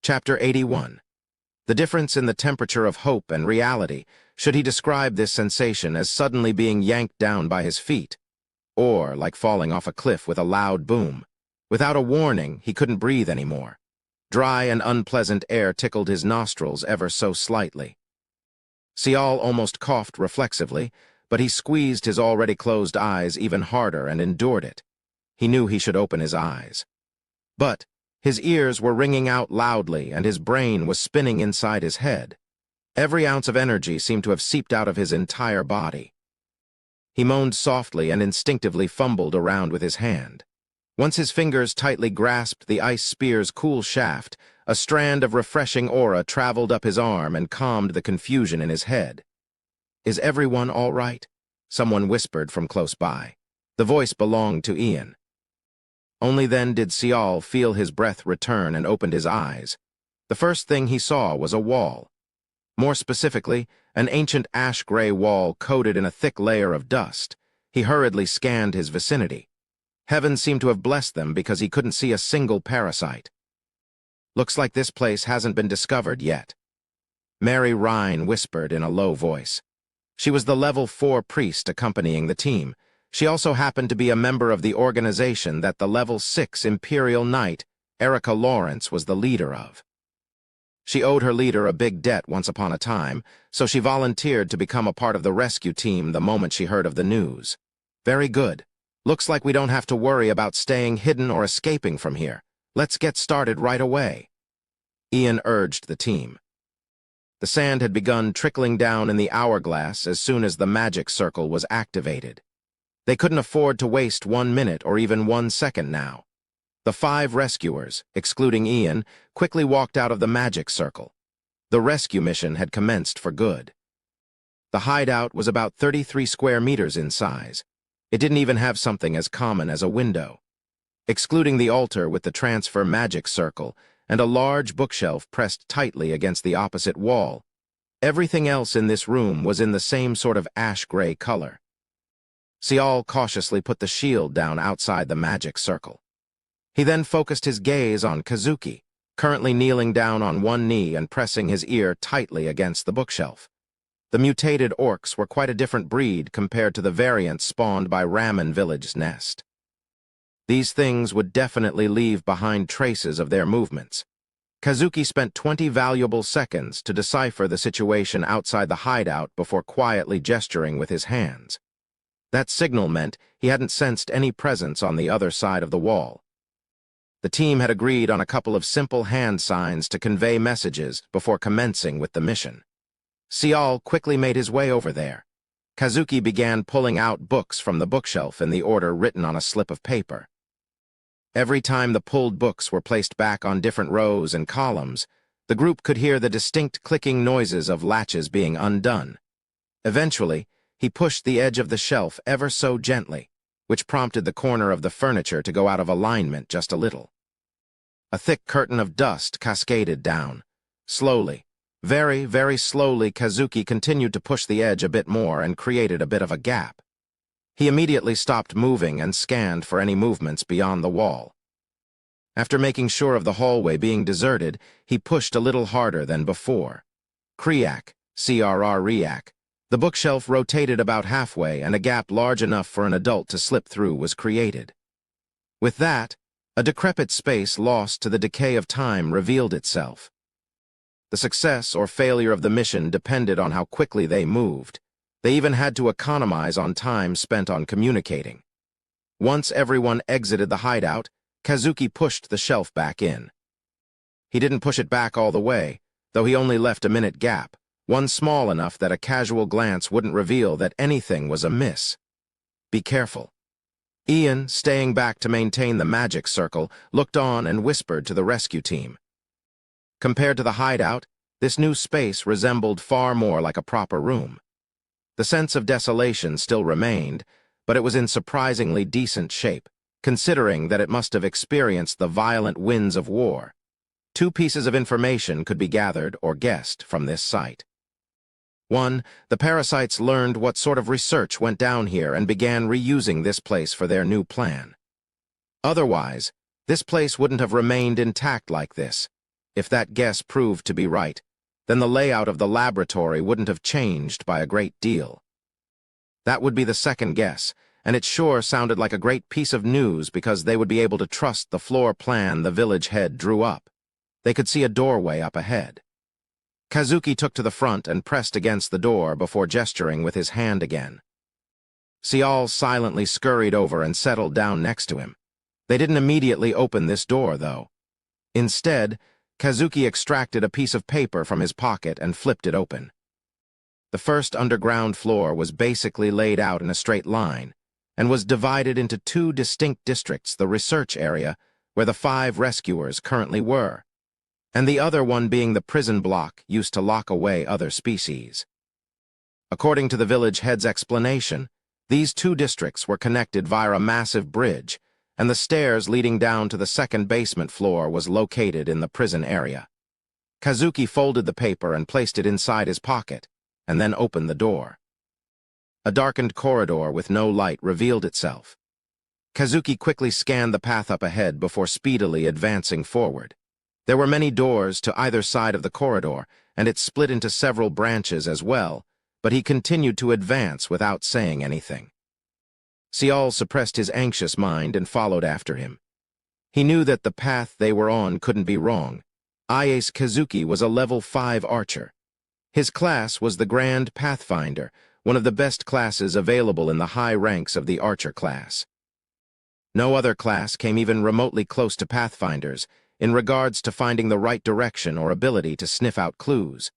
Chapter 81. The difference in the temperature of hope and reality, should he describe this sensation as suddenly being yanked down by his feet, or like falling off a cliff with a loud boom. Without a warning, he couldn't breathe anymore. Dry and unpleasant air tickled his nostrils ever so slightly. Sial almost coughed reflexively, but he squeezed his already closed eyes even harder and endured it. He knew he should open his eyes. But his ears were ringing out loudly and his brain was spinning inside his head. Every ounce of energy seemed to have seeped out of his entire body. He moaned softly and instinctively fumbled around with his hand. Once his fingers tightly grasped the ice spear's cool shaft, a strand of refreshing aura traveled up his arm and calmed the confusion in his head. "Is everyone all right?" someone whispered from close by. The voice belonged to Ian. Only then did Sial feel his breath return and opened his eyes. The first thing he saw was a wall. More specifically, an ancient ash-gray wall coated in a thick layer of dust. He hurriedly scanned his vicinity. Heaven seemed to have blessed them because he couldn't see a single parasite. "Looks like this place hasn't been discovered yet," Mary Rhine whispered in a low voice. She was the Level 4 priest accompanying the team. She also happened to be a member of the organization that the Level 6 Imperial Knight, Erica Lawrence, was the leader of. She owed her leader a big debt once upon a time, so she volunteered to become a part of the rescue team the moment she heard of the news. "Very good. Looks like we don't have to worry about staying hidden or escaping from here. Let's get started right away," Ian urged the team. The sand had begun trickling down in the hourglass as soon as the magic circle was activated. They couldn't afford to waste 1 minute or even 1 second now. The 5 rescuers, excluding Ian, quickly walked out of the magic circle. The rescue mission had commenced for good. The hideout was about 33 square meters in size. It didn't even have something as common as a window. Excluding the altar with the transfer magic circle and a large bookshelf pressed tightly against the opposite wall, everything else in this room was in the same sort of ash-gray color. Sial cautiously put the shield down outside the magic circle. He then focused his gaze on Kazuki, currently kneeling down on one knee and pressing his ear tightly against the bookshelf. The mutated orcs were quite a different breed compared to the variants spawned by Ramen Village's nest. These things would definitely leave behind traces of their movements. Kazuki spent 20 valuable seconds to decipher the situation outside the hideout before quietly gesturing with his hands. That signal meant he hadn't sensed any presence on the other side of the wall. The team had agreed on a couple of simple hand signs to convey messages before commencing with the mission. Sial quickly made his way over there. Kazuki began pulling out books from the bookshelf in the order written on a slip of paper. Every time the pulled books were placed back on different rows and columns, the group could hear the distinct clicking noises of latches being undone. Eventually, he pushed the edge of the shelf ever so gently, which prompted the corner of the furniture to go out of alignment just a little. A thick curtain of dust cascaded down. Slowly, very, very slowly, Kazuki continued to push the edge a bit more and created a bit of a gap. He immediately stopped moving and scanned for any movements beyond the wall. After making sure of the hallway being deserted, he pushed a little harder than before. Kriak, Criak. The bookshelf rotated about halfway and a gap large enough for an adult to slip through was created. With that, a decrepit space lost to the decay of time revealed itself. The success or failure of the mission depended on how quickly they moved. They even had to economize on time spent on communicating. Once everyone exited the hideout, Kazuki pushed the shelf back in. He didn't push it back all the way, though he only left a minute gap, one small enough that a casual glance wouldn't reveal that anything was amiss. "Be careful." Ian, staying back to maintain the magic circle, looked on and whispered to the rescue team. Compared to the hideout, this new space resembled far more like a proper room. The sense of desolation still remained, but it was in surprisingly decent shape, considering that it must have experienced the violent winds of war. 2 pieces of information could be gathered or guessed from this site. 1, the parasites learned what sort of research went down here and began reusing this place for their new plan. Otherwise, this place wouldn't have remained intact like this. If that guess proved to be right, then the layout of the laboratory wouldn't have changed by a great deal. That would be the second guess, and it sure sounded like a great piece of news because they would be able to trust the floor plan the village head drew up. They could see a doorway up ahead. Kazuki took to the front and pressed against the door before gesturing with his hand again. Sial silently scurried over and settled down next to him. They didn't immediately open this door, though. Instead, Kazuki extracted a piece of paper from his pocket and flipped it open. The first underground floor was basically laid out in a straight line and was divided into two distinct districts: the research area, where the 5 rescuers currently were, and the other one being the prison block used to lock away other species. According to the village head's explanation, these two districts were connected via a massive bridge, and the stairs leading down to the second basement floor was located in the prison area. Kazuki folded the paper and placed it inside his pocket, and then opened the door. A darkened corridor with no light revealed itself. Kazuki quickly scanned the path up ahead before speedily advancing forward. There were many doors to either side of the corridor, and it split into several branches as well, but he continued to advance without saying anything. Sial suppressed his anxious mind and followed after him. He knew that the path they were on couldn't be wrong. Ainz Kazuki was a level 5 archer. His class was the Grand Pathfinder, one of the best classes available in the high ranks of the archer class. No other class came even remotely close to Pathfinders in regards to finding the right direction or ability to sniff out clues,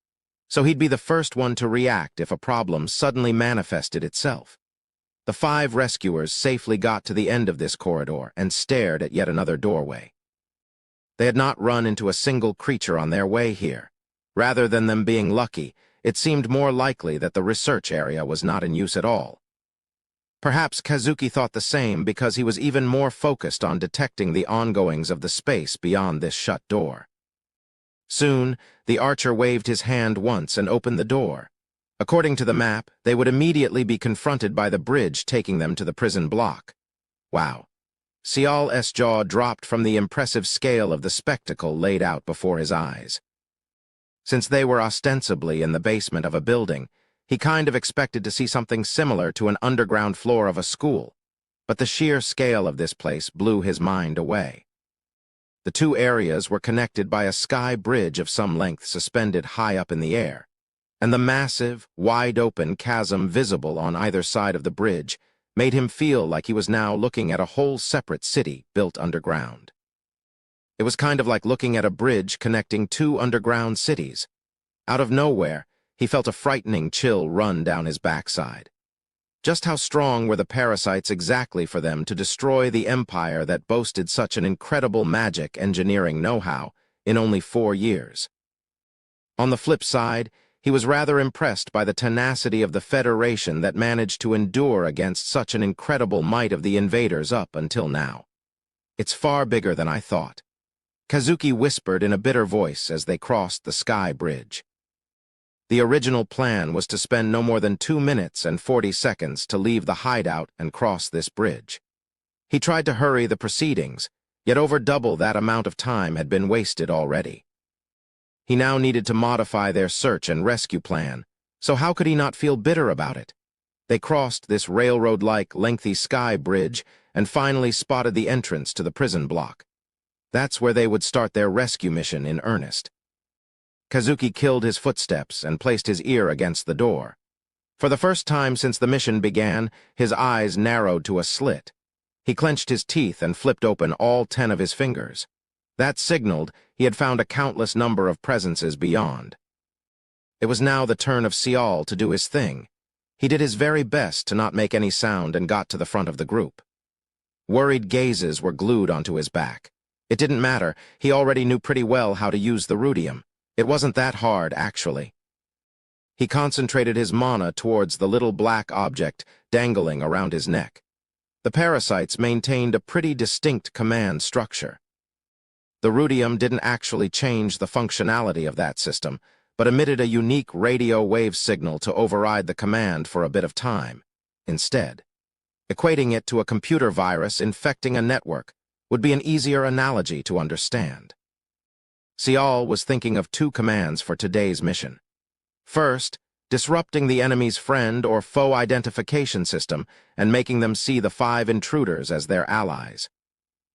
so he'd be the first one to react if a problem suddenly manifested itself. The 5 rescuers safely got to the end of this corridor and stared at yet another doorway. They had not run into a single creature on their way here. Rather than them being lucky, it seemed more likely that the research area was not in use at all. Perhaps Kazuki thought the same because he was even more focused on detecting the ongoings of the space beyond this shut door. Soon, the archer waved his hand once and opened the door. According to the map, they would immediately be confronted by the bridge taking them to the prison block. Wow. Sial's jaw dropped from the impressive scale of the spectacle laid out before his eyes. Since they were ostensibly in the basement of a building, he kind of expected to see something similar to an underground floor of a school, but the sheer scale of this place blew his mind away. The two areas were connected by a sky bridge of some length suspended high up in the air, and the massive, wide-open chasm visible on either side of the bridge made him feel like he was now looking at a whole separate city built underground. It was kind of like looking at a bridge connecting two underground cities. Out of nowhere, he felt a frightening chill run down his backside. Just how strong were the parasites exactly for them to destroy the empire that boasted such an incredible magic engineering know-how in only 4 years? On the flip side, he was rather impressed by the tenacity of the Federation that managed to endure against such an incredible might of the invaders up until now. It's far bigger than I thought, Kazuki whispered in a bitter voice as they crossed the sky bridge. The original plan was to spend no more than 2 minutes and 40 seconds to leave the hideout and cross this bridge. He tried to hurry the proceedings, yet over double that amount of time had been wasted already. He now needed to modify their search and rescue plan, so how could he not feel bitter about it? They crossed this railroad-like lengthy sky bridge and finally spotted the entrance to the prison block. That's where they would start their rescue mission in earnest. Kazuki killed his footsteps and placed his ear against the door. For the first time since the mission began, his eyes narrowed to a slit. He clenched his teeth and flipped open all 10 of his fingers. That signaled he had found a countless number of presences beyond. It was now the turn of Sial to do his thing. He did his very best to not make any sound and got to the front of the group. Worried gazes were glued onto his back. It didn't matter, he already knew pretty well how to use the rudium. It wasn't that hard, actually. He concentrated his mana towards the little black object dangling around his neck. The parasites maintained a pretty distinct command structure. The rudium didn't actually change the functionality of that system, but emitted a unique radio wave signal to override the command for a bit of time, instead. Equating it to a computer virus infecting a network would be an easier analogy to understand. Sial was thinking of two commands for today's mission. First, disrupting the enemy's friend or foe identification system and making them see the 5 intruders as their allies.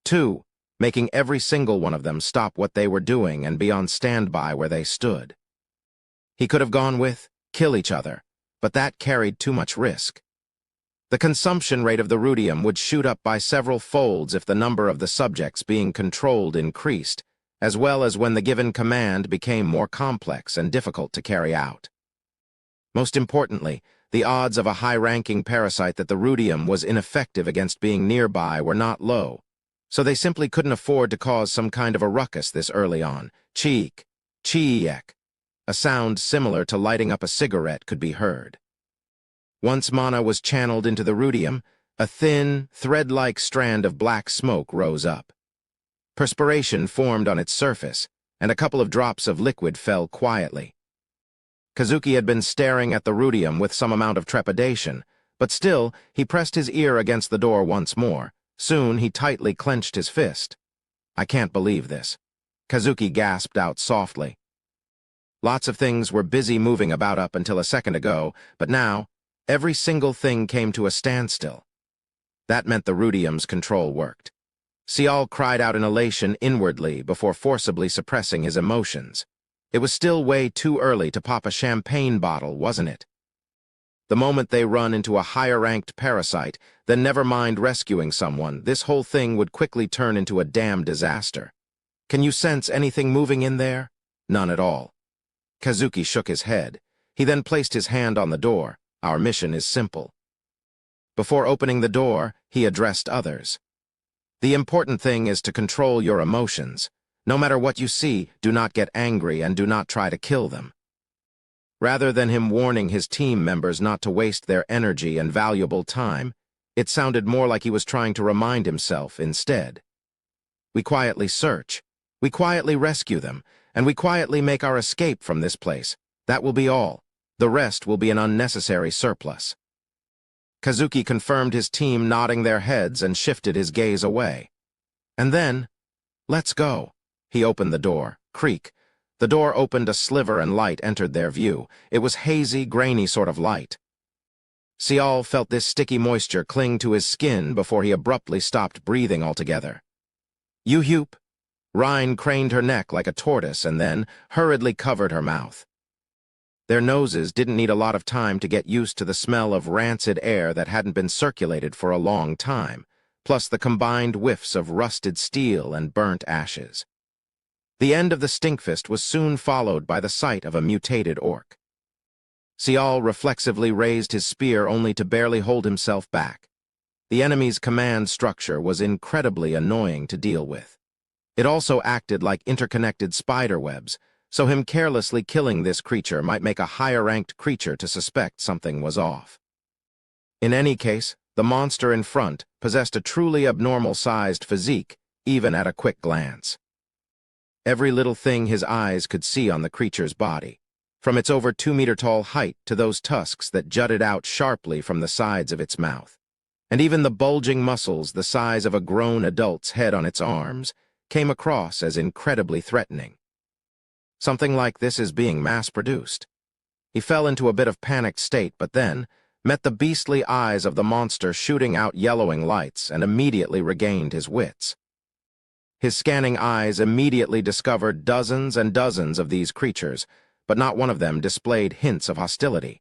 2, making every single one of them stop what they were doing and be on standby where they stood. He could have gone with, kill each other, but that carried too much risk. The consumption rate of the rudium would shoot up by several folds if the number of the subjects being controlled increased, as well as when the given command became more complex and difficult to carry out. Most importantly, the odds of a high-ranking parasite that the rudium was ineffective against being nearby were not low, so they simply couldn't afford to cause some kind of a ruckus this early on. Cheek, cheek. A sound similar to lighting up a cigarette could be heard. Once mana was channeled into the rudium, a thin, thread-like strand of black smoke rose up. Perspiration formed on its surface, and a couple of drops of liquid fell quietly. Kazuki had been staring at the rudium with some amount of trepidation, but still, he pressed his ear against the door once more. Soon, he tightly clenched his fist. "I can't believe this," Kazuki gasped out softly. Lots of things were busy moving about up until a second ago, but now, every single thing came to a standstill. That meant the rudium's control worked. Sial cried out in elation inwardly before forcibly suppressing his emotions. It was still way too early to pop a champagne bottle, wasn't it? The moment they run into a higher-ranked parasite, then never mind rescuing someone, this whole thing would quickly turn into a damn disaster. Can you sense anything moving in there? None at all. Kazuki shook his head. He then placed his hand on the door. Our mission is simple. Before opening the door, he addressed others. The important thing is to control your emotions. No matter what you see, do not get angry and do not try to kill them. Rather than him warning his team members not to waste their energy and valuable time, it sounded more like he was trying to remind himself instead. We quietly search, we quietly rescue them, and we quietly make our escape from this place. That will be all. The rest will be an unnecessary surplus. Kazuki confirmed his team, nodding their heads, and shifted his gaze away. And then, "Let's go." He opened the door. Creak. The door opened, a sliver and light entered their view. It was hazy, grainy sort of light. Sial felt this sticky moisture cling to his skin before he abruptly stopped breathing altogether. "You hoop." Rhine craned her neck like a tortoise and then hurriedly covered her mouth. Their noses didn't need a lot of time to get used to the smell of rancid air that hadn't been circulated for a long time, plus the combined whiffs of rusted steel and burnt ashes. The end of the stinkfist was soon followed by the sight of a mutated orc. Sial reflexively raised his spear only to barely hold himself back. The enemy's command structure was incredibly annoying to deal with. It also acted like interconnected spiderwebs, so him carelessly killing this creature might make a higher-ranked creature to suspect something was off. In any case, the monster in front possessed a truly abnormal-sized physique, even at a quick glance. Every little thing his eyes could see on the creature's body, from its over 2-meter-tall height to those tusks that jutted out sharply from the sides of its mouth, and even the bulging muscles the size of a grown adult's head on its arms came across as incredibly threatening. Something like this is being mass-produced. He fell into a bit of panicked state, but then met the beastly eyes of the monster shooting out yellowing lights and immediately regained his wits. His scanning eyes immediately discovered dozens and dozens of these creatures, but not one of them displayed hints of hostility.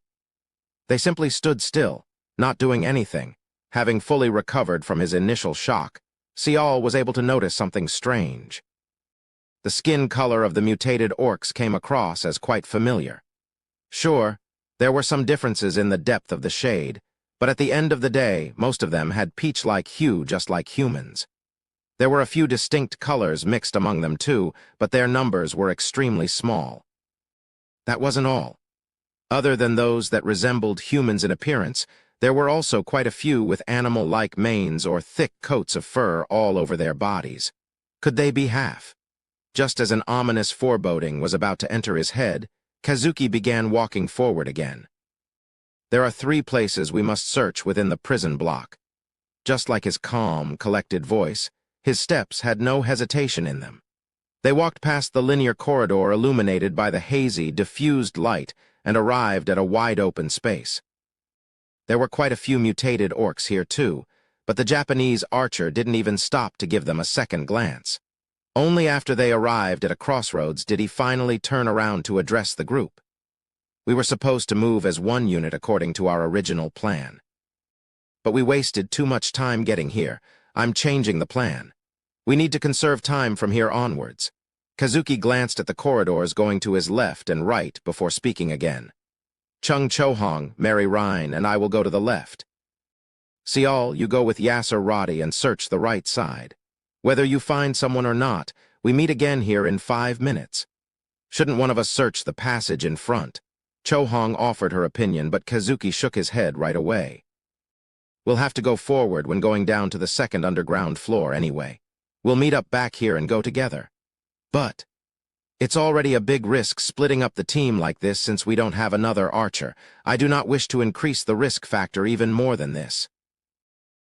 They simply stood still, not doing anything. Having fully recovered from his initial shock, Sial was able to notice something strange. The skin color of the mutated orcs came across as quite familiar. Sure, there were some differences in the depth of the shade, but at the end of the day, most of them had peach-like hue just like humans. There were a few distinct colors mixed among them too, but their numbers were extremely small. That wasn't all. Other than those that resembled humans in appearance, there were also quite a few with animal-like manes or thick coats of fur all over their bodies. Could they be half? Just as an ominous foreboding was about to enter his head, Kazuki began walking forward again. "There are 3 places we must search within the prison block." Just like his calm, collected voice, his steps had no hesitation in them. They walked past the linear corridor illuminated by the hazy, diffused light and arrived at a wide-open space. There were quite a few mutated orcs here too, but the Japanese archer didn't even stop to give them a second glance. Only after they arrived at a crossroads did he finally turn around to address the group. We were supposed to move as one unit according to our original plan. But we wasted too much time getting here. I'm changing the plan. We need to conserve time from here onwards. Kazuki glanced at the corridors going to his left and right before speaking again. Chung Chohong, Mary Rhine, and I will go to the left. Sial, you go with Yasser Roddy and search the right side. Whether you find someone or not, we meet again here in 5 minutes. Shouldn't one of us search the passage in front? Chohong offered her opinion, but Kazuki shook his head right away. We'll have to go forward when going down to the second underground floor anyway. We'll meet up back here and go together. But it's already a big risk splitting up the team like this since we don't have another archer. I do not wish to increase the risk factor even more than this.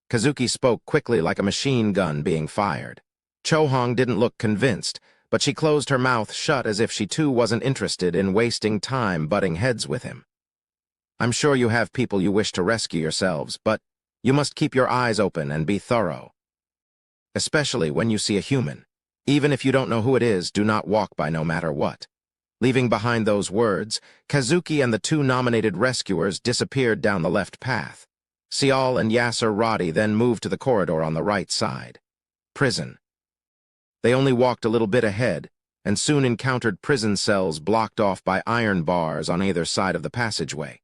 Kazuki spoke quickly like a machine gun being fired. Chohong didn't look convinced, but she closed her mouth shut as if she too wasn't interested in wasting time butting heads with him. I'm sure you have people you wish to rescue yourselves, but you must keep your eyes open and be thorough. Especially when you see a human. Even if you don't know who it is, do not walk by no matter what. Leaving behind those words, Kazuki and the 2 nominated rescuers disappeared down the left path. Sial and Yasser Roddy then moved to the corridor on the right side. Prison. They only walked a little bit ahead, and soon encountered prison cells blocked off by iron bars on either side of the passageway.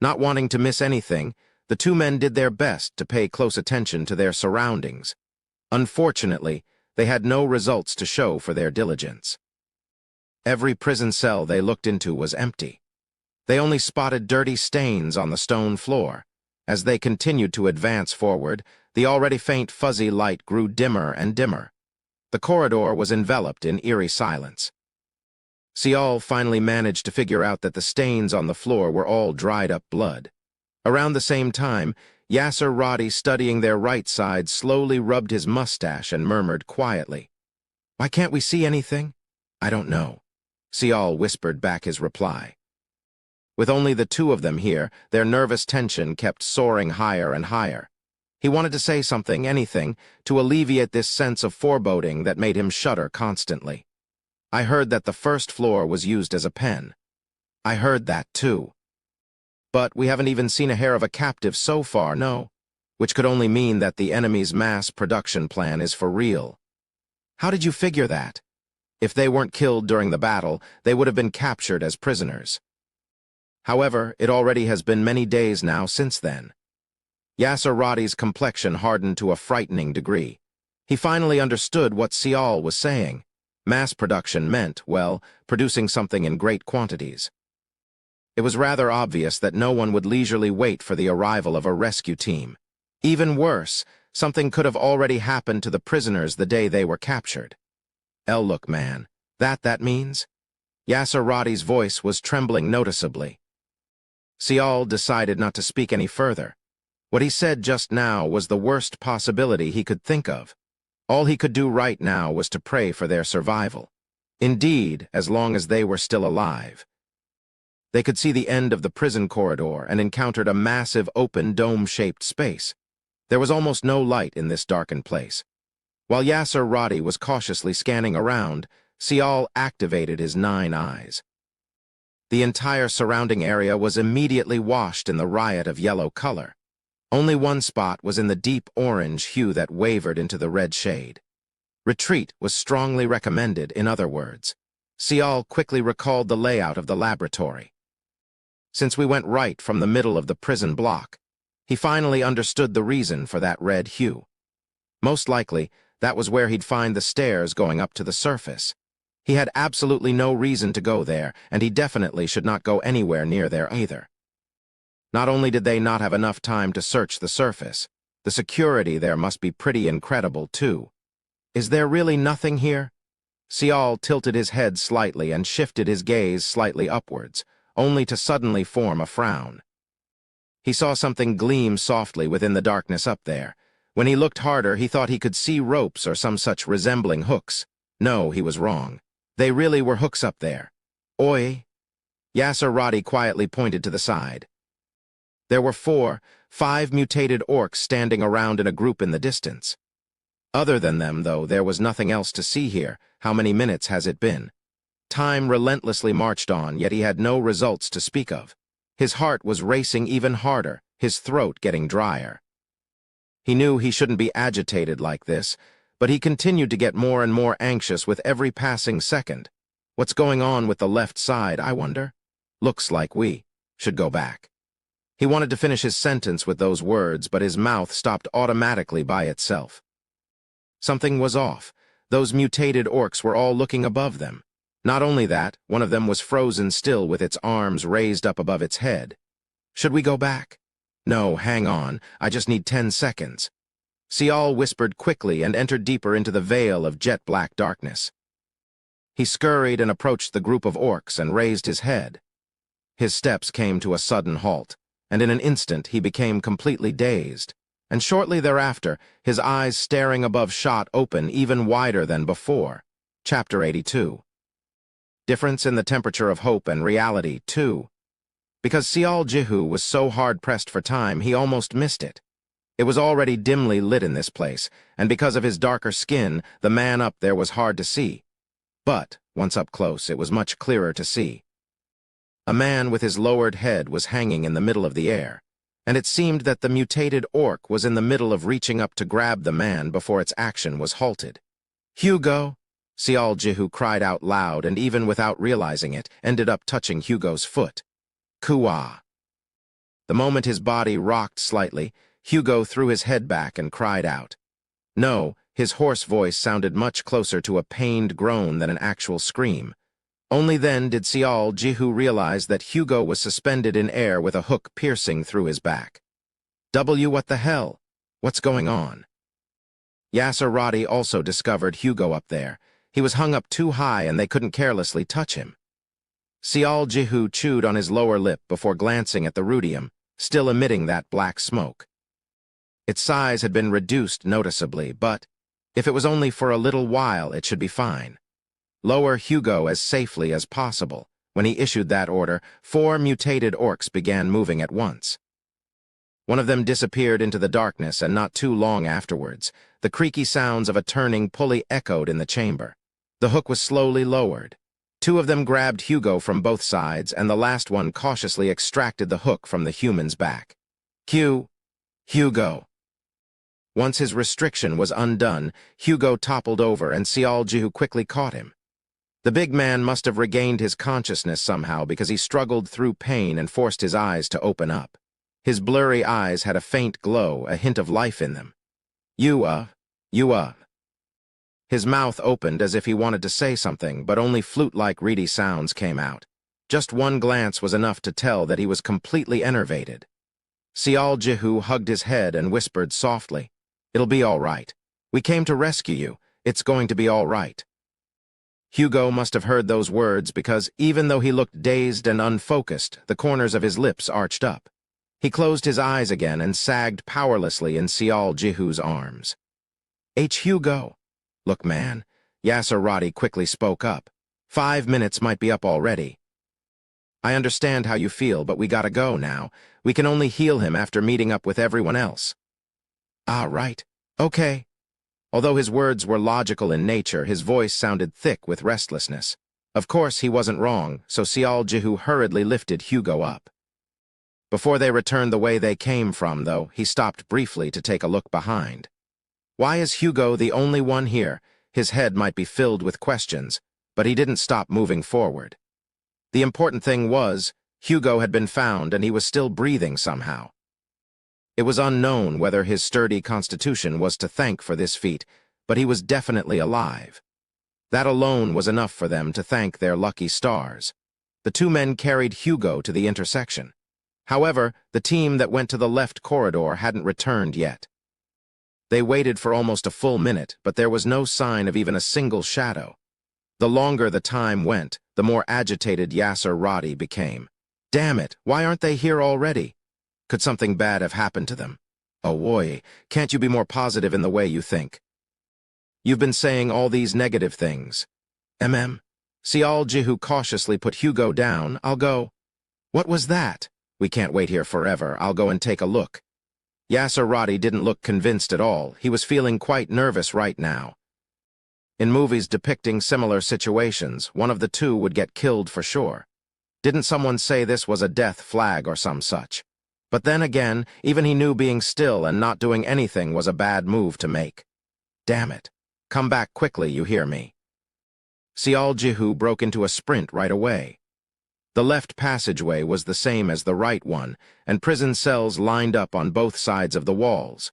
Not wanting to miss anything, the 2 men did their best to pay close attention to their surroundings. Unfortunately, they had no results to show for their diligence. Every prison cell they looked into was empty. They only spotted dirty stains on the stone floor. As they continued to advance forward, the already faint fuzzy light grew dimmer and dimmer. The corridor was enveloped in eerie silence. Sial finally managed to figure out that the stains on the floor were all dried-up blood. Around the same time, Yasser Roddy, studying their right side, slowly rubbed his mustache and murmured quietly, "Why can't we see anything?" "I don't know." Sial whispered back his reply. With only the 2 of them here, their nervous tension kept soaring higher and higher. He wanted to say something, anything, to alleviate this sense of foreboding that made him shudder constantly. "I heard that the first floor was used as a pen." "I heard that too. But we haven't even seen a hair of a captive so far, no? Which could only mean that the enemy's mass production plan is for real." "How did you figure that?" "If they weren't killed during the battle, they would have been captured as prisoners. However, it already has been many days now since then." Yasser Roddy's complexion hardened to a frightening degree. He finally understood what Sial was saying. Mass production meant, well, producing something in great quantities. It was rather obvious that no one would leisurely wait for the arrival of a rescue team. Even worse, something could have already happened to the prisoners the day they were captured. "Look, man, that means?" Yasser Roddy's voice was trembling noticeably. Sial decided not to speak any further. What he said just now was the worst possibility he could think of. All he could do right now was to pray for their survival. Indeed, as long as they were still alive. They could see the end of the prison corridor and encountered a massive open dome-shaped space. There was almost no light in this darkened place. While Yasser Roddy was cautiously scanning around, Sial activated his 9 eyes. The entire surrounding area was immediately washed in the riot of yellow color. Only one spot was in the deep orange hue that wavered into the red shade. Retreat was strongly recommended, in other words. Sial quickly recalled the layout of the laboratory. Since we went right from the middle of the prison block, he finally understood the reason for that red hue. Most likely, that was where he'd find the stairs going up to the surface. He had absolutely no reason to go there, and he definitely should not go anywhere near there either. Not only did they not have enough time to search the surface, the security there must be pretty incredible too. Is there really nothing here? Sial tilted his head slightly and shifted his gaze slightly upwards, only to suddenly form a frown. He saw something gleam softly within the darkness up there. When he looked harder, he thought he could see ropes or some such resembling hooks. No, he was wrong. They really were hooks up there. Oi! Yasser Roddy quietly pointed to the side. There were 5 mutated orcs standing around in a group in the distance. Other than them, though, there was nothing else to see here. How many minutes has it been? Time relentlessly marched on, yet he had no results to speak of. His heart was racing even harder, his throat getting drier. He knew he shouldn't be agitated like this, but he continued to get more and more anxious with every passing second. What's going on with the left side, I wonder? Looks like we should go back. He wanted to finish his sentence with those words, but his mouth stopped automatically by itself. Something was off. Those mutated orcs were all looking above them. Not only that, one of them was frozen still with its arms raised up above its head. Should we go back? No, hang on. I just need 10 seconds. Sial whispered quickly and entered deeper into the veil of jet-black darkness. He scurried and approached the group of orcs and raised his head. His steps came to a sudden halt, and in an instant he became completely dazed, and shortly thereafter his eyes staring above shot open even wider than before. Chapter 82. Difference in the temperature of hope and reality, too. Because Sial Jihu was so hard-pressed for time, he almost missed it. It was already dimly lit in this place, and because of his darker skin, the man up there was hard to see. But, once up close, it was much clearer to see. A man with his lowered head was hanging in the middle of the air, and it seemed that the mutated orc was in the middle of reaching up to grab the man before its action was halted. "Hugo!" Sial Jihu cried out loud, and even without realizing it, ended up touching Hugo's foot. Kuwa. The moment his body rocked slightly, Hugo threw his head back and cried out. No, his hoarse voice sounded much closer to a pained groan than an actual scream. Only then did Sial Jihu realize that Hugo was suspended in air with a hook piercing through his back. What the hell? What's going on? Yasser Roddy also discovered Hugo up there. He was hung up too high and they couldn't carelessly touch him. Sial Jihu chewed on his lower lip before glancing at the rudium, still emitting that black smoke. Its size had been reduced noticeably, but if it was only for a little while, it should be fine. Lower Hugo as safely as possible. When he issued that order, 4 mutated orcs began moving at once. One of them disappeared into the darkness, and not too long afterwards, the creaky sounds of a turning pulley echoed in the chamber. The hook was slowly lowered. 2 of them grabbed Hugo from both sides, and the last one cautiously extracted the hook from the human's back. Hugo. Once his restriction was undone, Hugo toppled over, and Sial Jihu quickly caught him. The big man must have regained his consciousness somehow because he struggled through pain and forced his eyes to open up. His blurry eyes had a faint glow, a hint of life in them. You. His mouth opened as if he wanted to say something, but only flute-like reedy sounds came out. Just one glance was enough to tell that he was completely enervated. Sial Jihu hugged his head and whispered softly, "It'll be all right. We came to rescue you. It's going to be all right." Hugo must have heard those words because, even though he looked dazed and unfocused, the corners of his lips arched up. He closed his eyes again and sagged powerlessly in Sial Jihu's arms. Hugo. Look, man, Yasser Roddy quickly spoke up. 5 minutes might be up already. I understand how you feel, but we gotta go now. We can only heal him after meeting up with everyone else. Ah, right. Okay. Although his words were logical in nature, his voice sounded thick with restlessness. Of course, he wasn't wrong, so Sial Jihu hurriedly lifted Hugo up. Before they returned the way they came from, though, he stopped briefly to take a look behind. Why is Hugo the only one here? His head might be filled with questions, but he didn't stop moving forward. The important thing was, Hugo had been found and he was still breathing somehow. It was unknown whether his sturdy constitution was to thank for this feat, but he was definitely alive. That alone was enough for them to thank their lucky stars. The 2 men carried Hugo to the intersection. However, the team that went to the left corridor hadn't returned yet. They waited for almost a full minute, but there was no sign of even a single shadow. The longer the time went, the more agitated Yasser Roddy became. Damn it, why aren't they here already? Could something bad have happened to them? Oh, boy, can't you be more positive in the way you think? You've been saying all these negative things. Sial Jihu cautiously put Hugo down. I'll go. What was that? We can't wait here forever. I'll go and take a look. Yasser Roddy didn't look convinced at all. He was feeling quite nervous right now. In movies depicting similar situations, one of the two would get killed for sure. Didn't someone say this was a death flag or some such? But then again, even he knew being still and not doing anything was a bad move to make. Damn it. Come back quickly, you hear me? Sial Jihu broke into a sprint right away. The left passageway was the same as the right one, and prison cells lined up on both sides of the walls.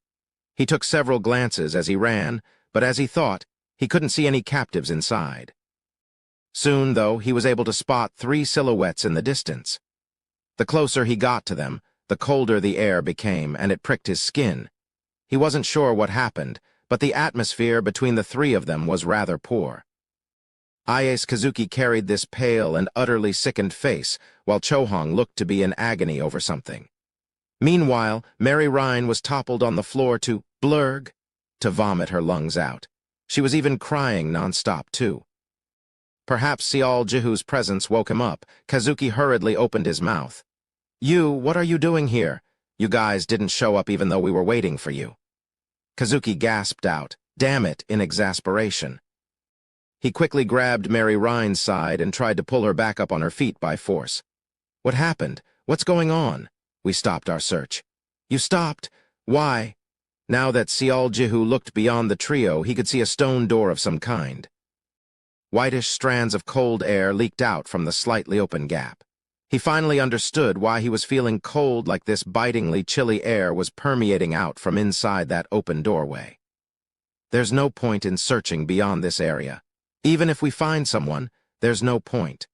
He took several glances as he ran, but as he thought, he couldn't see any captives inside. Soon, though, he was able to spot 3 silhouettes in the distance. The closer he got to them, the colder the air became, and it pricked his skin. He wasn't sure what happened, but the atmosphere between the 3 of them was rather poor. Ainz Kazuki carried this pale and utterly sickened face, while Chohong looked to be in agony over something. Meanwhile, Mary Rhine was toppled on the floor to blurg, to vomit her lungs out. She was even crying non-stop, too. Perhaps Sial Jihu's presence woke him up. Kazuki hurriedly opened his mouth. What are you doing here? You guys didn't show up even though we were waiting for you. Kazuki gasped out, damn it, in exasperation. He quickly grabbed Mary Rhine's side and tried to pull her back up on her feet by force. What happened? What's going on? We stopped our search. You stopped? Why? Now that Sial Jihu looked beyond the trio, he could see a stone door of some kind. Whitish strands of cold air leaked out from the slightly open gap. He finally understood why he was feeling cold, like this bitingly chilly air was permeating out from inside that open doorway. There's no point in searching beyond this area. Even if we find someone, there's no point.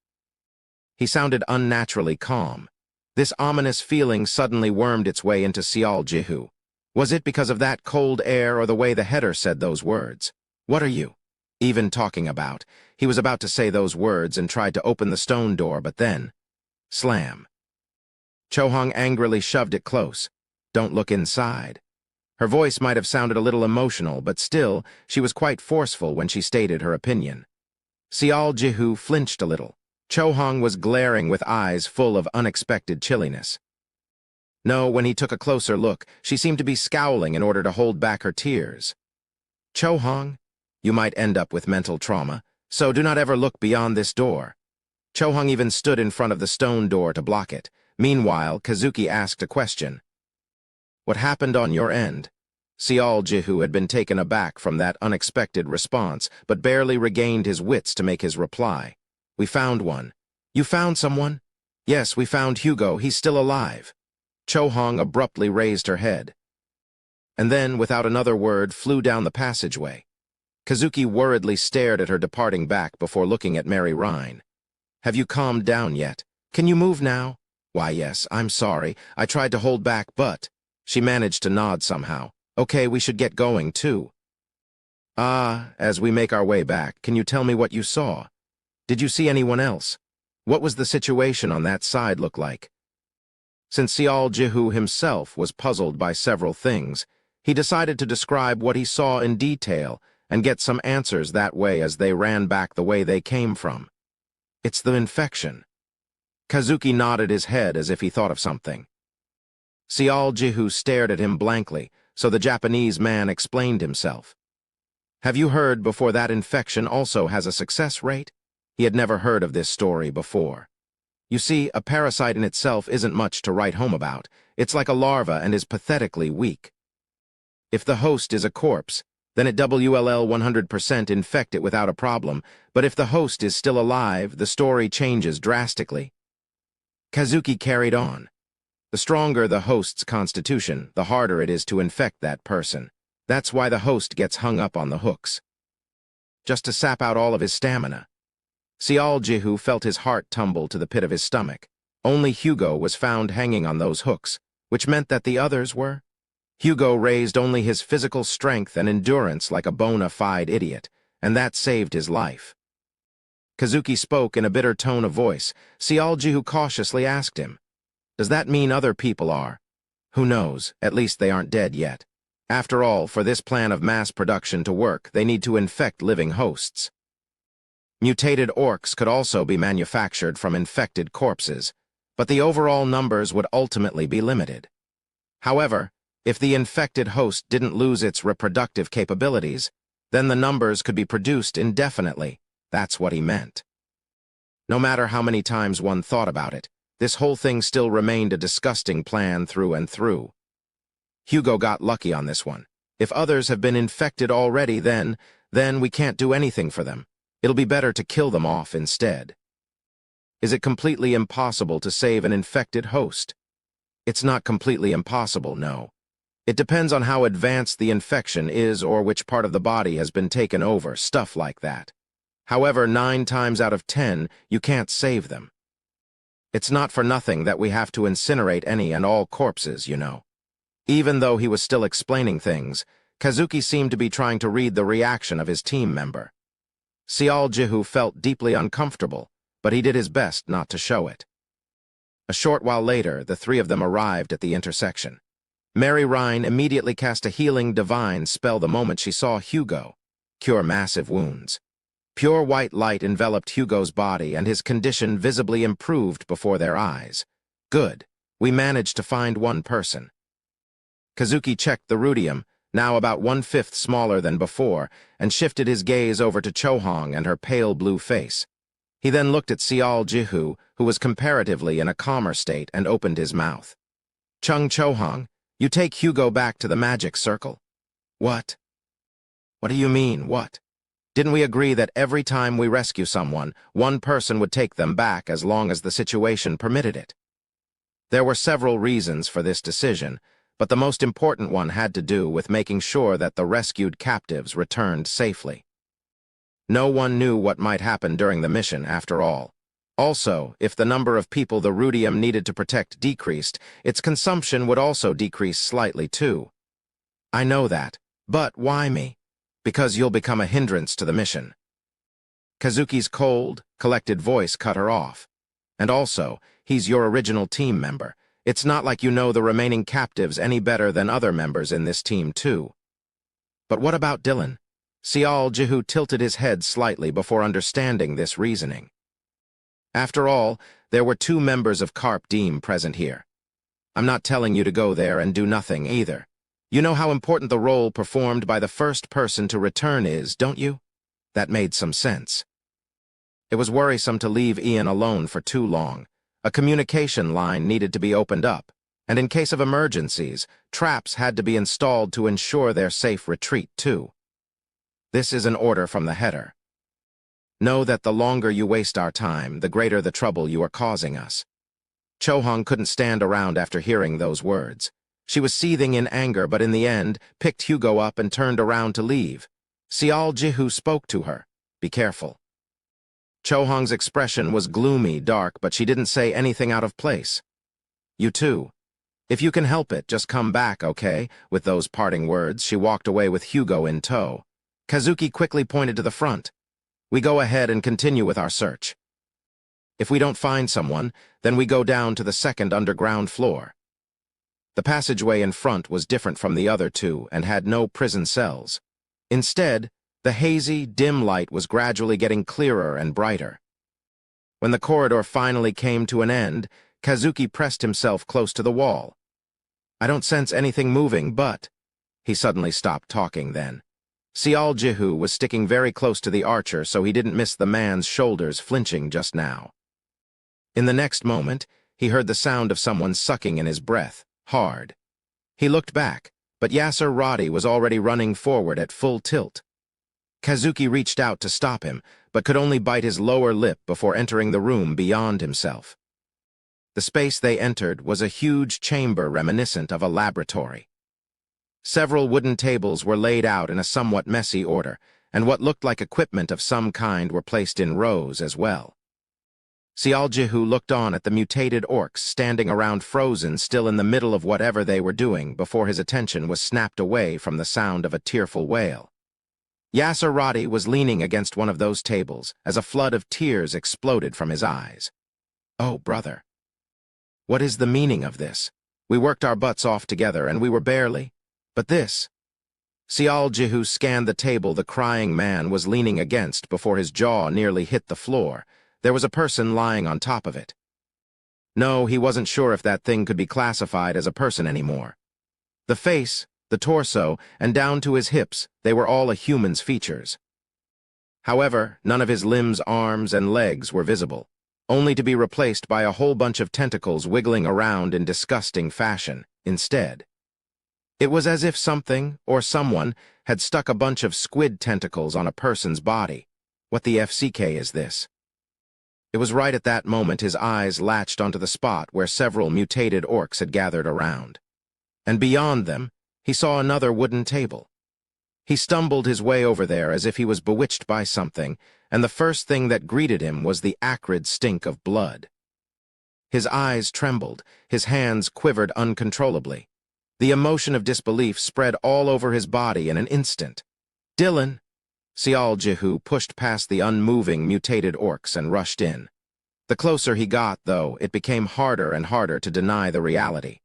He sounded unnaturally calm. This ominous feeling suddenly wormed its way into Sial Jihu. Was it because of that cold air or the way the header said those words? What are you even talking about? He was about to say those words and tried to open the stone door, but then, slam. Chohong angrily shoved it close. Don't look inside. Her voice might have sounded a little emotional, but still, she was quite forceful when she stated her opinion. Sial Jihu flinched a little. Chohong was glaring with eyes full of unexpected chilliness. No, when he took a closer look, she seemed to be scowling in order to hold back her tears. Chohong, you might end up with mental trauma, so do not ever look beyond this door. Chohong even stood in front of the stone door to block it. Meanwhile, Kazuki asked a question. What happened on your end? Sial Jihu had been taken aback from that unexpected response, but barely regained his wits to make his reply. We found one. You found someone? Yes, we found Hugo. He's still alive. Chohong abruptly raised her head, and then, without another word, flew down the passageway. Kazuki worriedly stared at her departing back before looking at Mary Rhine. Have you calmed down yet? Can you move now? Why, yes, I'm sorry. I tried to hold back, but... She managed to nod somehow. Okay, we should get going, too. As we make our way back, can you tell me what you saw? Did you see anyone else? What was the situation on that side look like? Since Sial Jihu himself was puzzled by several things, he decided to describe what he saw in detail and get some answers that way as they ran back the way they came from. It's the infection. Kazuki nodded his head as if he thought of something. Sial Jihu stared at him blankly, so the Japanese man explained himself. Have you heard before that infection also has a success rate? He had never heard of this story before. You see, a parasite in itself isn't much to write home about. It's like a larva and is pathetically weak. If the host is a corpse, then it will 100% infect it without a problem, but if the host is still alive, the story changes drastically. Kazuki carried on. The stronger the host's constitution, the harder it is to infect that person. That's why the host gets hung up on the hooks, just to sap out all of his stamina. Sial Jihu felt his heart tumble to the pit of his stomach. Only Hugo was found hanging on those hooks, which meant that the others were. Hugo raised only his physical strength and endurance like a bona fide idiot, and that saved his life. Kazuki spoke in a bitter tone of voice. Sial Jihu cautiously asked him, does that mean other people are? Who knows, at least they aren't dead yet. After all, for this plan of mass production to work, they need to infect living hosts. Mutated orcs could also be manufactured from infected corpses, but the overall numbers would ultimately be limited. However, if the infected host didn't lose its reproductive capabilities, then the numbers could be produced indefinitely. That's what he meant. No matter how many times one thought about it, this whole thing still remained a disgusting plan through and through. Hugo got lucky on this one. If others have been infected already, then we can't do anything for them. It'll be better to kill them off instead. Is it completely impossible to save an infected host? It's not completely impossible, no. It depends on how advanced the infection is or which part of the body has been taken over, stuff like that. However, 9 times out of 10, you can't save them. It's not for nothing that we have to incinerate any and all corpses, you know. Even though he was still explaining things, Kazuki seemed to be trying to read the reaction of his team member. Jihu felt deeply uncomfortable, but he did his best not to show it. A short while later, the 3 of them arrived at the intersection. Mary Rhine immediately cast a healing divine spell the moment she saw Hugo. Cure massive wounds. Pure white light enveloped Hugo's body, and his condition visibly improved before their eyes. Good. We managed to find one person. Kazuki checked the rudium, now about 1/5 smaller than before, and shifted his gaze over to Chohong and her pale blue face. He then looked at Jihu, who was comparatively in a calmer state, and opened his mouth. Chohong, you take Hugo back to the magic circle. What? What do you mean, what? Didn't we agree that every time we rescue someone, one person would take them back as long as the situation permitted it? There were several reasons for this decision, but the most important one had to do with making sure that the rescued captives returned safely. No one knew what might happen during the mission, after all. Also, if the number of people the rudium needed to protect decreased, its consumption would also decrease slightly too. I know that, but why me? Because you'll become a hindrance to the mission. Kazuki's cold, collected voice cut her off. And also, he's your original team member. It's not like you know the remaining captives any better than other members in this team too. But what about Dylan? Jihu tilted his head slightly before understanding this reasoning. After all, there were 2 members of Carp Diem present here. I'm not telling you to go there and do nothing either. You know how important the role performed by the first person to return is, don't you? That made some sense. It was worrisome to leave Ian alone for too long. A communication line needed to be opened up, and in case of emergencies, traps had to be installed to ensure their safe retreat too. This is an order from the header. Know that the longer you waste our time, the greater the trouble you are causing us. Chohong couldn't stand around after hearing those words. She was seething in anger, but in the end, picked Hugo up and turned around to leave. Jihu spoke to her. Be careful. Chohong's expression was gloomy, dark, but she didn't say anything out of place. You too. If you can help it, just come back, okay? With those parting words, she walked away with Hugo in tow. Kazuki quickly pointed to the front. We go ahead and continue with our search. If we don't find someone, then we go down to the 2nd underground floor. The passageway in front was different from the other 2 and had no prison cells. Instead, the hazy, dim light was gradually getting clearer and brighter. When the corridor finally came to an end, Kazuki pressed himself close to the wall. I don't sense anything moving, but... He suddenly stopped talking then. Jihu was sticking very close to the archer so he didn't miss the man's shoulders flinching just now. In the next moment, he heard the sound of someone sucking in his breath, hard. He looked back, but Yasser Roddy was already running forward at full tilt. Kazuki reached out to stop him, but could only bite his lower lip before entering the room beyond himself. The space they entered was a huge chamber reminiscent of a laboratory. Several wooden tables were laid out in a somewhat messy order, and what looked like equipment of some kind were placed in rows as well. Jihu looked on at the mutated orcs standing around frozen still in the middle of whatever they were doing before his attention was snapped away from the sound of a tearful wail. Yasser Roddy was leaning against one of those tables as a flood of tears exploded from his eyes. Oh, brother. What is the meaning of this? We worked our butts off together and we were barely... But this, Sial Jihu scanned the table the crying man was leaning against before his jaw nearly hit the floor. There was a person lying on top of it. No, he wasn't sure if that thing could be classified as a person anymore. The face, the torso, and down to his hips, they were all a human's features. However, none of his limbs, arms, and legs were visible, only to be replaced by a whole bunch of tentacles wiggling around in disgusting fashion instead. It was as if something, or someone, had stuck a bunch of squid tentacles on a person's body. What the FCK is this? It was right at that moment his eyes latched onto the spot where several mutated orcs had gathered around. And beyond them, he saw another wooden table. He stumbled his way over there as if he was bewitched by something, and the first thing that greeted him was the acrid stink of blood. His eyes trembled, his hands quivered uncontrollably. The emotion of disbelief spread all over his body in an instant. "Dylan!" Sial Jihu pushed past the unmoving, mutated orcs and rushed in. The closer he got, though, it became harder and harder to deny the reality.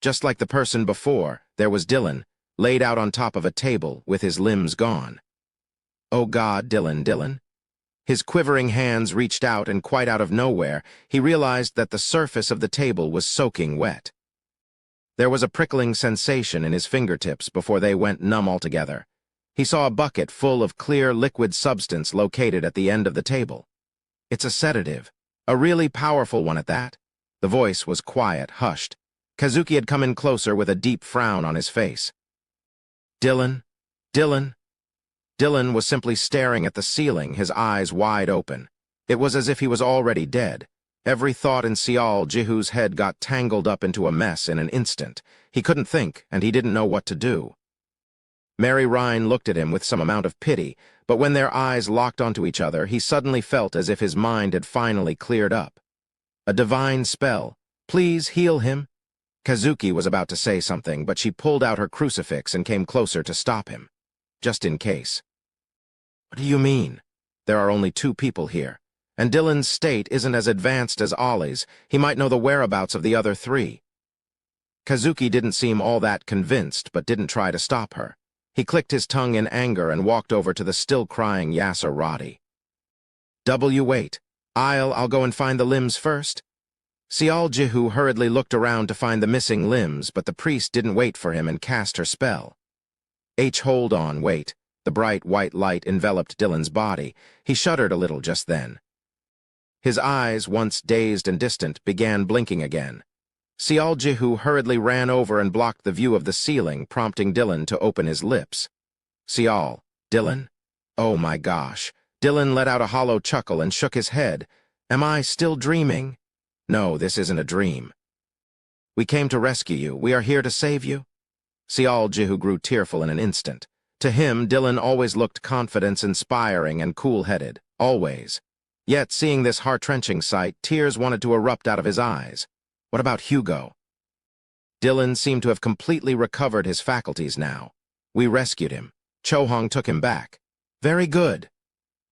Just like the person before, there was Dylan, laid out on top of a table with his limbs gone. "Oh God, Dylan." His quivering hands reached out, and quite out of nowhere, he realized that the surface of the table was soaking wet. There was a prickling sensation in his fingertips before they went numb altogether. He saw a bucket full of clear liquid substance located at the end of the table. "It's a sedative, a really powerful one at that." The voice was quiet, hushed. Kazuki had come in closer with a deep frown on his face. "Dylan? Dylan?" Dylan was simply staring at the ceiling, his eyes wide open. It was as if he was already dead. Every thought in Sial Jihu's head got tangled up into a mess in an instant. He couldn't think, and he didn't know what to do. Mary Rhine looked at him with some amount of pity, but when their eyes locked onto each other, he suddenly felt as if his mind had finally cleared up. A divine spell. "Please heal him." Kazuki was about to say something, but she pulled out her crucifix and came closer to stop him. Just in case. "What do you mean? There are only 2 people here. And Dylan's state isn't as advanced as Ollie's. He might know the whereabouts of the other 3. Kazuki didn't seem all that convinced, but didn't try to stop her. He clicked his tongue in anger and walked over to the still-crying Yasser Roddy. "Wait. I'll go and find the limbs first." Sial Jihu hurriedly looked around to find the missing limbs, but the priest didn't wait for him and cast her spell. Hold on, wait." The bright white light enveloped Dylan's body. He shuddered a little just then. His eyes, once dazed and distant, began blinking again. Sial Jihu hurriedly ran over and blocked the view of the ceiling, prompting Dylan to open his lips. "Sial, Dylan? Oh my gosh." Dylan let out a hollow chuckle and shook his head. "Am I still dreaming?" "No, this isn't a dream. We came to rescue you. We are here to save you." Sial Jihu grew tearful in an instant. To him, Dylan always looked confidence-inspiring and cool-headed. Always. Yet, seeing this heart-wrenching sight, tears wanted to erupt out of his eyes. What about Hugo? Dylan seemed to have completely recovered his faculties now. "We rescued him. Chohong took him back." "Very good."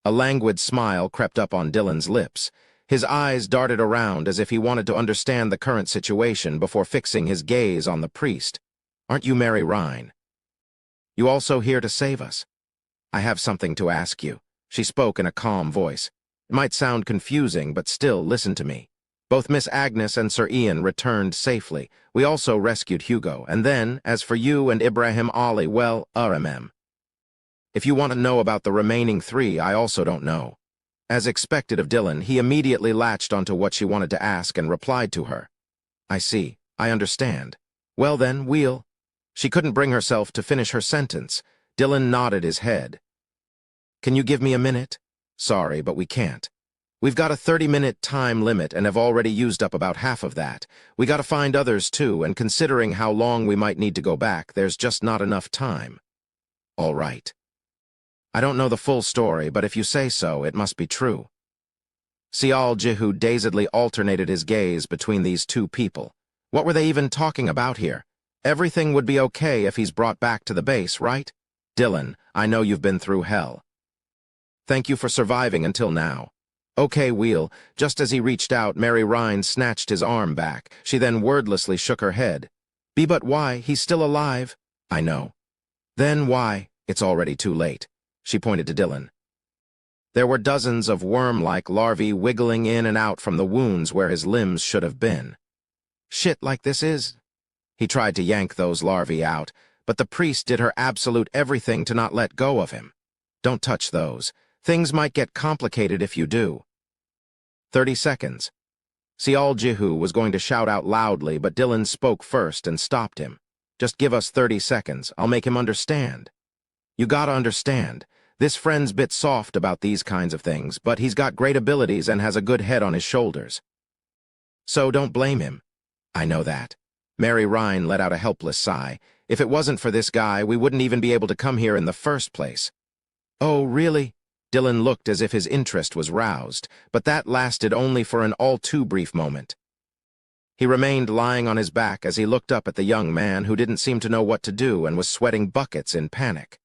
A languid smile crept up on Dylan's lips. His eyes darted around as if he wanted to understand the current situation before fixing his gaze on the priest. "Aren't you Mary Rhine? You also here to save us?" "I have something to ask you." She spoke in a calm voice. "It might sound confusing, but still, listen to me. Both Miss Agnes and Sir Ian returned safely. We also rescued Hugo. And then, as for you and Ibrahim Ali, well, if you want to know about the remaining 3, I also don't know." As expected of Dylan, he immediately latched onto what she wanted to ask and replied to her. "I see. I understand. Well then, we'll—" She couldn't bring herself to finish her sentence. Dylan nodded his head. "Can you give me a minute?" "Sorry, but we can't. We've got a 30-minute time limit and have already used up about half of that. We got to find others too, and considering how long we might need to go back, there's just not enough time." "All right. I don't know the full story, but if you say so, it must be true." Sial Jihu dazedly alternated his gaze between these 2 people. What were they even talking about here? Everything would be okay if he's brought back to the base, right? "Dylan, I know you've been through hell. Thank you for surviving until now." "Okay, Wheel." Just as he reached out, Mary Rhine snatched his arm back. She then wordlessly shook her head. "But why? He's still alive." "I know." Then why? It's already too late. She pointed to Dylan. There were dozens of worm-like larvae wiggling in and out from the wounds where his limbs should have been. Shit like this is? He tried to yank those larvae out, but the priest did her absolute everything to not let go of him. Don't touch those. Things might get complicated if you do. 30 seconds. Sial Jihu was going to shout out loudly, but Dylan spoke first and stopped him. Just give us 30 seconds. I'll make him understand. You gotta understand. This friend's bit soft about these kinds of things, but he's got great abilities and has a good head on his shoulders. So don't blame him. I know that. Mary Rhine let out a helpless sigh. If it wasn't for this guy, we wouldn't even be able to come here in the first place. Oh, really? Dylan looked as if his interest was roused, but that lasted only for an all-too-brief moment. He remained lying on his back as he looked up at the young man who didn't seem to know what to do and was sweating buckets in panic.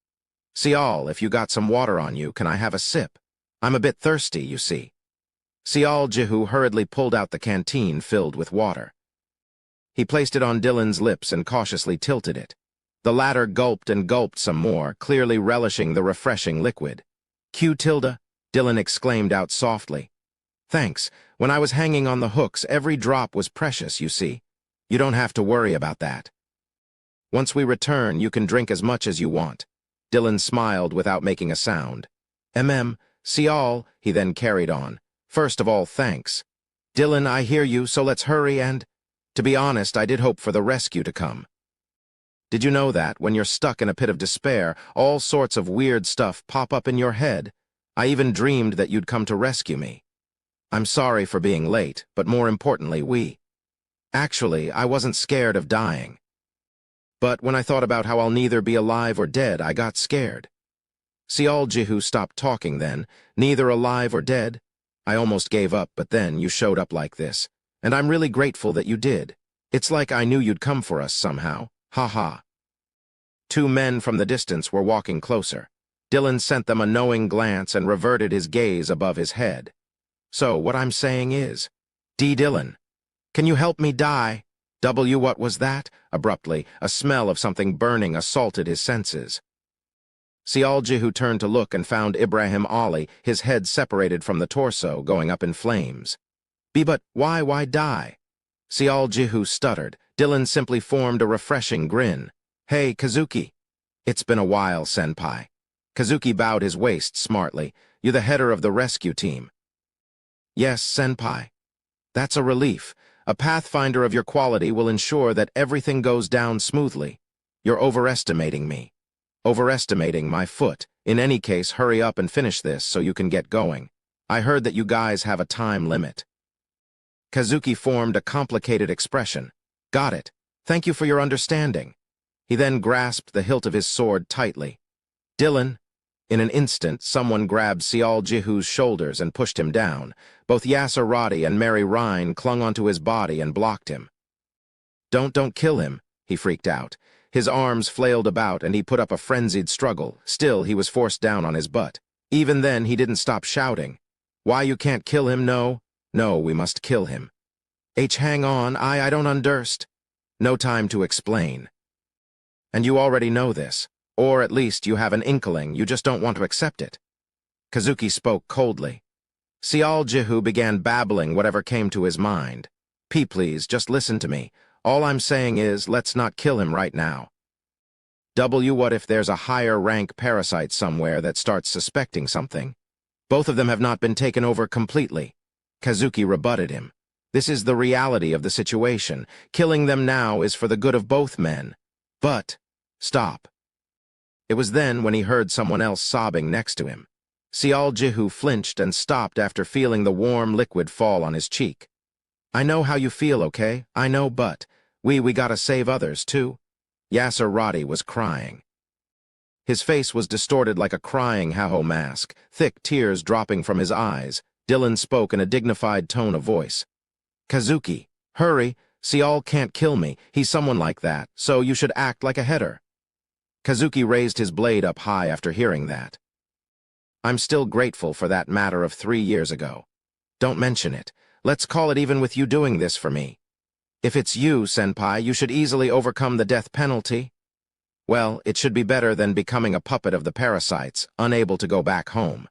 Sial, if you got some water on you, can I have a sip? I'm a bit thirsty, you see. Sial Jihu hurriedly pulled out the canteen filled with water. He placed it on Dylan's lips and cautiously tilted it. The latter gulped and gulped some more, clearly relishing the refreshing liquid. Q tilde, Dylan exclaimed out softly. Thanks. When I was hanging on the hooks, every drop was precious, you see. You don't have to worry about that. Once we return, you can drink as much as you want. Dylan smiled without making a sound. Sial, he then carried on. First of all, thanks. Dylan, I hear you, so let's hurry and... To be honest, I did hope for the rescue to come. Did you know that, when you're stuck in a pit of despair, all sorts of weird stuff pop up in your head? I even dreamed that you'd come to rescue me. I'm sorry for being late, but more importantly, Actually, I wasn't scared of dying. But when I thought about how I'll neither be alive or dead, I got scared. Sial Jihu stopped talking then, neither alive or dead. I almost gave up, but then you showed up like this. And I'm really grateful that you did. It's like I knew you'd come for us somehow. Ha ha. Two men from the distance were walking closer. Dylan sent them a knowing glance and reverted his gaze above his head. So, what I'm saying is, D. Dylan, can you help me die? W. What was that? Abruptly, a smell of something burning assaulted his senses. Sial Jihu turned to look and found Ibrahim Ali, his head separated from the torso, going up in flames. But why die? Sial Jihu stuttered. Dylan simply formed a refreshing grin. Hey, Kazuki. It's been a while, senpai. Kazuki bowed his waist smartly. You're the header of the rescue team. Yes, senpai. That's a relief. A pathfinder of your quality will ensure that everything goes down smoothly. You're overestimating me. Overestimating my foot. In any case, hurry up and finish this so you can get going. I heard that you guys have a time limit. Kazuki formed a complicated expression. Got it. Thank you for your understanding. He then grasped the hilt of his sword tightly. Dylan. In an instant, someone grabbed Sial Jihu's shoulders and pushed him down. Both Yasser Roddy and Mary Rhine clung onto his body and blocked him. Don't kill him, he freaked out. His arms flailed about and he put up a frenzied struggle. Still, he was forced down on his butt. Even then, he didn't stop shouting. Why you can't kill him, no? No, we must kill him. Hang on, I don't underst. No time to explain. And you already know this. Or at least you have an inkling, you just don't want to accept it. Kazuki spoke coldly. Sial Jihu began babbling whatever came to his mind. Please, just listen to me. All I'm saying is, let's not kill him right now. What if there's a higher rank parasite somewhere that starts suspecting something? Both of them have not been taken over completely. Kazuki rebutted him. This is the reality of the situation. Killing them now is for the good of both men. But, stop. It was then when he heard someone else sobbing next to him. Sial Jihu flinched and stopped after feeling the warm liquid fall on his cheek. I know how you feel, okay? I know, but we gotta save others, too. Yasser Roddy was crying. His face was distorted like a crying Haho mask, thick tears dropping from his eyes. Dylan spoke in a dignified tone of voice. Kazuki, hurry. Sial can't kill me. He's someone like that, so you should act like a header. Kazuki raised his blade up high after hearing that. I'm still grateful for that matter of 3 years ago. Don't mention it. Let's call it even with you doing this for me. If it's you, senpai, you should easily overcome the death penalty. Well, it should be better than becoming a puppet of the parasites, unable to go back home.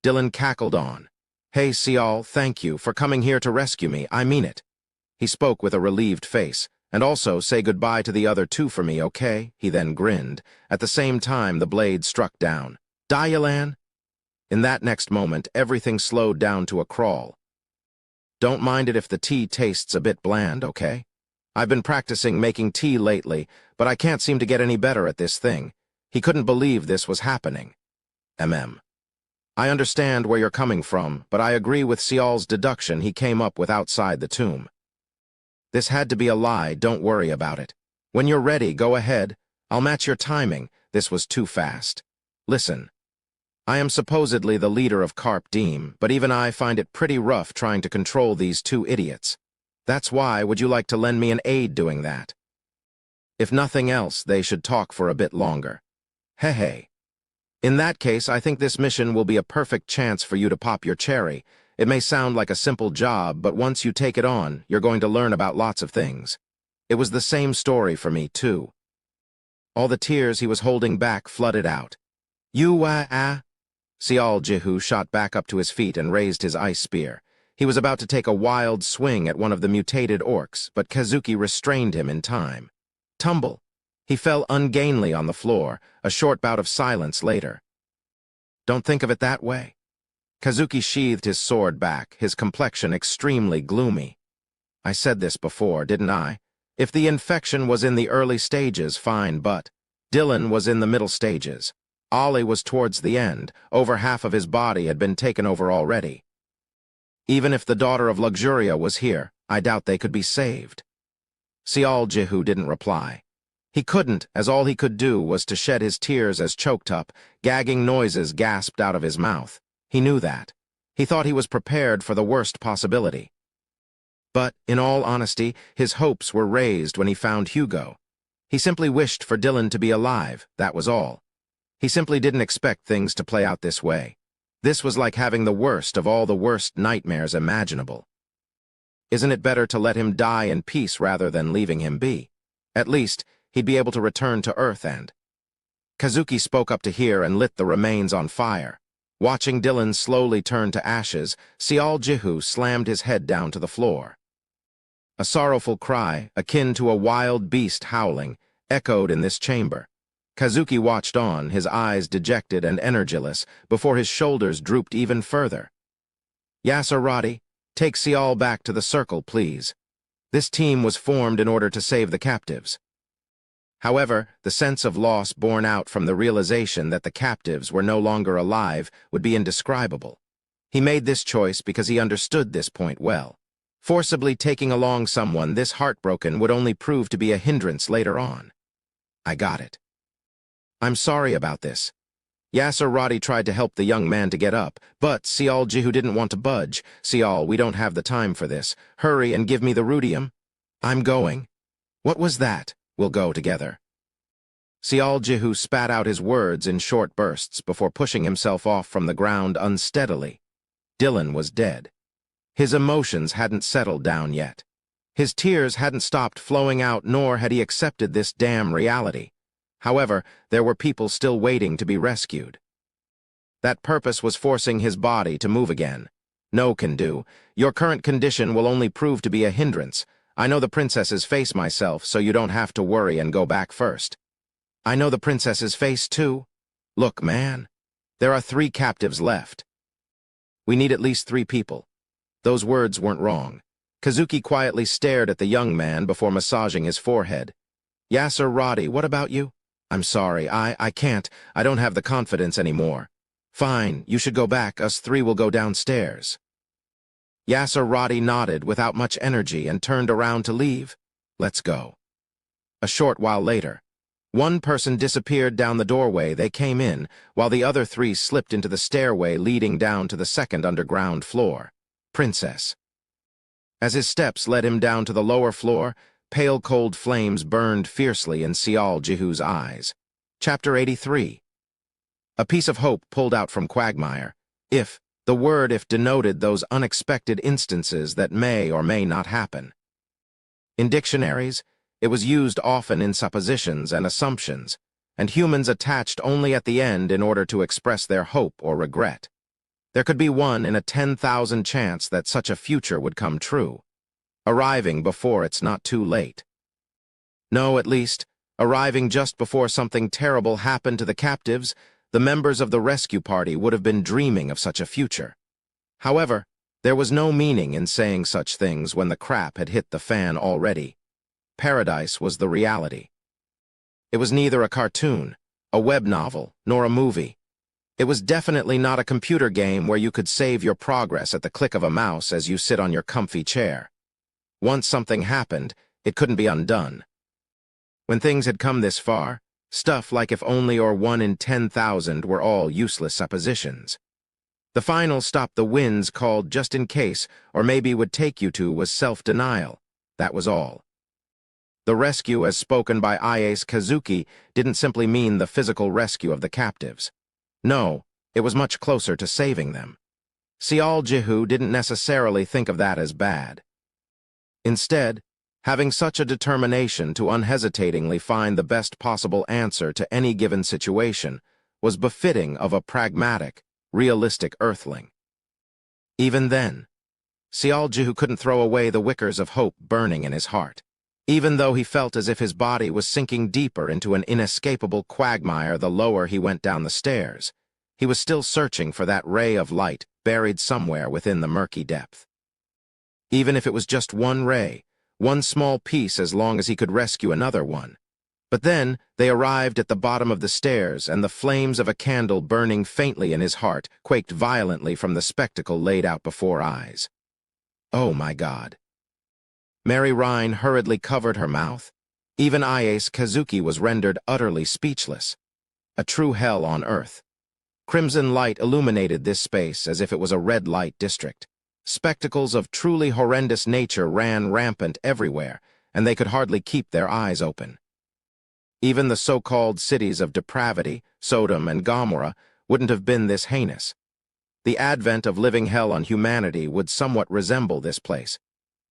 Dylan cackled on. Hey, Sial, thank you for coming here to rescue me, I mean it. He spoke with a relieved face. And also say goodbye to the other two for me, okay? He then grinned. At the same time, the blade struck down. Dialan? In that next moment, everything slowed down to a crawl. Don't mind it if the tea tastes a bit bland, okay? I've been practicing making tea lately, but I can't seem to get any better at this thing. He couldn't believe this was happening. I understand where you're coming from, but I agree with Sial's deduction he came up with outside the tomb. This had to be a lie, don't worry about it. When you're ready, go ahead. I'll match your timing. This was too fast. Listen. I am supposedly the leader of Carp Diem, but even I find it pretty rough trying to control these two idiots. That's why, would you like to lend me an aid doing that? If nothing else, they should talk for a bit longer. Hey. In that case, I think this mission will be a perfect chance for you to pop your cherry. It may sound like a simple job, but once you take it on, you're going to learn about lots of things. It was the same story for me, too. All the tears he was holding back flooded out. Sial Jihu shot back up to his feet and raised his ice spear. He was about to take a wild swing at one of the mutated orcs, but Kazuki restrained him in time. Tumble. He fell ungainly on the floor, a short bout of silence later. Don't think of it that way. Kazuki sheathed his sword back, his complexion extremely gloomy. I said this before, didn't I? If the infection was in the early stages, fine, but Dylan was in the middle stages. Ollie was towards the end. Over half of his body had been taken over already. Even if the daughter of Luxuria was here, I doubt they could be saved. Sial Jihu didn't reply. He couldn't, as all he could do was to shed his tears as choked up, gagging noises gasped out of his mouth. He knew that. He thought he was prepared for the worst possibility. But, in all honesty, his hopes were raised when he found Hugo. He simply wished for Dylan to be alive, that was all. He simply didn't expect things to play out this way. This was like having the worst of all the worst nightmares imaginable. Isn't it better to let him die in peace rather than leaving him be? At least, he'd be able to return to Earth and... Kazuki spoke up to hear and lit the remains on fire. Watching Dylan slowly turn to ashes, Sial Jihu slammed his head down to the floor. A sorrowful cry, akin to a wild beast howling, echoed in this chamber. Kazuki watched on, his eyes dejected and energyless, before his shoulders drooped even further. Yasurati, take Sial back to the circle, please. This team was formed in order to save the captives. However, the sense of loss borne out from the realization that the captives were no longer alive would be indescribable. He made this choice because he understood this point well. Forcibly taking along someone this heartbroken would only prove to be a hindrance later on. I got it. I'm sorry about this. Yasurati tried to help the young man to get up, but Sial Jihu didn't want to budge. Sial, we don't have the time for this. Hurry and give me the rudium. I'm going. What was that? We'll go together. Sial Jihu spat out his words in short bursts before pushing himself off from the ground unsteadily. Dylan was dead. His emotions hadn't settled down yet. His tears hadn't stopped flowing out, nor had he accepted this damn reality. However, there were people still waiting to be rescued. That purpose was forcing his body to move again. No can do. Your current condition will only prove to be a hindrance. I know the princess's face myself, so you don't have to worry and go back first. I know the princess's face, too. Look, man. There are 3 captives left. We need at least 3 people. Those words weren't wrong. Kazuki quietly stared at the young man before massaging his forehead. Yasurati, what about you? I'm sorry, I can't. I don't have the confidence anymore. Fine, you should go back. Us 3 will go downstairs. Yasurati nodded without much energy and turned around to leave. Let's go. A short while later, one person disappeared down the doorway they came in, while the other 3 slipped into the stairway leading down to the second underground floor. Princess. As his steps led him down to the lower floor, pale cold flames burned fiercely in Sial Jihu's eyes. Chapter 83. A piece of hope pulled out from Quagmire. The word if denoted those unexpected instances that may or may not happen. In dictionaries, It was used often in suppositions and assumptions, and humans attached only at the end in order to express their hope or regret. There could be 1 in a 10,000 chance that such a future would come true, arriving before it's not too late. No, at least, arriving just before something terrible happened to the captives, the members of the rescue party would have been dreaming of such a future. However, there was no meaning in saying such things when the crap had hit the fan already. Paradise was the reality. It was neither a cartoon, a web novel, nor a movie. It was definitely not a computer game where you could save your progress at the click of a mouse as you sit on your comfy chair. Once something happened, it couldn't be undone. When things had come this far, stuff like if only or 1 in 10,000 were all useless suppositions. The final stop the winds called just in case or maybe would take you to was self-denial. That was all. The rescue as spoken by Ainz didn't simply mean the physical rescue of the captives. No, it was much closer to saving them. Audiobook didn't necessarily think of that as bad. Instead, having such a determination to unhesitatingly find the best possible answer to any given situation was befitting of a pragmatic, realistic earthling. Even then, Audiobook couldn't throw away the wickers of hope burning in his heart. Even though he felt as if his body was sinking deeper into an inescapable quagmire the lower he went down the stairs, he was still searching for that ray of light buried somewhere within the murky depth. Even if it was just one ray, one small piece as long as he could rescue another one. But then they arrived at the bottom of the stairs, and the flames of a candle burning faintly in his heart quaked violently from the spectacle laid out before eyes. Oh my God. Mary Rhine hurriedly covered her mouth. Even Ainz was rendered utterly speechless. A true hell on earth. Crimson light illuminated this space as if it was a red light district. Spectacles of truly horrendous nature ran rampant everywhere, and they could hardly keep their eyes open. Even the so-called cities of depravity, Sodom and Gomorrah, wouldn't have been this heinous. The advent of living hell on humanity would somewhat resemble this place.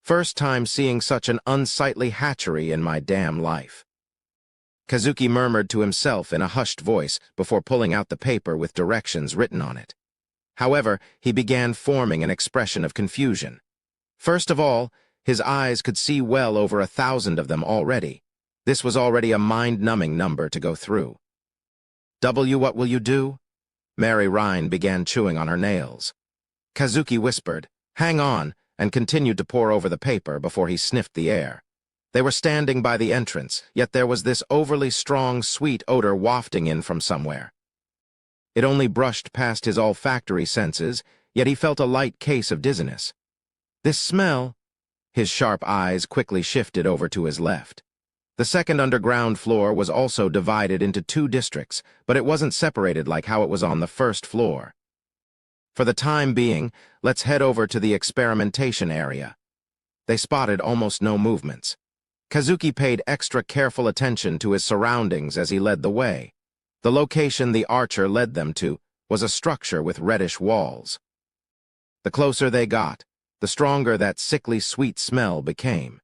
First time seeing such an unsightly hatchery in my damn life. Kazuki murmured to himself in a hushed voice before pulling out the paper with directions written on it. However, he began forming an expression of confusion. First of all, his eyes could see well over 1,000 of them already. This was already a mind-numbing number to go through. What will you do? Mary Rhine began chewing on her nails. Kazuki whispered, "Hang on," and continued to pore over the paper before he sniffed the air. They were standing by the entrance, yet there was this overly strong, sweet odor wafting in from somewhere. It only brushed past his olfactory senses, yet he felt a light case of dizziness. This smell... His sharp eyes quickly shifted over to his left. The second underground floor was also divided into 2 districts, but it wasn't separated like how it was on the first floor. For the time being, let's head over to the experimentation area. They spotted almost no movements. Kazuki paid extra careful attention to his surroundings as he led the way. The location the archer led them to was a structure with reddish walls. The closer they got, the stronger that sickly sweet smell became.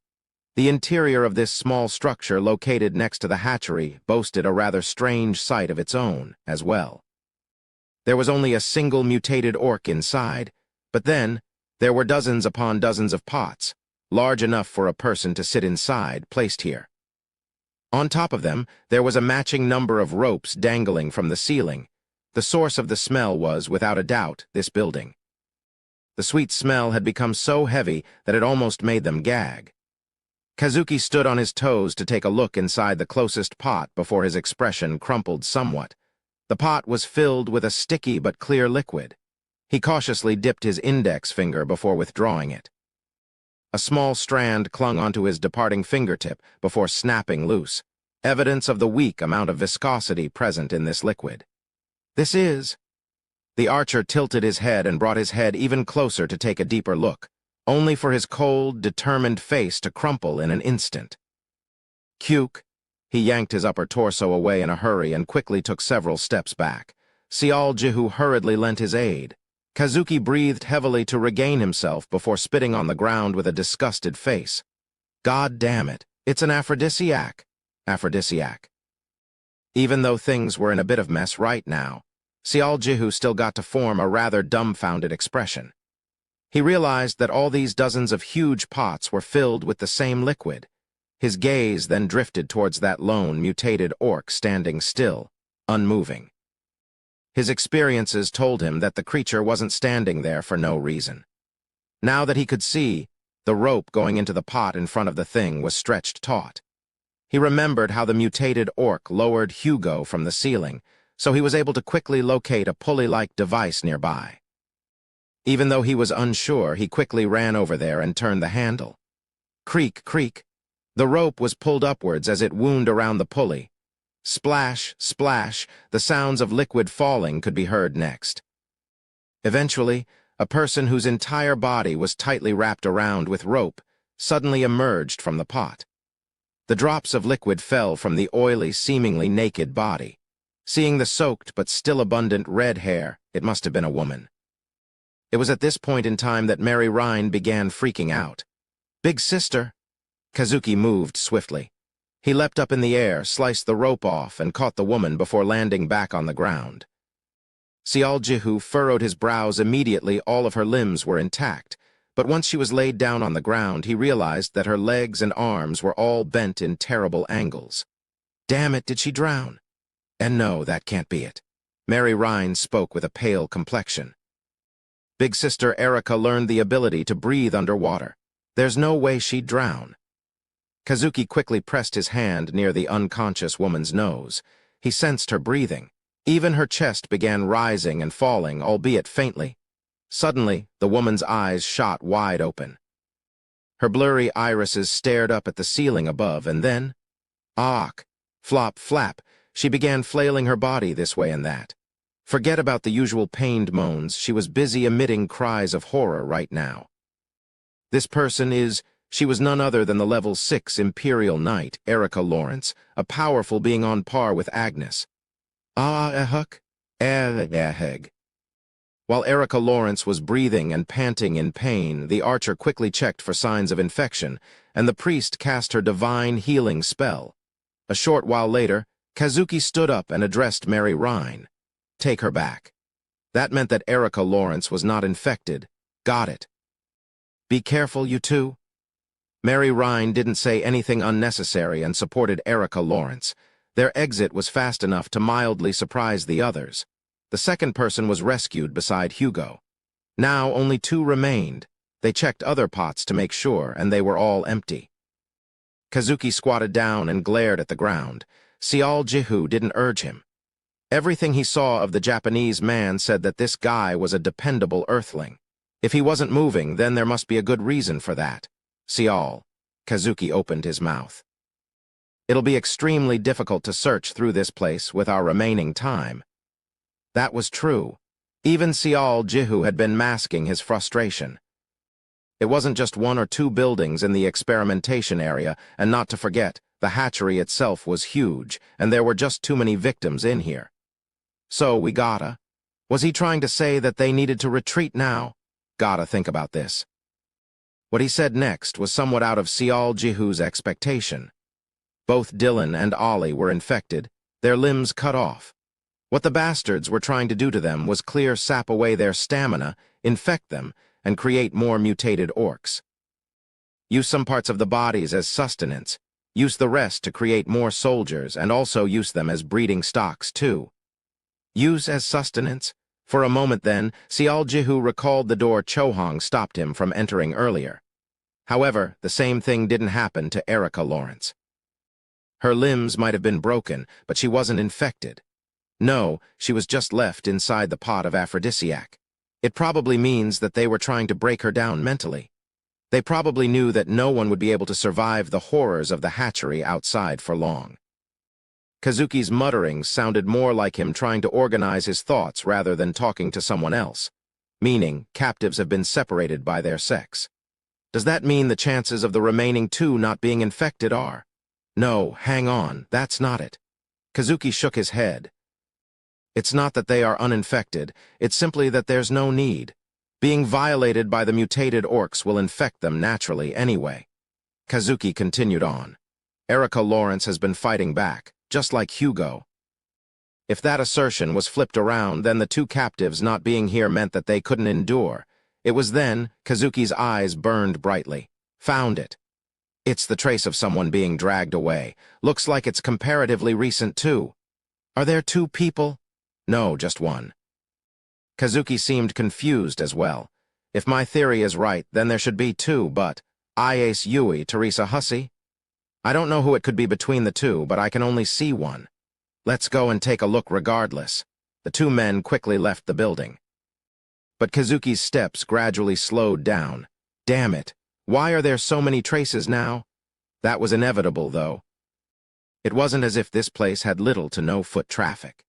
The interior of this small structure located next to the hatchery boasted a rather strange sight of its own as well. There was only a single mutated orc inside, but then there were dozens upon dozens of pots, large enough for a person to sit inside, placed here. On top of them, there was a matching number of ropes dangling from the ceiling. The source of the smell was, without a doubt, this building. The sweet smell had become so heavy that it almost made them gag. Kazuki stood on his toes to take a look inside the closest pot before his expression crumpled somewhat. The pot was filled with a sticky but clear liquid. He cautiously dipped his index finger before withdrawing it. A small strand clung onto his departing fingertip before snapping loose, evidence of the weak amount of viscosity present in this liquid. This is... The archer tilted his head and brought his head even closer to take a deeper look, only for his cold, determined face to crumple in an instant. Cuke. He yanked his upper torso away in a hurry and quickly took several steps back. Audiobook hurriedly lent his aid. Kazuki breathed heavily to regain himself before spitting on the ground with a disgusted face. God damn it, It's an aphrodisiac. Aphrodisiac. Even though things were in a bit of mess right now, Sial Jihu still got to form a rather dumbfounded expression. He realized that all these dozens of huge pots were filled with the same liquid. His gaze then drifted towards that lone, mutated orc standing still, unmoving. His experiences told him that the creature wasn't standing there for no reason. Now that he could see, the rope going into the pot in front of the thing was stretched taut. He remembered how the mutated orc lowered Hugo from the ceiling, so he was able to quickly locate a pulley-like device nearby. Even though he was unsure, he quickly ran over there and turned the handle. Creak, creak. The rope was pulled upwards as it wound around the pulley. Splash, splash, the sounds of liquid falling could be heard next. Eventually, a person whose entire body was tightly wrapped around with rope suddenly emerged from the pot. The drops of liquid fell from the oily, seemingly naked body. Seeing the soaked but still abundant red hair, it must have been a woman. It was at this point in time that Mary Rhine began freaking out. "Big sister!" Kazuki moved swiftly. He leapt up in the air, sliced the rope off, and caught the woman before landing back on the ground. Sial Jihu furrowed his brows immediately. All of her limbs were intact, but once she was laid down on the ground, he realized that her legs and arms were all bent in terrible angles. Damn it, did she drown? And no, that can't be it. Mary Rhine spoke with a pale complexion. Big sister Erica learned the ability to breathe underwater. There's no way she'd drown. Kazuki quickly pressed his hand near the unconscious woman's nose. He sensed her breathing. Even her chest began rising and falling, albeit faintly. Suddenly, the woman's eyes shot wide open. Her blurry irises stared up at the ceiling above, and then, "Aak!" Flop, flap, she began flailing her body this way and that. Forget about the usual pained moans, she was busy emitting cries of horror right now. This person she was none other than the level 6 Imperial Knight, Erica Lawrence, a powerful being on par with Agnes. Ehuk? Eheg. While Erica Lawrence was breathing and panting in pain, the archer quickly checked for signs of infection, and the priest cast her divine healing spell. A short while later, Kazuki stood up and addressed Mary Rhine. "Take her back." That meant that Erica Lawrence was not infected. Got it. "Be careful, you two." Mary Rhine didn't say anything unnecessary and supported Erica Lawrence. Their exit was fast enough to mildly surprise the others. The second person was rescued beside Hugo. Now only 2 remained. They checked other pots to make sure, and they were all empty. Kazuki squatted down and glared at the ground. Sial Jihu didn't urge him. Everything he saw of the Japanese man said that this guy was a dependable earthling. If he wasn't moving, then there must be a good reason for that. Sial. Kazuki opened his mouth. "It'll be extremely difficult to search through this place with our remaining time." That was true. Even Sial Jihu had been masking his frustration. It wasn't just 1 or 2 buildings in the experimentation area, and not to forget, the hatchery itself was huge, and there were just too many victims in here. So we gotta. Was he trying to say that they needed to retreat now? Gotta think about this. What he said next was somewhat out of Sial Jihu's expectation. Both Dylan and Ollie were infected, their limbs cut off. What the bastards were trying to do to them was sap away their stamina, infect them, and create more mutated orcs. Use some parts of the bodies as sustenance, use the rest to create more soldiers, and also use them as breeding stocks too. Use as sustenance? For a moment then, Sial Jihu recalled the door Chohong stopped him from entering earlier. However, the same thing didn't happen to Erica Lawrence. Her limbs might have been broken, but she wasn't infected. No, she was just left inside the pot of aphrodisiac. It probably means that they were trying to break her down mentally. They probably knew that no one would be able to survive the horrors of the hatchery outside for long. Kazuki's mutterings sounded more like him trying to organize his thoughts rather than talking to someone else, meaning captives have been separated by their sex. Does that mean the chances of the remaining 2 not being infected are? No, hang on, that's not it. Kazuki shook his head. It's not that they are uninfected, it's simply that there's no need. Being violated by the mutated orcs will infect them naturally anyway. Kazuki continued on. Erica Lawrence has been fighting back, just like Hugo. If that assertion was flipped around, then the two captives not being here meant that they couldn't endure. It was then Kazuki's eyes burned brightly. Found it. It's the trace of someone being dragged away. Looks like it's comparatively recent, too. Are there two people? No, just one. Kazuki seemed confused as well. If my theory is right, then there should be two, but Ainz Yui, Teresa Hussey? I don't know who it could be between the two, but I can only see one. Let's go and take a look regardless. The two men quickly left the building. But Kazuki's steps gradually slowed down. Damn it, why are there so many traces now? That was inevitable, though. It wasn't as if this place had little to no foot traffic.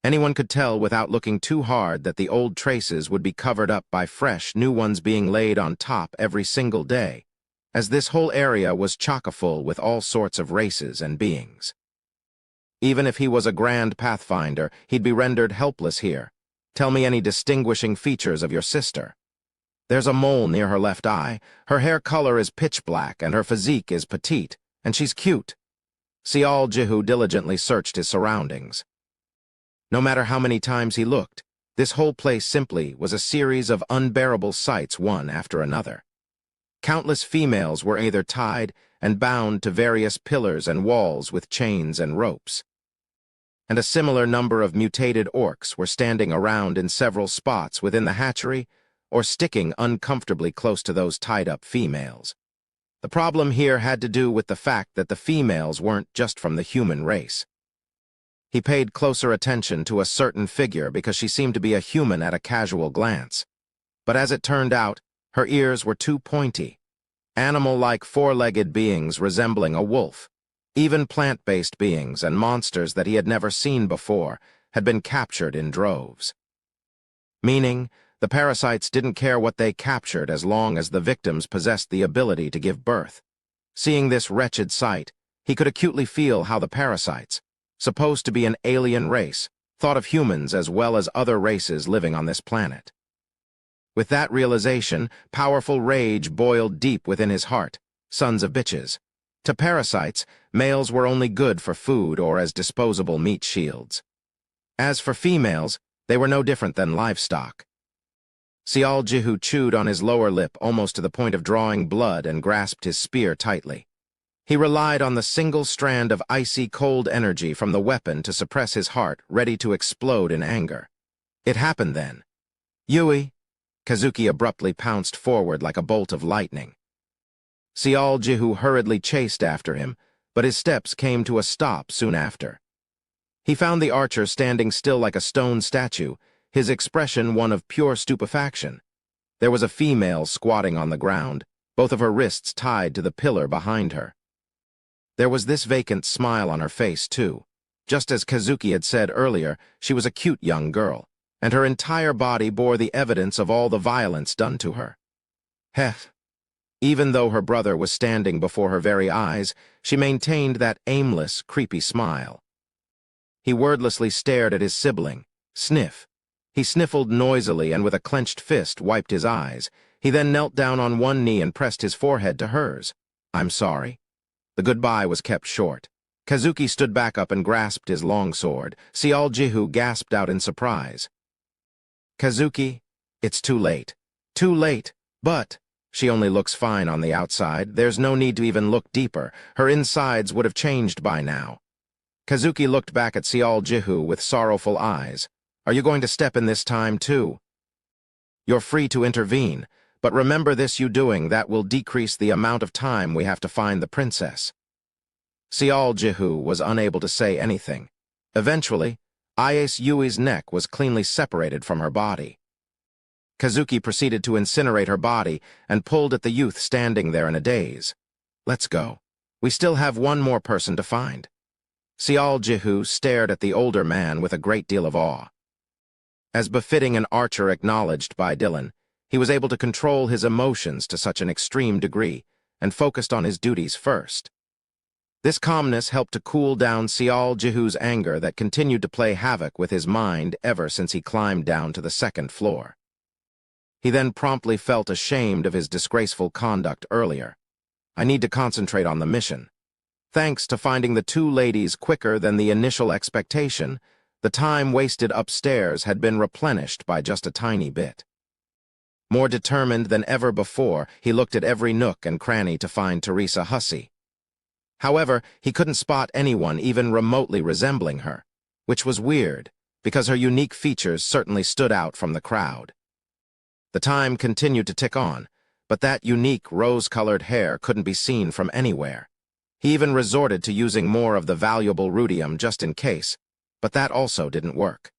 Anyone could tell without looking too hard that the old traces would be covered up by fresh, new ones being laid on top every single day, as this whole area was chock-a-full with all sorts of races and beings. Even if he was a grand pathfinder, he'd be rendered helpless here. Tell me any distinguishing features of your sister. There's a mole near her left eye, her hair color is pitch black, and her physique is petite, and she's cute. Sial Jihu diligently searched his surroundings. No matter how many times he looked, this whole place simply was a series of unbearable sights, one after another. Countless females were either tied and bound to various pillars and walls with chains and ropes. And a similar number of mutated orcs were standing around in several spots within the hatchery or sticking uncomfortably close to those tied-up females. The problem here had to do with the fact that the females weren't just from the human race. He paid closer attention to a certain figure because she seemed to be a human at a casual glance. But as it turned out, her ears were too pointy. Animal-like four-legged beings resembling a wolf. Even plant-based beings and monsters that he had never seen before had been captured in droves. Meaning, the parasites didn't care what they captured as long as the victims possessed the ability to give birth. Seeing this wretched sight, he could acutely feel how the parasites, supposed to be an alien race, thought of humans as well as other races living on this planet. With that realization, powerful rage boiled deep within his heart. Sons of bitches. To parasites, males were only good for food or as disposable meat shields. As for females, they were no different than livestock. Sial Jihu chewed on his lower lip almost to the point of drawing blood and grasped his spear tightly. He relied on the single strand of icy cold energy from the weapon to suppress his heart, ready to explode in anger. It happened then. Yui! Kazuki abruptly pounced forward like a bolt of lightning. Sial Jihu hurriedly chased after him, but his steps came to a stop soon after. He found the archer standing still like a stone statue, his expression one of pure stupefaction. There was a female squatting on the ground, both of her wrists tied to the pillar behind her. There was this vacant smile on her face, too. Just as Kazuki had said earlier, she was a cute young girl, and her entire body bore the evidence of all the violence done to her. Heh. Even though her brother was standing before her very eyes, she maintained that aimless, creepy smile. He wordlessly stared at his sibling. Sniff. He sniffled noisily and with a clenched fist wiped his eyes. He then knelt down on one knee and pressed his forehead to hers. I'm sorry. The goodbye was kept short. Kazuki stood back up and grasped his longsword. Sial Jihu gasped out in surprise. Kazuki, it's too late. Too late, but... She only looks fine on the outside. There's no need to even look deeper. Her insides would have changed by now. Kazuki looked back at Sial Jihu with sorrowful eyes. Are you going to step in this time, too? You're free to intervene, but remember this you doing, that will decrease the amount of time we have to find the princess. Sial Jihu was unable to say anything. Eventually, Ainz Yui's neck was cleanly separated from her body. Kazuki proceeded to incinerate her body and pulled at the youth standing there in a daze. Let's go. We still have one more person to find. Sial Jihu stared at the older man with a great deal of awe. As befitting an archer acknowledged by Dylan, he was able to control his emotions to such an extreme degree and focused on his duties first. This calmness helped to cool down Sial Jihu's anger that continued to play havoc with his mind ever since he climbed down to the second floor. He then promptly felt ashamed of his disgraceful conduct earlier. I need to concentrate on the mission. Thanks to finding the two ladies quicker than the initial expectation, the time wasted upstairs had been replenished by just a tiny bit. More determined than ever before, he looked at every nook and cranny to find Teresa Hussey. However, he couldn't spot anyone even remotely resembling her, which was weird, because her unique features certainly stood out from the crowd. The time continued to tick on, but that unique rose-colored hair couldn't be seen from anywhere. He even resorted to using more of the valuable rudium just in case, but that also didn't work.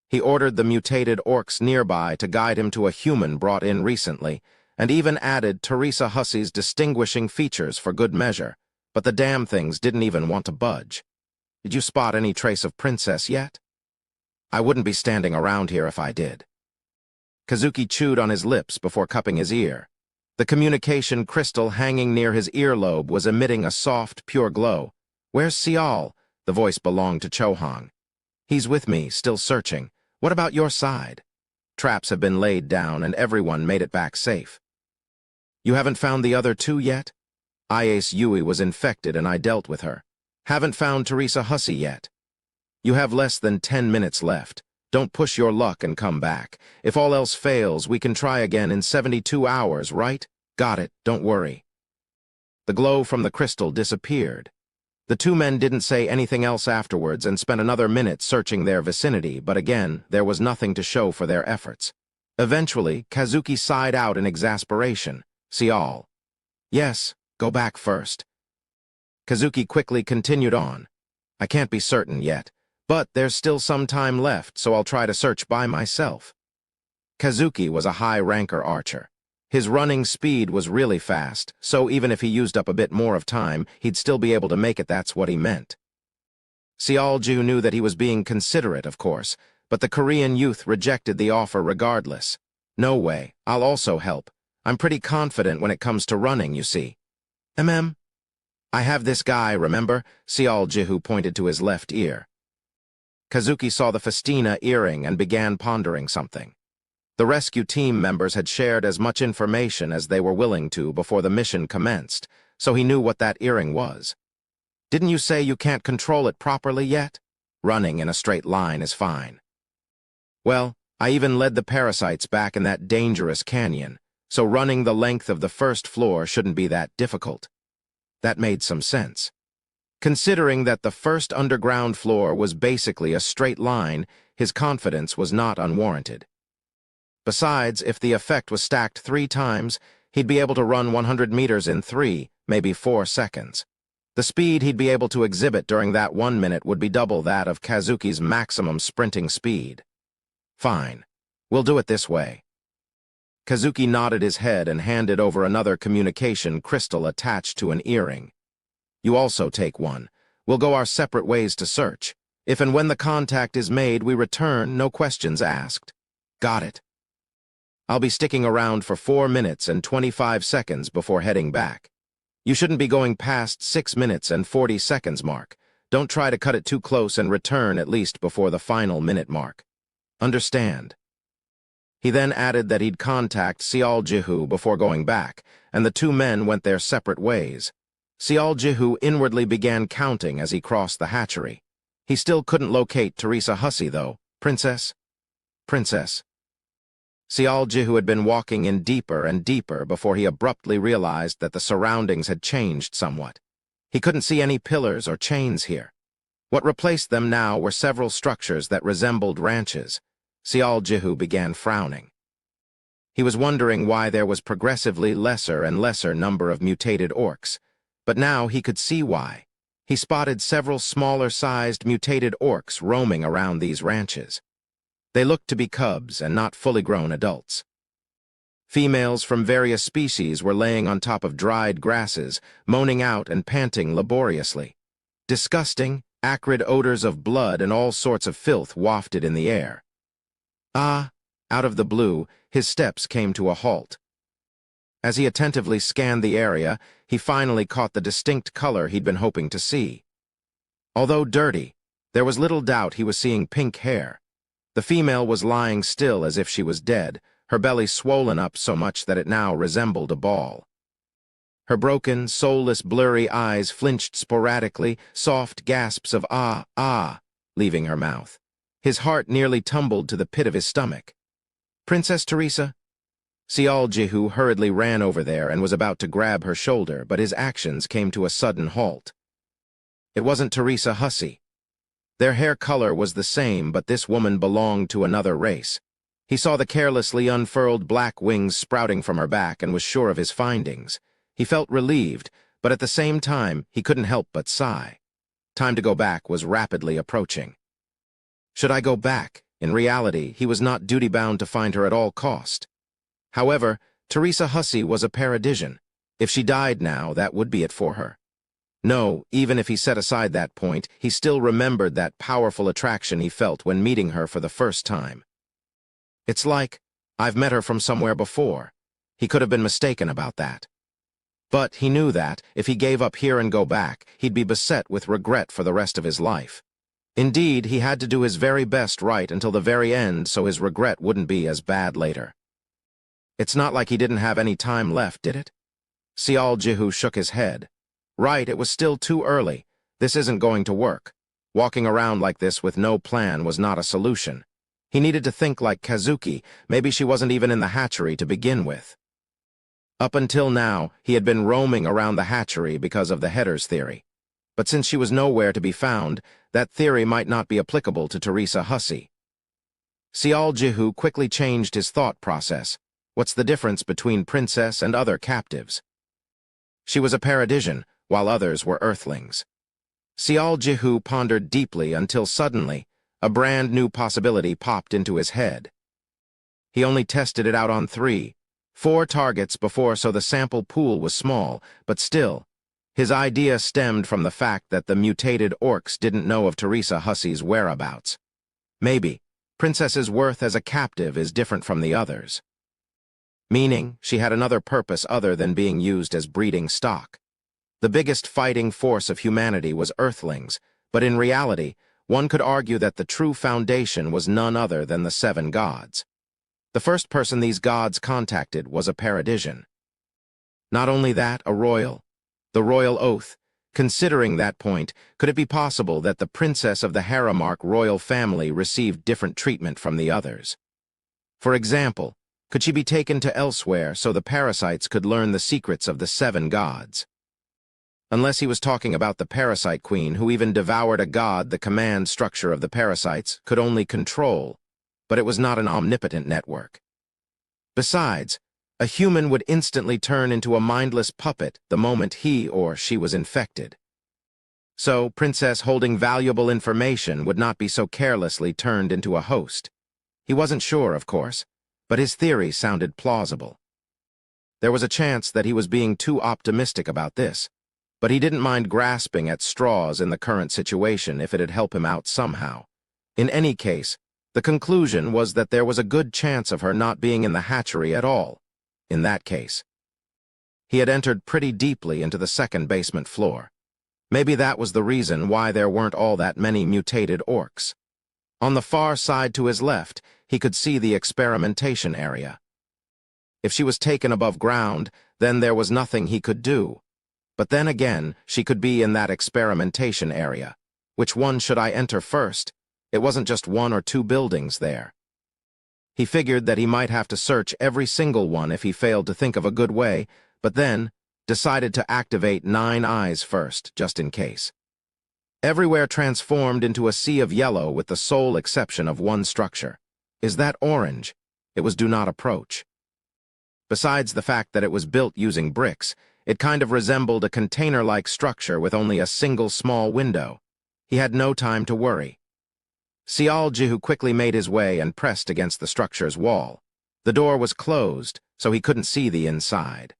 He ordered the mutated orcs nearby to guide him to a human brought in recently, and even added Teresa Hussey's distinguishing features for good measure, but the damn things didn't even want to budge. Did you spot any trace of Princess yet? I wouldn't be standing around here if I did. Kazuki chewed on his lips before cupping his ear. The communication crystal hanging near his earlobe was emitting a soft, pure glow. Where's Sial? The voice belonged to Chohang. He's with me, still searching. What about your side? Traps have been laid down and everyone made it back safe. You haven't found the other two yet? Ainz Yui was infected and I dealt with her. Haven't found Teresa Hussey yet. You have less than 10 minutes left. Don't push your luck and come back. If all else fails, we can try again in 72 hours, right? Got it, don't worry. The glow from the crystal disappeared. The two men didn't say anything else afterwards and spent another minute searching their vicinity, but again, there was nothing to show for their efforts. Eventually, Kazuki sighed out in exasperation. Sial. Yes, go back first. Kazuki quickly continued on. I can't be certain yet, but there's still some time left, so I'll try to search by myself. Kazuki was a high-ranker archer. His running speed was really fast, so even if he used up a bit more of time, he'd still be able to make it. That's what he meant. Sialju knew that he was being considerate, of course, but the Korean youth rejected the offer regardless. No way, I'll also help. I'm pretty confident when it comes to running, you see. I have this guy, remember? Sialju pointed to his left ear. Kazuki saw the Festina earring and began pondering something. The rescue team members had shared as much information as they were willing to before the mission commenced, so he knew what that earring was. Didn't you say you can't control it properly yet? Running in a straight line is fine. Well, I even led the parasites back in that dangerous canyon, so running the length of the first floor shouldn't be that difficult. That made some sense. Considering that the first underground floor was basically a straight line, his confidence was not unwarranted. Besides, if the effect was stacked 3 times, he'd be able to run 100 meters in 3, maybe 4 seconds. The speed he'd be able to exhibit during that 1 minute would be double that of Kazuki's maximum sprinting speed. Fine. We'll do it this way. Kazuki nodded his head and handed over another communication crystal attached to an earring. You also take one. We'll go our separate ways to search. If and when the contact is made, we return, no questions asked. Got it. I'll be sticking around for 4 minutes and 25 seconds before heading back. You shouldn't be going past 6 minutes and 40 seconds mark. Don't try to cut it too close and return at least before the final minute mark. Understand? He then added that he'd contact Sialju before going back, and the two men went their separate ways. Sialju inwardly began counting as he crossed the hatchery. He still couldn't locate Teresa Hussey, though. Princess? Princess. Sialju had been walking in deeper and deeper before he abruptly realized that the surroundings had changed somewhat. He couldn't see any pillars or chains here. What replaced them now were several structures that resembled ranches. Sialju began frowning. He was wondering why there was progressively lesser and lesser number of mutated orcs, but now he could see why. He spotted several smaller-sized mutated orcs roaming around these ranches. They looked to be cubs and not fully grown adults. Females from various species were laying on top of dried grasses, moaning out and panting laboriously. Disgusting, acrid odors of blood and all sorts of filth wafted in the air. Ah, out of the blue, his steps came to a halt. As he attentively scanned the area, he finally caught the distinct color he'd been hoping to see. Although dirty, there was little doubt he was seeing pink hair. The female was lying still as if she was dead, her belly swollen up so much that it now resembled a ball. Her broken, soulless, blurry eyes flinched sporadically, soft gasps of ah, ah, leaving her mouth. His heart nearly tumbled to the pit of his stomach. "Princess Teresa?" Sial Jihu hurriedly ran over there and was about to grab her shoulder, but his actions came to a sudden halt. It wasn't Teresa Hussey. Their hair color was the same, but this woman belonged to another race. He saw the carelessly unfurled black wings sprouting from her back and was sure of his findings. He felt relieved, but at the same time, he couldn't help but sigh. Time to go back was rapidly approaching. Should I go back? In reality, he was not duty-bound to find her at all cost. However, Teresa Hussey was a paradisian. If she died now, that would be it for her. No, even if he set aside that point, he still remembered that powerful attraction he felt when meeting her for the first time. It's like, I've met her from somewhere before. He could have been mistaken about that. But he knew that, if he gave up here and go back, he'd be beset with regret for the rest of his life. Indeed, he had to do his very best right until the very end so his regret wouldn't be as bad later. It's not like he didn't have any time left, did it? Sial Jihu shook his head. Right, it was still too early. This isn't going to work. Walking around like this with no plan was not a solution. He needed to think like Kazuki. Maybe she wasn't even in the hatchery to begin with. Up until now, he had been roaming around the hatchery because of the headers theory. But since she was nowhere to be found, that theory might not be applicable to Teresa Hussey. Sial Jihu quickly changed his thought process. What's the difference between princess and other captives? She was a paradisian, while others were earthlings. Sial Jihu pondered deeply until suddenly, a brand new possibility popped into his head. He only tested it out on 4 targets before, so the sample pool was small, but still, his idea stemmed from the fact that the mutated orcs didn't know of Teresa Hussey's whereabouts. Maybe, Princess's worth as a captive is different from the others. Meaning, she had another purpose other than being used as breeding stock. The biggest fighting force of humanity was Earthlings, but in reality, one could argue that the true foundation was none other than the 7 gods. The first person these gods contacted was a paradisian. Not only that, a royal. The royal oath. Considering that point, could it be possible that the princess of the Haramark royal family received different treatment from the others? For example, could she be taken to elsewhere so the parasites could learn the secrets of the 7 gods? Unless he was talking about the parasite queen who even devoured a god the command structure of the parasites could only control, but it was not an omnipotent network. Besides, a human would instantly turn into a mindless puppet the moment he or she was infected. So, Princess holding valuable information would not be so carelessly turned into a host. He wasn't sure, of course, but his theory sounded plausible. There was a chance that he was being too optimistic about this, but he didn't mind grasping at straws in the current situation if it'd help him out somehow. In any case, the conclusion was that there was a good chance of her not being in the hatchery at all. In that case, he had entered pretty deeply into the second basement floor. Maybe that was the reason why there weren't all that many mutated orcs. On the far side to his left, he could see the experimentation area. If she was taken above ground, then there was nothing he could do. But then again, she could be in that experimentation area. Which one should I enter first? It wasn't just 1 or 2 buildings there. He figured that he might have to search every single one if he failed to think of a good way, but then decided to activate 9 eyes first, just in case. Everywhere transformed into a sea of yellow with the sole exception of one structure. Is that orange? It was do not approach. Besides the fact that it was built using bricks, it kind of resembled a container-like structure with only a single small window. He had no time to worry. Sial Jihu quickly made his way and pressed against the structure's wall. The door was closed, so he couldn't see the inside.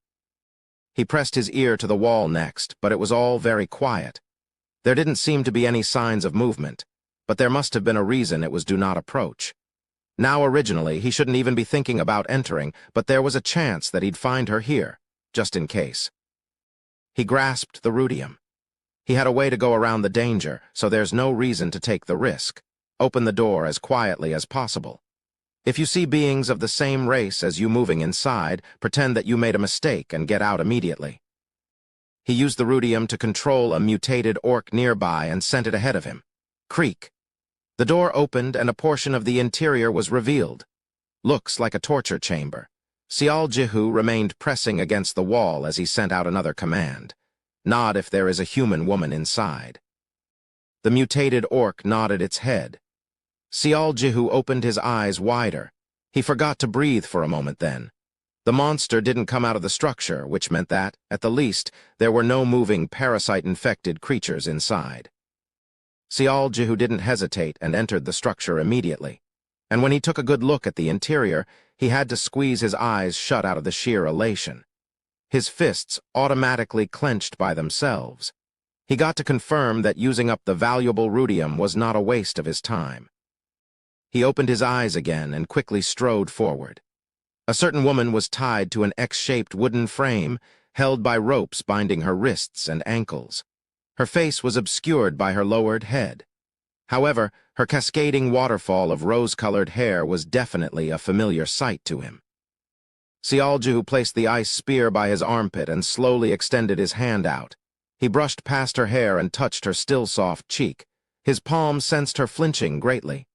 He pressed his ear to the wall next, but it was all very quiet. There didn't seem to be any signs of movement, but there must have been a reason it was do not approach. Now originally, he shouldn't even be thinking about entering, but there was a chance that he'd find her here, just in case. He grasped the rudium. He had a way to go around the danger, so there's no reason to take the risk. Open the door as quietly as possible. If you see beings of the same race as you moving inside, pretend that you made a mistake and get out immediately. He used the rudium to control a mutated orc nearby and sent it ahead of him. Creak. The door opened and a portion of the interior was revealed. Looks like a torture chamber. Sial Jihu remained pressing against the wall as he sent out another command. Nod if there is a human woman inside. The mutated orc nodded its head. Sial Jihu opened his eyes wider. He forgot to breathe for a moment then. The monster didn't come out of the structure, which meant that, at the least, there were no moving parasite-infected creatures inside. Sial Jihu didn't hesitate and entered the structure immediately. And when he took a good look at the interior, he had to squeeze his eyes shut out of the sheer elation. His fists automatically clenched by themselves. He got to confirm that using up the valuable rudium was not a waste of his time. He opened his eyes again and quickly strode forward. A certain woman was tied to an X-shaped wooden frame, held by ropes binding her wrists and ankles. Her face was obscured by her lowered head. However, her cascading waterfall of rose-colored hair was definitely a familiar sight to him. Sial Jihu placed the ice spear by his armpit and slowly extended his hand out. He brushed past her hair and touched her still soft cheek. His palm sensed her flinching greatly.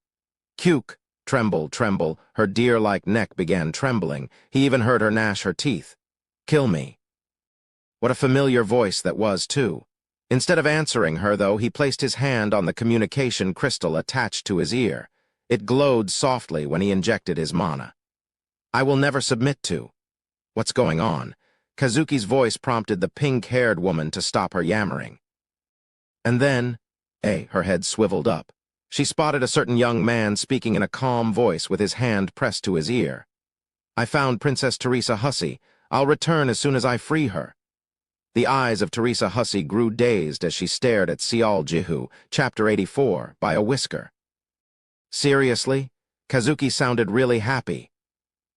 Cuke, tremble, her deer-like neck began trembling. He even heard her gnash her teeth. Kill me. What a familiar voice that was, too. Instead of answering her, though, he placed his hand on the communication crystal attached to his ear. It glowed softly when he injected his mana. I will never submit to. What's going on? Kazuki's voice prompted the pink-haired woman to stop her yammering. And then, her head swiveled up. She spotted a certain young man speaking in a calm voice with his hand pressed to his ear. I found Princess Teresa Hussey. I'll return as soon as I free her. The eyes of Teresa Hussey grew dazed as she stared at Sial Jihu, Chapter 84, by a whisker. Seriously? Kazuki sounded really happy.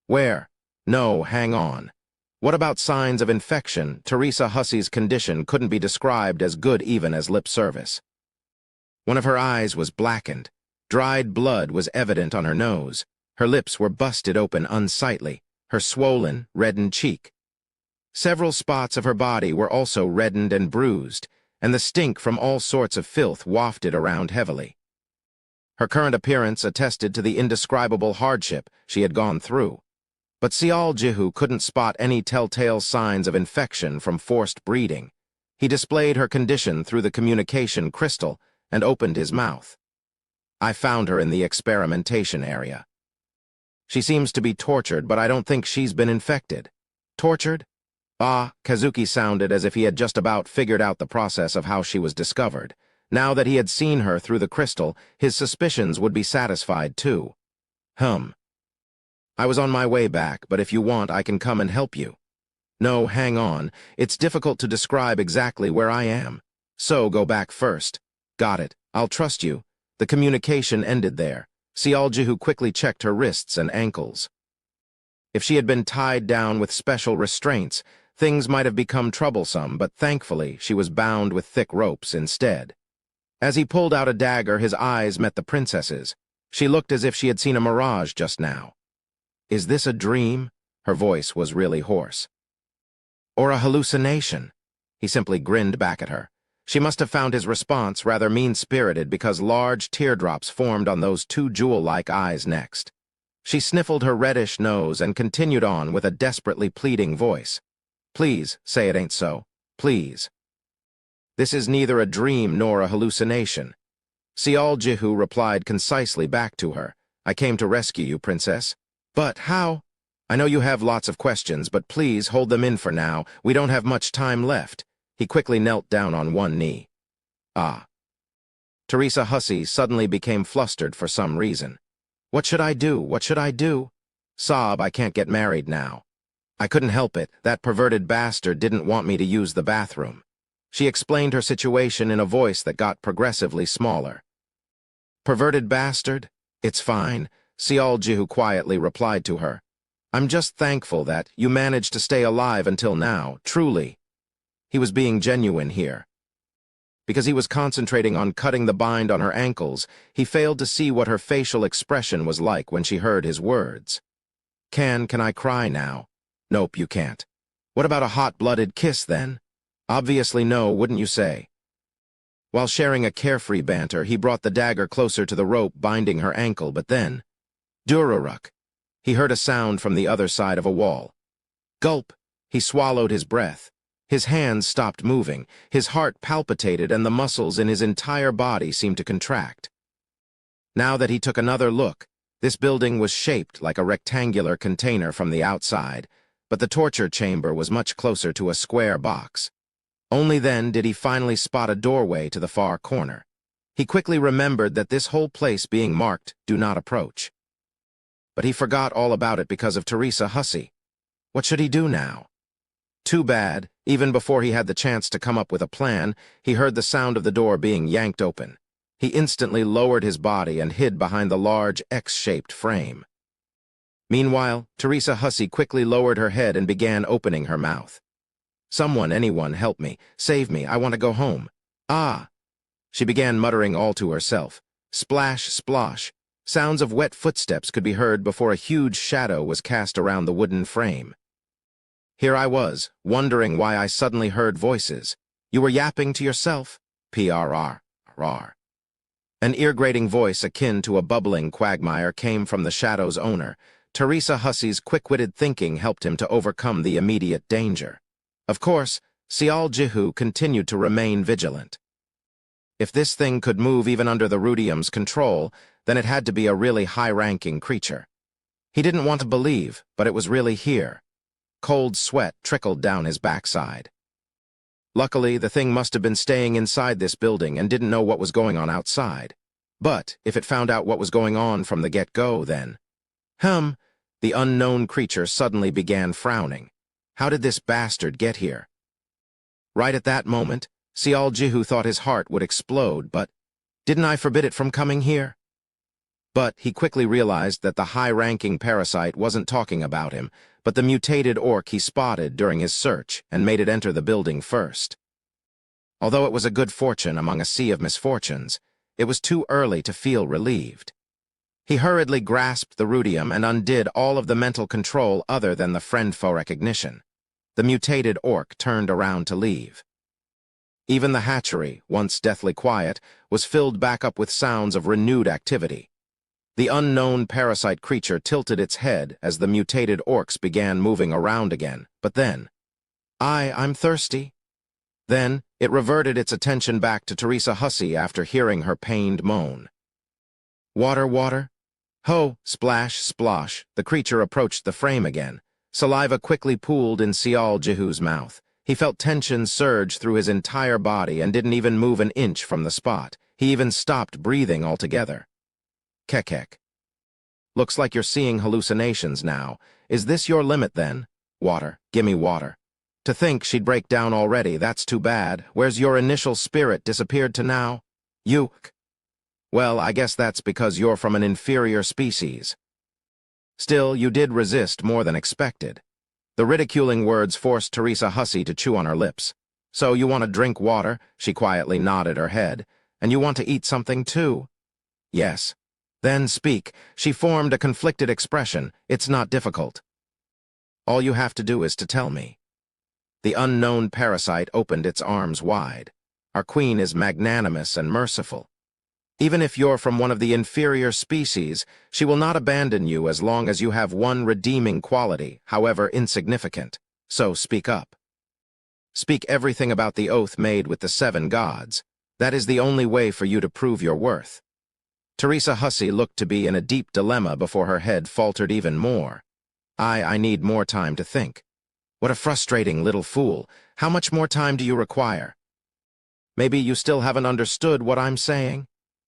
Where? No, hang on. What about signs of infection? Teresa Hussey's condition couldn't be described as good even as lip service. One of her eyes was blackened. Dried blood was evident on her nose. Her lips were busted open unsightly, her swollen, reddened cheek. Several spots of her body were also reddened and bruised, and the stink from all sorts of filth wafted around heavily. Her current appearance attested to the indescribable hardship she had gone through. But Sial Jihu couldn't spot any telltale signs of infection from forced breeding. He displayed her condition through the communication crystal and opened his mouth. I found her in the experimentation area. She seems to be tortured, but I don't think she's been infected. Tortured? Kazuki sounded as if he had just about figured out the process of how she was discovered. Now that he had seen her through the crystal, his suspicions would be satisfied too. I was on my way back, but if you want, I can come and help you. No, hang on. It's difficult to describe exactly where I am. So go back first. Got it. I'll trust you. The communication ended there. Sial Jihu quickly checked her wrists and ankles. If she had been tied down with special restraints, things might have become troublesome, but thankfully she was bound with thick ropes instead. As he pulled out a dagger, his eyes met the princess's. She looked as if she had seen a mirage just now. Is this a dream? Her voice was really hoarse. Or a hallucination? He simply grinned back at her. She must have found his response rather mean-spirited because large teardrops formed on those two jewel-like eyes next. She sniffled her reddish nose and continued on with a desperately pleading voice. Please, say it ain't so. Please. This is neither a dream nor a hallucination. Sial Jihu replied concisely back to her. I came to rescue you, princess. But how? I know you have lots of questions, but please hold them in for now. We don't have much time left. He quickly knelt down on one knee. Teresa Hussey suddenly became flustered for some reason. What should I do? What should I do? Sob, I can't get married now. I couldn't help it. That perverted bastard didn't want me to use the bathroom. She explained her situation in a voice that got progressively smaller. Perverted bastard? It's fine, Sial Jihu quietly replied to her. I'm just thankful that you managed to stay alive until now, truly. He was being genuine here. Because he was concentrating on cutting the bind on her ankles, he failed to see what her facial expression was like when she heard his words. Can I cry now? Nope, you can't. What about a hot-blooded kiss, then? Obviously no, wouldn't you say? While sharing a carefree banter, he brought the dagger closer to the rope binding her ankle, but then, Duraruk, he heard a sound from the other side of a wall. Gulp! He swallowed his breath. His hands stopped moving, his heart palpitated, and the muscles in his entire body seemed to contract. Now that he took another look, this building was shaped like a rectangular container from the outside, but the torture chamber was much closer to a square box. Only then did he finally spot a doorway to the far corner. He quickly remembered that this whole place being marked, "Do not approach." But he forgot all about it because of Teresa Hussey. What should he do now? Too bad, even before he had the chance to come up with a plan, he heard the sound of the door being yanked open. He instantly lowered his body and hid behind the large X-shaped frame. Meanwhile, Teresa Hussey quickly lowered her head and began opening her mouth. "Someone, anyone, help me. Save me. I want to go home." "Ah!" She began muttering all to herself. Splash, splosh. Sounds of wet footsteps could be heard before a huge shadow was cast around the wooden frame. Here I was, wondering why I suddenly heard voices. "You were yapping to yourself?" "PRR." An ear-grating voice akin to a bubbling quagmire came from the shadow's owner. Teresa Hussey's quick-witted thinking helped him to overcome the immediate danger. Of course, Sial Jihu continued to remain vigilant. If this thing could move even under the Rudium's control, then it had to be a really high-ranking creature. He didn't want to believe, but it was really here. Cold sweat trickled down his backside. Luckily, the thing must have been staying inside this building and didn't know what was going on outside. But if it found out what was going on from the get-go, then... The unknown creature suddenly began frowning. How did this bastard get here? Right at that moment, Sial Jihu thought his heart would explode, but didn't I forbid it from coming here? But he quickly realized that the high-ranking parasite wasn't talking about him, but the mutated orc he spotted during his search and made it enter the building first. Although it was a good fortune among a sea of misfortunes, it was too early to feel relieved. He hurriedly grasped the rudium and undid all of the mental control other than the friend-foe recognition. The mutated orc turned around to leave. Even the hatchery, once deathly quiet, was filled back up with sounds of renewed activity. The unknown parasite creature tilted its head as the mutated orcs began moving around again, but then, I'm thirsty." Then, it reverted its attention back to Teresa Hussey after hearing her pained moan. "Water, water?" Ho, splash, splosh, the creature approached the frame again. Saliva quickly pooled in Sial Jihu's mouth. He felt tension surge through his entire body and didn't even move an inch from the spot. He even stopped breathing altogether. Kekek. "Looks like you're seeing hallucinations now. Is this your limit then? Water, gimme water." To think she'd break down already, that's too bad. Where's your initial spirit disappeared to now? You... Well, I guess that's because you're from an inferior species. Still, you did resist more than expected. The ridiculing words forced Teresa Hussey to chew on her lips. "So you want to drink water?" She quietly nodded her head. "And you want to eat something too?" "Yes." "Then speak." She formed a conflicted expression. "It's not difficult. All you have to do is to tell me." The unknown parasite opened its arms wide. "Our queen is magnanimous and merciful. Even if you're from one of the inferior species, she will not abandon you as long as you have one redeeming quality, however insignificant. So speak up. Speak everything about the oath made with the 7 gods. That is the only way for you to prove your worth." Teresa Hussey looked to be in a deep dilemma before her head faltered even more. I need more time to think." "What a frustrating little fool. How much more time do you require?" "Maybe you still haven't understood what I'm saying?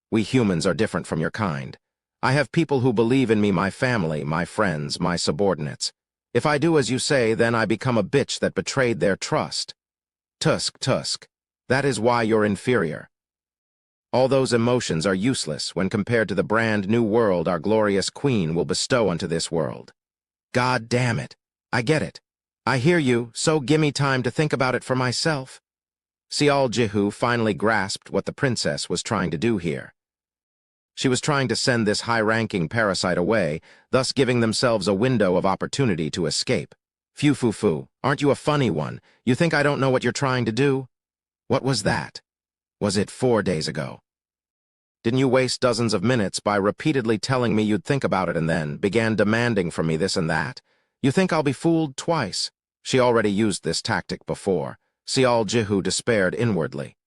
We humans are different from your kind. I have people who believe in me, my family, my friends, my subordinates. If I do as you say, then I become a bitch that betrayed their trust. Tusk. That is why you're inferior. All those emotions are useless when compared to the brand new world our glorious queen will bestow unto this world." "God damn it. I get it. I hear you, so gimme time to think about it for myself." Sial Jihu finally grasped what the princess was trying to do here. She was trying to send this high-ranking parasite away, thus giving themselves a window of opportunity to escape. Phew, foo, foo. Aren't you a funny one? You think I don't know what you're trying to do? What was that? Was it 4 days ago? Didn't you waste dozens of minutes by repeatedly telling me you'd think about it and then began demanding from me this and that? You think I'll be fooled twice? She already used this tactic before. Sial Jihu despaired inwardly.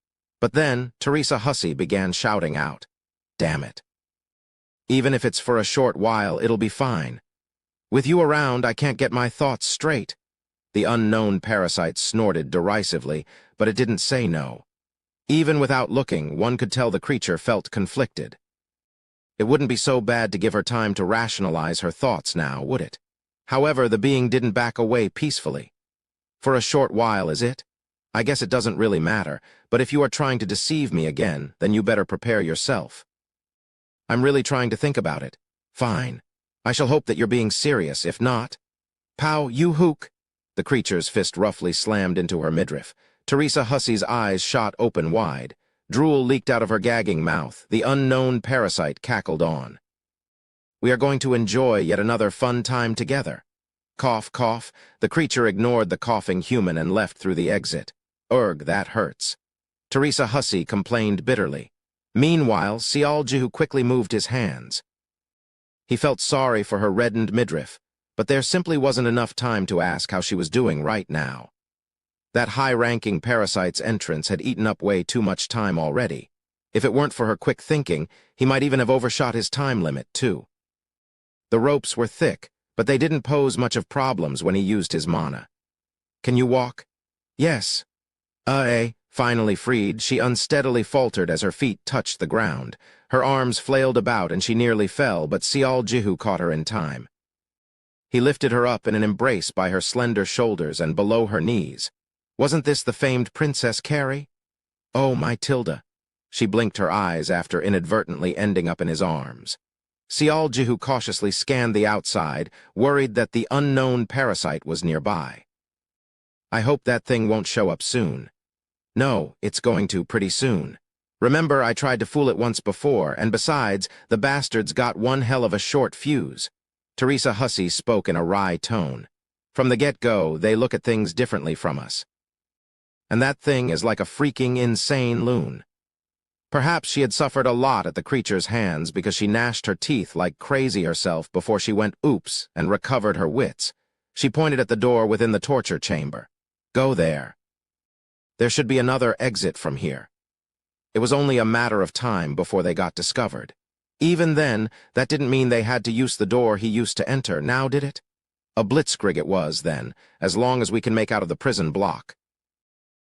But then, Teresa Hussey began shouting out, "Damn it. Even if it's for a short while, it'll be fine. With you around, I can't get my thoughts straight." The unknown parasite snorted derisively, but it didn't say no. Even without looking, one could tell the creature felt conflicted. It wouldn't be so bad to give her time to rationalize her thoughts now, would it? However, the being didn't back away peacefully. "For a short while, is it? I guess it doesn't really matter, but if you are trying to deceive me again, then you better prepare yourself." "I'm really trying to think about it." "Fine. I shall hope that you're being serious. If not—" "Pow, you hook!" The creature's fist roughly slammed into her midriff. Teresa Hussey's eyes shot open wide. Drool leaked out of her gagging mouth. The unknown parasite cackled on. "We are going to enjoy yet another fun time together." Cough, cough. The creature ignored the coughing human and left through the exit. "Urgh, that hurts." Teresa Hussey complained bitterly. Meanwhile, Sial Jihu quickly moved his hands. He felt sorry for her reddened midriff, but there simply wasn't enough time to ask how she was doing right now. That high-ranking parasite's entrance had eaten up way too much time already. If it weren't for her quick thinking, he might even have overshot his time limit, too. The ropes were thick, but they didn't pose much of problems when he used his mana. "Can you walk?" "Yes." Finally freed, she unsteadily faltered as her feet touched the ground. Her arms flailed about and she nearly fell, but Sial Jihu caught her in time. He lifted her up in an embrace by her slender shoulders and below her knees. Wasn't this the famed Princess Carrie? "Oh, my Tilda." She blinked her eyes after inadvertently ending up in his arms. Sial Jihu cautiously scanned the outside, worried that the unknown parasite was nearby. "I hope that thing won't show up soon." "No, it's going to pretty soon. Remember, I tried to fool it once before, and besides, the bastard's got one hell of a short fuse." Teresa Hussey spoke in a wry tone. "From the get-go, they look at things differently from us. And that thing is like a freaking insane loon." Perhaps she had suffered a lot at the creature's hands because she gnashed her teeth like crazy herself before she went oops and recovered her wits. She pointed at the door within the torture chamber. "Go there. There should be another exit from here." It was only a matter of time before they got discovered. Even then, that didn't mean they had to use the door he used to enter, now did it? A blitzkrieg it was, then, as long as we can make out of the prison block.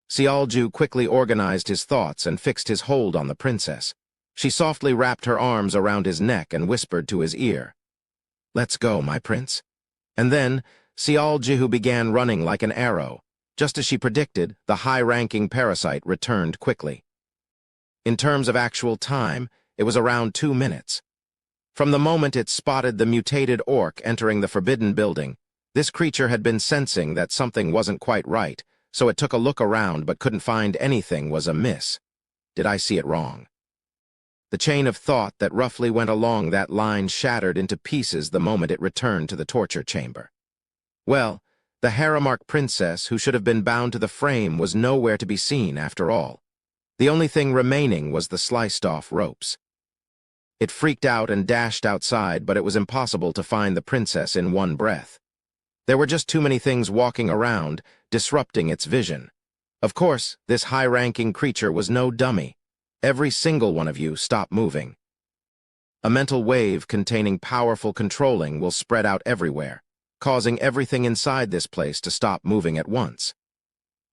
Sial Jihu quickly organized his thoughts and fixed his hold on the princess. She softly wrapped her arms around his neck and whispered to his ear, "Let's go, my prince." And then, Sial Jihu began running like an arrow. Just as she predicted, the high-ranking parasite returned quickly. In terms of actual time, it was around 2 minutes. From the moment it spotted the mutated orc entering the forbidden building, this creature had been sensing that something wasn't quite right, so it took a look around but couldn't find anything was amiss. Did I see it wrong? The chain of thought that roughly went along that line shattered into pieces the moment it returned to the torture chamber. Well, the Haramark princess who should have been bound to the frame was nowhere to be seen after all. The only thing remaining was the sliced-off ropes. It freaked out and dashed outside, but it was impossible to find the princess in one breath. There were just too many things walking around, disrupting its vision. Of course, this high-ranking creature was no dummy. Every single one of you stop moving. A mental wave containing powerful controlling will spread out everywhere, causing everything inside this place to stop moving at once.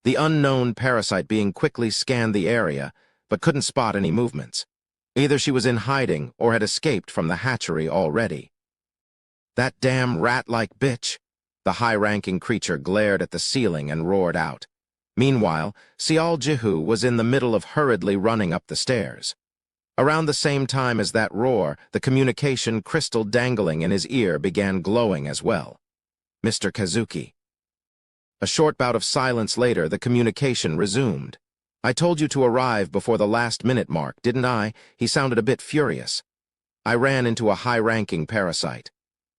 The unknown parasite being quickly scanned the area, but couldn't spot any movements. Either she was in hiding or had escaped from the hatchery already. "That damn rat-like bitch!" The high-ranking creature glared at the ceiling and roared out. Meanwhile, Sial Jihu was in the middle of hurriedly running up the stairs. Around the same time as that roar, the communication crystal dangling in his ear began glowing as well. "Mr. Kazuki." A short bout of silence later, the communication resumed. "I told you to arrive before the last-minute mark, didn't I?" He sounded a bit furious. "I ran into a high-ranking parasite."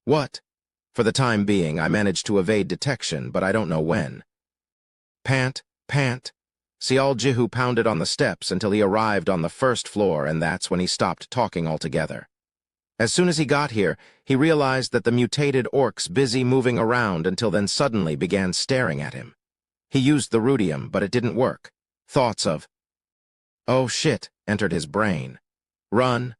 "What?" For the time being, I managed to evade detection, but I don't know when. Pant, pant. Sial Jihu pounded on the steps until he arrived on the first floor, and that's when he stopped talking altogether. As soon as he got here, he realized that the mutated orcs busy moving around until then suddenly began staring at him. He used the rudium, but it didn't work. Thoughts of, "Oh shit," entered his brain. Run.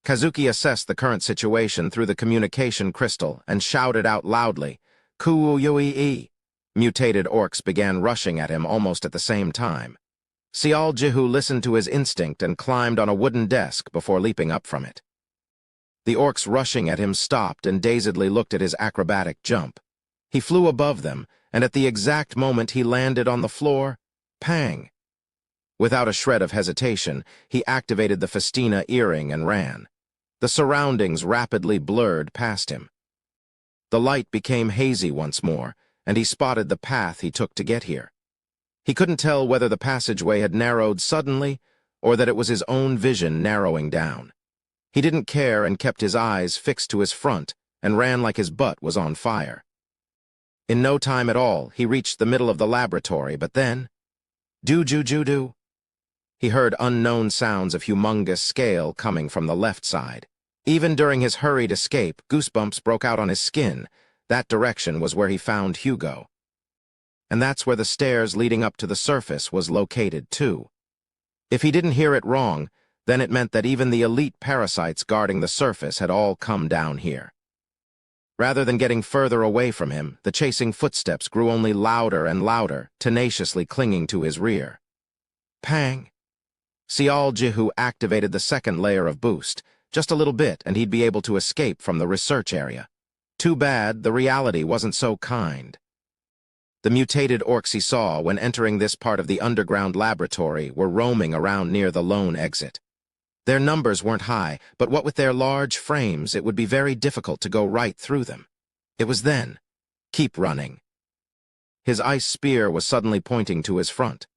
Kazuki assessed the current situation through the communication crystal and shouted out loudly, "Ku-yui-e." Mutated orcs began rushing at him almost at the same time. Sial Jihu listened to his instinct and climbed on a wooden desk before leaping up from it. The orcs rushing at him stopped and dazedly looked at his acrobatic jump. He flew above them, and at the exact moment he landed on the floor, pang. Without a shred of hesitation, he activated the Festina earring and ran. The surroundings rapidly blurred past him. The light became hazy once more, and he spotted the path he took to get here. He couldn't tell whether the passageway had narrowed suddenly or that it was his own vision narrowing down. He didn't care and kept his eyes fixed to his front and ran like his butt was on fire. In no time at all, he reached the middle of the laboratory, but then, do. He heard unknown sounds of humongous scale coming from the left side. Even during his hurried escape, goosebumps broke out on his skin. That direction was where he found Hugo. And that's where the stairs leading up to the surface was located, too. If he didn't hear it wrong, then it meant that even the elite parasites guarding the surface had all come down here. Rather than getting further away from him, the chasing footsteps grew only louder and louder, tenaciously clinging to his rear. Pang! Sial Jihu activated the second layer of boost. Just a little bit, and he'd be able to escape from the research area. Too bad the reality wasn't so kind. The mutated orcs he saw when entering this part of the underground laboratory were roaming around near the lone exit. Their numbers weren't high, but what with their large frames, it would be very difficult to go right through them. It was then. Keep running. His ice spear was suddenly pointing to his front.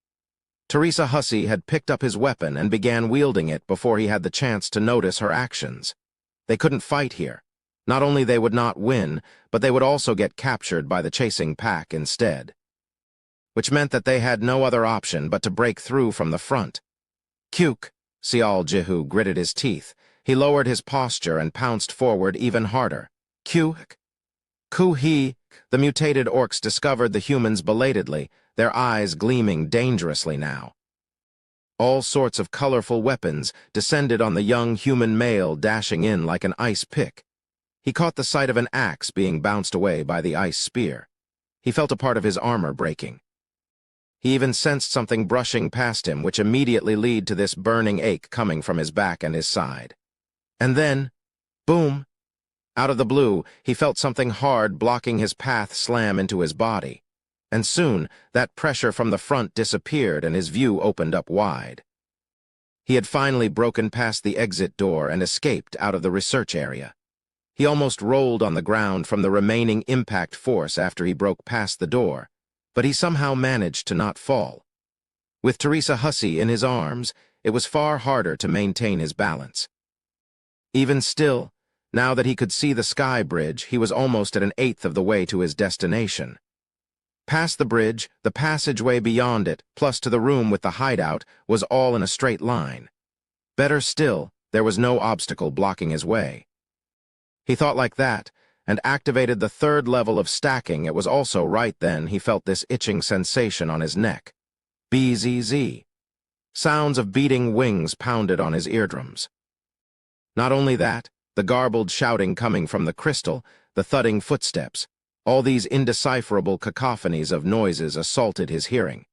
Teresa Hussey had picked up his weapon and began wielding it before he had the chance to notice her actions. They couldn't fight here. Not only they would not win, but they would also get captured by the chasing pack instead. Which meant that they had no other option but to break through from the front. Kyuk, Sial Jihu gritted his teeth. He lowered his posture and pounced forward even harder. Kyuk. Ku-he. The mutated orcs discovered the humans belatedly, their eyes gleaming dangerously now. All sorts of colorful weapons descended on the young human male dashing in like an ice pick. He caught the sight of an axe being bounced away by the ice spear. He felt a part of his armor breaking. He even sensed something brushing past him, which immediately led to this burning ache coming from his back and his side. And then, boom! Out of the blue, he felt something hard blocking his path slam into his body. And soon, that pressure from the front disappeared and his view opened up wide. He had finally broken past the exit door and escaped out of the research area. He almost rolled on the ground from the remaining impact force after he broke past the door, but he somehow managed to not fall. With Teresa Hussey in his arms, it was far harder to maintain his balance. Even still, now that he could see the sky bridge, he was almost at an eighth of the way to his destination. Past the bridge, the passageway beyond it, plus to the room with the hideout, was all in a straight line. Better still, there was no obstacle blocking his way. He thought like that, and activated the third level of stacking. It was also right then he felt this itching sensation on his neck. BZZ. Sounds of beating wings pounded on his eardrums. Not only that, the garbled shouting coming from the crystal, the thudding footsteps, all these indecipherable cacophonies of noises assaulted his hearing.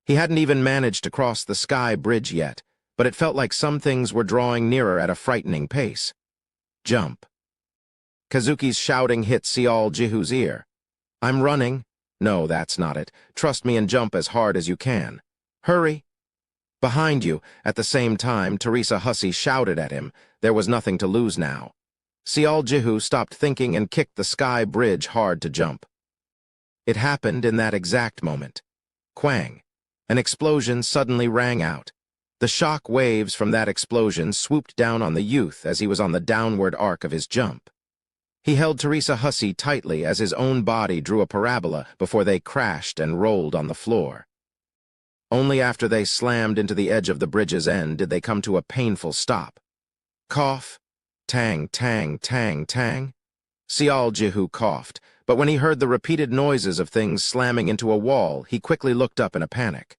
He hadn't even managed to cross the sky bridge yet, but it felt like some things were drawing nearer at a frightening pace. Jump. Kazuki's shouting hit Sial Jihu's ear. I'm running. No, that's not it. Trust me and jump as hard as you can. Hurry. Behind you, at the same time, Teresa Hussey shouted at him. There was nothing to lose now. Sial Jihu stopped thinking and kicked the sky bridge hard to jump. It happened in that exact moment. Quang. An explosion suddenly rang out. The shock waves from that explosion swooped down on the youth as he was on the downward arc of his jump. He held Teresa Hussey tightly as his own body drew a parabola before they crashed and rolled on the floor. Only after they slammed into the edge of the bridge's end did they come to a painful stop. Cough. Tang, tang, tang, tang. Sial Jihu coughed, but when he heard the repeated noises of things slamming into a wall, he quickly looked up in a panic.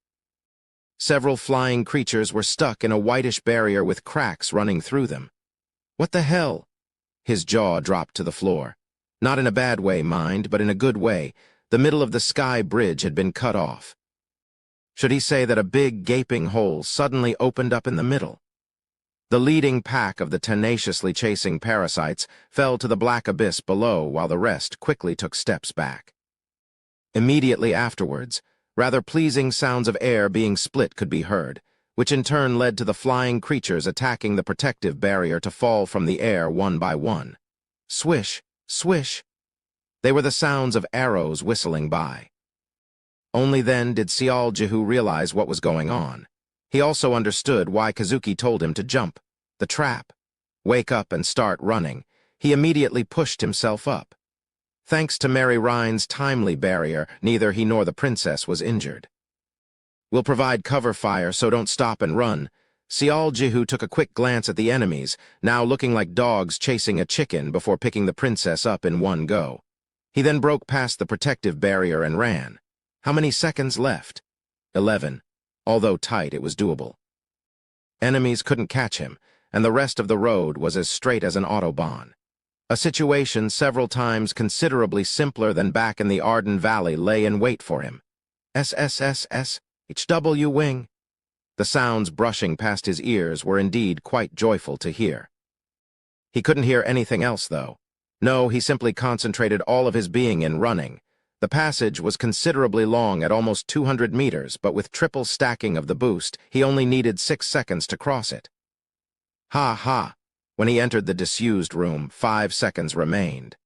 Several flying creatures were stuck in a whitish barrier with cracks running through them. What the hell? His jaw dropped to the floor. Not in a bad way, mind, but in a good way. The middle of the sky bridge had been cut off. Should he say that a big, gaping hole suddenly opened up in the middle? The leading pack of the tenaciously chasing parasites fell to the black abyss below while the rest quickly took steps back. Immediately afterwards, rather pleasing sounds of air being split could be heard, which in turn led to the flying creatures attacking the protective barrier to fall from the air one by one. Swish, swish. They were the sounds of arrows whistling by. Only then did Sial Jihu realize what was going on. He also understood why Kazuki told him to jump. The trap. Wake up and start running. He immediately pushed himself up. Thanks to Mary Rhine's timely barrier, neither he nor the princess was injured. We'll provide cover fire, so don't stop and run. Sial Jihu took a quick glance at the enemies, now looking like dogs chasing a chicken before picking the princess up in one go. He then broke past the protective barrier and ran. How many seconds left? 11. Although tight, it was doable. Enemies couldn't catch him, and the rest of the road was as straight as an autobahn. A situation several times considerably simpler than back in the Arden Valley lay in wait for him. SSSS, HW wing. The sounds brushing past his ears were indeed quite joyful to hear. He couldn't hear anything else, though. No, he simply concentrated all of his being in running. The passage was considerably long at almost 200 meters, but with triple stacking of the boost, he only needed 6 seconds to cross it. Ha ha! When he entered the disused room, 5 seconds remained.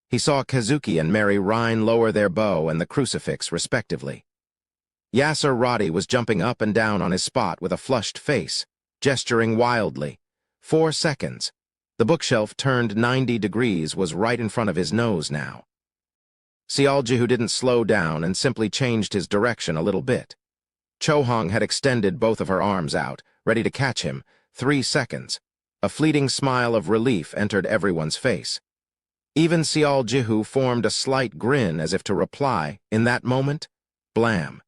He saw Kazuki and Mary Rhine lower their bow and the crucifix, respectively. Yasser Roddy was jumping up and down on his spot with a flushed face, gesturing wildly. 4 seconds. The bookshelf turned 90 degrees was right in front of his nose now. Sial Jihu didn't slow down and simply changed his direction a little bit. Chohong had extended both of her arms out, ready to catch him. 3 seconds. A fleeting smile of relief entered everyone's face. Even Sial Jihu formed a slight grin as if to reply. In that moment, blam.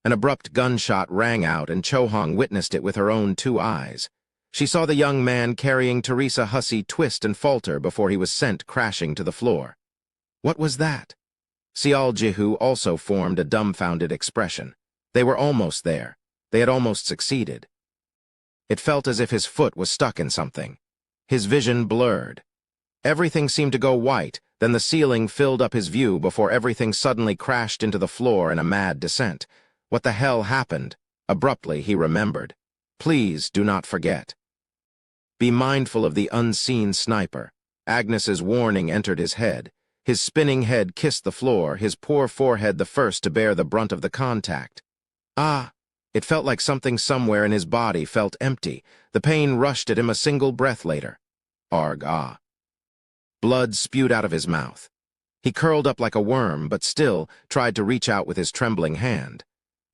An abrupt gunshot rang out and Chohong witnessed it with her own 2 eyes. She saw the young man carrying Teresa Hussey twist and falter before he was sent crashing to the floor. What was that? Sial Jihu also formed a dumbfounded expression. They were almost there. They had almost succeeded. It felt as if his foot was stuck in something. His vision blurred. Everything seemed to go white, then the ceiling filled up his view before everything suddenly crashed into the floor in a mad descent. What the hell happened? Abruptly, he remembered. Please do not forget. Be mindful of the unseen sniper. Agnes's warning entered his head. His spinning head kissed the floor, his poor forehead the first to bear the brunt of the contact. Ah! It felt like something somewhere in his body felt empty. The pain rushed at him a single breath later. Arg, ah. Blood spewed out of his mouth. He curled up like a worm, but still tried to reach out with his trembling hand.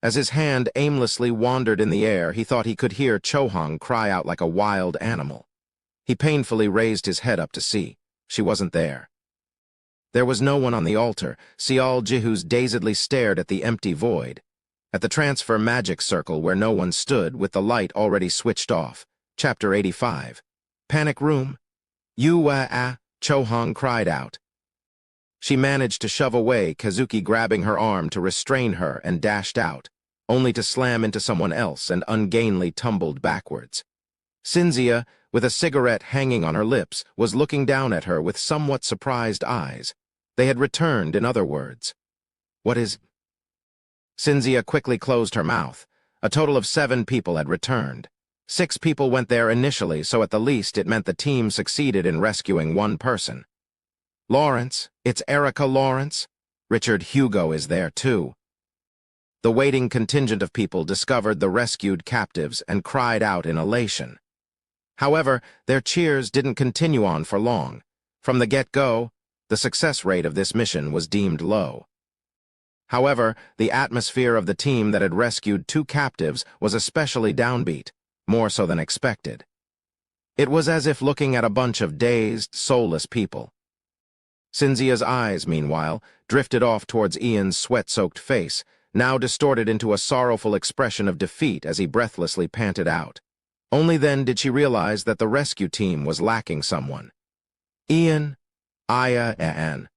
As his hand aimlessly wandered in the air, he thought he could hear Chohong cry out like a wild animal. He painfully raised his head up to see. She wasn't there. There was no one on the altar. Sial Jihu dazedly stared at the empty void. At the transfer magic circle where no one stood, with the light already switched off. Chapter 85. Panic room? Chohong cried out. She managed to shove away Kazuki, grabbing her arm to restrain her, and dashed out, only to slam into someone else and ungainly tumbled backwards. Cinzia, with a cigarette hanging on her lips, was looking down at her with somewhat surprised eyes. They had returned, in other words. What is... Cinzia quickly closed her mouth. A total of 7 people had returned. 6 people went there initially, so at the least it meant the team succeeded in rescuing 1 person. Lawrence, it's Erica Lawrence. Richard Hugo is there too. The waiting contingent of people discovered the rescued captives and cried out in elation. However, their cheers didn't continue on for long. From the get-go, the success rate of this mission was deemed low. However, the atmosphere of the team that had rescued 2 captives was especially downbeat, more so than expected. It was as if looking at a bunch of dazed, soulless people. Cinzia's eyes, meanwhile, drifted off towards Ian's sweat-soaked face, now distorted into a sorrowful expression of defeat as he breathlessly panted out. Only then did she realize that the rescue team was lacking someone. Ian, Aya, and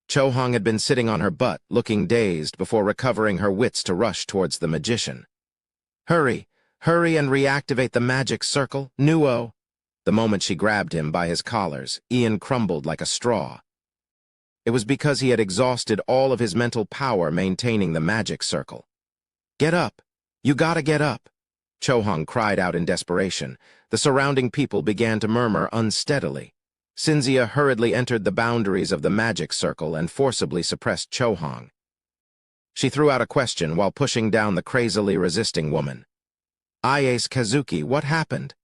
Cho-hong had been sitting on her butt, looking dazed before recovering her wits to rush towards the magician. Hurry, hurry and reactivate the magic circle, Nuo. The moment she grabbed him by his collars, Ian crumbled like a straw. It was because he had exhausted all of his mental power maintaining the magic circle. Get up! You gotta get up! Cho-hong cried out in desperation. The surrounding people began to murmur unsteadily. Cinzia hurriedly entered the boundaries of the magic circle and forcibly suppressed Cho-hong. She threw out a question while pushing down the crazily resisting woman. Ainz Kazuki, what happened?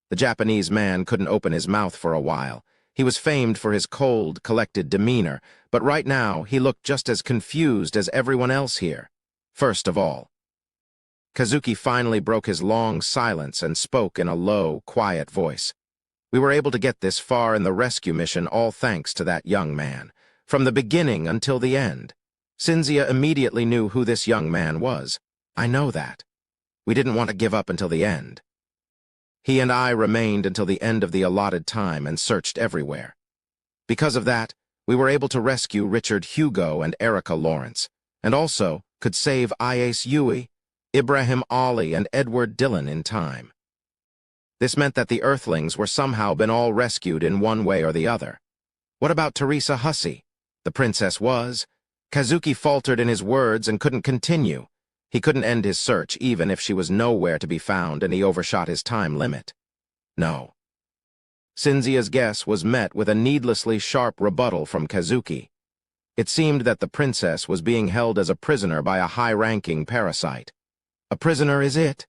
The Japanese man couldn't open his mouth for a while. He was famed for his cold, collected demeanor, but right now he looked just as confused as everyone else here. First of all, Kazuki finally broke his long silence and spoke in a low, quiet voice. We were able to get this far in the rescue mission all thanks to that young man. From the beginning until the end. Cinzia immediately knew who this young man was. I know that. We didn't want to give up until the end. He and I remained until the end of the allotted time and searched everywhere. Because of that, we were able to rescue Richard Hugo and Erica Lawrence, and also could save Ainz Yui, Ibrahim Ali, and Edward Dillon in time. This meant that the Earthlings were somehow been all rescued in one way or the other. What about Teresa Hussey? The princess was. Kazuki faltered in his words and couldn't continue. He couldn't end his search even if she was nowhere to be found and he overshot his time limit. No. Cinzia's guess was met with a needlessly sharp rebuttal from Kazuki. It seemed that the princess was being held as a prisoner by a high-ranking parasite. A prisoner is it?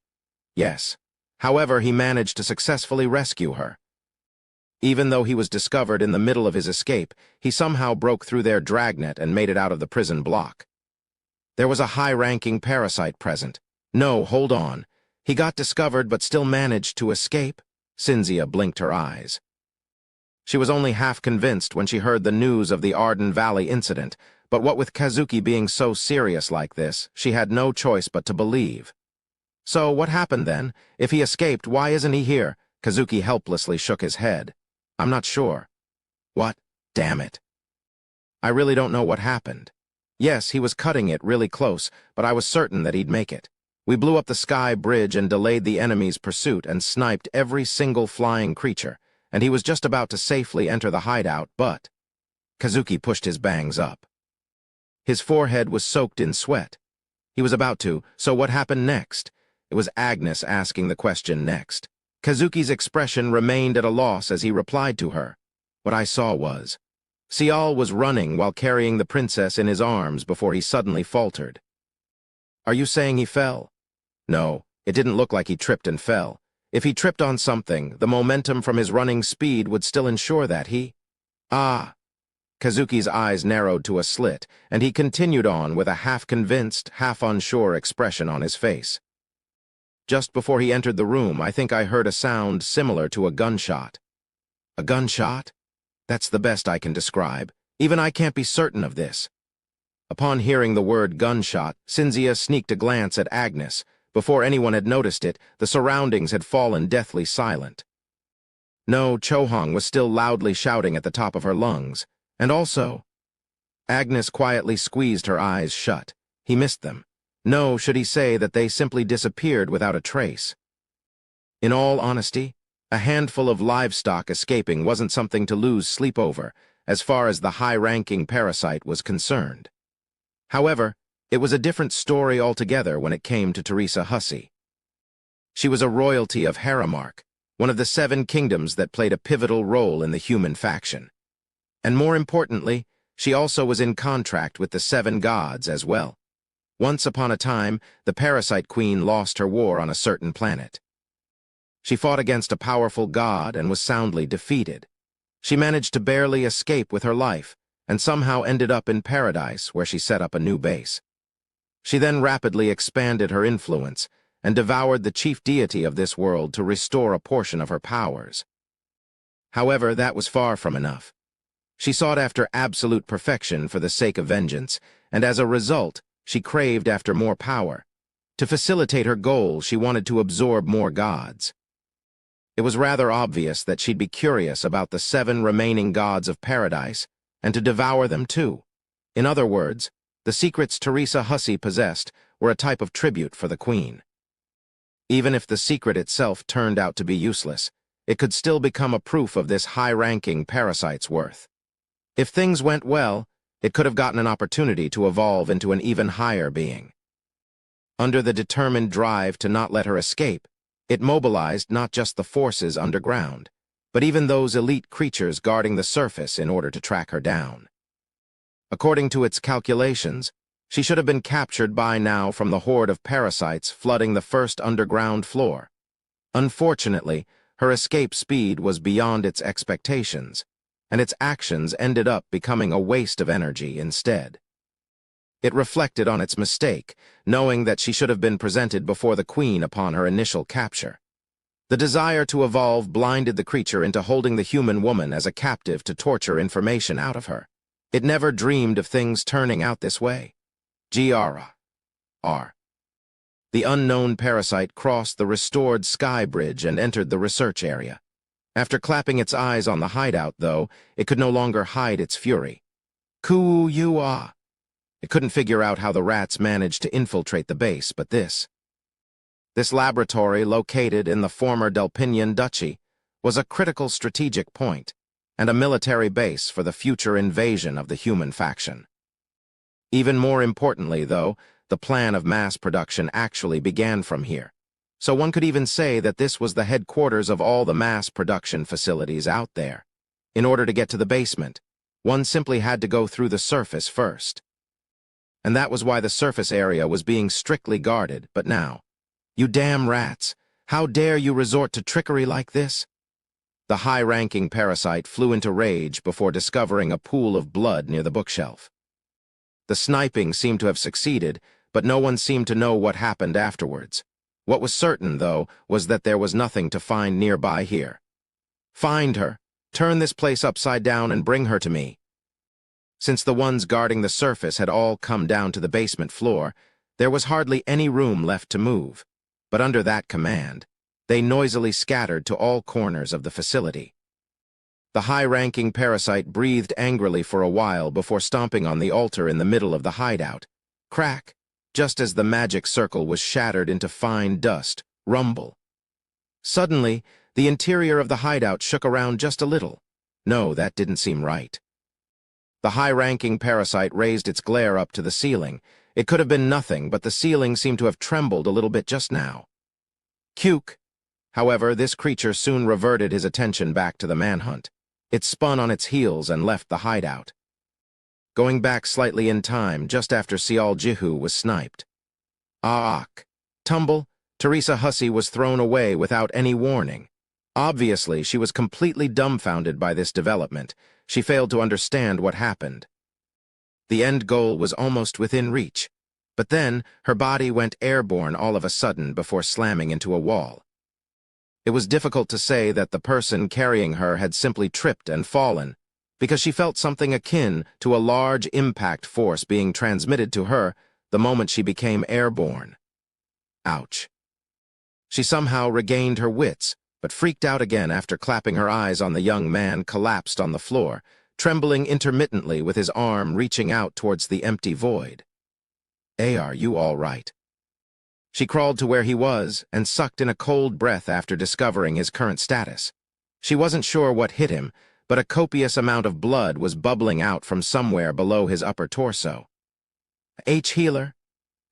Yes. However, he managed to successfully rescue her. Even though he was discovered in the middle of his escape, he somehow broke through their dragnet and made it out of the prison block. There was a high-ranking parasite present. No, hold on. He got discovered but still managed to escape? Cinzia blinked her eyes. She was only half convinced when she heard the news of the Arden Valley incident, but what with Kazuki being so serious like this, she had no choice but to believe. So, what happened then? If he escaped, why isn't he here? Kazuki helplessly shook his head. I'm not sure. What? Damn it. I really don't know what happened. Yes, he was cutting it really close, but I was certain that he'd make it. We blew up the sky bridge and delayed the enemy's pursuit and sniped every single flying creature, and he was just about to safely enter the hideout, but... Kazuki pushed his bangs up. His forehead was soaked in sweat. He was about to, so what happened next? It was Agnes asking the question next. Kazuki's expression remained at a loss as he replied to her. What I saw was... Sial was running while carrying the princess in his arms before he suddenly faltered. Are you saying he fell? No, it didn't look like he tripped and fell. If he tripped on something, the momentum from his running speed would still ensure that he... Ah! Kazuki's eyes narrowed to a slit, and he continued on with a half-convinced, half-unsure expression on his face. Just before he entered the room, I think I heard a sound similar to a gunshot. A gunshot? That's the best I can describe. Even I can't be certain of this. Upon hearing the word gunshot, Cinzia sneaked a glance at Agnes. Before anyone had noticed it, the surroundings had fallen deathly silent. No, Cho-hong was still loudly shouting at the top of her lungs. And also... Agnes quietly squeezed her eyes shut. He missed them. No, should he say that they simply disappeared without a trace. In all honesty, a handful of livestock escaping wasn't something to lose sleep over, as far as the high-ranking parasite was concerned. However, it was a different story altogether when it came to Teresa Hussey. She was a royalty of Haramark, one of the 7 kingdoms that played a pivotal role in the human faction. And more importantly, she also was in contract with the 7 gods as well. Once upon a time, the Parasite Queen lost her war on a certain planet. She fought against a powerful god and was soundly defeated. She managed to barely escape with her life, and somehow ended up in paradise where she set up a new base. She then rapidly expanded her influence and devoured the chief deity of this world to restore a portion of her powers. However, that was far from enough. She sought after absolute perfection for the sake of vengeance, and as a result, she craved after more power. To facilitate her goal, she wanted to absorb more gods. It was rather obvious that she'd be curious about the 7 remaining gods of paradise, and to devour them too. In other words, the secrets Teresa Hussey possessed were a type of tribute for the queen. Even if the secret itself turned out to be useless, it could still become a proof of this high-ranking parasite's worth. If things went well, it could have gotten an opportunity to evolve into an even higher being. Under the determined drive to not let her escape, it mobilized not just the forces underground, but even those elite creatures guarding the surface in order to track her down. According to its calculations, she should have been captured by now from the horde of parasites flooding the first underground floor. Unfortunately, her escape speed was beyond its expectations, and its actions ended up becoming a waste of energy instead. It reflected on its mistake, knowing that she should have been presented before the queen upon her initial capture. The desire to evolve blinded the creature into holding the human woman as a captive to torture information out of her. It never dreamed of things turning out this way. Giara. R. The unknown parasite crossed the restored sky bridge and entered the research area. After clapping its eyes on the hideout, though, it could no longer hide its fury. Ku-you-ah. It couldn't figure out how the rats managed to infiltrate the base, but this laboratory, located in the former Delpinian Duchy, was a critical strategic point and a military base for the future invasion of the human faction. Even more importantly, though, the plan of mass production actually began from here, so one could even say that this was the headquarters of all the mass production facilities out there. In order to get to the basement, one simply had to go through the surface first. And that was why the surface area was being strictly guarded, but now, you damn rats, how dare you resort to trickery like this? The high-ranking parasite flew into rage before discovering a pool of blood near the bookshelf. The sniping seemed to have succeeded, but no one seemed to know what happened afterwards. What was certain, though, was that there was nothing to find nearby here. Find her, turn this place upside down and bring her to me. Since the ones guarding the surface had all come down to the basement floor, there was hardly any room left to move. But under that command, they noisily scattered to all corners of the facility. The high-ranking parasite breathed angrily for a while before stomping on the altar in the middle of the hideout. Crack, just as the magic circle was shattered into fine dust. Rumble. Suddenly, the interior of the hideout shook around just a little. No, that didn't seem right. The high-ranking parasite raised its glare up to the ceiling. It could have been nothing, but the ceiling seemed to have trembled a little bit just now. Cuke. However, this creature soon reverted his attention back to the manhunt. It spun on its heels and left the hideout, going back slightly in time just after Sial Jihu was sniped. Aak. Tumble, Teresa Hussey was thrown away without any warning. Obviously, she was completely dumbfounded by this development. She failed to understand what happened. The end goal was almost within reach, but then her body went airborne all of a sudden before slamming into a wall. It was difficult to say that the person carrying her had simply tripped and fallen, because she felt something akin to a large impact force being transmitted to her the moment she became airborne. Ouch. She somehow regained her wits, but freaked out again after clapping her eyes on the young man collapsed on the floor, trembling intermittently with his arm reaching out towards the empty void. Are you all right? She crawled to where he was and sucked in a cold breath after discovering his current status. She wasn't sure what hit him, but a copious amount of blood was bubbling out from somewhere below his upper torso. Healer?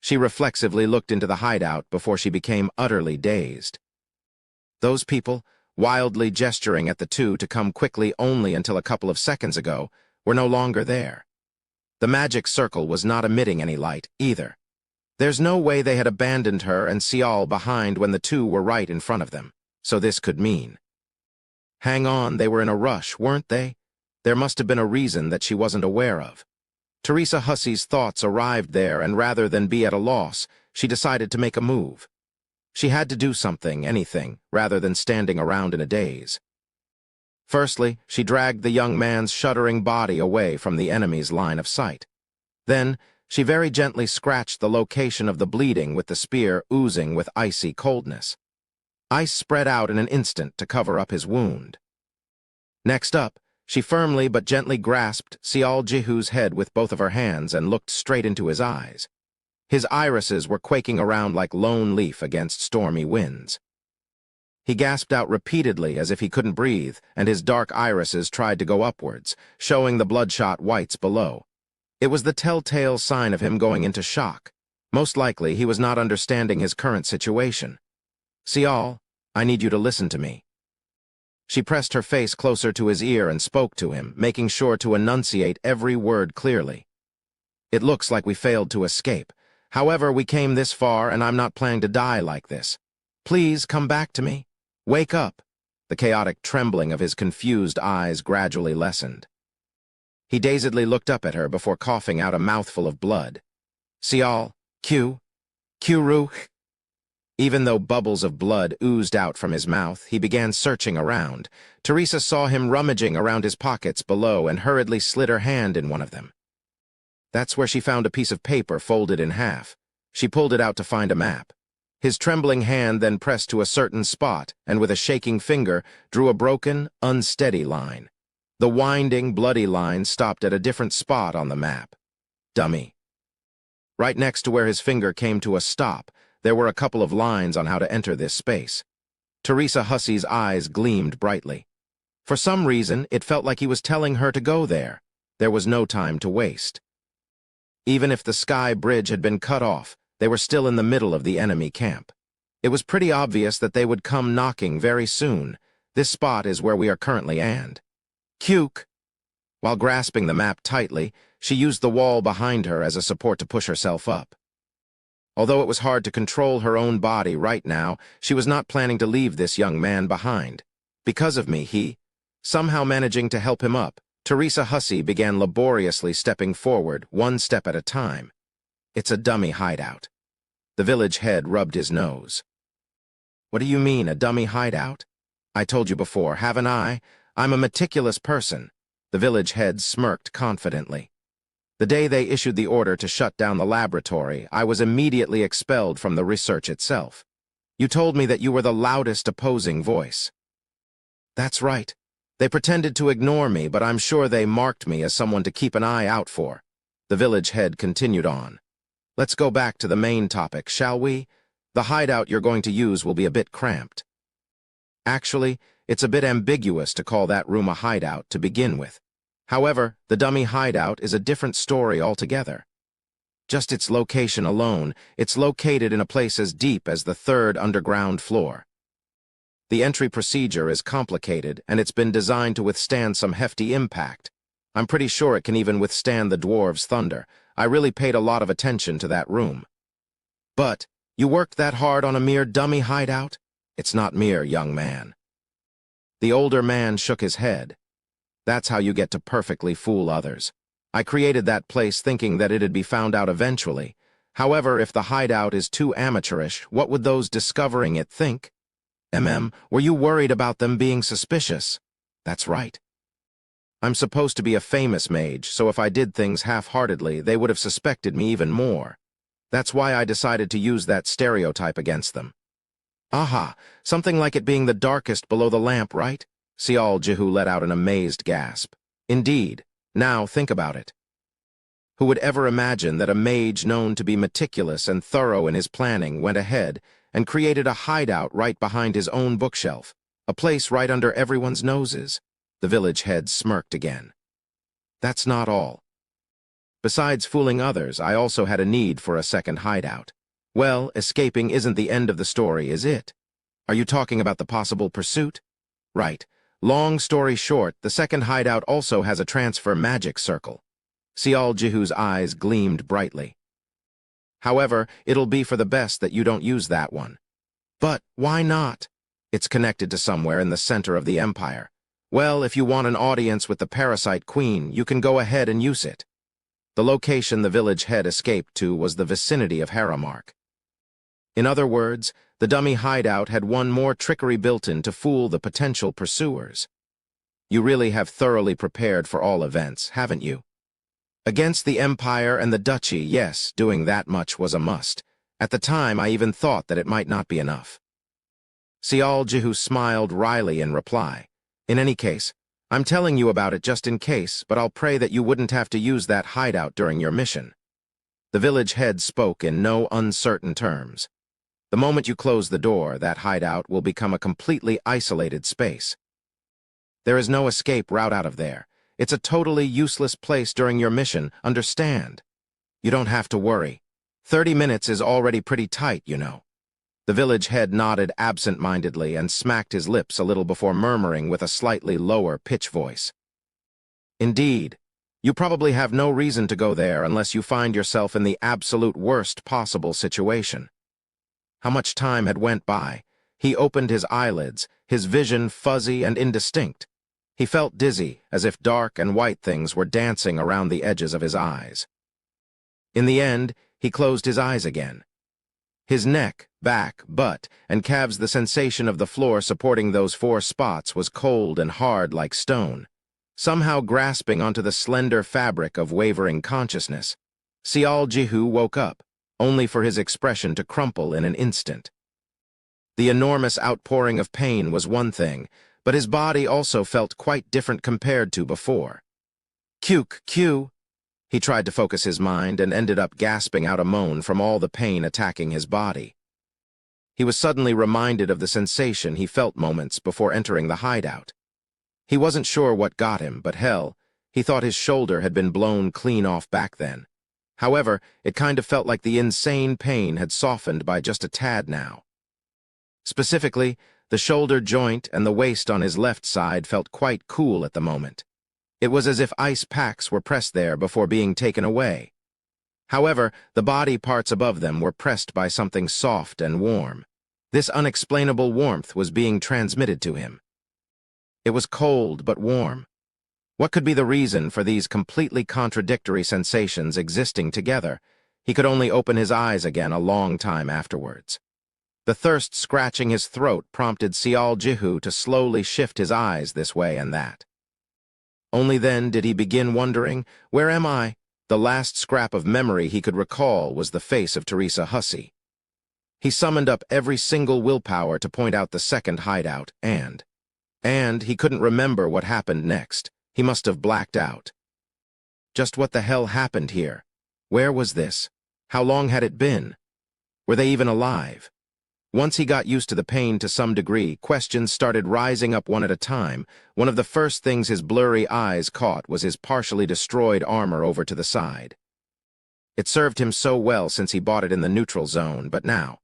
She reflexively looked into the hideout before she became utterly dazed. Those people, wildly gesturing at the two to come quickly only until a couple of seconds ago, were no longer there. The magic circle was not emitting any light, either. There's no way they had abandoned her and Sial behind when the two were right in front of them, so this could mean. Hang on, they were in a rush, weren't they? There must have been a reason that she wasn't aware of. Teresa Hussey's thoughts arrived there, and rather than be at a loss, she decided to make a move. She had to do something, anything, rather than standing around in a daze. Firstly, she dragged the young man's shuddering body away from the enemy's line of sight. Then, she very gently scratched the location of the bleeding with the spear oozing with icy coldness. Ice spread out in an instant to cover up his wound. Next up, she firmly but gently grasped Sial Jihu's head with both of her hands and looked straight into his eyes. His irises were quaking around like lone leaf against stormy winds. He gasped out repeatedly as if he couldn't breathe, and his dark irises tried to go upwards, showing the bloodshot whites below. It was the telltale sign of him going into shock. Most likely, he was not understanding his current situation. Sial, I need you to listen to me. She pressed her face closer to his ear and spoke to him, making sure to enunciate every word clearly. It looks like we failed to escape. However, we came this far, and I'm not planning to die like this. Please come back to me. Wake up. The chaotic trembling of his confused eyes gradually lessened. He dazedly looked up at her before coughing out a mouthful of blood. Sial, Q-Ru. Even though bubbles of blood oozed out from his mouth, he began searching around. Teresa saw him rummaging around his pockets below and hurriedly slid her hand in one of them. That's where she found a piece of paper folded in half. She pulled it out to find a map. His trembling hand then pressed to a certain spot and with a shaking finger drew a broken, unsteady line. The winding, bloody line stopped at a different spot on the map. Dummy. Right next to where his finger came to a stop, there were a couple of lines on how to enter this space. Teresa Hussey's eyes gleamed brightly. For some reason, it felt like he was telling her to go there. There was no time to waste. Even if the sky bridge had been cut off, they were still in the middle of the enemy camp. It was pretty obvious that they would come knocking very soon. This spot is where we are currently and. Cuke! While grasping the map tightly, she used the wall behind her as a support to push herself up. Although it was hard to control her own body right now, she was not planning to leave this young man behind. Because of me, somehow managing to help him up, Teresa Hussey began laboriously stepping forward, one step at a time. It's a dummy hideout. The village head rubbed his nose. What do you mean, a dummy hideout? I told you before, haven't I? I'm a meticulous person. The village head smirked confidently. The day they issued the order to shut down the laboratory, I was immediately expelled from the research itself. You told me that you were the loudest opposing voice. That's right. They pretended to ignore me, but I'm sure they marked me as someone to keep an eye out for. The village head continued on. Let's go back to the main topic, shall we? The hideout you're going to use will be a bit cramped. Actually, it's a bit ambiguous to call that room a hideout to begin with. However, the dummy hideout is a different story altogether. Just its location alone, it's located in a place as deep as the 3rd underground floor. The entry procedure is complicated, and it's been designed to withstand some hefty impact. I'm pretty sure it can even withstand the dwarves' thunder. I really paid a lot of attention to that room. But, you worked that hard on a mere dummy hideout? It's not mere, young man. The older man shook his head. That's how you get to perfectly fool others. I created that place thinking that it'd be found out eventually. However, if the hideout is too amateurish, what would those discovering it think? Were you worried about them being suspicious? That's right. I'm supposed to be a famous mage, so if I did things half-heartedly, they would have suspected me even more. That's why I decided to use that stereotype against them. Aha, something like it being the darkest below the lamp, right? Sial Jihu let out an amazed gasp. Indeed. Now think about it. Who would ever imagine that a mage known to be meticulous and thorough in his planning went ahead and created a hideout right behind his own bookshelf, a place right under everyone's noses? The village head smirked again. That's not all. Besides fooling others, I also had a need for a second hideout. Well, escaping isn't the end of the story, is it? Are you talking about the possible pursuit? Right. Long story short, the second hideout also has a transfer magic circle. Sial Jihu's eyes gleamed brightly. However, it'll be for the best that you don't use that one. But why not? It's connected to somewhere in the center of the empire. Well, if you want an audience with the parasite queen, you can go ahead and use it. The location the village head escaped to was the vicinity of Haramark. In other words, the dummy hideout had one more trickery built in to fool the potential pursuers. You really have thoroughly prepared for all events, haven't you? Against the Empire and the Duchy, yes, doing that much was a must. At the time, I even thought that it might not be enough. Sial Jihu smiled wryly in reply. In any case, I'm telling you about it just in case, but I'll pray that you wouldn't have to use that hideout during your mission. The village head spoke in no uncertain terms. The moment you close the door, that hideout will become a completely isolated space. There is no escape route out of there. It's a totally useless place during your mission, understand? You don't have to worry. 30 minutes is already pretty tight, you know. The village head nodded absent-mindedly and smacked his lips a little before murmuring with a slightly lower pitch voice. Indeed, you probably have no reason to go there unless you find yourself in the absolute worst possible situation. How much time had went by? He opened his eyelids, his vision fuzzy and indistinct. He felt dizzy, as if dark and white things were dancing around the edges of his eyes. In the end, he closed his eyes again. His neck, back, butt, and calves, the sensation of the floor supporting those 4 spots was cold and hard like stone, somehow grasping onto the slender fabric of wavering consciousness. Sial Jihu woke up, only for his expression to crumple in an instant. The enormous outpouring of pain was one thing, but his body also felt quite different compared to before. Q. He tried to focus his mind and ended up gasping out a moan from all the pain attacking his body. He was suddenly reminded of the sensation he felt moments before entering the hideout. He wasn't sure what got him, but hell, he thought his shoulder had been blown clean off back then. However, it kind of felt like the insane pain had softened by just a tad now. Specifically, the shoulder joint and the waist on his left side felt quite cool at the moment. It was as if ice packs were pressed there before being taken away. However, the body parts above them were pressed by something soft and warm. This unexplainable warmth was being transmitted to him. It was cold but warm. What could be the reason for these completely contradictory sensations existing together? He could only open his eyes again a long time afterwards. The thirst scratching his throat prompted Sial Jihu to slowly shift his eyes this way and that. Only then did he begin wondering, where am I? The last scrap of memory he could recall was the face of Teresa Hussey. He summoned up every single willpower to point out the second hideout, and he couldn't remember what happened next. He must have blacked out. Just what the hell happened here? Where was this? How long had it been? Were they even alive? Once he got used to the pain to some degree, questions started rising up one at a time. One of the first things his blurry eyes caught was his partially destroyed armor over to the side. It served him so well since he bought it in the neutral zone, but now.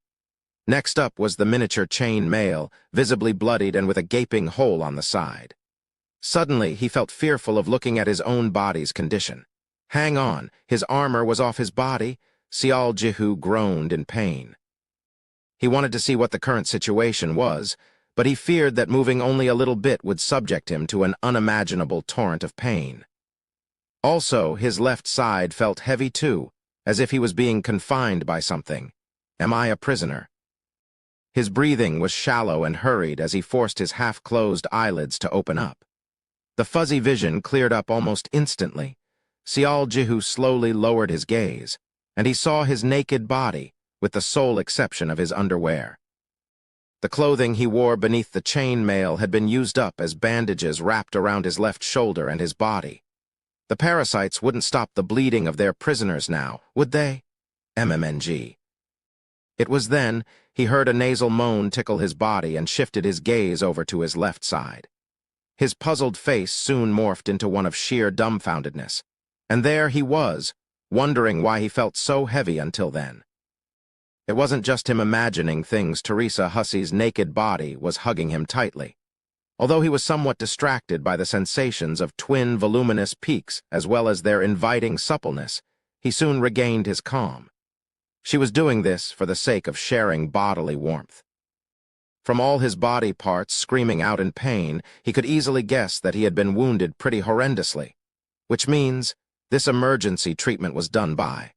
Next up was the miniature chain mail, visibly bloodied and with a gaping hole on the side. Suddenly, he felt fearful of looking at his own body's condition. Hang on, his armor was off his body? Sial Jihu groaned in pain. He wanted to see what the current situation was, but he feared that moving only a little bit would subject him to an unimaginable torrent of pain. Also, his left side felt heavy too, as if he was being confined by something. Am I a prisoner? His breathing was shallow and hurried as he forced his half-closed eyelids to open up. The fuzzy vision cleared up almost instantly. Sial Jihu slowly lowered his gaze, and he saw his naked body, with the sole exception of his underwear. The clothing he wore beneath the chain mail had been used up as bandages wrapped around his left shoulder and his body. The parasites wouldn't stop the bleeding of their prisoners now, would they? MMNG. It was then he heard a nasal moan tickle his body and shifted his gaze over to his left side. His puzzled face soon morphed into one of sheer dumbfoundedness. And there he was, wondering why he felt so heavy until then. It wasn't just him imagining things. Teresa Hussey's naked body was hugging him tightly. Although he was somewhat distracted by the sensations of twin voluminous peaks as well as their inviting suppleness, he soon regained his calm. She was doing this for the sake of sharing bodily warmth. From all his body parts screaming out in pain, he could easily guess that he had been wounded pretty horrendously, which means this emergency treatment was done by.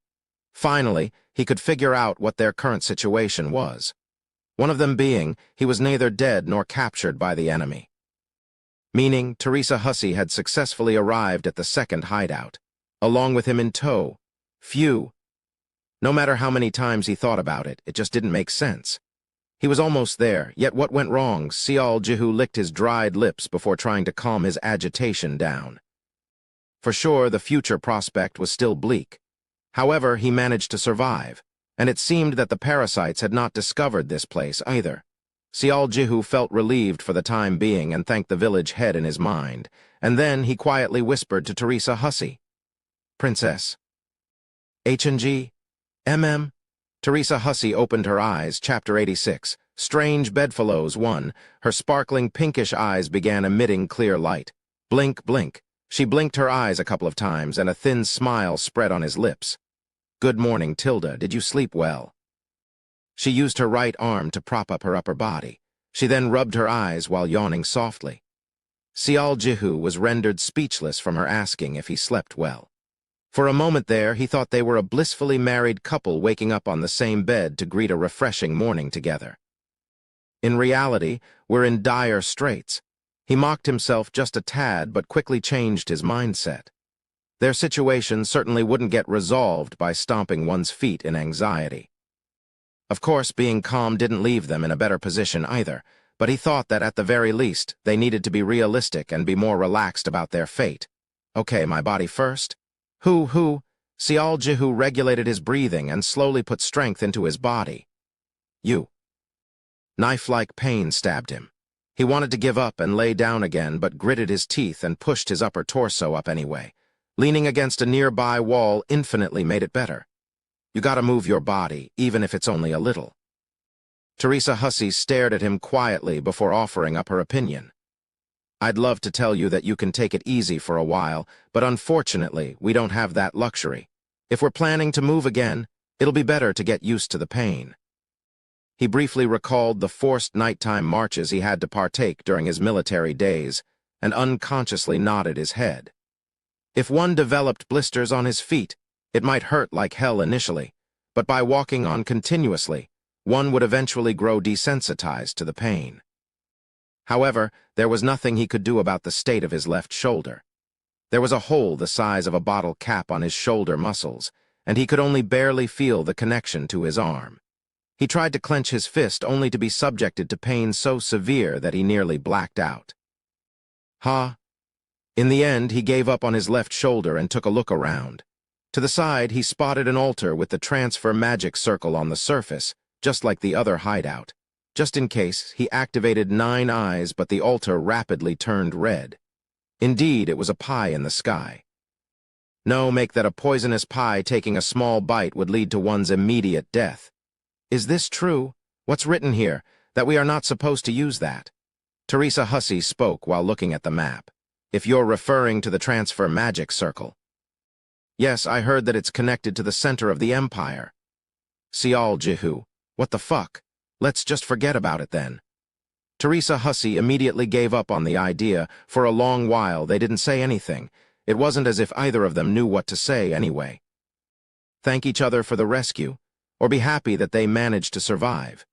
Finally, he could figure out what their current situation was. One of them being, he was neither dead nor captured by the enemy. Meaning, Teresa Hussey had successfully arrived at the second hideout, along with him in tow. Phew. No matter how many times he thought about it, it just didn't make sense. He was almost there, yet what went wrong? Sial Jihu licked his dried lips before trying to calm his agitation down. For sure, the future prospect was still bleak. However, he managed to survive, and it seemed that the parasites had not discovered this place either. Sial Jihu felt relieved for the time being and thanked the village head in his mind, and then he quietly whispered to Teresa Hussey, "Princess." H&G? MM? Teresa Hussey opened her eyes, Chapter 86, Strange Bedfellows 1. Her sparkling pinkish eyes began emitting clear light. Blink, blink. She blinked her eyes a couple of times, and a thin smile spread on his lips. "Good morning, Tilda. Did you sleep well?" She used her right arm to prop up her upper body. She then rubbed her eyes while yawning softly. Sial Jihu was rendered speechless from her asking if he slept well. For a moment there, he thought they were a blissfully married couple waking up on the same bed to greet a refreshing morning together. In reality, we're in dire straits. He mocked himself just a tad, but quickly changed his mindset. Their situation certainly wouldn't get resolved by stomping one's feet in anxiety. Of course, being calm didn't leave them in a better position either, but he thought that at the very least, they needed to be realistic and be more relaxed about their fate. Okay, my body first? Hoo. Sial Jihu regulated his breathing and slowly put strength into his body. Knife-like pain stabbed him. He wanted to give up and lay down again, but gritted his teeth and pushed his upper torso up anyway. Leaning against a nearby wall infinitely made it better. You gotta move your body, even if it's only a little. Teresa Hussey stared at him quietly before offering up her opinion. "I'd love to tell you that you can take it easy for a while, but unfortunately, we don't have that luxury. If we're planning to move again, it'll be better to get used to the pain." He briefly recalled the forced nighttime marches he had to partake during his military days, and unconsciously nodded his head. If one developed blisters on his feet, it might hurt like hell initially, but by walking on continuously, one would eventually grow desensitized to the pain. However, there was nothing he could do about the state of his left shoulder. There was a hole the size of a bottle cap on his shoulder muscles, and he could only barely feel the connection to his arm. He tried to clench his fist only to be subjected to pain so severe that he nearly blacked out. In the end, he gave up on his left shoulder and took a look around. To the side, he spotted an altar with the transfer magic circle on the surface, just like the other hideout. Just in case, he activated 9 eyes, but the altar rapidly turned red. Indeed, it was a pie in the sky. No, make that a poisonous pie taking a small bite would lead to one's immediate death. Is this true? What's written here? That we are not supposed to use that? Teresa Hussey spoke while looking at the map. If you're referring to the transfer magic circle. Yes, I heard that it's connected to the center of the empire. Sial Jihu, what the fuck? Let's just forget about it then. Teresa Hussey immediately gave up on the idea. For a long while, they didn't say anything. It wasn't as if either of them knew what to say anyway. Thank each other for the rescue, or be happy that they managed to survive.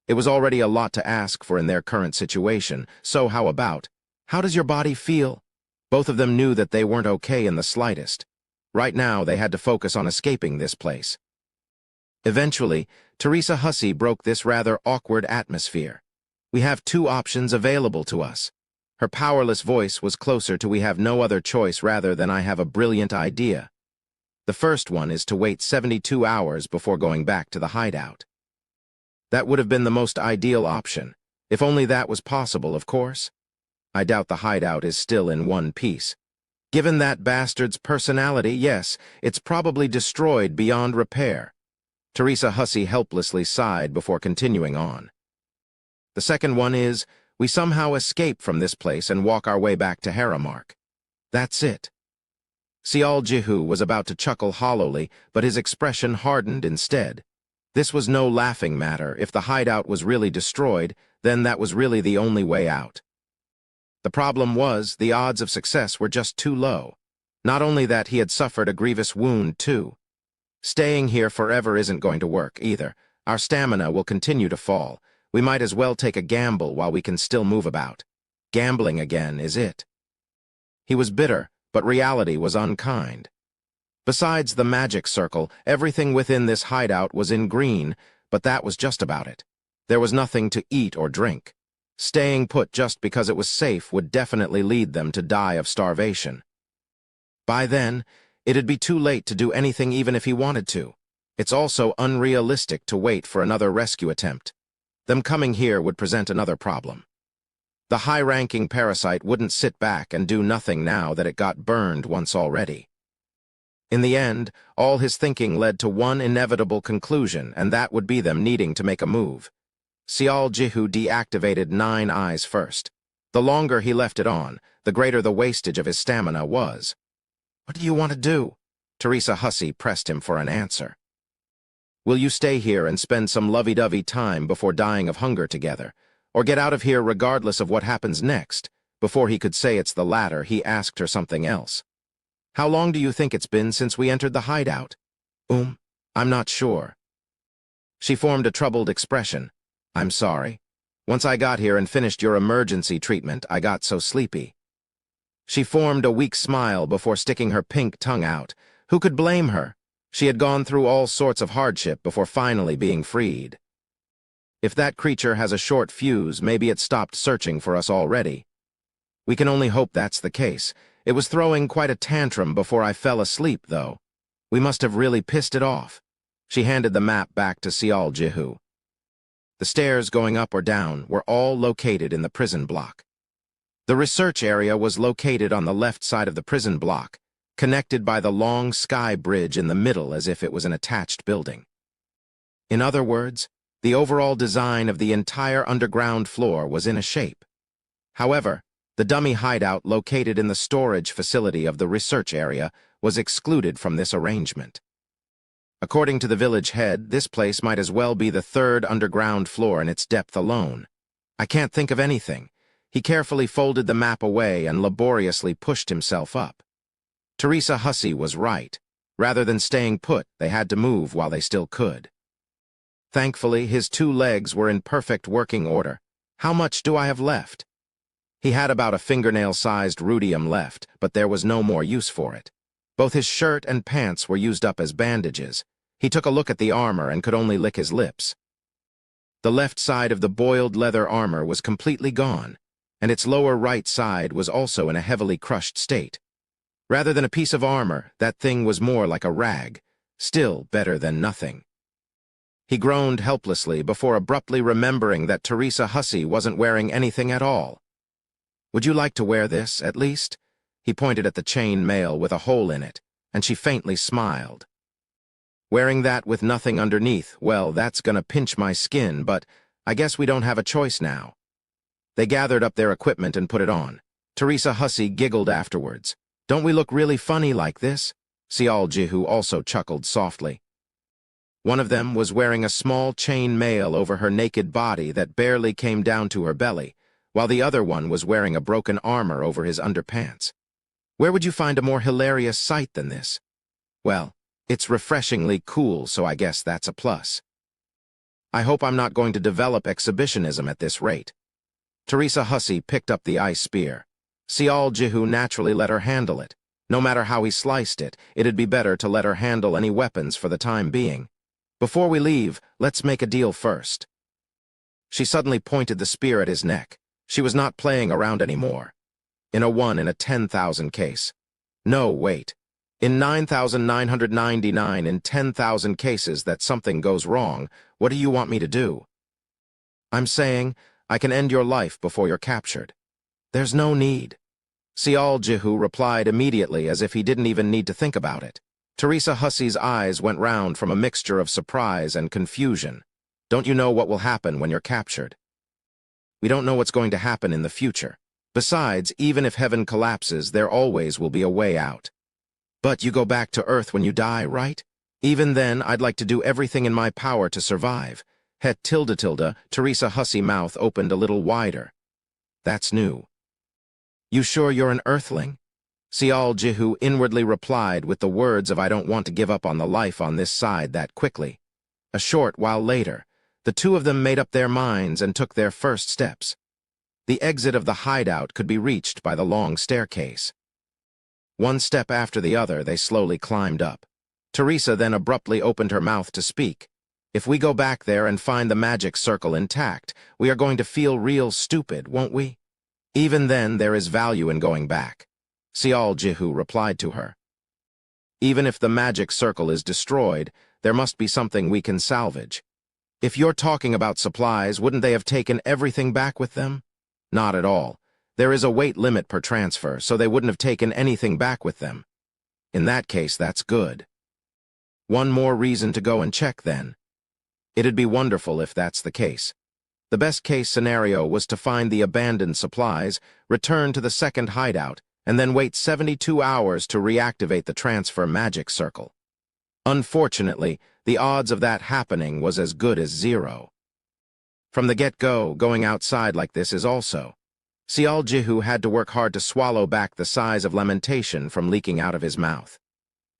It was already a lot to ask for in their current situation, so how does your body feel? Both of them knew that they weren't okay in the slightest. Right now, they had to focus on escaping this place. Eventually, Teresa Hussey broke this rather awkward atmosphere. We have 2 options available to us. Her powerless voice was closer to "we have no other choice" rather than "I have a brilliant idea." The first one is to wait 72 hours before going back to the hideout. That would have been the most ideal option, if only that was possible, of course. I doubt the hideout is still in one piece. Given that bastard's personality, yes, it's probably destroyed beyond repair. Teresa Hussey helplessly sighed before continuing on. The second one is, we somehow escape from this place and walk our way back to Haramark. That's it. Sial Jihu was about to chuckle hollowly, but his expression hardened instead. This was no laughing matter. If the hideout was really destroyed, then that was really the only way out. The problem was, the odds of success were just too low. Not only that, he had suffered a grievous wound, too. Staying here forever isn't going to work, either. Our stamina will continue to fall. We might as well take a gamble while we can still move about. Gambling again is it. He was bitter, but reality was unkind. Besides the magic circle, everything within this hideout was in green, but that was just about it. There was nothing to eat or drink. Staying put just because it was safe would definitely lead them to die of starvation. By then, it'd be too late to do anything even if he wanted to. It's also unrealistic to wait for another rescue attempt. Them coming here would present another problem. The high-ranking parasite wouldn't sit back and do nothing now that it got burned once already. In the end, all his thinking led to one inevitable conclusion, and that would be them needing to make a move. Xiao Jihu deactivated 9 eyes first. The longer he left it on, the greater the wastage of his stamina was. "What do you want to do?" Teresa Hussey pressed him for an answer. "Will you stay here and spend some lovey-dovey time before dying of hunger together, or get out of here regardless of what happens next?" Before he could say it's the latter, he asked her something else. "How long do you think it's been since we entered the hideout?" I'm not sure." She formed a troubled expression. "I'm sorry. Once I got here and finished your emergency treatment, I got so sleepy." She formed a weak smile before sticking her pink tongue out. Who could blame her? She had gone through all sorts of hardship before finally being freed. If that creature has a short fuse, maybe it stopped searching for us already. We can only hope that's the case. It was throwing quite a tantrum before I fell asleep, though. We must have really pissed it off. She handed the map back to Xiao Jihu. The stairs going up or down were all located in the prison block. The research area was located on the left side of the prison block, connected by the long sky bridge in the middle as if it was an attached building. In other words, the overall design of the entire underground floor was in a shape. However, the dummy hideout located in the storage facility of the research area was excluded from this arrangement. According to the village head, this place might as well be the 3rd underground floor in its depth alone. I can't think of anything. He carefully folded the map away and laboriously pushed himself up. Teresa Hussey was right. Rather than staying put, they had to move while they still could. Thankfully, his 2 legs were in perfect working order. How much do I have left? He had about a fingernail-sized rudium left, but there was no more use for it. Both his shirt and pants were used up as bandages. He took a look at the armor and could only lick his lips. The left side of the boiled leather armor was completely gone, and its lower right side was also in a heavily crushed state. Rather than a piece of armor, that thing was more like a rag, still better than nothing. He groaned helplessly before abruptly remembering that Teresa Hussey wasn't wearing anything at all. "Would you like to wear this, at least?" He pointed at the chain mail with a hole in it, and she faintly smiled. "Wearing that with nothing underneath, well, that's gonna pinch my skin, but I guess we don't have a choice now." They gathered up their equipment and put it on. Teresa Hussey giggled afterwards. "Don't we look really funny like this?" Xiao Jihu also chuckled softly. One of them was wearing a small chain mail over her naked body that barely came down to her belly, while the other one was wearing a broken armor over his underpants. Where would you find a more hilarious sight than this? Well, it's refreshingly cool, so I guess that's a plus. I hope I'm not going to develop exhibitionism at this rate. Teresa Hussey picked up the ice spear. Xiao Jihu naturally let her handle it. No matter how he sliced it, it'd be better to let her handle any weapons for the time being. "Before we leave, let's make a deal first." She suddenly pointed the spear at his neck. She was not playing around anymore. In a 1 in a 10,000 case. No, wait. In 9,999 in 10,000 cases that something goes wrong, what do you want me to do? I'm saying, I can end your life before you're captured. There's no need. Xiao Jihu replied immediately as if he didn't even need to think about it. Teresa Hussey's eyes went round from a mixture of surprise and confusion. Don't you know what will happen when you're captured? We don't know what's going to happen in the future. Besides, even if heaven collapses, there always will be a way out. But you go back to Earth when you die, right? Even then, I'd like to do everything in my power to survive. Het tilde tilde, Teresa hussy mouth opened a little wider. That's new. You sure you're an earthling? Sial Jihu inwardly replied with the words of I don't want to give up on the life on this side that quickly. A short while later, the two of them made up their minds and took their first steps. The exit of the hideout could be reached by the long staircase. One step after the other, they slowly climbed up. Teresa then abruptly opened her mouth to speak. If we go back there and find the magic circle intact, we are going to feel real stupid, won't we? Even then, there is value in going back. Sial Jihu replied to her. Even if the magic circle is destroyed, there must be something we can salvage. If you're talking about supplies, wouldn't they have taken everything back with them? Not at all. There is a weight limit per transfer, so they wouldn't have taken anything back with them. In that case, that's good. One more reason to go and check, then. It'd be wonderful if that's the case. The best-case scenario was to find the abandoned supplies, return to the second hideout, and then wait 72 hours to reactivate the transfer magic circle. Unfortunately, the odds of that happening was as good as zero. From the get-go, going outside like this is also. Sial Jihu had to work hard to swallow back the sighs of lamentation from leaking out of his mouth.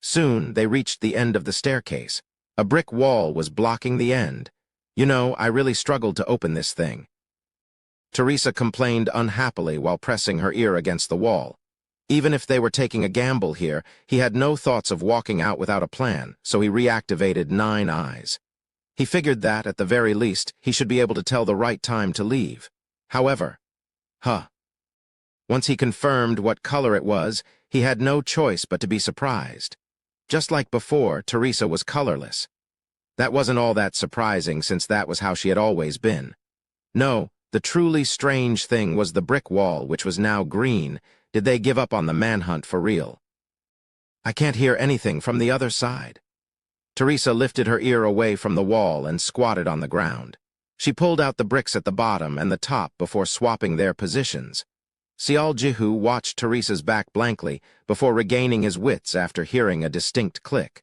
Soon, they reached the end of the staircase. A brick wall was blocking the end. You know, I really struggled to open this thing. Teresa complained unhappily while pressing her ear against the wall. Even if they were taking a gamble here, he had no thoughts of walking out without a plan, so he reactivated 9 eyes. He figured that, at the very least, he should be able to tell the right time to leave. However, once he confirmed what color it was, he had no choice but to be surprised. Just like before, Teresa was colorless. That wasn't all that surprising, since that was how she had always been. No, the truly strange thing was the brick wall, which was now green. Did they give up on the manhunt for real? I can't hear anything from the other side. Teresa lifted her ear away from the wall and squatted on the ground. She pulled out the bricks at the bottom and the top before swapping their positions. Sial Jihu watched Teresa's back blankly before regaining his wits after hearing a distinct click.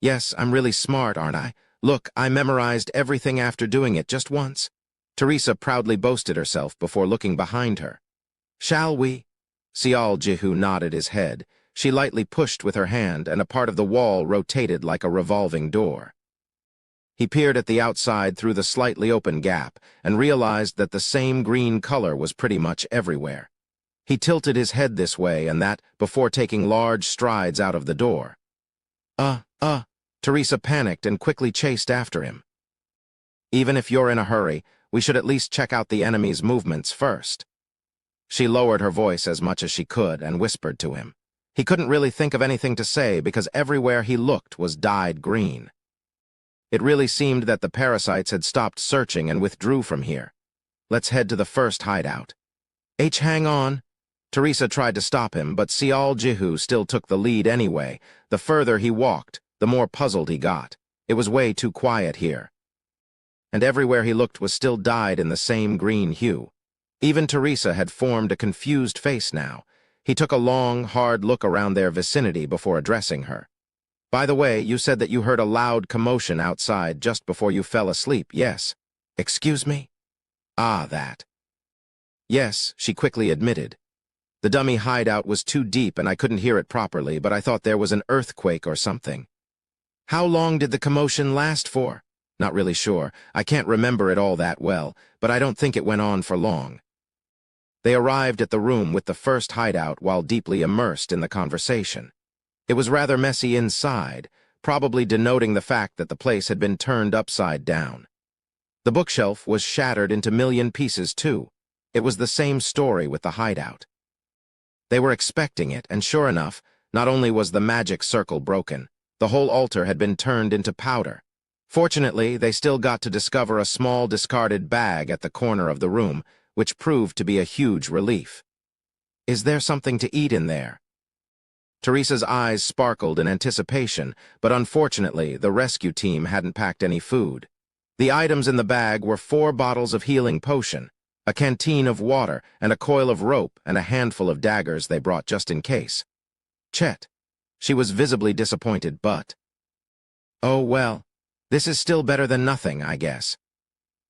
Yes, I'm really smart, aren't I? Look, I memorized everything after doing it just once. Teresa proudly boasted herself before looking behind her. Shall we? Sial Jihu nodded his head. She lightly pushed with her hand, and a part of the wall rotated like a revolving door. He peered at the outside through the slightly open gap and realized that the same green color was pretty much everywhere. He tilted his head this way and that before taking large strides out of the door. Teresa panicked and quickly chased after him. Even if you're in a hurry, we should at least check out the enemy's movements first. She lowered her voice as much as she could and whispered to him. He couldn't really think of anything to say because everywhere he looked was dyed green. It really seemed that the parasites had stopped searching and withdrew from here. Let's head to the first hideout. Hang on. Teresa tried to stop him, but Sial Jihu still took the lead anyway. The further he walked, the more puzzled he got. It was way too quiet here. And everywhere he looked was still dyed in the same green hue. Even Teresa had formed a confused face now. He took a long, hard look around their vicinity before addressing her. By the way, you said that you heard a loud commotion outside just before you fell asleep, yes? Excuse me? That. Yes, she quickly admitted. The dummy hideout was too deep and I couldn't hear it properly, but I thought there was an earthquake or something. How long did the commotion last for? Not really sure. I can't remember it all that well, but I don't think it went on for long. They arrived at the room with the first hideout while deeply immersed in the conversation. It was rather messy inside, probably denoting the fact that the place had been turned upside down. The bookshelf was shattered into million pieces too. It was the same story with the hideout. They were expecting it, and sure enough, not only was the magic circle broken, the whole altar had been turned into powder. Fortunately, they still got to discover a small discarded bag at the corner of the room, which proved to be a huge relief. Is there something to eat in there? Teresa's eyes sparkled in anticipation, but unfortunately, the rescue team hadn't packed any food. The items in the bag were 4 bottles of healing potion, a canteen of water, and a coil of rope, and a handful of daggers they brought just in case. Chet. She was visibly disappointed, but Oh, well, this is still better than nothing, I guess.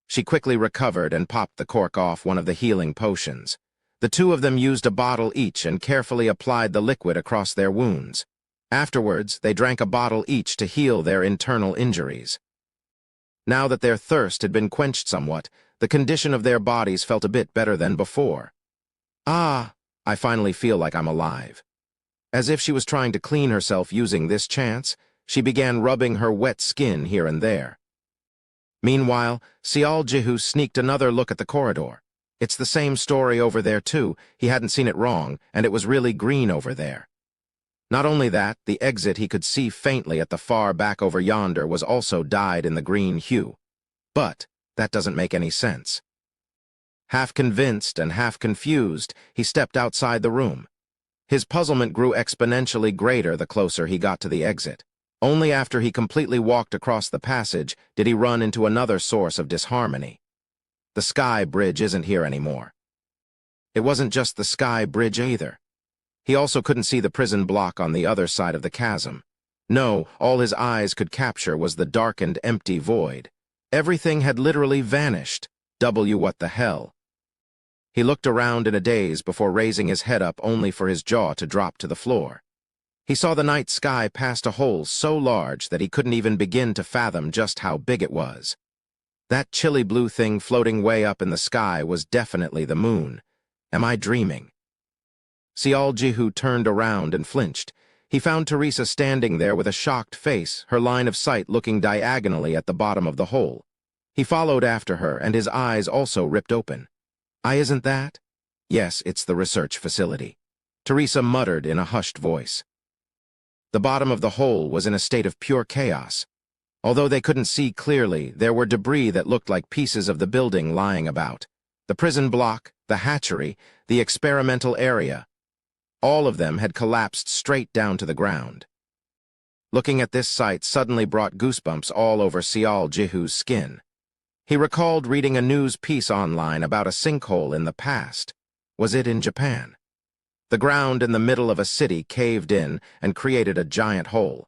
She quickly recovered and popped the cork off one of the healing potions. The two of them used a bottle each and carefully applied the liquid across their wounds. Afterwards, they drank a bottle each to heal their internal injuries. Now that their thirst had been quenched somewhat, the condition of their bodies felt a bit better than before. Ah, I finally feel like I'm alive. As if she was trying to clean herself using this chance, she began rubbing her wet skin here and there. Meanwhile, Jihu sneaked another look at the corridor. It's the same story over there too, he hadn't seen it wrong, and it was really green over there. Not only that, the exit he could see faintly at the far back over yonder was also dyed in the green hue. But that doesn't make any sense. Half convinced and half confused, he stepped outside the room. His puzzlement grew exponentially greater the closer he got to the exit. Only after he completely walked across the passage did he run into another source of disharmony. The sky bridge isn't here anymore. It wasn't just the sky bridge either. He also couldn't see the prison block on the other side of the chasm. No, all his eyes could capture was the darkened, empty void. Everything had literally vanished. What the hell? He looked around in a daze before raising his head up only for his jaw to drop to the floor. He saw the night sky past a hole so large that he couldn't even begin to fathom just how big it was. That chilly blue thing floating way up in the sky was definitely the moon. Am I dreaming? Jihu turned around and flinched. He found Teresa standing there with a shocked face, her line of sight looking diagonally at the bottom of the hole. He followed after her, and his eyes also ripped open. Isn't that? Yes, it's the research facility. Teresa muttered in a hushed voice. The bottom of the hole was in a state of pure chaos. Although they couldn't see clearly, there were debris that looked like pieces of the building lying about. The prison block, the hatchery, the experimental area. All of them had collapsed straight down to the ground. Looking at this sight suddenly brought goosebumps all over Jihu's skin. He recalled reading a news piece online about a sinkhole in the past. Was it in Japan? The ground in the middle of a city caved in and created a giant hole.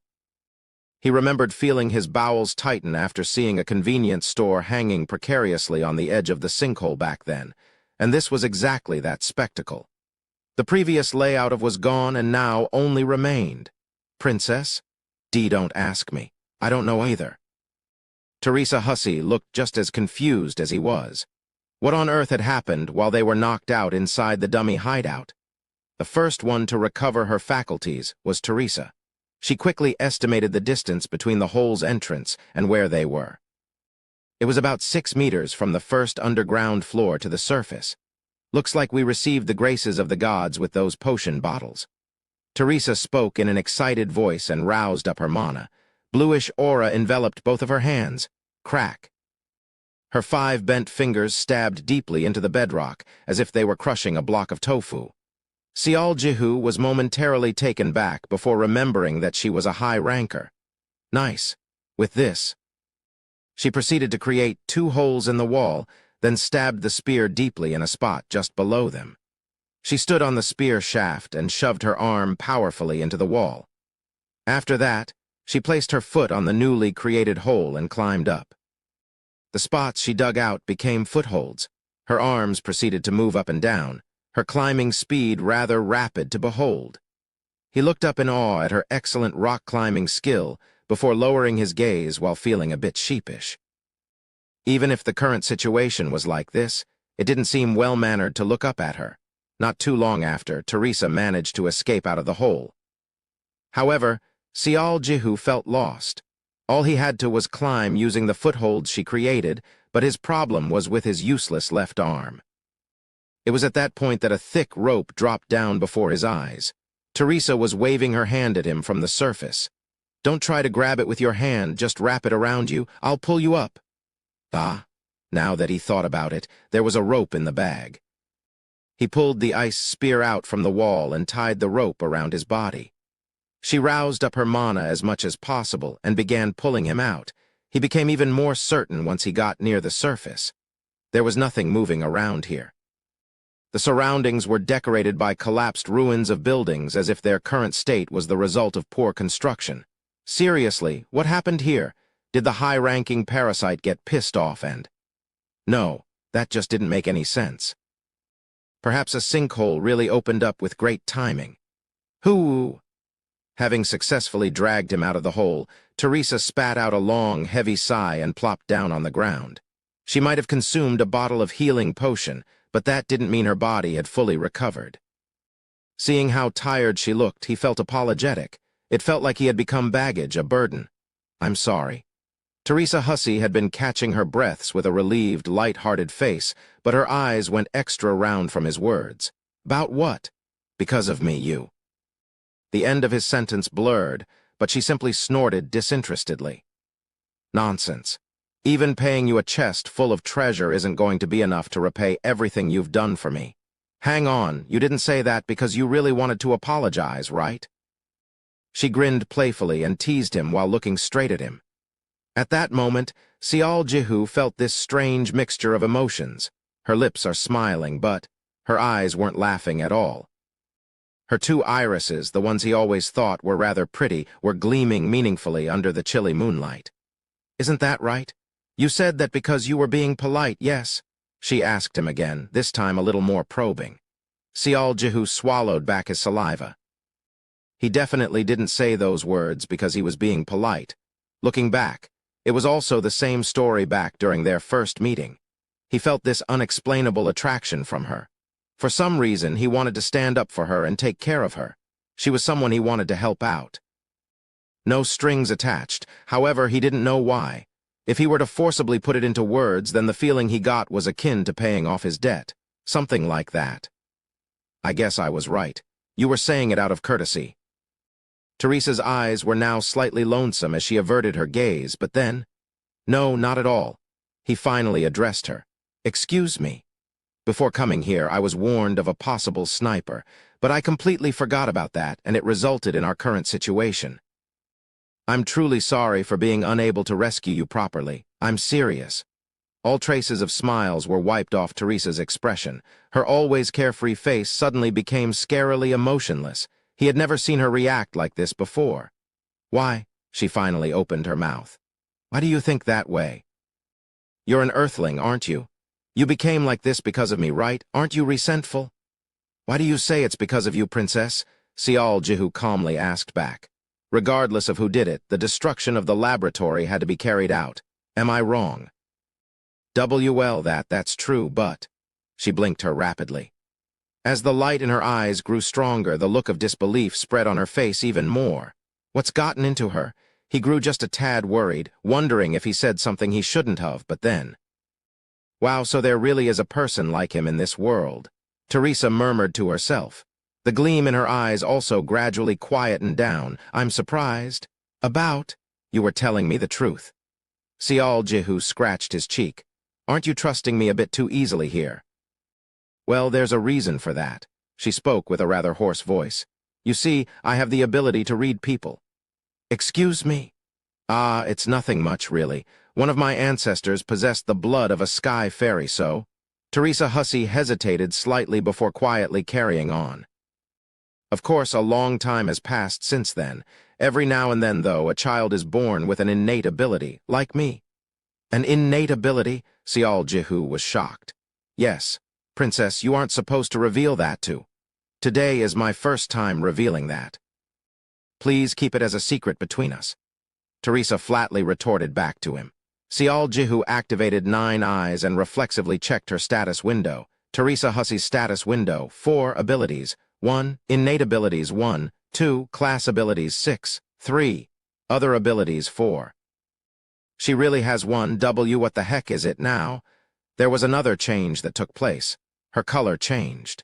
He remembered feeling his bowels tighten after seeing a convenience store hanging precariously on the edge of the sinkhole back then, and this was exactly that spectacle. The previous layout of was gone and now only remained. Princess? Don't ask me. I don't know either. Teresa Hussey looked just as confused as he was. What on earth had happened while they were knocked out inside the dummy hideout? The first one to recover her faculties was Teresa. She quickly estimated the distance between the hole's entrance and where they were. It was about 6 meters from the first underground floor to the surface. Looks like we received the graces of the gods with those potion bottles. Teresa spoke in an excited voice and roused up her mana. Bluish aura enveloped both of her hands. Crack. Her 5 bent fingers stabbed deeply into the bedrock, as if they were crushing a block of tofu. Jihu was momentarily taken back before remembering that she was a high ranker. Nice. With this. She proceeded to create 2 holes in the wall, then stabbed the spear deeply in a spot just below them. She stood on the spear shaft and shoved her arm powerfully into the wall. After that, she placed her foot on the newly created hole and climbed up. The spots she dug out became footholds. Her arms proceeded to move up and down, her climbing speed rather rapid to behold. He looked up in awe at her excellent rock-climbing skill before lowering his gaze while feeling a bit sheepish. Even if the current situation was like this, it didn't seem well-mannered to look up at her. Not too long after, Teresa managed to escape out of the hole. However, Jihu felt lost. All he had to was climb using the footholds she created, but his problem was with his useless left arm. It was at that point that a thick rope dropped down before his eyes. Teresa was waving her hand at him from the surface. Don't try to grab it with your hand, just wrap it around you. I'll pull you up. Ah, now that he thought about it, there was a rope in the bag. He pulled the ice spear out from the wall and tied the rope around his body. She roused up her mana as much as possible and began pulling him out. He became even more certain once he got near the surface. There was nothing moving around here. The surroundings were decorated by collapsed ruins of buildings as if their current state was the result of poor construction. Seriously, what happened here? Did the high-ranking parasite get pissed off and... No, that just didn't make any sense. Perhaps a sinkhole really opened up with great timing. Who? Having successfully dragged him out of the hole, Teresa spat out a long, heavy sigh and plopped down on the ground. She might have consumed a bottle of healing potion, but that didn't mean her body had fully recovered. Seeing how tired she looked, he felt apologetic. It felt like he had become baggage, a burden. I'm sorry. Teresa Hussey had been catching her breaths with a relieved, light-hearted face, but her eyes went extra round from his words. About what? Because of me, you. The end of his sentence blurred, but she simply snorted disinterestedly. Nonsense. Even paying you a chest full of treasure isn't going to be enough to repay everything you've done for me. Hang on, you didn't say that because you really wanted to apologize, right? She grinned playfully and teased him while looking straight at him. At that moment, Sial Jihu felt this strange mixture of emotions. Her lips are smiling, but her eyes weren't laughing at all. Her two irises, the ones he always thought were rather pretty, were gleaming meaningfully under the chilly moonlight. Isn't that right? You said that because you were being polite, yes? She asked him again, this time a little more probing. Sial Jihu swallowed back his saliva. He definitely didn't say those words because he was being polite. Looking back, it was also the same story back during their first meeting. He felt this unexplainable attraction from her. For some reason, he wanted to stand up for her and take care of her. She was someone he wanted to help out. No strings attached, however, he didn't know why. If he were to forcibly put it into words, then the feeling he got was akin to paying off his debt. Something like that. I guess I was right. You were saying it out of courtesy. Teresa's eyes were now slightly lonesome as she averted her gaze, but then... No, not at all. He finally addressed her. Excuse me. Before coming here, I was warned of a possible sniper, but I completely forgot about that, and it resulted in our current situation. I'm truly sorry for being unable to rescue you properly. I'm serious. All traces of smiles were wiped off Teresa's expression. Her always carefree face suddenly became scarily emotionless. He had never seen her react like this before. Why? She finally opened her mouth. Why do you think that way? You're an earthling, aren't you? You became like this because of me, right? Aren't you resentful? Why do you say it's because of you, princess? Sial Jihu calmly asked back. Regardless of who did it, the destruction of the laboratory had to be carried out. Am I wrong? Well, that's true, but... She blinked her rapidly. As the light in her eyes grew stronger, the look of disbelief spread on her face even more. What's gotten into her? He grew just a tad worried, wondering if he said something he shouldn't have, but then... Wow, so there really is a person like him in this world. Teresa murmured to herself. The gleam in her eyes also gradually quietened down. I'm surprised. About? You were telling me the truth. Sial Jihu scratched his cheek. Aren't you trusting me a bit too easily here? Well, there's a reason for that. She spoke with a rather hoarse voice. You see, I have the ability to read people. Excuse me? It's nothing much, really. One of my ancestors possessed the blood of a sky fairy, so... Teresa Hussey hesitated slightly before quietly carrying on. Of course, a long time has passed since then. Every now and then, though, a child is born with an innate ability, like me. An innate ability? Sial Jihu was shocked. Yes, Princess, you aren't supposed to reveal that to. Today is my first time revealing that. Please keep it as a secret between us. Teresa flatly retorted back to him. Sial Jihu activated 9 eyes and reflexively checked her status window. Teresa Hussey's status window, 4 abilities. 1. Innate abilities 1, 2. Class abilities 6, 3. Other abilities 4. She really has 1 W. What the heck is it now? There was another change that took place. Her color changed.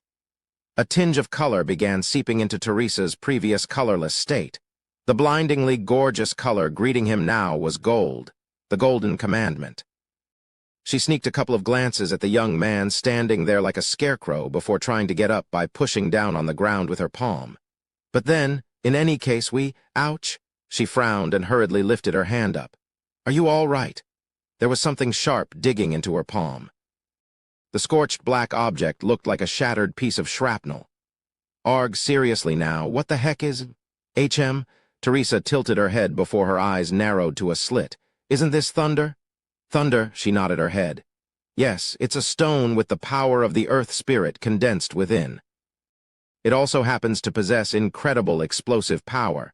A tinge of color began seeping into Teresa's previous colorless state. The blindingly gorgeous color greeting him now was gold, the golden commandment. She sneaked a couple of glances at the young man standing there like a scarecrow before trying to get up by pushing down on the ground with her palm. But then, in any case, ouch, she frowned and hurriedly lifted her hand up. Are you all right? There was something sharp digging into her palm. The scorched black object looked like a shattered piece of shrapnel. Arg, seriously now, what the heck is... HM? Teresa tilted her head before her eyes narrowed to a slit. Isn't this thunder? Thunder, she nodded her head. Yes, it's a stone with the power of the earth spirit condensed within. It also happens to possess incredible explosive power.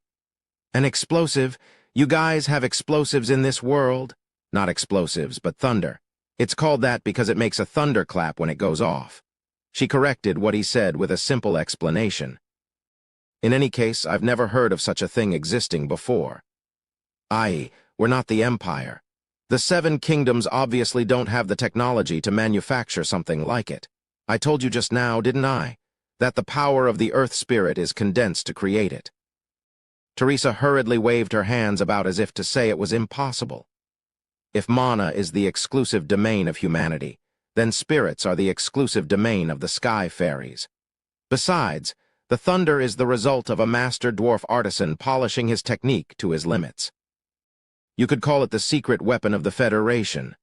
An explosive? You guys have explosives in this world? Not explosives, but thunder. It's called that because it makes a thunderclap when it goes off. She corrected what he said with a simple explanation. In any case, I've never heard of such a thing existing before. I.e., we're not the Empire. The Seven Kingdoms obviously don't have the technology to manufacture something like it. I told you just now, didn't I, that the power of the earth spirit is condensed to create it. Teresa hurriedly waved her hands about as if to say it was impossible. If mana is the exclusive domain of humanity, then spirits are the exclusive domain of the sky fairies. Besides, the thunder is the result of a master dwarf artisan polishing his technique to his limits. You could call it the secret weapon of the Federation.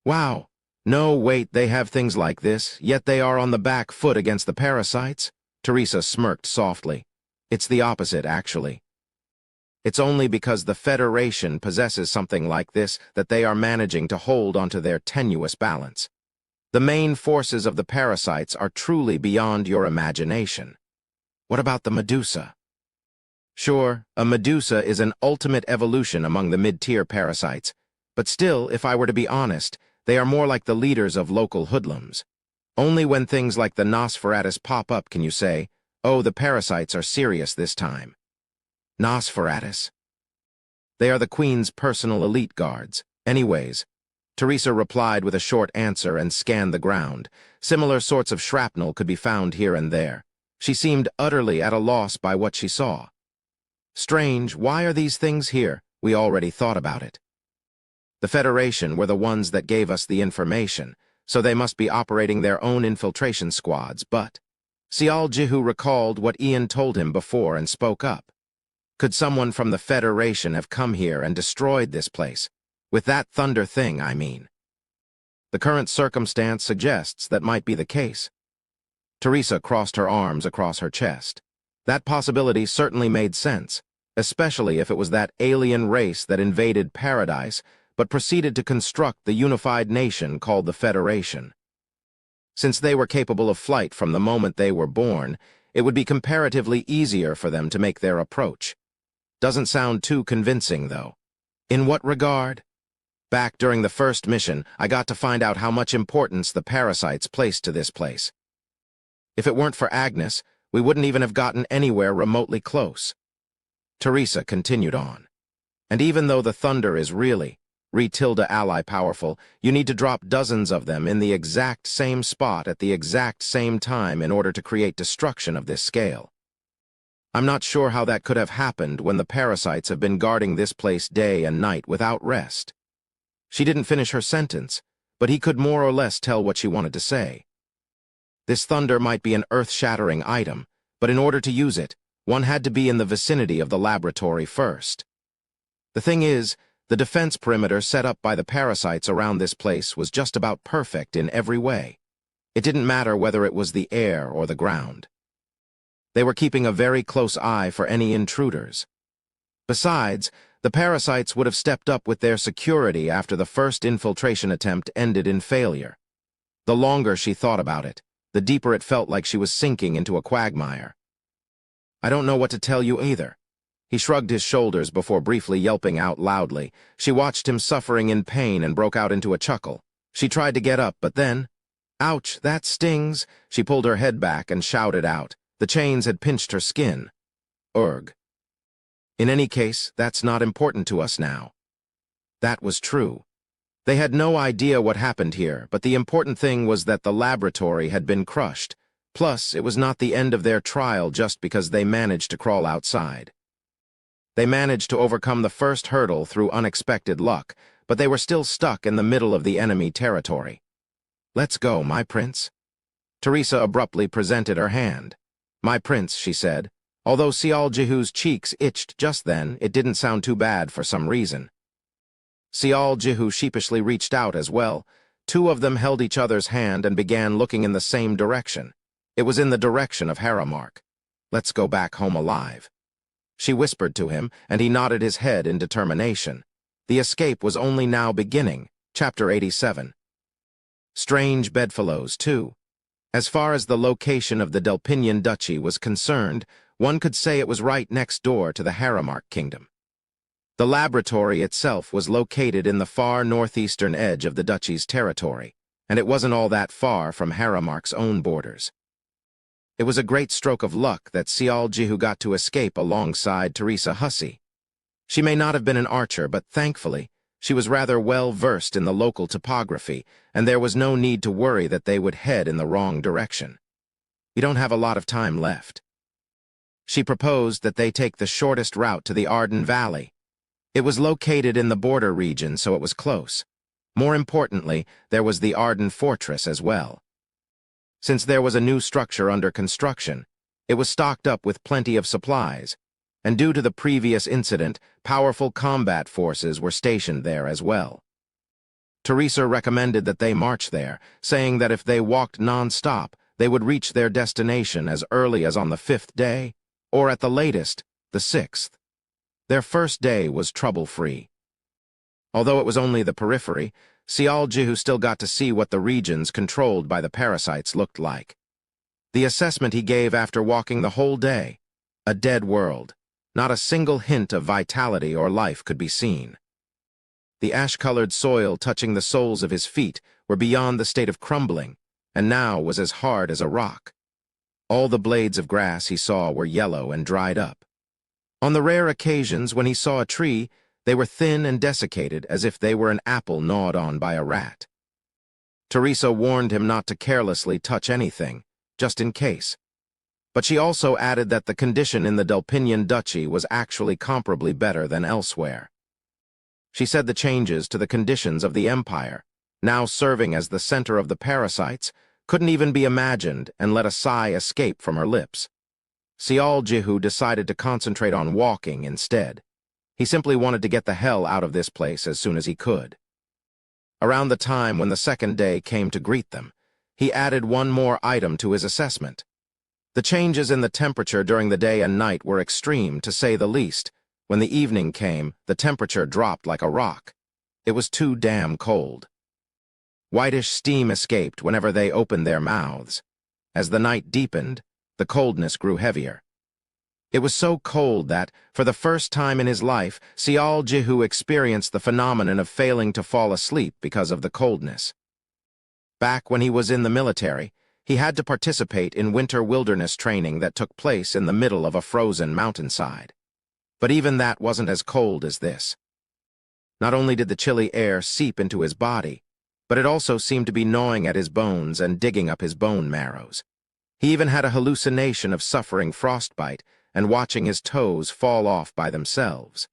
Wow. No, wait, they have things like this, yet they are on the back foot against the parasites? Teresa smirked softly. It's the opposite, actually. It's only because the Federation possesses something like this that they are managing to hold onto their tenuous balance. The main forces of the parasites are truly beyond your imagination. What about the Medusa? Sure, a Medusa is an ultimate evolution among the mid-tier parasites, but still, if I were to be honest, they are more like the leaders of local hoodlums. Only when things like the Nosferatus pop up can you say, oh, the parasites are serious this time. Nosferatus. They are the Queen's personal elite guards. Anyways, Teresa replied with a short answer and scanned the ground. Similar sorts of shrapnel could be found here and there. She seemed utterly at a loss by what she saw. Strange, why are these things here? We already thought about it. The Federation were the ones that gave us the information, so they must be operating their own infiltration squads, but Sial Jihu recalled what Ian told him before and spoke up. Could someone from the Federation have come here and destroyed this place? With that thunder thing, I mean. The current circumstance suggests that might be the case. Teresa crossed her arms across her chest. That possibility certainly made sense, especially if it was that alien race that invaded paradise but proceeded to construct the unified nation called the Federation. Since they were capable of flight from the moment they were born, it would be comparatively easier for them to make their approach. Doesn't sound too convincing, though. In what regard? Back during the first mission, I got to find out how much importance the parasites placed to this place. If it weren't for Agnes, we wouldn't even have gotten anywhere remotely close. Teresa continued on. And even though the thunder is really, ally powerful, you need to drop dozens of them in the exact same spot at the exact same time in order to create destruction of this scale. I'm not sure how that could have happened when the parasites have been guarding this place day and night without rest. She didn't finish her sentence, but he could more or less tell what she wanted to say. This thunder might be an earth-shattering item, but in order to use it, one had to be in the vicinity of the laboratory first. The thing is, the defense perimeter set up by the parasites around this place was just about perfect in every way. It didn't matter whether it was the air or the ground. They were keeping a very close eye for any intruders. Besides, the parasites would have stepped up with their security after the first infiltration attempt ended in failure. The longer she thought about it, the deeper it felt like she was sinking into a quagmire. I don't know what to tell you either. He shrugged his shoulders before briefly yelping out loudly. She watched him suffering in pain and broke out into a chuckle. She tried to get up, but then, ouch, that stings. She pulled her head back and shouted out. The chains had pinched her skin. Urgh. In any case, that's not important to us now. That was true. They had no idea what happened here, but the important thing was that the laboratory had been crushed. Plus, it was not the end of their trial just because they managed to crawl outside. They managed to overcome the first hurdle through unexpected luck, but they were still stuck in the middle of the enemy territory. Let's go, my prince. Teresa abruptly presented her hand. My prince, she said. Although Sial Jihu's cheeks itched just then, it didn't sound too bad for some reason. Sial Jihu sheepishly reached out as well. Two of them held each other's hand and began looking in the same direction. It was in the direction of Haramark. Let's go back home alive. She whispered to him, and he nodded his head in determination. The escape was only now beginning. Chapter 87. Strange bedfellows, too. As far as the location of the Delpinian Duchy was concerned, one could say it was right next door to the Haramark Kingdom. The laboratory itself was located in the far northeastern edge of the duchy's territory, and it wasn't all that far from Haramark's own borders. It was a great stroke of luck that Sialjihu got to escape alongside Teresa Hussey. She may not have been an archer, but thankfully, she was rather well versed in the local topography, and there was no need to worry that they would head in the wrong direction. "You don't have a lot of time left." She proposed that they take the shortest route to the Arden Valley. It was located in the border region, so it was close. More importantly, there was the Arden Fortress as well. Since there was a new structure under construction, it was stocked up with plenty of supplies, and due to the previous incident, powerful combat forces were stationed there as well. Teresa recommended that they march there, saying that if they walked non-stop, they would reach their destination as early as on the 5th day, or at the latest, the 6th. Their first day was trouble-free. Although it was only the periphery, Sialjihu still got to see what the regions controlled by the parasites looked like. The assessment he gave after walking the whole day: a dead world. Not a single hint of vitality or life could be seen. The ash-colored soil touching the soles of his feet were beyond the state of crumbling, and now was as hard as a rock. All the blades of grass he saw were yellow and dried up. On the rare occasions when he saw a tree, they were thin and desiccated as if they were an apple gnawed on by a rat. Teresa warned him not to carelessly touch anything, just in case. But she also added that the condition in the Delpinian Duchy was actually comparably better than elsewhere. She said the changes to the conditions of the empire, now serving as the center of the parasites, couldn't even be imagined, and let a sigh escape from her lips. Sialjihu decided to concentrate on walking instead. He simply wanted to get the hell out of this place as soon as he could. Around the time when the second day came to greet them, he added one more item to his assessment. The changes in the temperature during the day and night were extreme, to say the least. When the evening came, the temperature dropped like a rock. It was too damn cold. Whitish steam escaped whenever they opened their mouths. As the night deepened, the coldness grew heavier. It was so cold that, for the first time in his life, Sialjihu experienced the phenomenon of failing to fall asleep because of the coldness. Back when he was in the military, he had to participate in winter wilderness training that took place in the middle of a frozen mountainside. But even that wasn't as cold as this. Not only did the chilly air seep into his body, but it also seemed to be gnawing at his bones and digging up his bone marrows. He even had a hallucination of suffering frostbite and watching his toes fall off by themselves.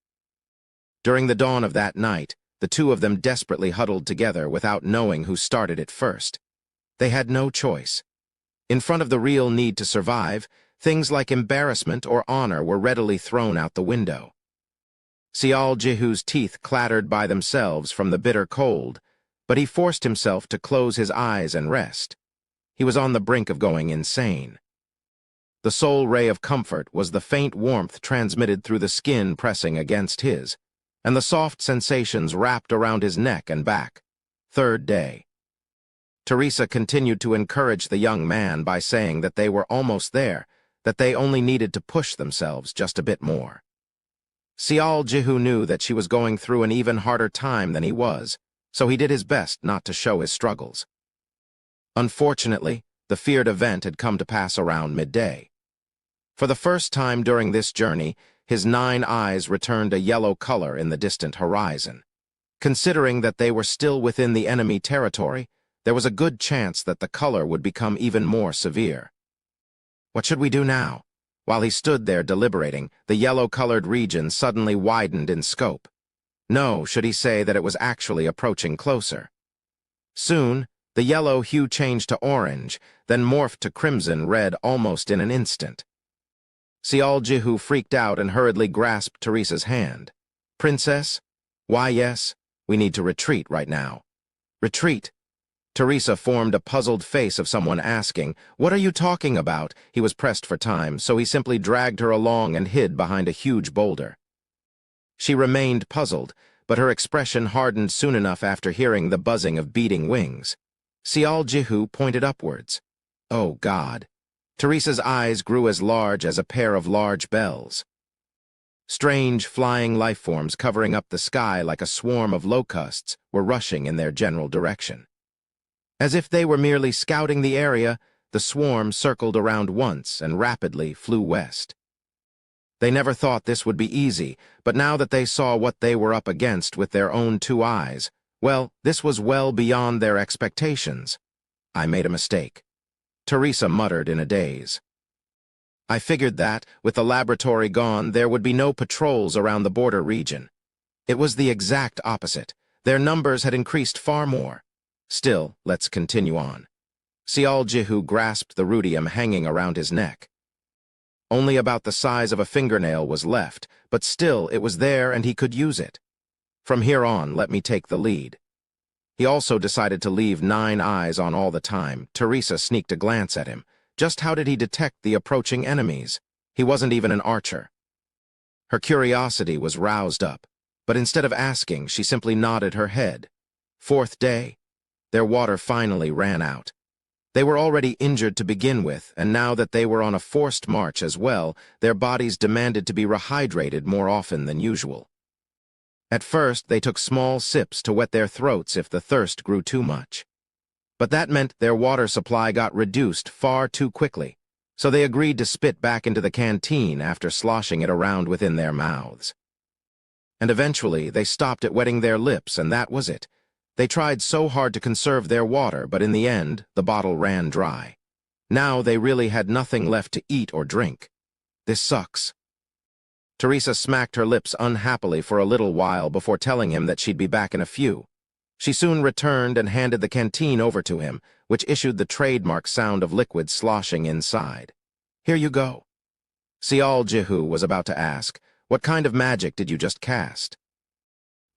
During the dawn of that night, the two of them desperately huddled together without knowing who started it first. They had no choice. In front of the real need to survive, things like embarrassment or honor were readily thrown out the window. Sialjihu's teeth clattered by themselves from the bitter cold, but he forced himself to close his eyes and rest. He was on the brink of going insane. The sole ray of comfort was the faint warmth transmitted through the skin pressing against his, and the soft sensations wrapped around his neck and back. Third day. Teresa continued to encourage the young man by saying that they were almost there, that they only needed to push themselves just a bit more. Sialjihu knew that she was going through an even harder time than he was, so he did his best not to show his struggles. Unfortunately, the feared event had come to pass around midday. For the first time during this journey, his 9 eyes returned a yellow color in the distant horizon. Considering that they were still within the enemy territory, there was a good chance that the color would become even more severe. What should we do now? While he stood there deliberating, the yellow-colored region suddenly widened in scope. No, should he say that it was actually approaching closer. Soon, the yellow hue changed to orange, then morphed to crimson red almost in an instant. Sialjihu freaked out and hurriedly grasped Teresa's hand. "Princess? Why, yes, we need to retreat right now." "Retreat? Teresa formed a puzzled face of someone asking, "What are you talking about?" He was pressed for time, so he simply dragged her along and hid behind a huge boulder. She remained puzzled, but her expression hardened soon enough after hearing the buzzing of beating wings. Sial Jihu pointed upwards. Oh, God. Teresa's eyes grew as large as a pair of large bells. Strange, flying lifeforms covering up the sky like a swarm of locusts were rushing in their general direction. As if they were merely scouting the area, the swarm circled around once and rapidly flew west. They never thought this would be easy, but now that they saw what they were up against with their own two eyes, well, this was well beyond their expectations. I made a mistake, Teresa muttered in a daze. I figured that, with the laboratory gone, there would be no patrols around the border region. It was the exact opposite. Their numbers had increased far more. Still, let's continue on. Sial Jihu grasped the rudium hanging around his neck. Only about the size of a fingernail was left, but still it was there and he could use it. From here on, let me take the lead. He also decided to leave 9 eyes on all the time. Teresa sneaked a glance at him. Just how did he detect the approaching enemies? He wasn't even an archer. Her curiosity was roused up, but instead of asking, she simply nodded her head. 4th day. Their water finally ran out. They were already injured to begin with, and now that they were on a forced march as well, their bodies demanded to be rehydrated more often than usual. At first, they took small sips to wet their throats if the thirst grew too much. But that meant their water supply got reduced far too quickly, so they agreed to spit back into the canteen after sloshing it around within their mouths. And eventually, they stopped at wetting their lips, and that was it. They tried so hard to conserve their water, but in the end, the bottle ran dry. Now they really had nothing left to eat or drink. This sucks. Teresa smacked her lips unhappily for a little while before telling him that she'd be back in a few. She soon returned and handed the canteen over to him, which issued the trademark sound of liquid sloshing inside. Here you go. Sial Jihu was about to ask, what kind of magic did you just cast?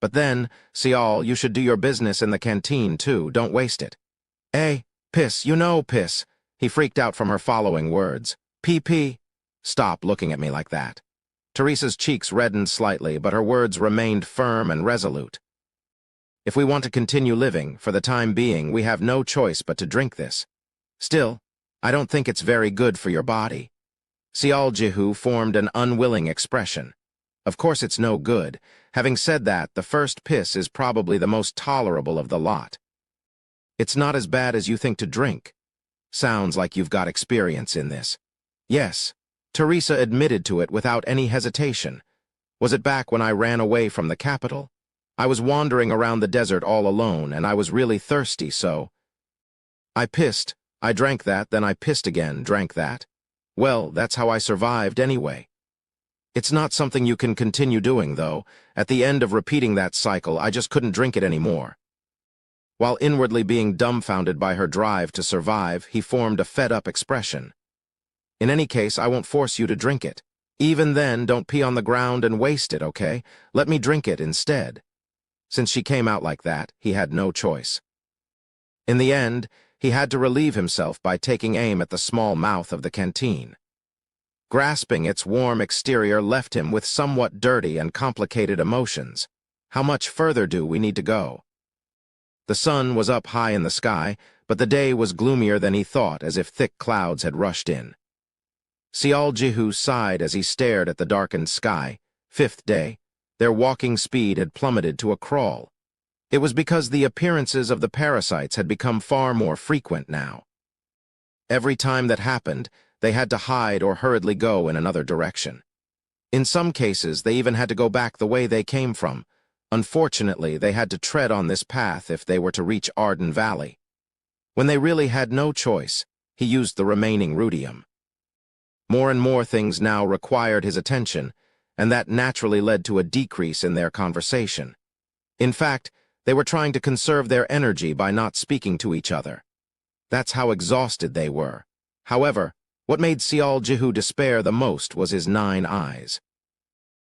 But then, Sial, you should do your business in the canteen too, don't waste it. Piss, you know, piss. He freaked out from her following words. PP. Stop looking at me like that. Teresa's cheeks reddened slightly, but her words remained firm and resolute. If we want to continue living, for the time being, we have no choice but to drink this. Still, I don't think it's very good for your body. Sial Jihu formed an unwilling expression. Of course it's no good. Having said that, the first piss is probably the most tolerable of the lot. It's not as bad as you think to drink. Sounds like you've got experience in this. Yes, Teresa admitted to it without any hesitation. Was it back when I ran away from the capital? I was wandering around the desert all alone, and I was really thirsty, so I pissed. I drank that, then I pissed again, drank that. Well, that's how I survived anyway. It's not something you can continue doing, though. At the end of repeating that cycle, I just couldn't drink it anymore. While inwardly being dumbfounded by her drive to survive, he formed a fed-up expression. In any case, I won't force you to drink it. Even then, don't pee on the ground and waste it, okay? Let me drink it instead. Since she came out like that, he had no choice. In the end, he had to relieve himself by taking aim at the small mouth of the canteen. Grasping its warm exterior left him with somewhat dirty and complicated emotions. How much further do we need to go? The sun was up high in the sky, but the day was gloomier than he thought, as if thick clouds had rushed in. Sial Jihu sighed as he stared at the darkened sky. 5th day. Their walking speed had plummeted to a crawl. It was because the appearances of the parasites had become far more frequent now. Every time that happened, they had to hide or hurriedly go in another direction. In some cases, they even had to go back the way they came from. Unfortunately, they had to tread on this path if they were to reach Arden Valley. When they really had no choice, he used the remaining rudium. More and more things now required his attention, and that naturally led to a decrease in their conversation. In fact, they were trying to conserve their energy by not speaking to each other. That's how exhausted they were. However, what made Sial Jihu despair the most was his 9 eyes.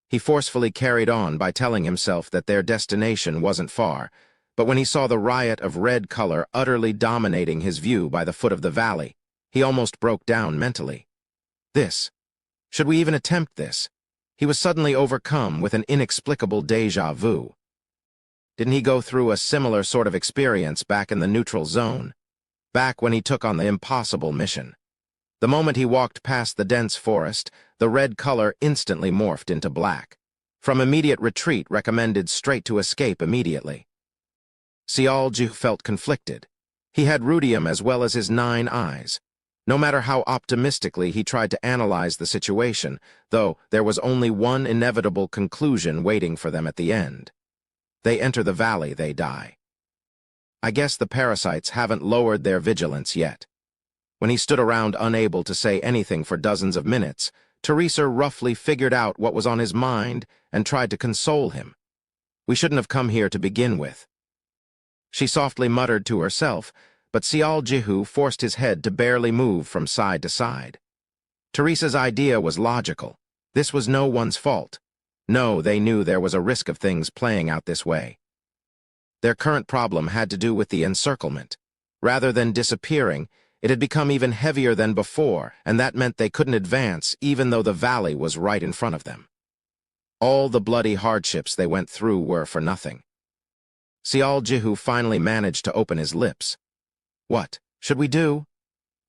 He forcefully carried on by telling himself that their destination wasn't far. but when he saw the riot of red color utterly dominating his view by the foot of the valley, he almost broke down mentally. Should we even attempt this? He was suddenly overcome with an inexplicable déjà vu. Didn't he go through a similar sort of experience back in the neutral zone? Back when he took on the impossible mission. The moment he walked past the dense forest, the red color instantly morphed into black. From immediate retreat recommended straight to escape immediately. Ainz felt conflicted. He had rudium as well as his 9 eyes. No matter how optimistically he tried to analyze the situation, though, there was only one inevitable conclusion waiting for them at the end. They enter the valley, they die. I guess the parasites haven't lowered their vigilance yet. When he stood around unable to say anything for dozens of minutes, Teresa roughly figured out what was on his mind and tried to console him. We shouldn't have come here to begin with. She softly muttered to herself, but Ainz forced his head to barely move from side to side. Teresa's idea was logical. This was no one's fault. No, they knew there was a risk of things playing out this way. Their current problem had to do with the encirclement. Rather than disappearing, it had become even heavier than before, and that meant they couldn't advance even though the valley was right in front of them. All the bloody hardships they went through were for nothing. Ainz finally managed to open his lips. What should we do?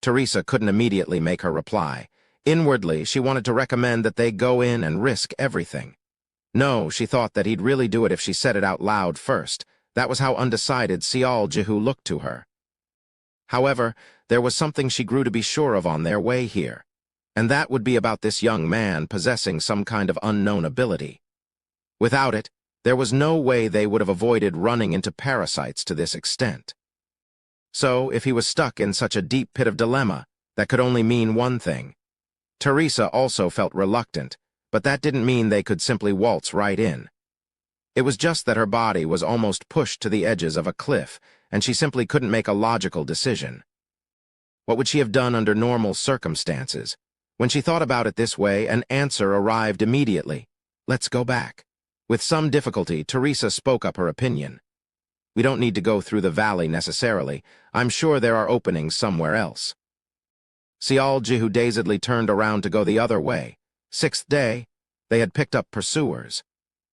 Teresa couldn't immediately make her reply. Inwardly, she wanted to recommend that they go in and risk everything. No, she thought that he'd really do it if she said it out loud first. That was how undecided Ainz looked to her. However, there was something she grew to be sure of on their way here, and that would be about this young man possessing some kind of unknown ability. Without it, there was no way they would have avoided running into parasites to this extent. So, if he was stuck in such a deep pit of dilemma, that could only mean one thing. Teresa also felt reluctant, but that didn't mean they could simply waltz right in. It was just that her body was almost pushed to the edges of a cliff, and she simply couldn't make a logical decision. What would she have done under normal circumstances? When she thought about it this way, an answer arrived immediately. Let's go back. With some difficulty, Teresa spoke up her opinion. We don't need to go through the valley necessarily. I'm sure there are openings somewhere else. Ainz dazedly turned around to go the other way. 6th day, they had picked up pursuers.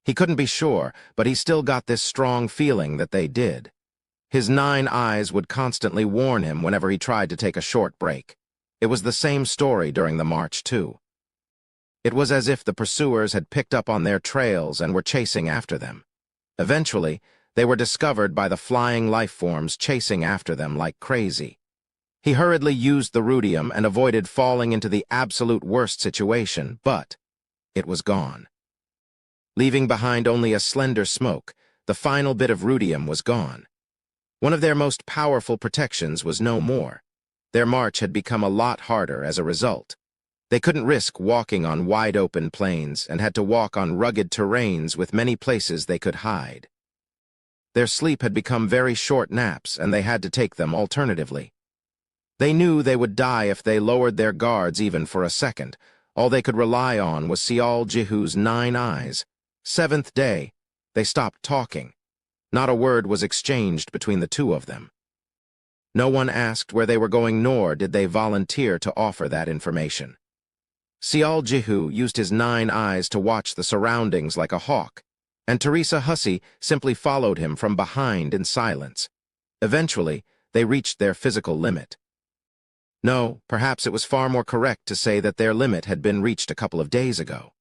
He couldn't be sure, but he still got this strong feeling that they did. His 9 eyes would constantly warn him whenever he tried to take a short break. It was the same story during the march, too. It was as if the pursuers had picked up on their trails and were chasing after them. Eventually, they were discovered by the flying life forms chasing after them like crazy. He hurriedly used the rudium and avoided falling into the absolute worst situation, but it was gone. Leaving behind only a slender smoke, the final bit of rudium was gone. One of their most powerful protections was no more. Their march had become a lot harder as a result. They couldn't risk walking on wide-open plains and had to walk on rugged terrains with many places they could hide. Their sleep had become very short naps, and they had to take them alternatively. They knew they would die if they lowered their guards even for a second. All they could rely on was Ainz's 9 eyes. 7th day, they stopped talking. Not a word was exchanged between the two of them. No one asked where they were going, nor did they volunteer to offer that information. Ainz used his 9 eyes to watch the surroundings like a hawk, and Teresa simply followed him from behind in silence. Eventually, they reached their physical limit. No, perhaps it was far more correct to say that their limit had been reached a couple of days ago.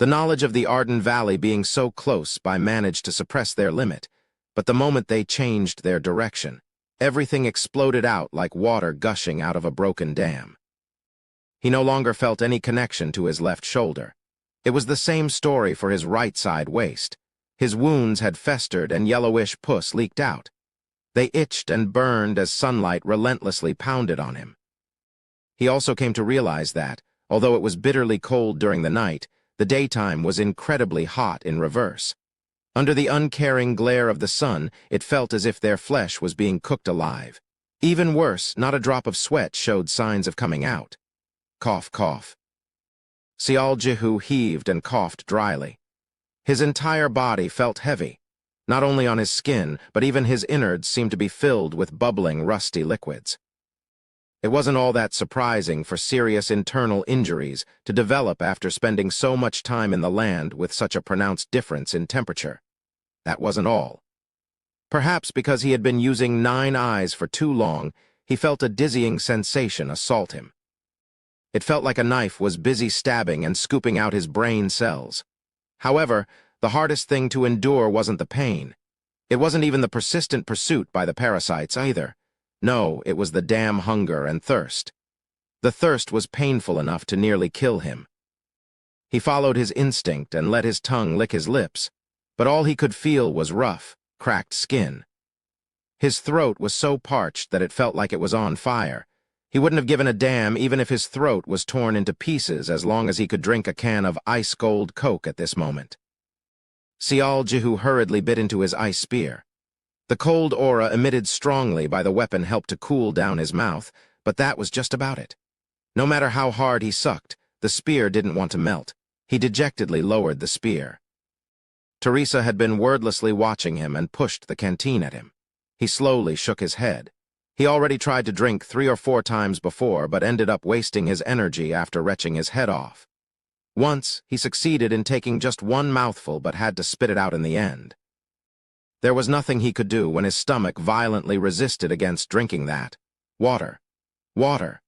The knowledge of the Arden Valley being so close by managed to suppress their limit, but the moment they changed their direction, everything exploded out like water gushing out of a broken dam. He no longer felt any connection to his left shoulder. It was the same story for his right side waist. His wounds had festered and yellowish pus leaked out. They itched and burned as sunlight relentlessly pounded on him. He also came to realize that, although it was bitterly cold during the night, the daytime was incredibly hot in reverse. Under the uncaring glare of the sun, it felt as if their flesh was being cooked alive. Even worse, not a drop of sweat showed signs of coming out. Cough, cough. Ainz heaved and coughed dryly. His entire body felt heavy. Not only on his skin, but even his innards seemed to be filled with bubbling, rusty liquids. It wasn't all that surprising for serious internal injuries to develop after spending so much time in the land with such a pronounced difference in temperature. That wasn't all. Perhaps because he had been using 9 eyes for too long, he felt a dizzying sensation assault him. It felt like a knife was busy stabbing and scooping out his brain cells. However, the hardest thing to endure wasn't the pain. It wasn't even the persistent pursuit by the parasites either. No, it was the damn hunger and thirst. The thirst was painful enough to nearly kill him. He followed his instinct and let his tongue lick his lips, but all he could feel was rough, cracked skin. His throat was so parched that it felt like it was on fire. He wouldn't have given a damn even if his throat was torn into pieces as long as he could drink a can of ice-cold Coke at this moment. Sial Jihu hurriedly bit into his ice spear. The cold aura emitted strongly by the weapon helped to cool down his mouth, but that was just about it. No matter how hard he sucked, the spear didn't want to melt. He dejectedly lowered the spear. Teresa had been wordlessly watching him and pushed the canteen at him. He slowly shook his head. He already tried to drink 3 or 4 times before, but ended up wasting his energy after retching his head off. Once, he succeeded in taking just 1 mouthful but had to spit it out in the end. There was nothing he could do when his stomach violently resisted against drinking that. Water. Water.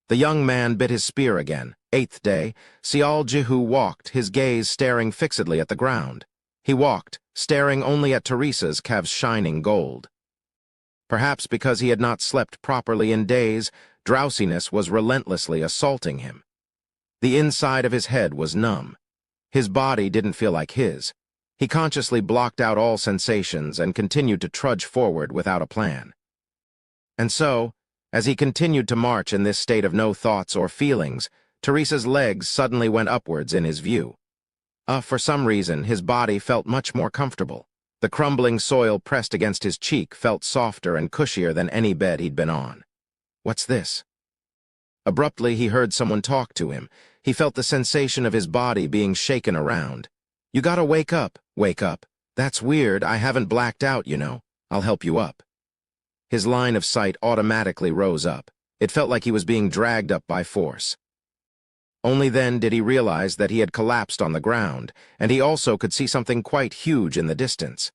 The young man bit his spear again. 8th day, Sial Jihu walked, his gaze staring fixedly at the ground. He walked, staring only at Teresa's calves shining gold. Perhaps because he had not slept properly in days, drowsiness was relentlessly assaulting him. The inside of his head was numb. His body didn't feel like his. He consciously blocked out all sensations and continued to trudge forward without a plan. And so, as he continued to march in this state of no thoughts or feelings, Teresa's legs suddenly went upwards in his view. For some reason, his body felt much more comfortable. The crumbling soil pressed against his cheek felt softer and cushier than any bed he'd been on. What's this? Abruptly, he heard someone talk to him. He felt the sensation of his body being shaken around. You gotta wake up, wake up. That's weird, I haven't blacked out, you know. I'll help you up. His line of sight automatically rose up. It felt like he was being dragged up by force. Only then did he realize that he had collapsed on the ground, and he also could see something quite huge in the distance.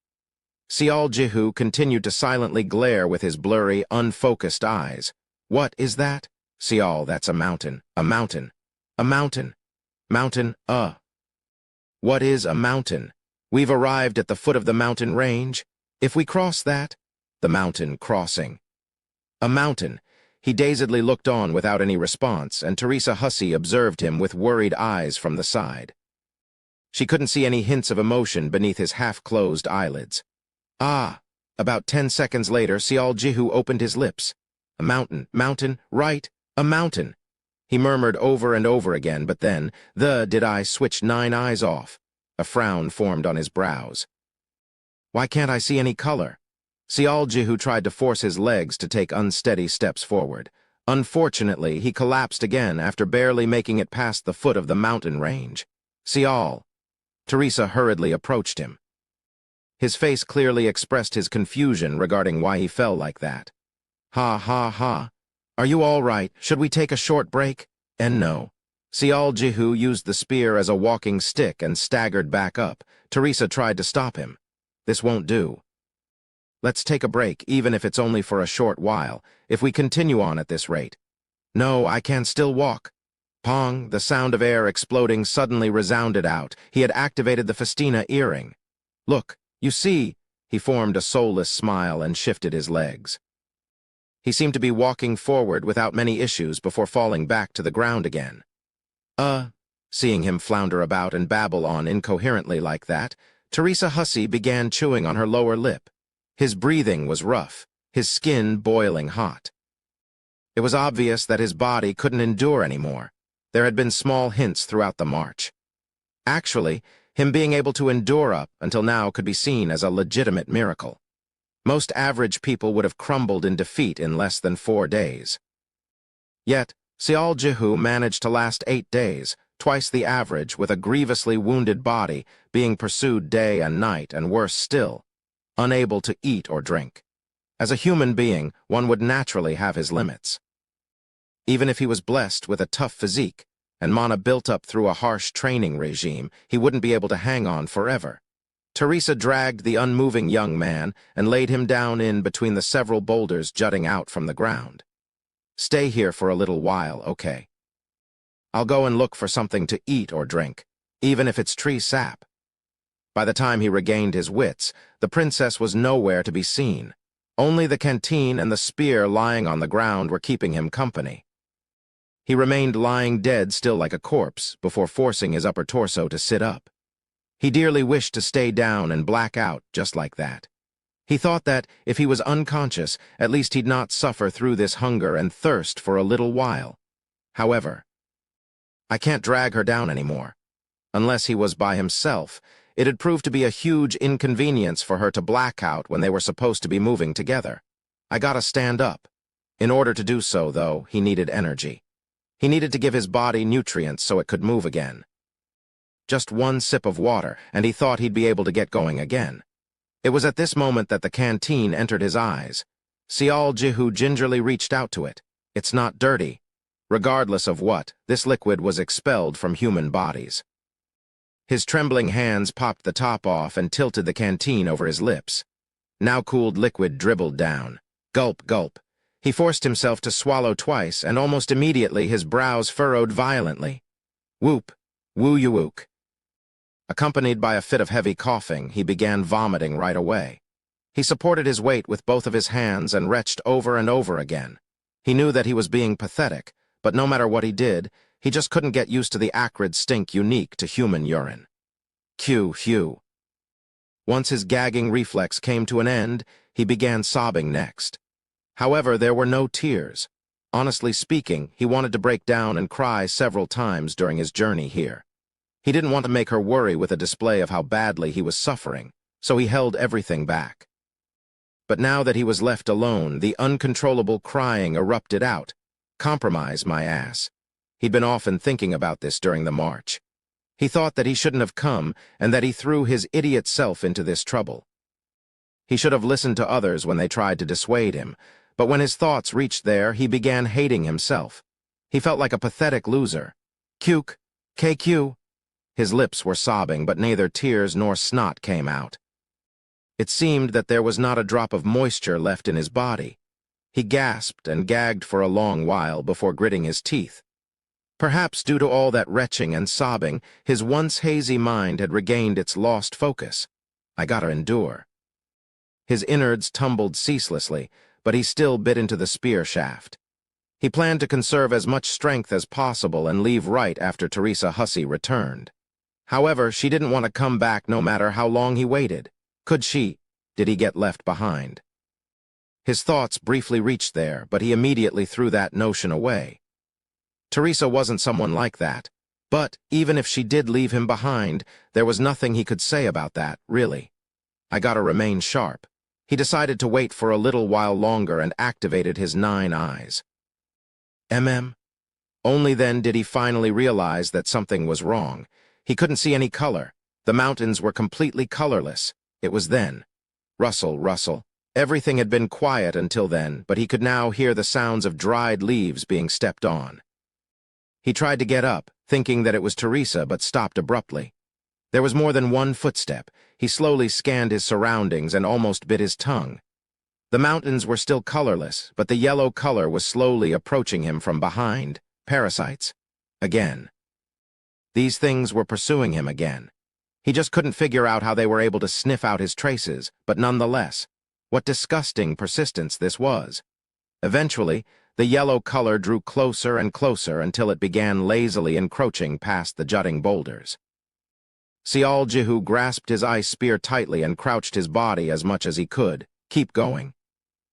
Sial Jihu continued to silently glare with his blurry, unfocused eyes. What is that? Sial, that's a mountain. A mountain. A mountain. Mountain, What is a mountain? We've arrived at the foot of the mountain range. If we cross that, the mountain crossing. A mountain. He dazedly looked on without any response, and Teresa Hussey observed him with worried eyes from the side. She couldn't see any hints of emotion beneath his half-closed eyelids. About 10 seconds later, Sial Jihu opened his lips. A mountain, right, a mountain. He murmured over and over again, but then, did I switch 9 eyes off? A frown formed on his brows. Why can't I see any color? Sial Jihu tried to force his legs to take unsteady steps forward. Unfortunately, he collapsed again after barely making it past the foot of the mountain range. Sial. Teresa hurriedly approached him. His face clearly expressed his confusion regarding why he fell like that. Ha ha ha. Are you all right? Should we take a short break? And no. Sial Jihu used the spear as a walking stick and staggered back up. Teresa tried to stop him. This won't do. Let's take a break, even if it's only for a short while, if we continue on at this rate. No, I can still walk. Pong, the sound of air exploding suddenly resounded out. He had activated the Festina earring. Look, you see, he formed a soulless smile and shifted his legs. He seemed to be walking forward without many issues before falling back to the ground again. Seeing him flounder about and babble on incoherently like that, Teresa Hussey began chewing on her lower lip. His breathing was rough, his skin boiling hot. It was obvious that his body couldn't endure anymore. There had been small hints throughout the march. Actually, him being able to endure up until now could be seen as a legitimate miracle. Most average people would have crumbled in defeat in less than 4 days. Yet, Sial Jihu managed to last 8 days, twice the average, with a grievously wounded body, being pursued day and night, and worse still, unable to eat or drink. As a human being, one would naturally have his limits. Even if he was blessed with a tough physique and mana built up through a harsh training regime, he wouldn't be able to hang on forever. Teresa dragged the unmoving young man and laid him down in between the several boulders jutting out from the ground. "Stay here for a little while, okay? I'll go and look for something to eat or drink, even if it's tree sap." By the time he regained his wits, the princess was nowhere to be seen. Only the canteen and the spear lying on the ground were keeping him company. He remained lying dead still like a corpse before forcing his upper torso to sit up. He dearly wished to stay down and black out just like that. He thought that, if he was unconscious, at least he'd not suffer through this hunger and thirst for a little while. However, I can't drag her down anymore. Unless he was by himself, it had proved to be a huge inconvenience for her to black out when they were supposed to be moving together. I gotta stand up. In order to do so, though, he needed energy. He needed to give his body nutrients so it could move again. Just one sip of water, and he thought he'd be able to get going again. It was at this moment that the canteen entered his eyes. Jihu gingerly reached out to it. It's not dirty. Regardless of what, this liquid was expelled from human bodies. His trembling hands popped the top off and tilted the canteen over his lips. Now cooled liquid dribbled down. Gulp, gulp. He forced himself to swallow twice, and almost immediately his brows furrowed violently. Whoop, woo-you-wook. Accompanied by a fit of heavy coughing, he began vomiting right away. He supported his weight with both of his hands and retched over and over again. He knew that he was being pathetic, but no matter what he did, he just couldn't get used to the acrid stink unique to human urine. Q-Hugh. Once his gagging reflex came to an end, he began sobbing next. However, there were no tears. Honestly speaking, he wanted to break down and cry several times during his journey here. He didn't want to make her worry with a display of how badly he was suffering, so he held everything back. But now that he was left alone, the uncontrollable crying erupted out. Compromise, my ass. He'd been often thinking about this during the march. He thought that he shouldn't have come, and that he threw his idiot self into this trouble. He should have listened to others when they tried to dissuade him, but when his thoughts reached there, he began hating himself. He felt like a pathetic loser. Quk, KQ. His lips were sobbing, but neither tears nor snot came out. It seemed that there was not a drop of moisture left in his body. He gasped and gagged for a long while before gritting his teeth. Perhaps due to all that retching and sobbing, his once hazy mind had regained its lost focus. I gotta endure. His innards tumbled ceaselessly, but he still bit into the spear shaft. He planned to conserve as much strength as possible and leave right after Teresa Hussey returned. However, she didn't want to come back no matter how long he waited. Could she? Did he get left behind? His thoughts briefly reached there, but he immediately threw that notion away. Teresa wasn't someone like that. But, even if she did leave him behind, there was nothing he could say about that, really. I gotta remain sharp. He decided to wait for a little while longer and activated his 9 eyes. Only then did he finally realize that something was wrong. He couldn't see any color. The mountains were completely colorless. It was then. Rustle, rustle. Everything had been quiet until then, but he could now hear the sounds of dried leaves being stepped on. He tried to get up, thinking that it was Teresa, but stopped abruptly. There was more than one footstep. He slowly scanned his surroundings and almost bit his tongue. The mountains were still colorless, but the yellow color was slowly approaching him from behind. Parasites. Again. These things were pursuing him again. He just couldn't figure out how they were able to sniff out his traces, but nonetheless, what disgusting persistence this was. Eventually, the yellow color drew closer and closer until it began lazily encroaching past the jutting boulders. Jihu grasped his ice spear tightly and crouched his body as much as he could. Keep going.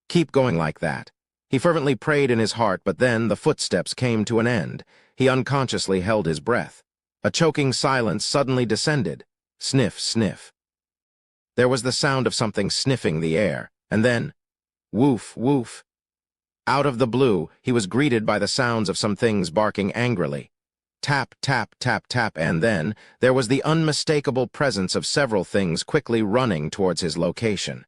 Keep going like that. He fervently prayed in his heart, but then the footsteps came to an end. He unconsciously held his breath. A choking silence suddenly descended. Sniff, sniff. There was the sound of something sniffing the air, and then, woof, woof. Out of the blue, he was greeted by the sounds of some things barking angrily. Tap, tap, tap, tap, and then there was the unmistakable presence of several things quickly running towards his location.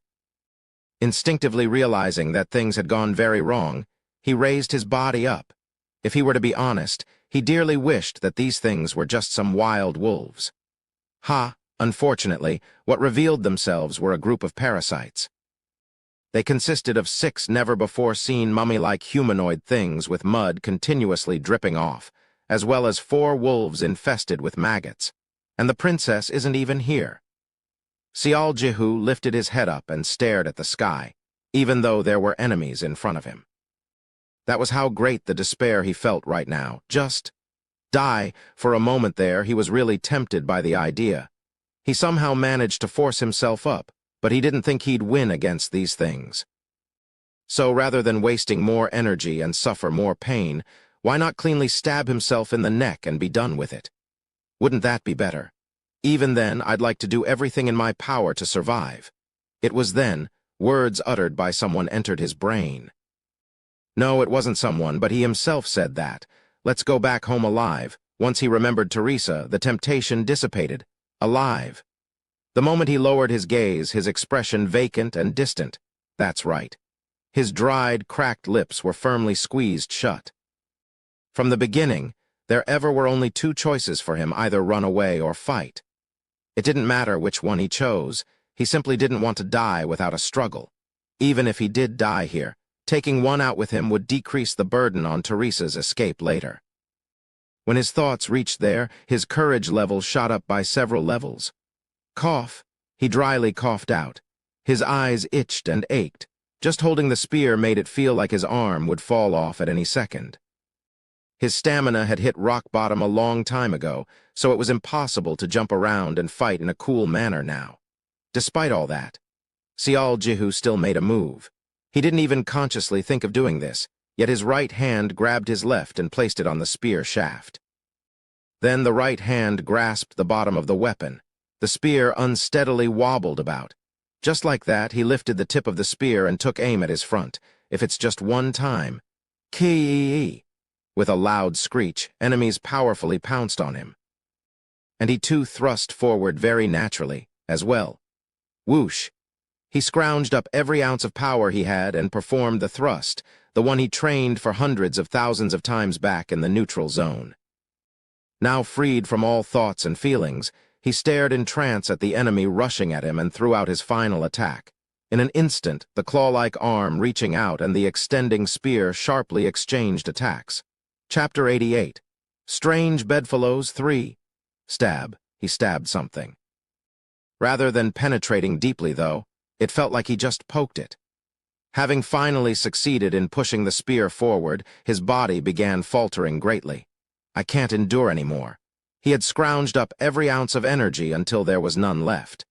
Instinctively realizing that things had gone very wrong, he raised his body up. If he were to be honest, he dearly wished that these things were just some wild wolves. Unfortunately, what revealed themselves were a group of parasites. They consisted of 6 never-before-seen mummy-like humanoid things with mud continuously dripping off, as well as 4 wolves infested with maggots. And the princess isn't even here. Jihu lifted his head up and stared at the sky, even though there were enemies in front of him. That was how great the despair he felt right now. Just die. For a moment there, he was really tempted by the idea. He somehow managed to force himself up, but he didn't think he'd win against these things. So rather than wasting more energy and suffer more pain, why not cleanly stab himself in the neck and be done with it? Wouldn't that be better? Even then, I'd like to do everything in my power to survive. It was then, words uttered by someone entered his brain. No, it wasn't someone, but he himself said that. Let's go back home alive. Once he remembered Teresa, the temptation dissipated. Alive. The moment he lowered his gaze, his expression vacant and distant. That's right. His dried, cracked lips were firmly squeezed shut. From the beginning, there ever were only 2 choices for him, either run away or fight. It didn't matter which one he chose. He simply didn't want to die without a struggle. Even if he did die here, taking one out with him would decrease the burden on Teresa's escape later. When his thoughts reached there, his courage level shot up by several levels. Cough, he dryly coughed out. His eyes itched and ached. Just holding the spear made it feel like his arm would fall off at any second. His stamina had hit rock bottom a long time ago, so it was impossible to jump around and fight in a cool manner now. Despite all that, Jihu still made a move. He didn't even consciously think of doing this, yet his right hand grabbed his left and placed it on the spear shaft. Then the right hand grasped the bottom of the weapon. The spear unsteadily wobbled about. Just like that, he lifted the tip of the spear and took aim at his front. If it's just one time. Ki. With a loud screech, enemies powerfully pounced on him. And he too thrust forward very naturally, as well. Whoosh! He scrounged up every ounce of power he had and performed the thrust, the one he trained for hundreds of thousands of times back in the neutral zone. Now freed from all thoughts and feelings, he stared in trance at the enemy rushing at him and threw out his final attack. In an instant, the claw-like arm reaching out and the extending spear sharply exchanged attacks. Chapter 88. Strange Bedfellows 3. Stab. He stabbed something. Rather than penetrating deeply, though, it felt like he just poked it. Having finally succeeded in pushing the spear forward, his body began faltering greatly. I can't endure any more. He had scrounged up every ounce of energy until there was none left.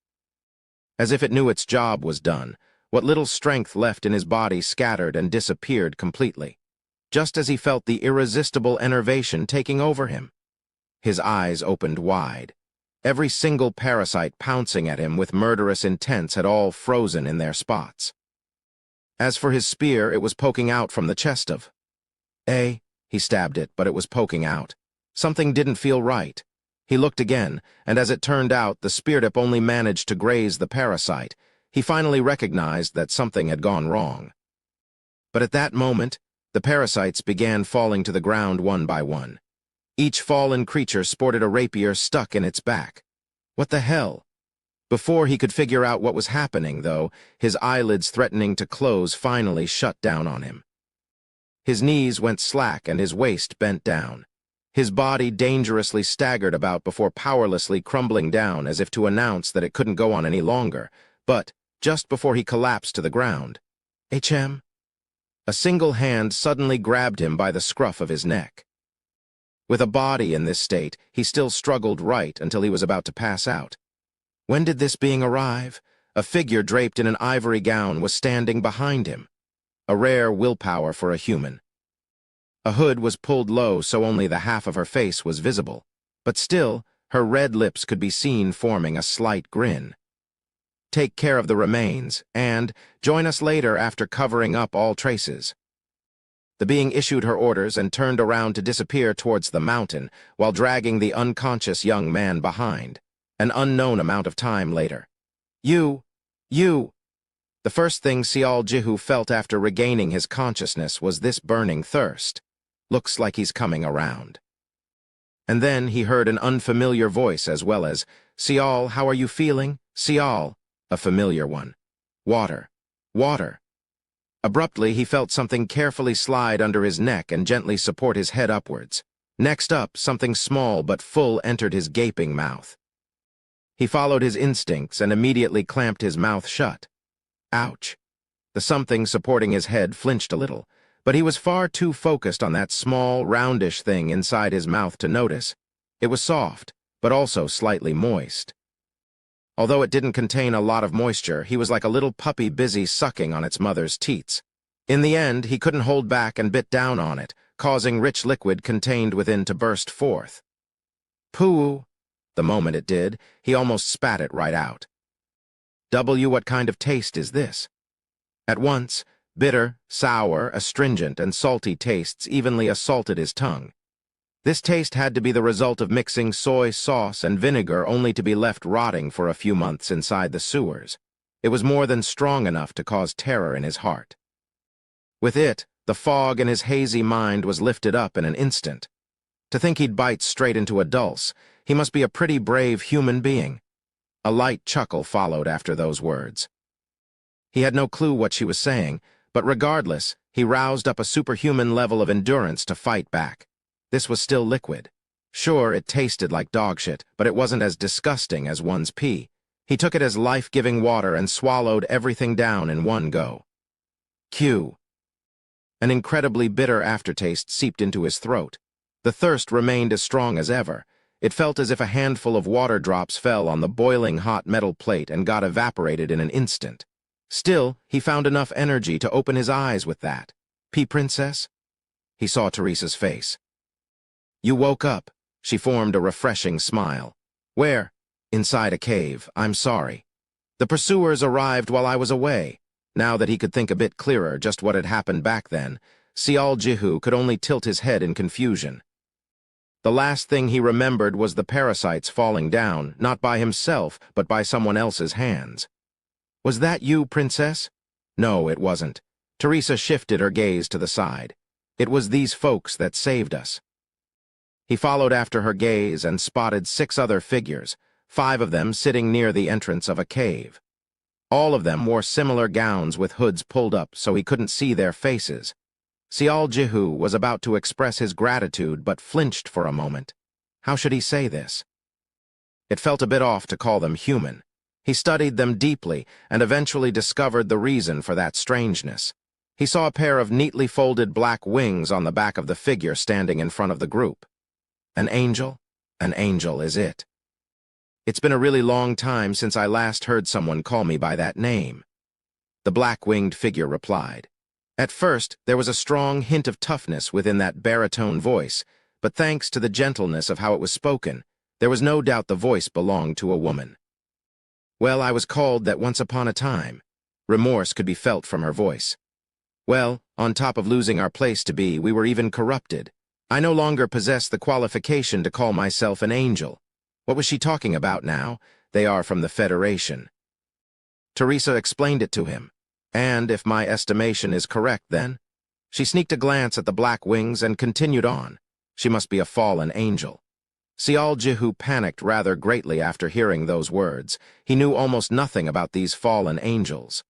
As if it knew its job was done, what little strength left in his body scattered and disappeared completely, just as he felt the irresistible enervation taking over him. His eyes opened wide. Every single parasite pouncing at him with murderous intents had all frozen in their spots. As for his spear, it was poking out from the chest of. He stabbed it, but it was poking out. Something didn't feel right. He looked again, and as it turned out, the spear tip only managed to graze the parasite. He finally recognized that something had gone wrong. But at that moment, the parasites began falling to the ground one by one. Each fallen creature sported a rapier stuck in its back. What the hell? Before he could figure out what was happening, though, his eyelids threatening to close finally shut down on him. His knees went slack and his waist bent down. His body dangerously staggered about before powerlessly crumbling down as if to announce that it couldn't go on any longer. But, just before he collapsed to the ground, A single hand suddenly grabbed him by the scruff of his neck. With a body in this state, he still struggled right until he was about to pass out. When did this being arrive? A figure draped in an ivory gown was standing behind him. A rare willpower for a human. A hood was pulled low so only the half of her face was visible, but still, her red lips could be seen forming a slight grin. Take care of the remains, and join us later after covering up all traces. The being issued her orders and turned around to disappear towards the mountain while dragging the unconscious young man behind. An unknown amount of time later. You! The first thing Seol Jihu felt after regaining his consciousness was this burning thirst. Looks like he's coming around. And then he heard an unfamiliar voice as well as, "Seol, how are you feeling? Seol," a familiar one. "Water. Water." Abruptly, he felt something carefully slide under his neck and gently support his head upwards. Next up, something small but full entered his gaping mouth. He followed his instincts and immediately clamped his mouth shut. Ouch. The something supporting his head flinched a little, but he was far too focused on that small, roundish thing inside his mouth to notice. It was soft, but also slightly moist. Although it didn't contain a lot of moisture, he was like a little puppy busy sucking on its mother's teats. In the end, he couldn't hold back and bit down on it, causing rich liquid contained within to burst forth. Poo! The moment it did, he almost spat it right out. What kind of taste is this? At once, bitter, sour, astringent, and salty tastes evenly assaulted his tongue. This taste had to be the result of mixing soy sauce and vinegar only to be left rotting for a few months inside the sewers. It was more than strong enough to cause terror in his heart. With it, the fog in his hazy mind was lifted up in an instant. To think he'd bite straight into a dulce, he must be a pretty brave human being. A light chuckle followed after those words. He had no clue what she was saying, but regardless, he roused up a superhuman level of endurance to fight back. This was still liquid. Sure, it tasted like dog shit, but it wasn't as disgusting as one's pee. He took it as life-giving water and swallowed everything down in one go. Q. An incredibly bitter aftertaste seeped into his throat. The thirst remained as strong as ever. It felt as if a handful of water drops fell on the boiling hot metal plate and got evaporated in an instant. Still, he found enough energy to open his eyes with that. "Pea Princess?" He saw Teresa's face. "You woke up." She formed a refreshing smile. "Where?" "Inside a cave. I'm sorry. The pursuers arrived while I was away." Now that he could think a bit clearer just what had happened back then, Seol Jihu could only tilt his head in confusion. The last thing he remembered was the parasites falling down, not by himself, but by someone else's hands. "Was that you, Princess?" "No, it wasn't." Teresa shifted her gaze to the side. "It was these folks that saved us." He followed after her gaze and spotted 6 other figures, 5 of them sitting near the entrance of a cave. All of them wore similar gowns with hoods pulled up so he couldn't see their faces. Seol Jihu was about to express his gratitude but flinched for a moment. How should he say this? It felt a bit off to call them human. He studied them deeply and eventually discovered the reason for that strangeness. He saw a pair of neatly folded black wings on the back of the figure standing in front of the group. An angel? An angel is it. "It's been a really long time since I last heard someone call me by that name," the black-winged figure replied. At first, there was a strong hint of toughness within that baritone voice, but thanks to the gentleness of how it was spoken, there was no doubt the voice belonged to a woman. "Well, I was called that once upon a time." Remorse could be felt from her voice. "Well, on top of losing our place to be, we were even corrupted. I no longer possess the qualification to call myself an angel." What was she talking about now? "They are from the Federation." Teresa explained it to him. "And if my estimation is correct, then?" She sneaked a glance at the black wings and continued on. She must be a fallen angel. Seol Jihu panicked rather greatly after hearing those words. He knew almost nothing about these fallen angels.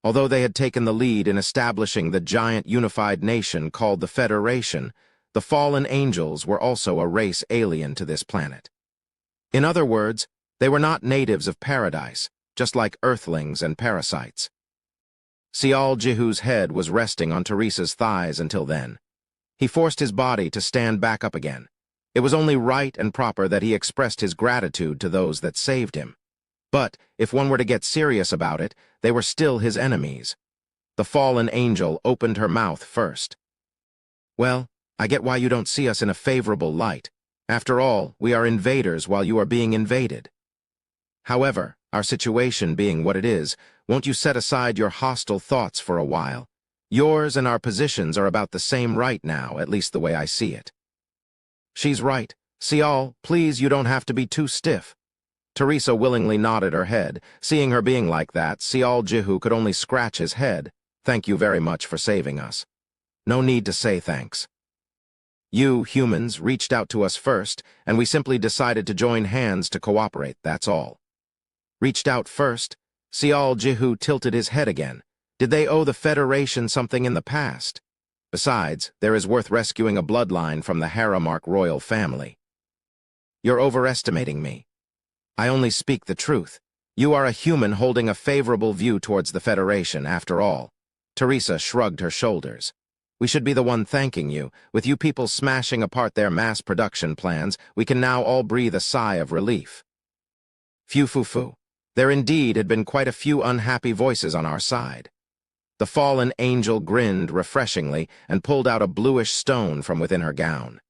Although they had taken the lead in establishing the giant unified nation called the Federation, the fallen angels were also a race alien to this planet. In other words, they were not natives of paradise, just like earthlings and parasites. Seol Jihu's head was resting on Teresa's thighs until then. He forced his body to stand back up again. It was only right and proper that he expressed his gratitude to those that saved him. But, if one were to get serious about it, they were still his enemies. The fallen angel opened her mouth first. "Well, I get why you don't see us in a favorable light. After all, we are invaders while you are being invaded. However, our situation being what it is, won't you set aside your hostile thoughts for a while? Yours and our positions are about the same right now, at least the way I see it." "She's right. Seol, please, you don't have to be too stiff." Teresa willingly nodded her head. Seeing her being like that, Sial Jihu could only scratch his head. Thank you very much for saving us. No need to say thanks. You, humans, reached out to us first, and we simply decided to join hands to cooperate, that's all. Reached out first? Sial Jihu tilted his head again. Did they owe the Federation something in the past? Besides, there is worth rescuing a bloodline from the Haramark royal family. You're overestimating me. I only speak the truth. You are a human holding a favorable view towards the Federation, after all. Teresa shrugged her shoulders. We should be the one thanking you. With you people smashing apart their mass production plans, we can now all breathe a sigh of relief. Phew. There indeed had been quite a few unhappy voices on our side. The fallen angel grinned refreshingly and pulled out a bluish stone from within her gown.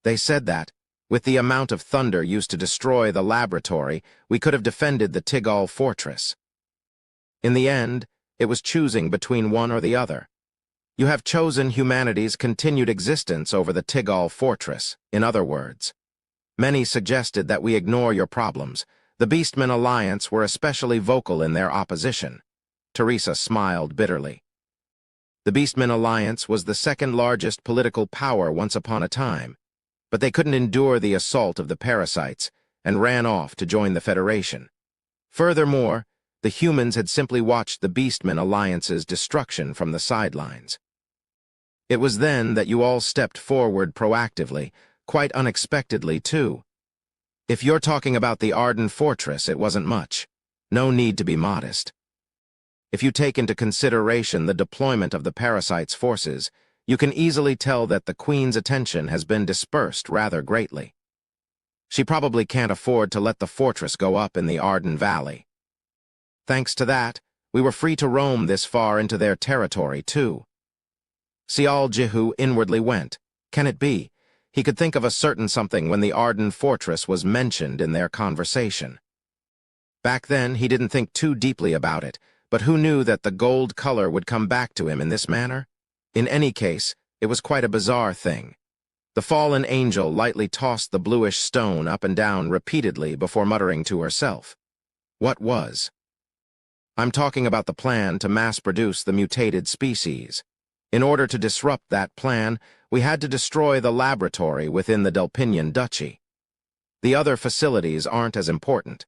They said that, with the amount of thunder used to destroy the laboratory, we could have defended the Tigal fortress. In the end, it was choosing between one or the other. You have chosen humanity's continued existence over the Tigal fortress, in other words. Many suggested that we ignore your problems. The Beastmen Alliance were especially vocal in their opposition. Teresa smiled bitterly. The Beastmen Alliance was the second largest political power once upon a time, but they couldn't endure the assault of the parasites and ran off to join the Federation. Furthermore, the humans had simply watched the Beastmen Alliance's destruction from the sidelines. It was then that you all stepped forward proactively, quite unexpectedly too. If you're talking about the Arden Fortress, it wasn't much. No need to be modest. If you take into consideration the deployment of the parasites' forces, you can easily tell that the Queen's attention has been dispersed rather greatly. She probably can't afford to let the fortress go up in the Arden Valley. Thanks to that, we were free to roam this far into their territory, too. Sial Jihu inwardly went. Can it be? He could think of a certain something when the Arden Fortress was mentioned in their conversation. Back then, he didn't think too deeply about it, but who knew that the gold color would come back to him in this manner? In any case, it was quite a bizarre thing. The fallen angel lightly tossed the bluish stone up and down repeatedly before muttering to herself. What was? I'm talking about the plan to mass-produce the mutated species. In order to disrupt that plan, we had to destroy the laboratory within the Delpinian Duchy. The other facilities aren't as important.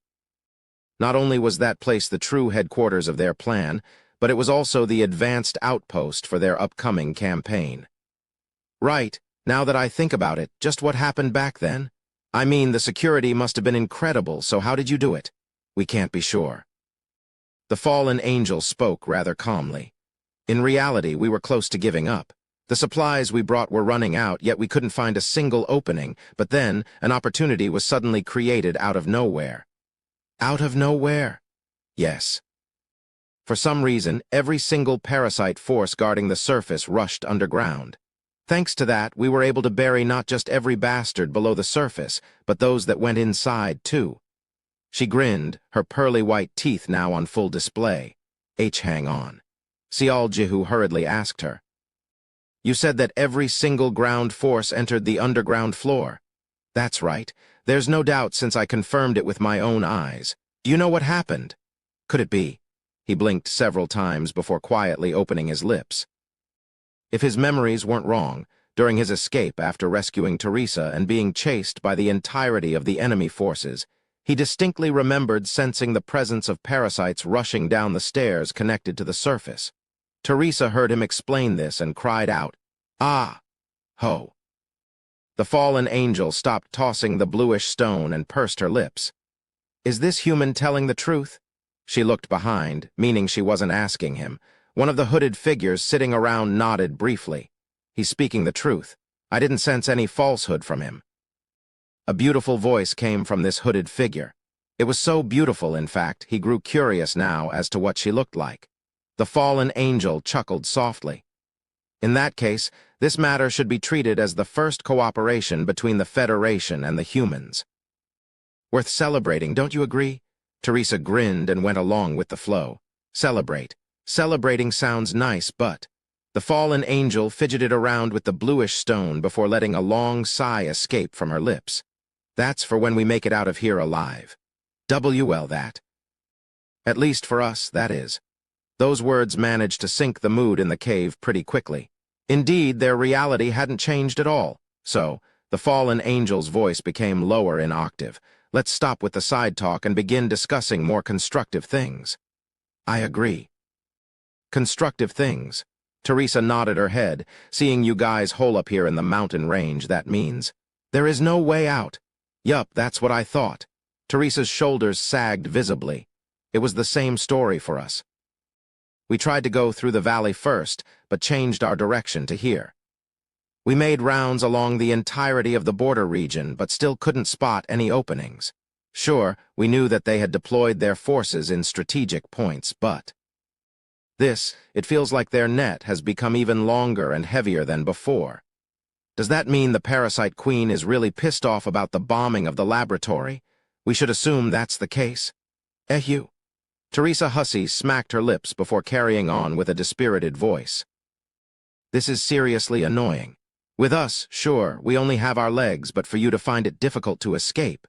Not only was that place the true headquarters of their plan, but it was also the advanced outpost for their upcoming campaign. Right, now that I think about it, just what happened back then? I mean, the security must have been incredible, so how did you do it? We can't be sure. The fallen angel spoke rather calmly. In reality, we were close to giving up. The supplies we brought were running out, yet we couldn't find a single opening, but then an opportunity was suddenly created out of nowhere. Out of nowhere? Yes. For some reason, every single parasite force guarding the surface rushed underground. Thanks to that, we were able to bury not just every bastard below the surface, but those that went inside, too. She grinned, her pearly white teeth now on full display. Hang on. Sial Jihu hurriedly asked her. You said that every single ground force entered the underground floor. That's right. There's no doubt since I confirmed it with my own eyes. Do you know what happened? Could it be? He blinked several times before quietly opening his lips. If his memories weren't wrong, during his escape after rescuing Teresa and being chased by the entirety of the enemy forces, he distinctly remembered sensing the presence of parasites rushing down the stairs connected to the surface. Teresa heard him explain this and cried out, "Ah! Ho!" The fallen angel stopped tossing the bluish stone and pursed her lips. Is this human telling the truth? She looked behind, meaning she wasn't asking him. One of the hooded figures sitting around nodded briefly. He's speaking the truth. I didn't sense any falsehood from him. A beautiful voice came from this hooded figure. It was so beautiful, in fact, he grew curious now as to what she looked like. The fallen angel chuckled softly. In that case, this matter should be treated as the first cooperation between the Federation and the humans. Worth celebrating, don't you agree? Teresa grinned and went along with the flow. Celebrate. Celebrating sounds nice, but... The fallen angel fidgeted around with the bluish stone before letting a long sigh escape from her lips. That's for when we make it out of here alive. WL that. At least for us, that is. Those words managed to sink the mood in the cave pretty quickly. Indeed, their reality hadn't changed at all. So, the fallen angel's voice became lower in octave. Let's stop with the side talk and begin discussing more constructive things. I agree. Constructive things. Teresa nodded her head. Seeing you guys hole up here in the mountain range, that means there is no way out. Yup, that's what I thought. Teresa's shoulders sagged visibly. It was the same story for us. We tried to go through the valley first, but changed our direction to here. We made rounds along the entirety of the border region, but still couldn't spot any openings. Sure, we knew that they had deployed their forces in strategic points, but it feels like their net has become even longer and heavier than before. Does that mean the Parasite Queen is really pissed off about the bombing of the laboratory? We should assume that's the case. Eheu. Teresa Hussey smacked her lips before carrying on with a dispirited voice. This is seriously annoying. With us, sure, we only have our legs, but for you to find it difficult to escape.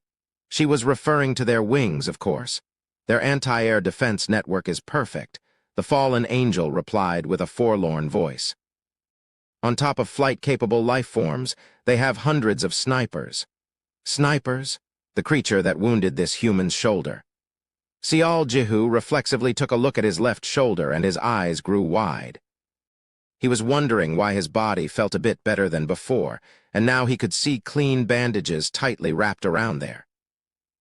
She was referring to their wings, of course. Their anti-air defense network is perfect, the fallen angel replied with a forlorn voice. On top of flight-capable life forms, they have hundreds of snipers. Snipers? The creature that wounded this human's shoulder. Sial Jihu reflexively took a look at his left shoulder and his eyes grew wide. He was wondering why his body felt a bit better than before, and now he could see clean bandages tightly wrapped around there.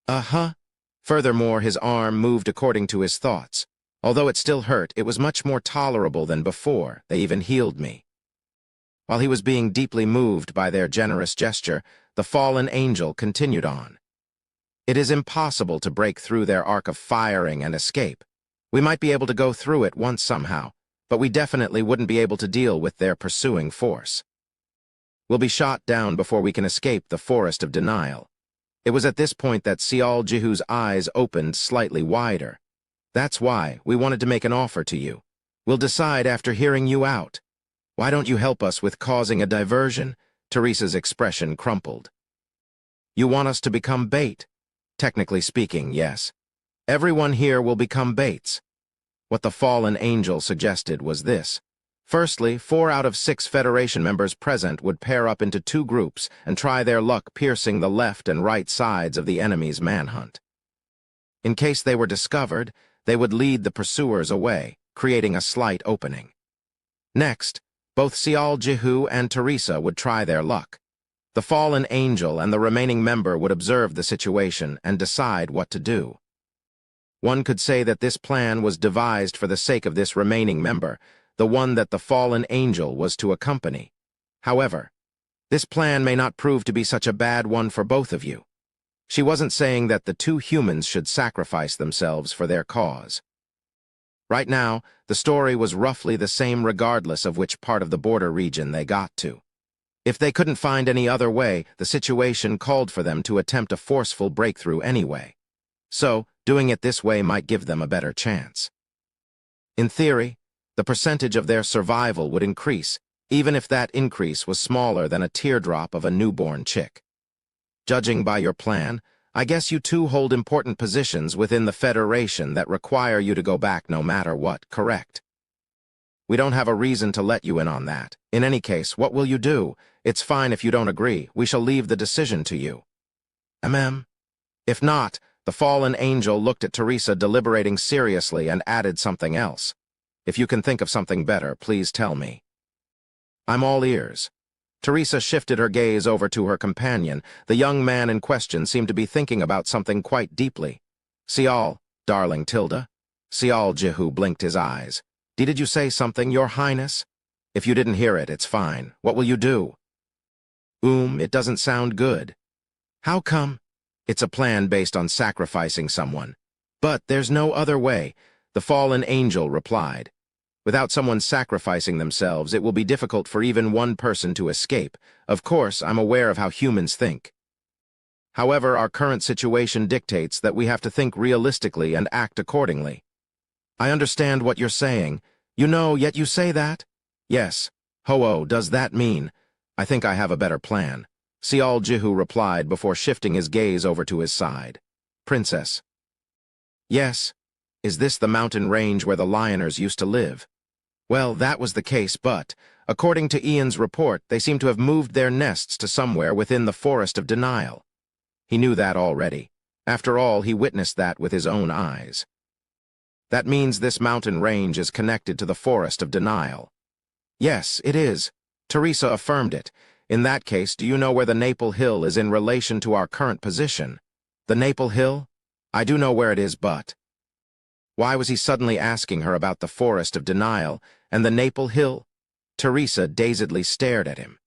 Uh-huh. Furthermore, his arm moved according to his thoughts. Although it still hurt, it was much more tolerable than before. They even healed me. While he was being deeply moved by their generous gesture, the fallen angel continued on. It is impossible to break through their arc of firing and escape. We might be able to go through it once somehow, but we definitely wouldn't be able to deal with their pursuing force. We'll be shot down before we can escape the forest of denial. It was at this point that Sial Jihu's eyes opened slightly wider. That's why we wanted to make an offer to you. We'll decide after hearing you out. Why don't you help us with causing a diversion? Teresa's expression crumpled. You want us to become bait? Technically speaking, yes. Everyone here will become baits. What the fallen angel suggested was this. Firstly, 4 out of 6 Federation members present would pair up into 2 groups and try their luck piercing the left and right sides of the enemy's manhunt. In case they were discovered, they would lead the pursuers away, creating a slight opening. Next, both Sial Jihu and Teresa would try their luck. The fallen angel and the remaining member would observe the situation and decide what to do. One could say that this plan was devised for the sake of this remaining member, the one that the fallen angel was to accompany. However, this plan may not prove to be such a bad one for both of you. She wasn't saying that the 2 humans should sacrifice themselves for their cause. Right now, the story was roughly the same regardless of which part of the border region they got to. If they couldn't find any other way, the situation called for them to attempt a forceful breakthrough anyway. So, doing it this way might give them a better chance. In theory, the percentage of their survival would increase, even if that increase was smaller than a teardrop of a newborn chick. Judging by your plan, I guess you 2 hold important positions within the Federation that require you to go back no matter what, correct? We don't have a reason to let you in on that. In any case, what will you do? It's fine if you don't agree. We shall leave the decision to you. If not, the fallen angel looked at Teresa deliberating seriously and added something else. If you can think of something better, please tell me. I'm all ears. Teresa shifted her gaze over to her companion. The young man in question seemed to be thinking about something quite deeply. Sial, darling Tilda. Sial Jihu blinked his eyes. Did you say something, Your Highness? If you didn't hear it, it's fine. What will you do? It doesn't sound good. How come? It's a plan based on sacrificing someone. But there's no other way, the fallen angel replied. Without someone sacrificing themselves, it will be difficult for even one person to escape. Of course, I'm aware of how humans think. However, our current situation dictates that we have to think realistically and act accordingly. I understand what you're saying. You know, yet you say that? Yes. Ho-oh, does that mean? I think I have a better plan. Sial Jihu replied before shifting his gaze over to his side. Princess, Yes. Is this the mountain range where the lioners used to live? Well, that was the case, but, according to Ian's report, they seem to have moved their nests to somewhere within the Forest of Denial. He knew that already. After all, he witnessed that with his own eyes. That means this mountain range is connected to the Forest of Denial. Yes, it is. Teresa affirmed it. In that case, do you know where the Maple Hill is in relation to our current position? The Maple Hill? I do know where it is, but... Why was he suddenly asking her about the Forest of Denial and the Maple Hill? Teresa dazedly stared at him.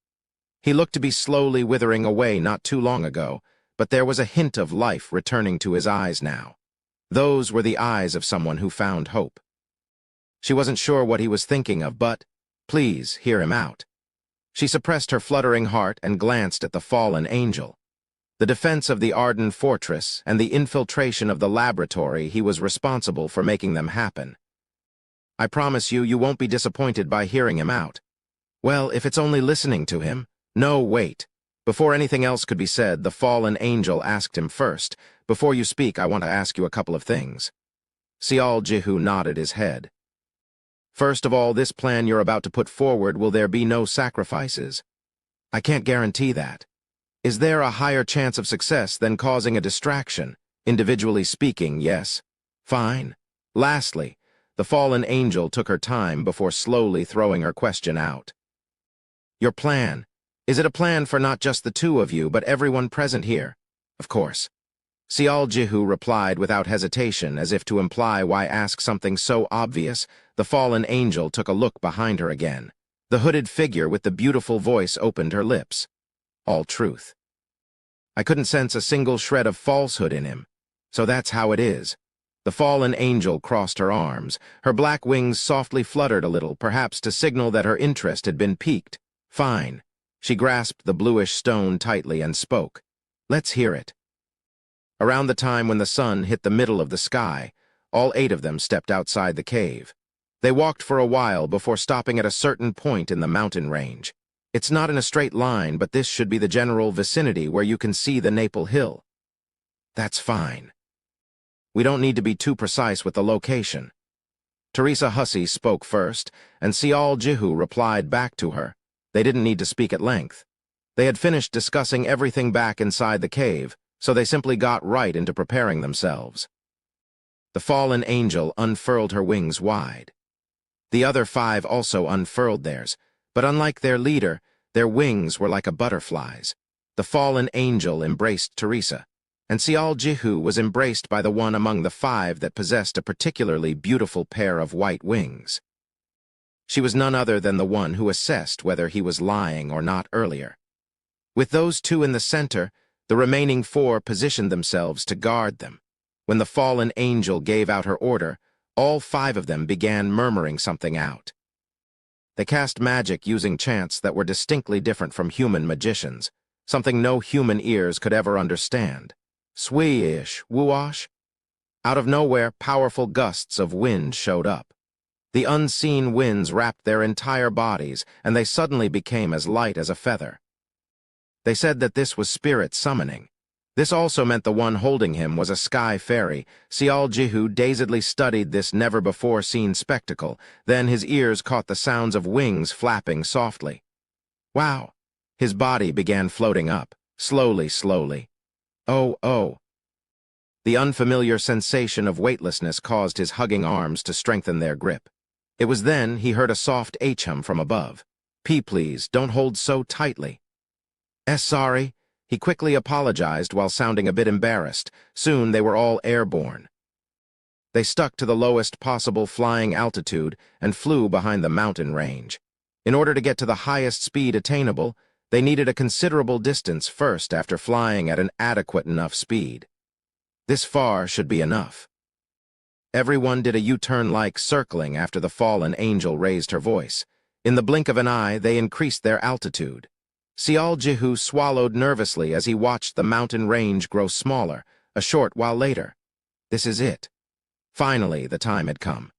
He looked to be slowly withering away not too long ago, but there was a hint of life returning to his eyes now. Those were the eyes of someone who found hope. She wasn't sure what he was thinking of, but, please, hear him out. She suppressed her fluttering heart and glanced at the fallen angel. The defense of the Arden fortress and the infiltration of the laboratory, he was responsible for making them happen. I promise you, you won't be disappointed by hearing him out. Well, if it's only listening to him. No, wait. Before anything else could be said, the fallen angel asked him first, "Before you speak, I want to ask you a couple of things." Sial Jihu nodded his head. First of all, this plan you're about to put forward, will there be no sacrifices? I can't guarantee that. Is there a higher chance of success than causing a distraction? Individually speaking, yes. Fine. Lastly, the fallen angel took her time before slowly throwing her question out. Your plan. Is it a plan for not just the two of you, but everyone present here? Of course. Sial Jihu replied without hesitation, as if to imply why ask something so obvious. The fallen angel took a look behind her again. The hooded figure with the beautiful voice opened her lips. All truth. I couldn't sense a single shred of falsehood in him. So that's how it is. The fallen angel crossed her arms. Her black wings softly fluttered a little, perhaps to signal that her interest had been piqued. Fine. She grasped the bluish stone tightly and spoke. Let's hear it. Around the time when the sun hit the middle of the sky, all 8 of them stepped outside the cave. They walked for a while before stopping at a certain point in the mountain range. It's not in a straight line, but this should be the general vicinity where you can see the Maple Hill. That's fine. We don't need to be too precise with the location. Teresa Hussey spoke first, and Sial Jihu replied back to her. They didn't need to speak at length. They had finished discussing everything back inside the cave, so they simply got right into preparing themselves. The fallen angel unfurled her wings wide. The other 5 also unfurled theirs, but unlike their leader, their wings were like a butterfly's. The fallen angel embraced Teresa, and Sial Jihu was embraced by the one among the 5 that possessed a particularly beautiful pair of white wings. She was none other than the one who assessed whether he was lying or not earlier. With those 2 in the center, the remaining 4 positioned themselves to guard them. When the fallen angel gave out her order, all 5 of them began murmuring something out. They cast magic using chants that were distinctly different from human magicians, something no human ears could ever understand. Swish, woosh. Out of nowhere, powerful gusts of wind showed up. The unseen winds wrapped their entire bodies, and they suddenly became as light as a feather. They said that this was spirit summoning. This also meant the one holding him was a sky fairy. Sial Jihu dazedly studied this never-before-seen spectacle. Then his ears caught the sounds of wings flapping softly. Wow! His body began floating up, slowly. Oh. The unfamiliar sensation of weightlessness caused his hugging arms to strengthen their grip. It was then he heard a soft H-hum from above. Please, don't hold so tightly. Sorry. He quickly apologized while sounding a bit embarrassed. Soon they were all airborne. They stuck to the lowest possible flying altitude and flew behind the mountain range. In order to get to the highest speed attainable, they needed a considerable distance first after flying at an adequate enough speed. This far should be enough. Everyone did a U-turn-like circling after the fallen angel raised her voice. In the blink of an eye, they increased their altitude. Sial Jihu swallowed nervously as he watched the mountain range grow smaller, a short while later. This is it. Finally, the time had come.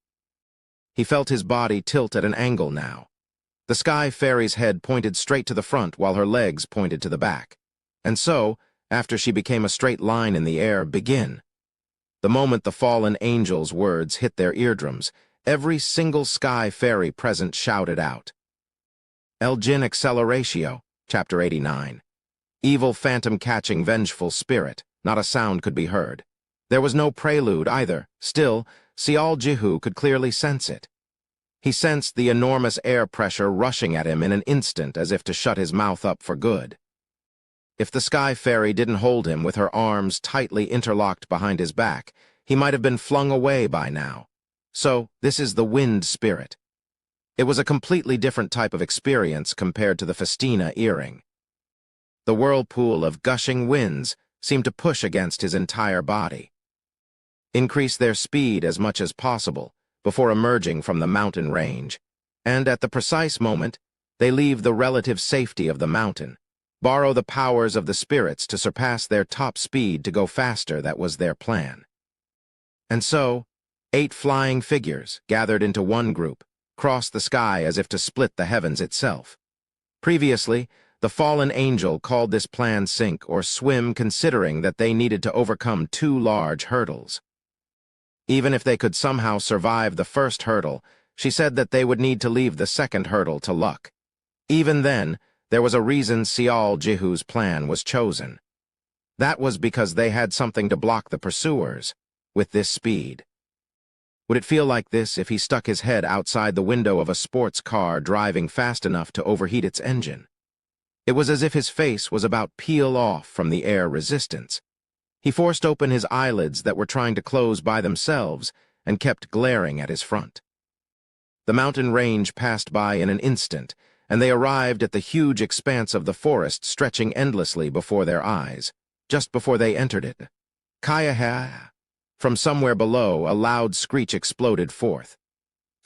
He felt his body tilt at an angle now. The sky fairy's head pointed straight to the front while her legs pointed to the back. And so, after she became a straight line in the air, begin. The moment the fallen angel's words hit their eardrums, every single sky fairy present shouted out. El Jinn Acceleratio, Chapter 89. Evil phantom-catching vengeful spirit, not a sound could be heard. There was no prelude either. Still, Sial Jihu could clearly sense it. He sensed the enormous air pressure rushing at him in an instant as if to shut his mouth up for good. If the sky fairy didn't hold him with her arms tightly interlocked behind his back, he might have been flung away by now. So, this is the wind spirit. It was a completely different type of experience compared to the Festina earring. The whirlpool of gushing winds seemed to push against his entire body. Increase their speed as much as possible before emerging from the mountain range, and at the precise moment, they leave the relative safety of the mountain, borrow the powers of the spirits to surpass their top speed to go faster. That was their plan. And so, 8 flying figures, gathered into one group, crossed the sky as if to split the heavens itself. Previously, the fallen angel called this plan sink or swim, considering that they needed to overcome 2 large hurdles. Even if they could somehow survive the first hurdle, she said that they would need to leave the second hurdle to luck. Even then, there was a reason Sial Jihu's plan was chosen. That was because they had something to block the pursuers, with this speed. Would it feel like this if he stuck his head outside the window of a sports car driving fast enough to overheat its engine? It was as if his face was about to peel off from the air resistance. He forced open his eyelids that were trying to close by themselves and kept glaring at his front. The mountain range passed by in an instant, and they arrived at the huge expanse of the forest stretching endlessly before their eyes. Just before they entered it, Kaya! From somewhere below, a loud screech exploded forth.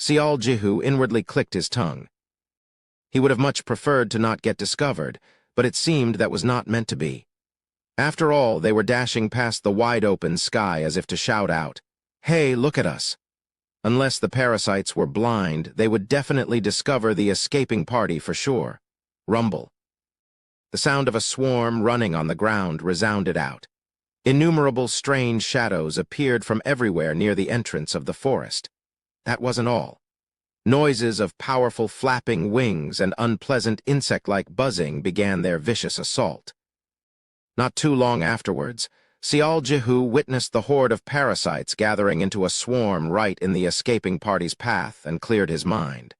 Sial Jihu inwardly clicked his tongue. He would have much preferred to not get discovered, but it seemed that was not meant to be. After all, they were dashing past the wide-open sky as if to shout out, "Hey, look at us!" Unless the parasites were blind, they would definitely discover the escaping party for sure. Rumble. The sound of a swarm running on the ground resounded out. Innumerable strange shadows appeared from everywhere near the entrance of the forest. That wasn't all. Noises of powerful flapping wings and unpleasant insect-like buzzing began their vicious assault. Not too long afterwards, Sial Jihu witnessed the horde of parasites gathering into a swarm right in the escaping party's path and cleared his mind.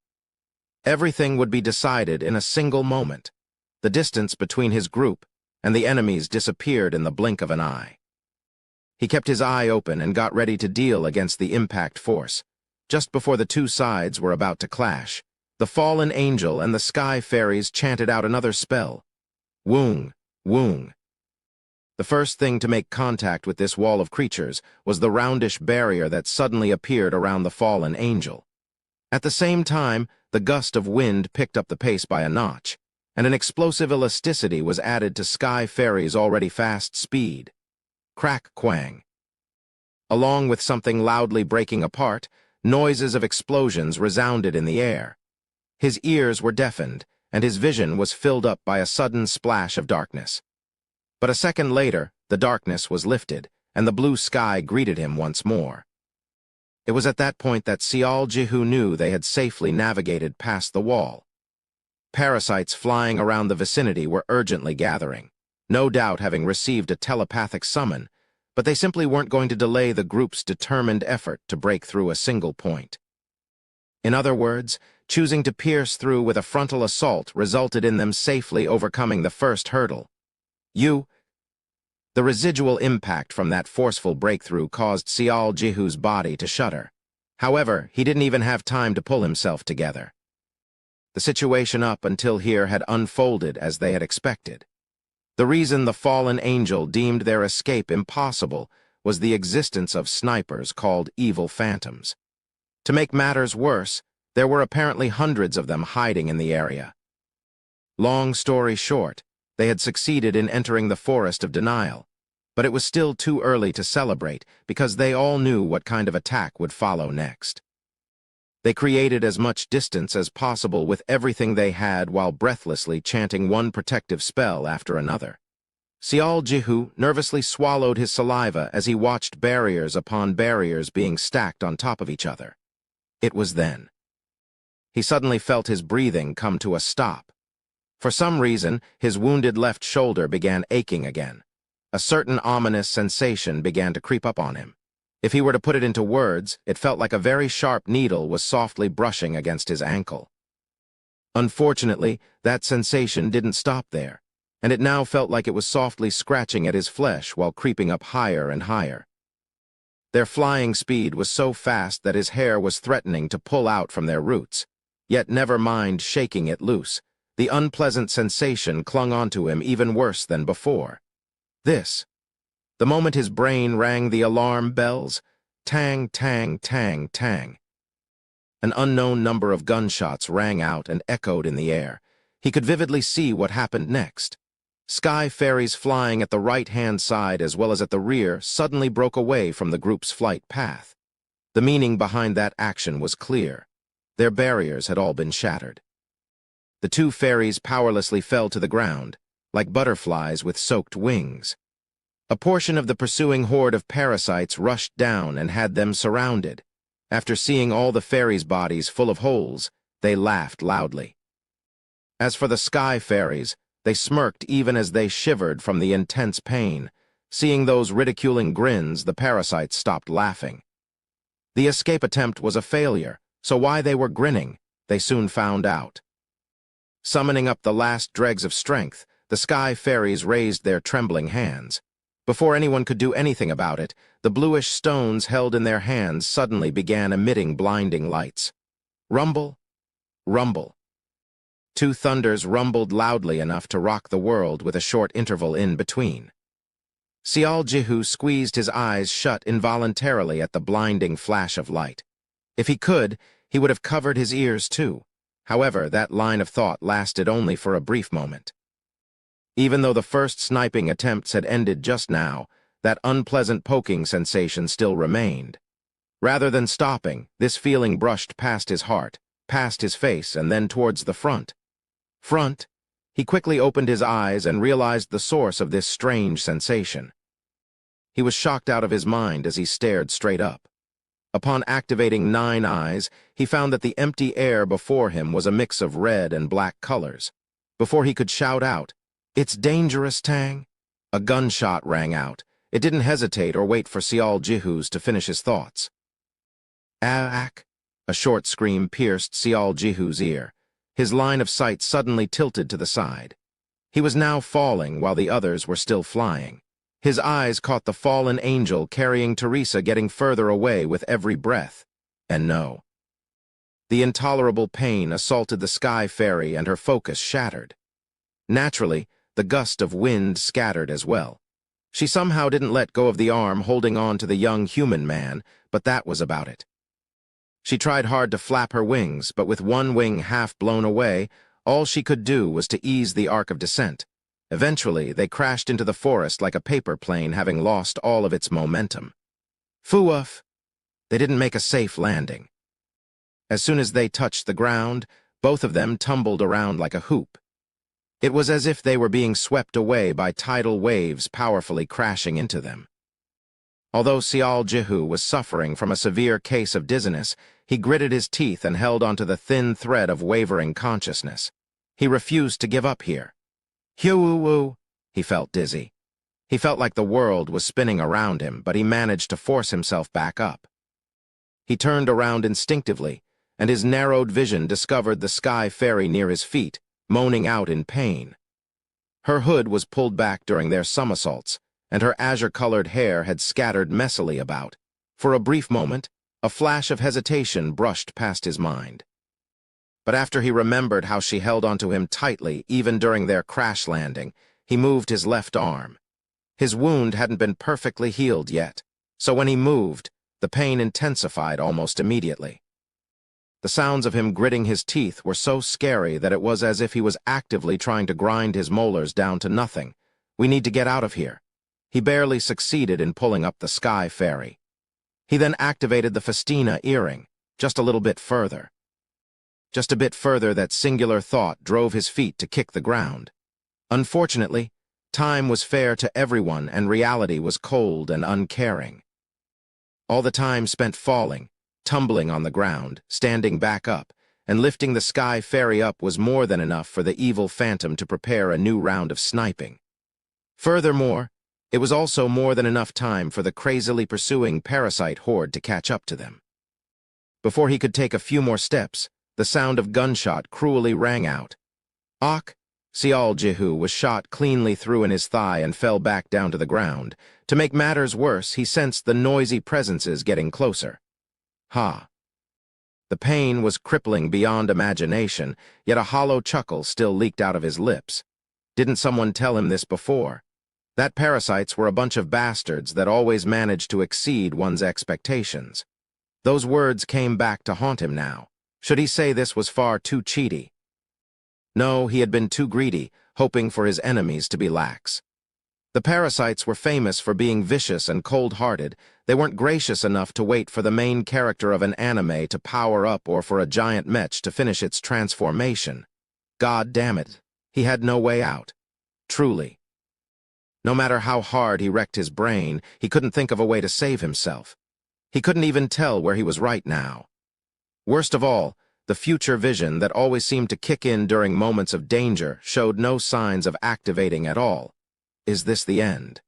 Everything would be decided in a single moment. The distance between his group and the enemies disappeared in the blink of an eye. He kept his eye open and got ready to deal against the impact force. Just before the 2 sides were about to clash, the fallen angel and the sky fairies chanted out another spell. Woong, woong. The first thing to make contact with this wall of creatures was the roundish barrier that suddenly appeared around the fallen angel. At the same time, the gust of wind picked up the pace by a notch, and an explosive elasticity was added to Sky Fairy's already fast speed. Crack-quang. Along with something loudly breaking apart, noises of explosions resounded in the air. His ears were deafened, and his vision was filled up by a sudden splash of darkness. But a second later, the darkness was lifted, and the blue sky greeted him once more. It was at that point that Sial Jihu knew they had safely navigated past the wall. Parasites flying around the vicinity were urgently gathering, no doubt having received a telepathic summon, but they simply weren't going to delay the group's determined effort to break through a single point. In other words, choosing to pierce through with a frontal assault resulted in them safely overcoming the first hurdle. The residual impact from that forceful breakthrough caused Sial Jihu's body to shudder. However, he didn't even have time to pull himself together. The situation up until here had unfolded as they had expected. The reason the fallen angel deemed their escape impossible was the existence of snipers called evil phantoms. To make matters worse, there were apparently hundreds of them hiding in the area. Long story short, they had succeeded in entering the forest of denial, but it was still too early to celebrate because they all knew what kind of attack would follow next. They created as much distance as possible with everything they had while breathlessly chanting one protective spell after another. Sial Jihu nervously swallowed his saliva as he watched barriers upon barriers being stacked on top of each other. It was then he suddenly felt his breathing come to a stop. For some reason, his wounded left shoulder began aching again. A certain ominous sensation began to creep up on him. If he were to put it into words, it felt like a very sharp needle was softly brushing against his ankle. Unfortunately, that sensation didn't stop there, and it now felt like it was softly scratching at his flesh while creeping up higher and higher. Their flying speed was so fast that his hair was threatening to pull out from their roots. Yet never mind shaking it loose. The unpleasant sensation clung onto him even worse than before. The moment his brain rang the alarm bells, tang, tang, tang, tang. An unknown number of gunshots rang out and echoed in the air. He could vividly see what happened next. Sky ferries flying at the right-hand side as well as at the rear suddenly broke away from the group's flight path. The meaning behind that action was clear. Their barriers had all been shattered. The two ferries powerlessly fell to the ground, like butterflies with soaked wings. A portion of the pursuing horde of parasites rushed down and had them surrounded. After seeing all the ferries' bodies full of holes, they laughed loudly. As for the sky ferries, they smirked even as they shivered from the intense pain. Seeing those ridiculing grins, the parasites stopped laughing. The escape attempt was a failure, so why they were grinning, they soon found out. Summoning up the last dregs of strength, the sky fairies raised their trembling hands. Before anyone could do anything about it, the bluish stones held in their hands suddenly began emitting blinding lights. Rumble, rumble. Two thunders rumbled loudly enough to rock the world with a short interval in between. Sial Jihu squeezed his eyes shut involuntarily at the blinding flash of light. If he could, he would have covered his ears too. However, that line of thought lasted only for a brief moment. Even though the first sniping attempts had ended just now, that unpleasant poking sensation still remained. Rather than stopping, this feeling brushed past his heart, past his face, and then towards the front. He quickly opened his eyes and realized the source of this strange sensation. He was shocked out of his mind as he stared straight up. Upon activating 9 eyes, he found that the empty air before him was a mix of red and black colors. Before he could shout out, "It's dangerous, Tang!" a gunshot rang out. It didn't hesitate or wait for Sial Jihu's to finish his thoughts. "Aak!" A short scream pierced Sial Jihu's ear. His line of sight suddenly tilted to the side. He was now falling while the others were still flying. His eyes caught the fallen angel carrying Teresa getting further away with every breath. And no. The intolerable pain assaulted the sky fairy and her focus shattered. Naturally, the gust of wind scattered as well. She somehow didn't let go of the arm holding on to the young human man, but that was about it. She tried hard to flap her wings, but with one wing half blown away, all she could do was to ease the arc of descent. Eventually, they crashed into the forest like a paper plane having lost all of its momentum. Foof! They didn't make a safe landing. As soon as they touched the ground, both of them tumbled around like a hoop. It was as if they were being swept away by tidal waves powerfully crashing into them. Although Sial Jihu was suffering from a severe case of dizziness, he gritted his teeth and held onto the thin thread of wavering consciousness. He refused to give up here. Hoo-woo-woo, he felt dizzy. He felt like the world was spinning around him, but he managed to force himself back up. He turned around instinctively, and his narrowed vision discovered the sky fairy near his feet, moaning out in pain. Her hood was pulled back during their somersaults, and her azure-colored hair had scattered messily about. For a brief moment, a flash of hesitation brushed past his mind. But after he remembered how she held onto him tightly even during their crash landing, he moved his left arm. His wound hadn't been perfectly healed yet, so when he moved, the pain intensified almost immediately. The sounds of him gritting his teeth were so scary that it was as if he was actively trying to grind his molars down to nothing. "We need to get out of here." He barely succeeded in pulling up the sky fairy. He then activated the Festina earring, just a little bit further. Just a bit further, that singular thought drove his feet to kick the ground. Unfortunately, Time was fair to everyone, and reality was cold and uncaring. All the time spent falling, tumbling on the ground, standing back up, and lifting the sky fairy up was more than enough for the evil phantom to prepare a new round of sniping. Furthermore, it was also more than enough time for the crazily pursuing parasite horde to catch up to them. Before he could take a few more steps, the sound of gunshot cruelly rang out. "Ak!" Sial Jihu was shot cleanly through in his thigh and fell back down to the ground. To make matters worse, he sensed the noisy presences getting closer. Ha! The pain was crippling beyond imagination, yet a hollow chuckle still leaked out of his lips. Didn't someone tell him this before? That parasites were a bunch of bastards that always managed to exceed one's expectations. Those words came back to haunt him now. Should he say this was far too cheaty? No, he had been too greedy, hoping for his enemies to be lax. The parasites were famous for being vicious and cold-hearted. They weren't gracious enough to wait for the main character of an anime to power up or for a giant mech to finish its transformation. God damn it, he had no way out. Truly. No matter how hard he wrecked his brain, he couldn't think of a way to save himself. He couldn't even tell where he was right now. Worst of all, the future vision that always seemed to kick in during moments of danger showed no signs of activating at all. Is this the end?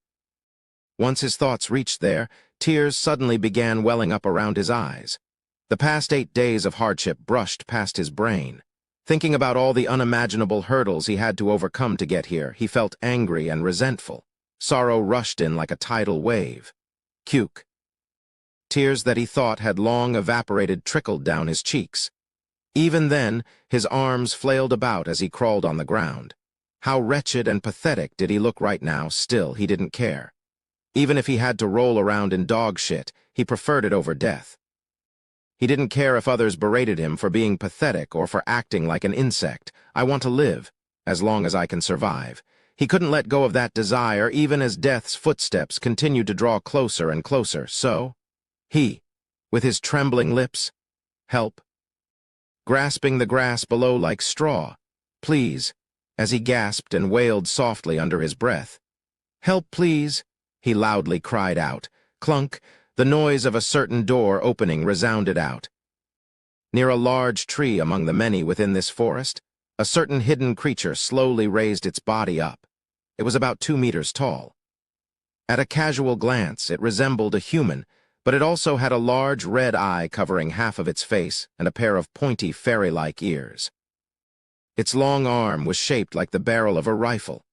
Once his thoughts reached there, tears suddenly began welling up around his eyes. The past 8 days of hardship brushed past his brain. Thinking about all the unimaginable hurdles he had to overcome to get here, he felt angry and resentful. Sorrow rushed in like a tidal wave. Cuke. Tears that he thought had long evaporated trickled down his cheeks. Even then, his arms flailed about as he crawled on the ground. How wretched and pathetic did he look right now? Still, he didn't care. Even if he had to roll around in dog shit, he preferred it over death. He didn't care if others berated him for being pathetic or for acting like an insect. I want to live, as long as I can survive. He couldn't let go of that desire even as death's footsteps continued to draw closer and closer. So, he, with his trembling lips, "Help," grasping the grass below like straw. "Please," as he gasped and wailed softly under his breath. "Help, please," he loudly cried out. Clunk, the noise of a certain door opening resounded out. Near a large tree among the many within this forest, a certain hidden creature slowly raised its body up. It was about 2 meters tall. At a casual glance, it resembled a human, but it also had a large red eye covering half of its face and a pair of pointy fairy-like ears. Its long arm was shaped like the barrel of a rifle.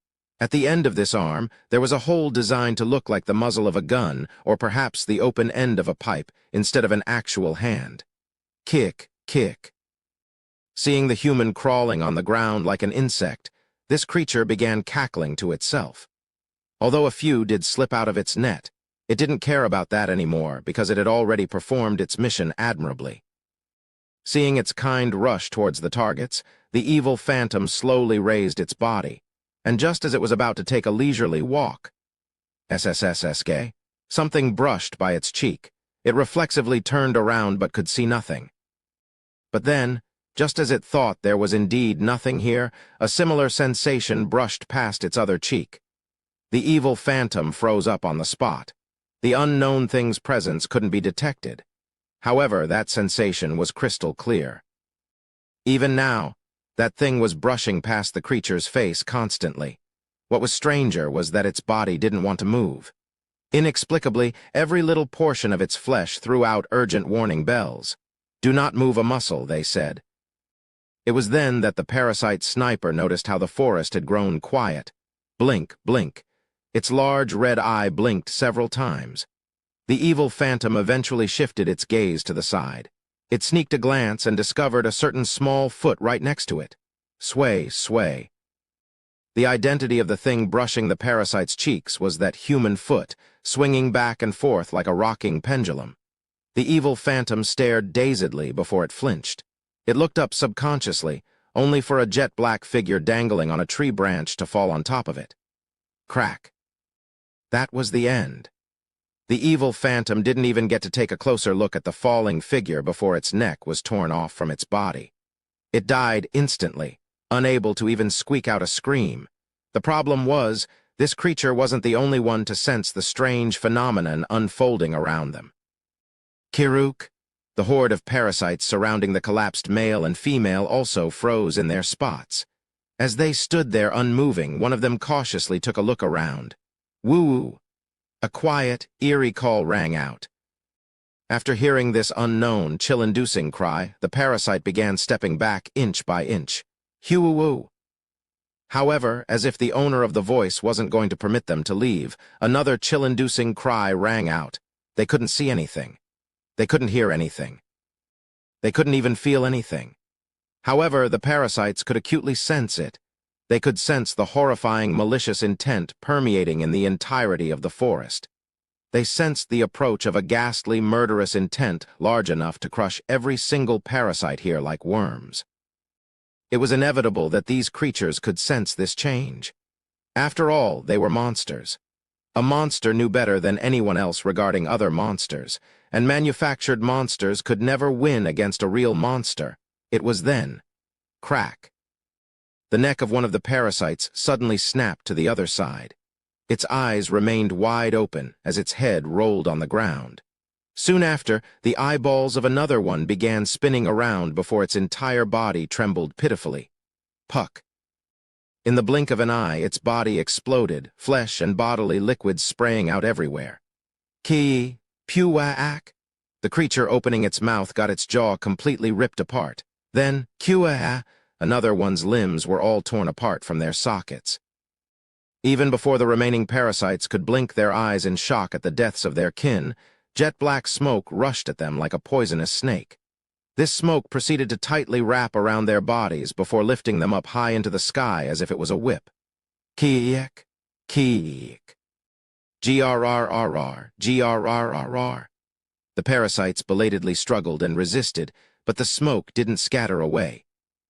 At the end of this arm, there was a hole designed to look like the muzzle of a gun or perhaps the open end of a pipe instead of an actual hand. Kick, kick. Seeing the human crawling on the ground like an insect, this creature began cackling to itself. Although a few did slip out of its net, it didn't care about that anymore because it had already performed its mission admirably. Seeing its kind rush towards the targets, the evil phantom slowly raised its body, and just as it was about to take a leisurely walk, SSSSK, something brushed by its cheek. It reflexively turned around but could see nothing. But then, just as it thought there was indeed nothing here, a similar sensation brushed past its other cheek. The evil phantom froze up on the spot. The unknown thing's presence couldn't be detected. However, that sensation was crystal clear. Even now, that thing was brushing past the creature's face constantly. What was stranger was that its body didn't want to move. Inexplicably, every little portion of its flesh threw out urgent warning bells. "Do not move a muscle," they said. It was then that the parasite sniper noticed how the forest had grown quiet. Blink, blink. Its large red eye blinked several times. The evil phantom eventually shifted its gaze to the side. It sneaked a glance and discovered a certain small foot right next to it. Sway, sway. The identity of the thing brushing the parasite's cheeks was that human foot, swinging back and forth like a rocking pendulum. The evil phantom stared dazedly before it flinched. It looked up subconsciously, only for a jet-black figure dangling on a tree branch to fall on top of it. Crack. That was the end. The evil phantom didn't even get to take a closer look at the falling figure before its neck was torn off from its body. It died instantly, unable to even squeak out a scream. The problem was, This creature wasn't the only one to sense the strange phenomenon unfolding around them. Kiruk, the horde of parasites surrounding the collapsed male and female, also froze in their spots. As they stood there unmoving, one of them cautiously took a look around. Woo-woo! A quiet, eerie call rang out. After hearing this unknown, chill-inducing cry, the parasite began stepping back inch by inch. Hoo-woo-woo! However, as if the owner of the voice wasn't going to permit them to leave, another chill-inducing cry rang out. They couldn't see anything. They couldn't hear anything. They couldn't even feel anything. However, the parasites could acutely sense it. They could sense the horrifying, malicious intent permeating in the entirety of the forest. They sensed the approach of a ghastly, murderous intent large enough to crush every single parasite here like worms. It was inevitable that these creatures could sense this change. After all, they were monsters. A monster knew better than anyone else regarding other monsters, and manufactured monsters could never win against a real monster. It was then. Crack. The neck of one of the parasites suddenly snapped to the other side. Its eyes remained wide open as its head rolled on the ground. Soon after, the eyeballs of another one began spinning around before its entire body trembled pitifully. Puck. In the blink of an eye, its body exploded, flesh and bodily liquids spraying out everywhere. Ki, Pua-ak. The creature opening its mouth got its jaw completely ripped apart. Then, Kua-a, another one's limbs were all torn apart from their sockets. Even before the remaining parasites could blink their eyes in shock at the deaths of their kin, jet-black smoke rushed at them like a poisonous snake. This smoke proceeded to tightly wrap around their bodies before lifting them up high into the sky as if it was a whip. Ki-ek, ki-ek. Grrrr, grrrr. The parasites belatedly struggled and resisted, but the smoke didn't scatter away.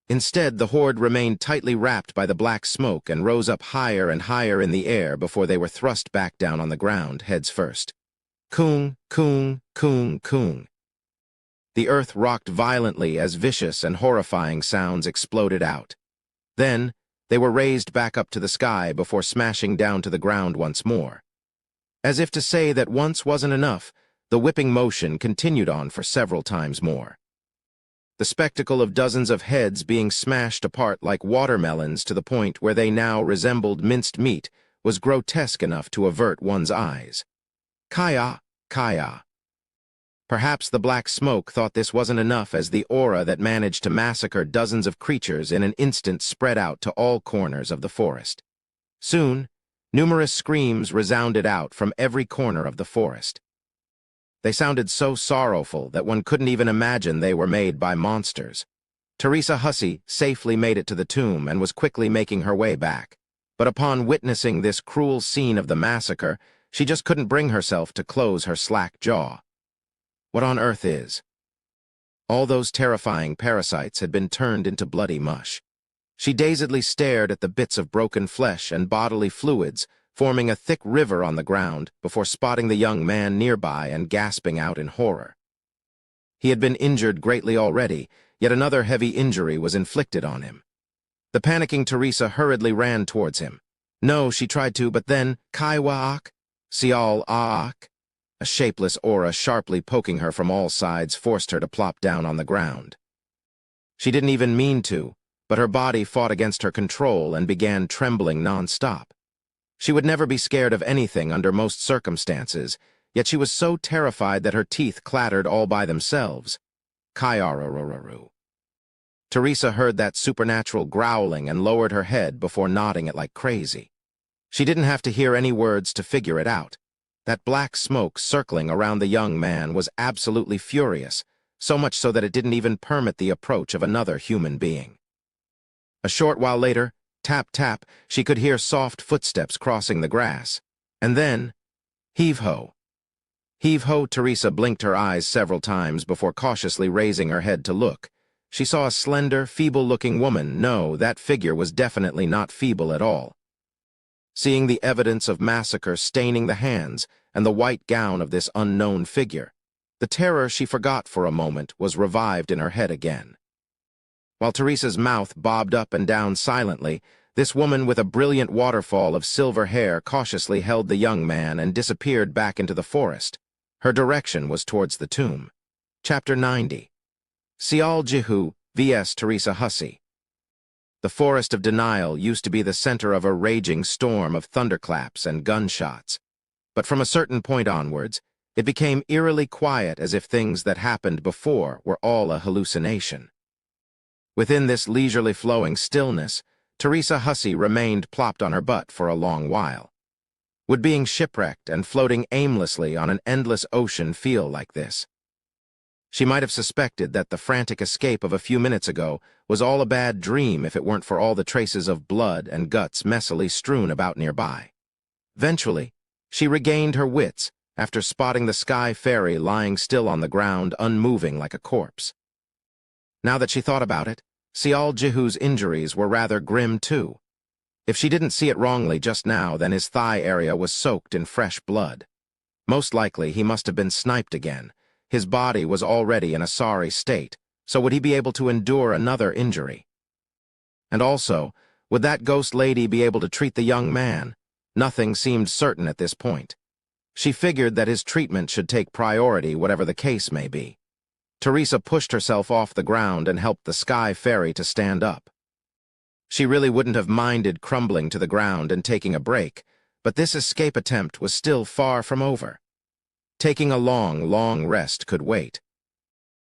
Instead, the horde remained tightly wrapped by the black smoke and rose up higher and higher in the air before they were thrust back down on the ground, heads first. Kung, kung, kung, kung. The earth rocked violently as vicious and horrifying sounds exploded out. Then, they were raised back up to the sky before smashing down to the ground once more. As if to say that once wasn't enough, the whipping motion continued on for several times more. The spectacle of dozens of heads being smashed apart like watermelons to the point where they now resembled minced meat was grotesque enough to avert one's eyes. Kaya, kaya. Perhaps the black smoke thought this wasn't enough as the aura that managed to massacre dozens of creatures in an instant spread out to all corners of the forest. Soon, numerous screams resounded out from every corner of the forest. They sounded so sorrowful that one couldn't even imagine they were made by monsters. Teresa Hussey safely made it to the tomb and was quickly making her way back. But upon witnessing this cruel scene of the massacre, she just couldn't bring herself to close her slack jaw. What on earth is? All those terrifying parasites had been turned into bloody mush. She dazedly stared at the bits of broken flesh and bodily fluids forming a thick river on the ground before spotting the young man nearby and gasping out in horror. He had been injured greatly already, yet another heavy injury was inflicted on him. The panicking Teresa hurriedly ran towards him. No, she tried to, but then, Kaiwaak, Sial-aak. A shapeless aura sharply poking her from all sides forced her to plop down on the ground. She didn't even mean to, but her body fought against her control and began trembling non-stop. She would never be scared of anything under most circumstances, yet she was so terrified that her teeth clattered all by themselves. Kayararararu. Teresa heard that supernatural growling and lowered her head before nodding it like crazy. She didn't have to hear any words to figure it out. That black smoke circling around the young man was absolutely furious, so much so that it didn't even permit the approach of another human being. A short while later, tap, tap, she could hear soft footsteps crossing the grass. And then, heave-ho. Heave-ho, Teresa blinked her eyes several times before cautiously raising her head to look. She saw a slender, feeble-looking woman. No, that figure was definitely not feeble at all. Seeing the evidence of massacre staining the hands and the white gown of this unknown figure, the terror she forgot for a moment was revived in her head again. While Teresa's mouth bobbed up and down silently, This woman with a brilliant waterfall of silver hair cautiously held the young man and disappeared back into the forest. Her direction was towards the tomb. Chapter 90. Sial Jihu vs. Teresa Hussey. The forest of denial used to be the center of a raging storm of thunderclaps and gunshots. But from a certain point onwards, it became eerily quiet, as if things that happened before were all a hallucination. Within this leisurely flowing stillness, Teresa Hussey remained plopped on her butt for a long while. Would being shipwrecked and floating aimlessly on an endless ocean feel like this? She might have suspected that the frantic escape of a few minutes ago was all a bad dream if it weren't for all the traces of blood and guts messily strewn about nearby. Eventually, she regained her wits after spotting the sky fairy lying still on the ground, unmoving like a corpse. Now that she thought about it, Sial Jihu's injuries were rather grim too. If she didn't see it wrongly just now, then his thigh area was soaked in fresh blood. Most likely he must have been sniped again. His body was already in a sorry state, so would he be able to endure another injury? And also, would that ghost lady be able to treat the young man? Nothing seemed certain at this point. She figured that his treatment should take priority, whatever the case may be. Teresa pushed herself off the ground and helped the sky fairy to stand up. She really wouldn't have minded crumbling to the ground and taking a break, but this escape attempt was still far from over. Taking a long rest could wait.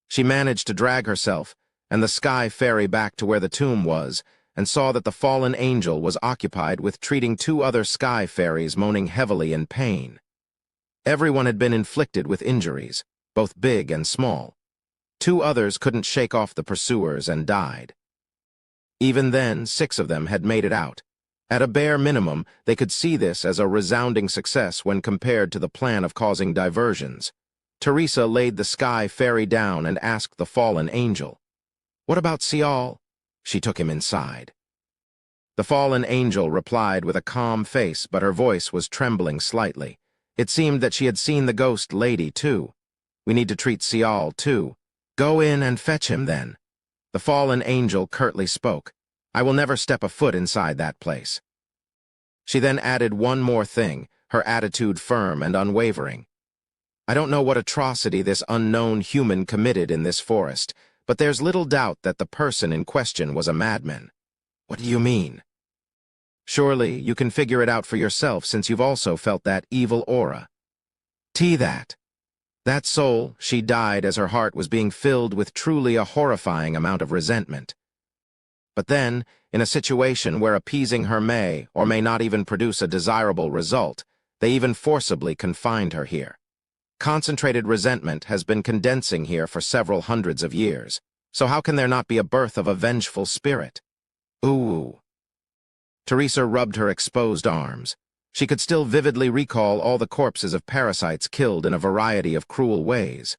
She managed to drag herself and the sky fairy back to where the tomb was, and saw that the fallen angel was occupied with treating two other sky fairies moaning heavily in pain. Everyone had been inflicted with injuries, both big and small. Two others couldn't shake off the pursuers and died. Even then, 6 of them had made it out. At a bare minimum, they could see this as a resounding success when compared to the plan of causing diversions. Teresa laid the sky fairy down and asked the fallen angel, "What about Sial?" She took him inside. The fallen angel replied with a calm face, but her voice was trembling slightly. It seemed that she had seen the ghost lady too. "We need to treat Sial too. Go in and fetch him then." The fallen angel curtly spoke. "I will never step a foot inside that place." She then added one more thing, her attitude firm and unwavering. "I don't know what atrocity this unknown human committed in this forest, but there's little doubt that the person in question was a madman." "What do you mean?" "Surely you can figure it out for yourself, since you've also felt that evil aura." That soul, she died as her heart was being filled with truly a horrifying amount of resentment. But then, in a situation where appeasing her may or may not even produce a desirable result, they even forcibly confined her here. Concentrated resentment has been condensing here for several hundreds of years, so how can there not be a birth of a vengeful spirit? Ooh. Teresa rubbed her exposed arms. She could still vividly recall all the corpses of parasites killed in a variety of cruel ways.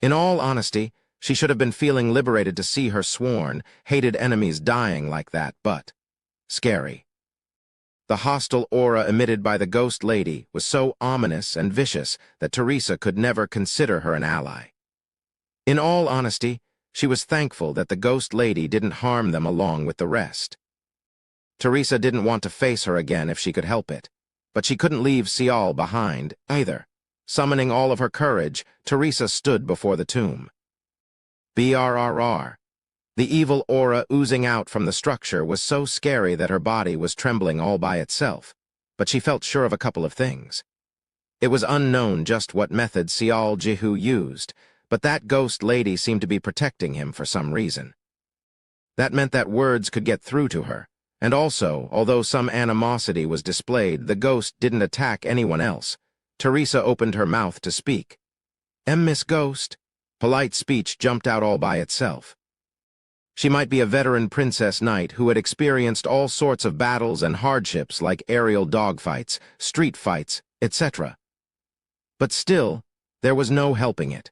In all honesty, she should have been feeling liberated to see her sworn, hated enemies dying like that, but scary. The hostile aura emitted by the ghost lady was so ominous and vicious that Teresa could never consider her an ally. In all honesty, she was thankful that the ghost lady didn't harm them along with the rest. Teresa didn't want to face her again if she could help it, but she couldn't leave Sial behind either. Summoning all of her courage, Teresa stood before the tomb. Brrr. The evil aura oozing out from the structure was so scary that her body was trembling all by itself, but she felt sure of a couple of things. It was unknown just what method Sial Jihu used, but that ghost lady seemed to be protecting him for some reason. That meant that words could get through to her, and also, although some animosity was displayed, the ghost didn't attack anyone else. Teresa opened her mouth to speak. Miss Ghost." Polite speech jumped out all by itself. She might be a veteran princess knight who had experienced all sorts of battles and hardships like aerial dogfights, street fights, etc. But still, there was no helping it.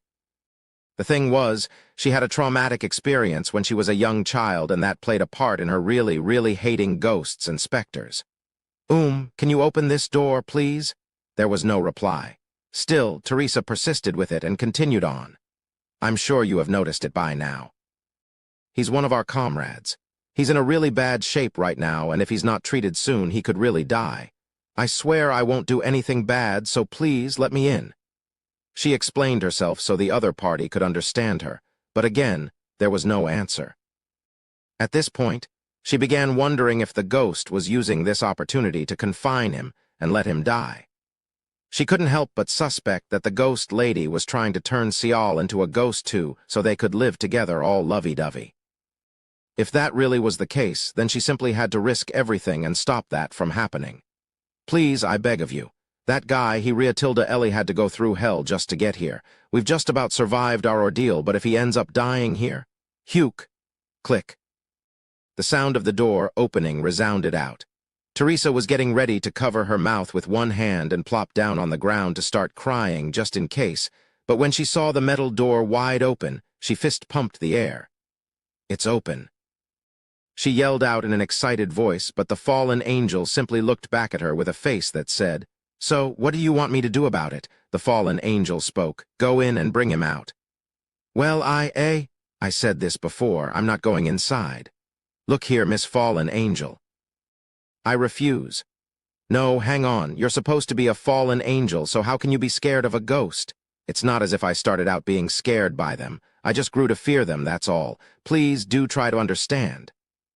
The thing was, she had a traumatic experience when she was a young child, and that played a part in her really hating ghosts and specters. Can you open this door, please?" There was no reply. Still, Teresa persisted with it and continued on. "I'm sure you have noticed it by now. He's one of our comrades. He's in a really bad shape right now, and if he's not treated soon, he could really die. I swear I won't do anything bad, so please let me in." She explained herself so the other party could understand her, but again, there was no answer. At this point, she began wondering if the ghost was using this opportunity to confine him and let him die. She couldn't help but suspect that the ghost lady was trying to turn Sial into a ghost too, so they could live together all lovey-dovey. If that really was the case, then she simply had to risk everything and stop that from happening. "Please, I beg of you. That guy, he Tilda Ellie had to go through hell just to get here. We've just about survived our ordeal, but if he ends up dying here..." Huke. Click. The sound of the door opening resounded out. Teresa was getting ready to cover her mouth with one hand and plop down on the ground to start crying just in case, but when she saw the metal door wide open, she fist-pumped the air. "It's open." She yelled out in an excited voice, but the fallen angel simply looked back at her with a face that said, "So, what do you want me to do about it?" The fallen angel spoke. "Go in and bring him out." "Well, I said this before. I'm not going inside." "Look here, Miss Fallen Angel." "I refuse." "No, hang on. You're supposed to be a fallen angel, so how can you be scared of a ghost? It's not as if I started out being scared by them. I just grew to fear them, that's all. Please do try to understand."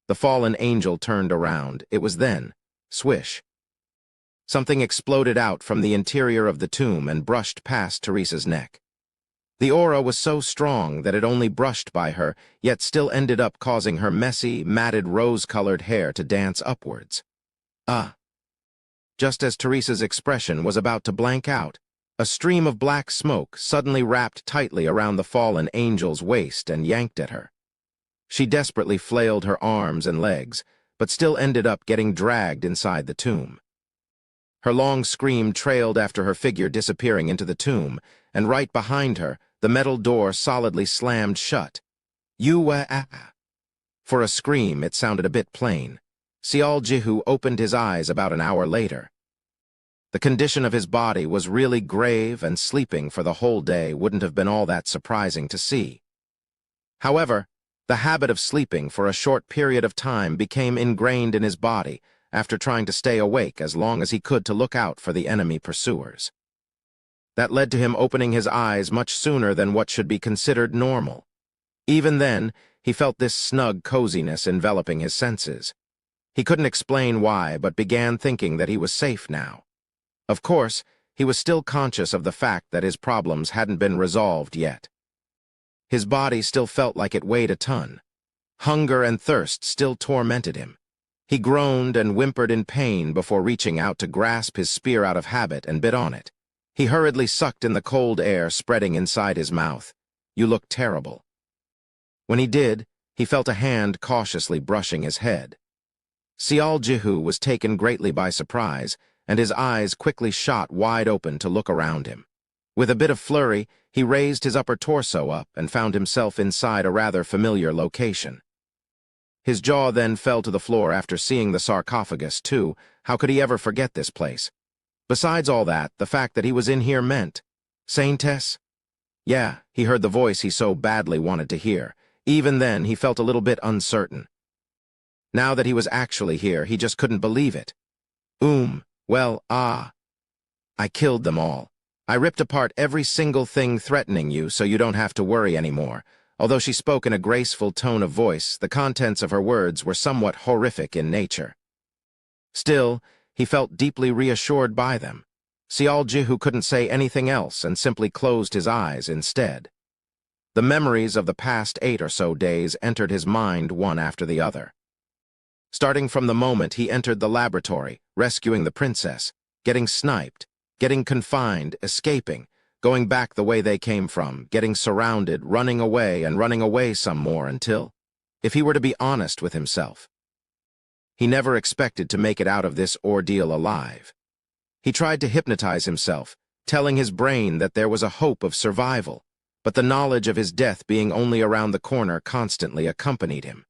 The fallen angel turned around. It was then, swish. Something exploded out from the interior of the tomb and brushed past Teresa's neck. The aura was so strong that it only brushed by her, yet still ended up causing her messy, matted rose-colored hair to dance upwards. Just as Teresa's expression was about to blank out, a stream of black smoke suddenly wrapped tightly around the fallen angel's waist and yanked at her. She desperately flailed her arms and legs, but still ended up getting dragged inside the tomb. Her long scream trailed after her figure disappearing into the tomb, and right behind her, the metal door solidly slammed shut. For a scream, it sounded a bit plain. Sial Jihu opened his eyes about an hour later. The condition of his body was really grave, and sleeping for the whole day wouldn't have been all that surprising to see. However, the habit of sleeping for a short period of time became ingrained in his body after trying to stay awake as long as he could to look out for the enemy pursuers. That led to him opening his eyes much sooner than what should be considered normal. Even then, he felt this snug coziness enveloping his senses. He couldn't explain why, but began thinking that he was safe now. Of course, he was still conscious of the fact that his problems hadn't been resolved yet. His body still felt like it weighed a ton. Hunger and thirst still tormented him. He groaned and whimpered in pain before reaching out to grasp his spear out of habit and bit on it. He hurriedly sucked in the cold air spreading inside his mouth. "You look terrible." When he did, he felt a hand cautiously brushing his head. Sial Jihu was taken greatly by surprise, and his eyes quickly shot wide open to look around him. With a bit of flurry, he raised his upper torso up and found himself inside a rather familiar location. His jaw then fell to the floor after seeing the sarcophagus, too. How could he ever forget this place? Besides all that, the fact that he was in here meant... Saintess? Yeah, he heard the voice he so badly wanted to hear. Even then, he felt a little bit uncertain. Now that he was actually here, he just couldn't believe it. I killed them all. I ripped apart every single thing threatening you so you don't have to worry anymore." Although she spoke in a graceful tone of voice, the contents of her words were somewhat horrific in nature. Still, he felt deeply reassured by them. Sial Jihu couldn't say anything else and simply closed his eyes instead. The memories of the past 8 or so days entered his mind one after the other. Starting from the moment he entered the laboratory, rescuing the princess, getting sniped, getting confined, escaping, going back the way they came from, getting surrounded, running away and running away some more until, if he were to be honest with himself, he never expected to make it out of this ordeal alive. He tried to hypnotize himself, telling his brain that there was a hope of survival, but the knowledge of his death being only around the corner constantly accompanied him.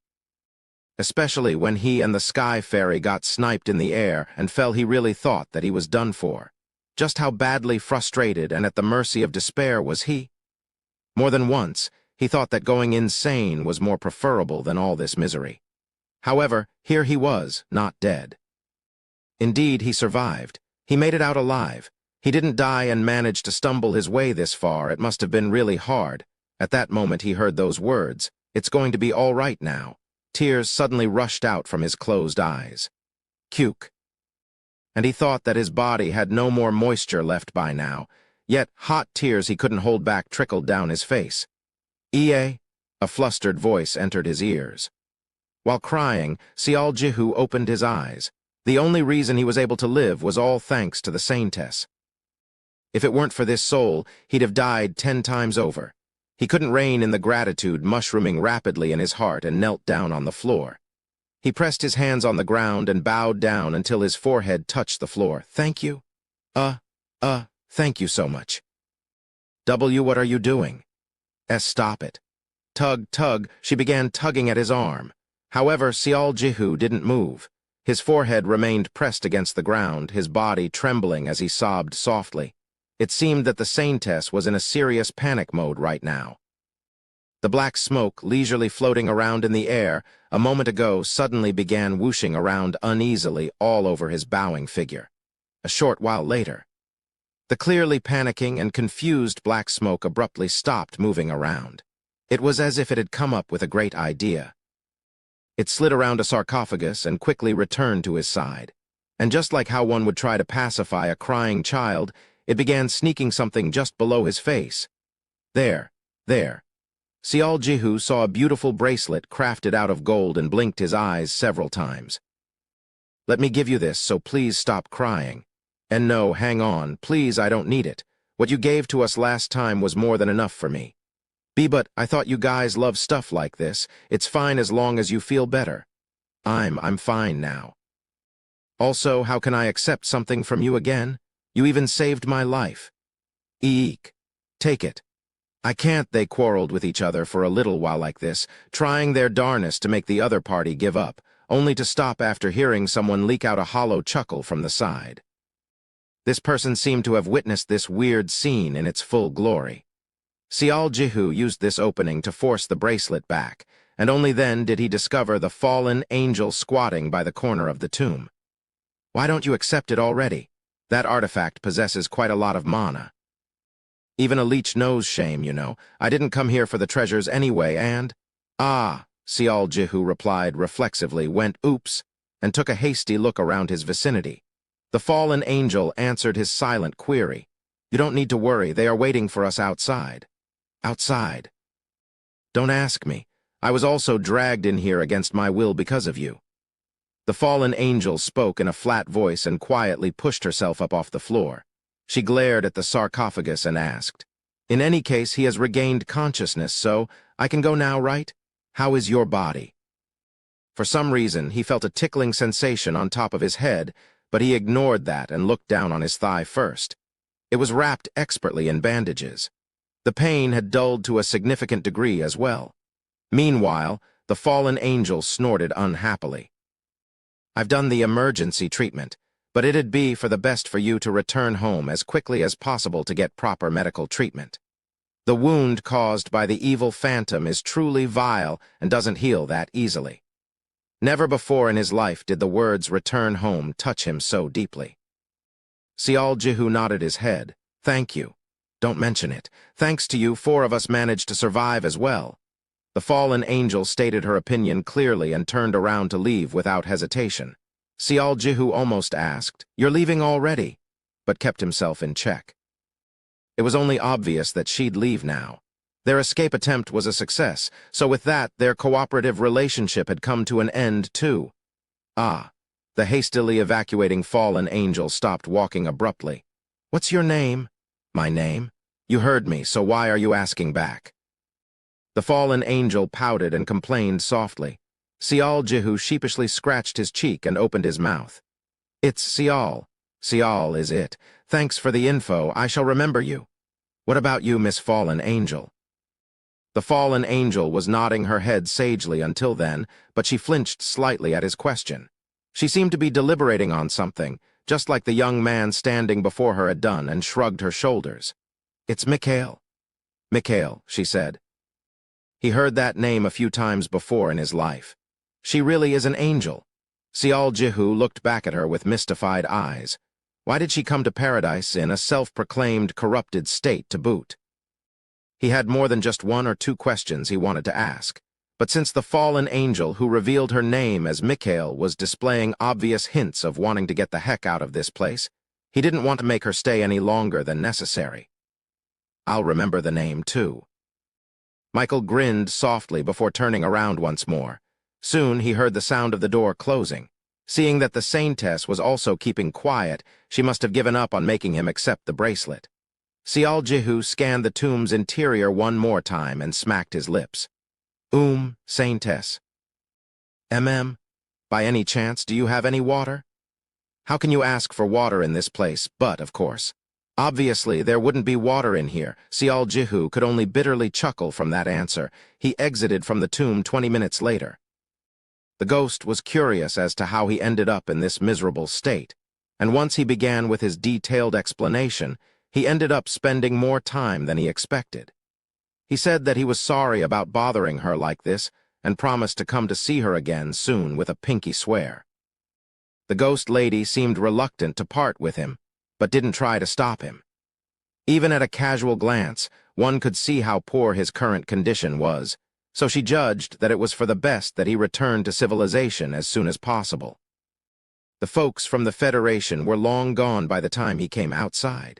Especially when he and the Sky Fairy got sniped in the air and fell, he really thought that he was done for. Just how badly frustrated and at the mercy of despair was he? More than once, he thought that going insane was more preferable than all this misery. However, here he was, not dead. Indeed, he survived. He made it out alive. He didn't die and managed to stumble his way this far. It must have been really hard. At that moment he heard those words, "It's going to be all right now." Tears suddenly rushed out from his closed eyes. Cuke. And he thought that his body had no more moisture left by now, yet hot tears he couldn't hold back trickled down his face. "Ie?" A flustered voice entered his ears. While crying, Sial Jihu opened his eyes. The only reason he was able to live was all thanks to the Saintess. If it weren't for this soul, he'd have died 10 times over. He couldn't rein in the gratitude mushrooming rapidly in his heart and knelt down on the floor. He pressed his hands on the ground and bowed down until his forehead touched the floor. "Thank you? Thank you so much." "W, what are you doing?" "S, stop it." Tug. She began tugging at his arm. However, Sial Jihu didn't move. His forehead remained pressed against the ground, his body trembling as he sobbed softly. It seemed that the Saintess was in a serious panic mode right now. The black smoke, leisurely floating around in the air, a moment ago suddenly began whooshing around uneasily all over his bowing figure. A short while later, the clearly panicking and confused black smoke abruptly stopped moving around. It was as if it had come up with a great idea. It slid around a sarcophagus and quickly returned to his side. And just like how one would try to pacify a crying child, it began sneaking something just below his face. There. Sial Jihu saw a beautiful bracelet crafted out of gold and blinked his eyes several times. "Let me give you this, so please stop crying. And no, hang on, please, I don't need it. What you gave to us last time was more than enough for me. But I thought you guys love stuff like this. It's fine as long as you feel better. I'm fine now. Also, how can I accept something from you again? You even saved my life. Eek. Take it." "I can't." They quarreled with each other for a little while like this, trying their darnest to make the other party give up, only to stop after hearing someone leak out a hollow chuckle from the side. This person seemed to have witnessed this weird scene in its full glory. Sial Jihu used this opening to force the bracelet back, and only then did he discover the fallen angel squatting by the corner of the tomb. "Why don't you accept it already? That artifact possesses quite a lot of mana. Even a leech knows shame, you know. I didn't come here for the treasures anyway, and—" "Ah," Sial Jihu replied reflexively, went oops, and took a hasty look around his vicinity. The fallen angel answered his silent query. "You don't need to worry, they are waiting for us outside." "Outside?" "Don't ask me. I was also dragged in here against my will because of you." The fallen angel spoke in a flat voice and quietly pushed herself up off the floor. She glared at the sarcophagus and asked, "In any case, he has regained consciousness, so I can go now, right? How is your body?" For some reason, he felt a tickling sensation on top of his head, but he ignored that and looked down on his thigh first. It was wrapped expertly in bandages. The pain had dulled to a significant degree as well. Meanwhile, the fallen angel snorted unhappily. "I've done the emergency treatment, but it'd be for the best for you to return home as quickly as possible to get proper medical treatment. The wound caused by the evil phantom is truly vile and doesn't heal that easily." Never before in his life did the words "return home" touch him so deeply. Sial Jihu nodded his head. "Thank you. Don't mention it. Thanks to you, 4 of us managed to survive as well." The fallen angel stated her opinion clearly and turned around to leave without hesitation. Sial Jihu almost asked, "You're leaving already?" but kept himself in check. It was only obvious that she'd leave now. Their escape attempt was a success, so with that, their cooperative relationship had come to an end too. "Ah." The hastily evacuating fallen angel stopped walking abruptly. "What's your name?" "My name? You heard me, so why are you asking back?" The fallen angel pouted and complained softly. Sial Jihu sheepishly scratched his cheek and opened his mouth. "It's Sial. Sial is it. Thanks for the info, I shall remember you. What about you, Miss Fallen Angel?" The fallen angel was nodding her head sagely until then, but she flinched slightly at his question. She seemed to be deliberating on something, just like the young man standing before her had done, and shrugged her shoulders. "It's Mikhail." "Mikhail," she said. He heard that name a few times before in his life. She really is an angel. Sial Jihu looked back at her with mystified eyes. Why did she come to paradise in a self-proclaimed corrupted state to boot? He had more than just one or two questions he wanted to ask. But since the fallen angel who revealed her name as Mikhail was displaying obvious hints of wanting to get the heck out of this place, he didn't want to make her stay any longer than necessary. I'll remember the name, too. Michael grinned softly before turning around once more. Soon he heard the sound of the door closing. Seeing that the saintess was also keeping quiet, she must have given up on making him accept the bracelet. Sial Jihu scanned the tomb's interior one more time and smacked his lips. Saintess. By any chance, do you have any water? How can you ask for water in this place, but, of course. Obviously, there wouldn't be water in here. Sial Jihu could only bitterly chuckle from that answer. He exited from the tomb 20 minutes later. The ghost was curious as to how he ended up in this miserable state, and once he began with his detailed explanation, he ended up spending more time than he expected. He said that he was sorry about bothering her like this and promised to come to see her again soon with a pinky swear. The ghost lady seemed reluctant to part with him, but didn't try to stop him. Even at a casual glance, one could see how poor his current condition was, so she judged that it was for the best that he returned to civilization as soon as possible. The folks from the Federation were long gone by the time he came outside.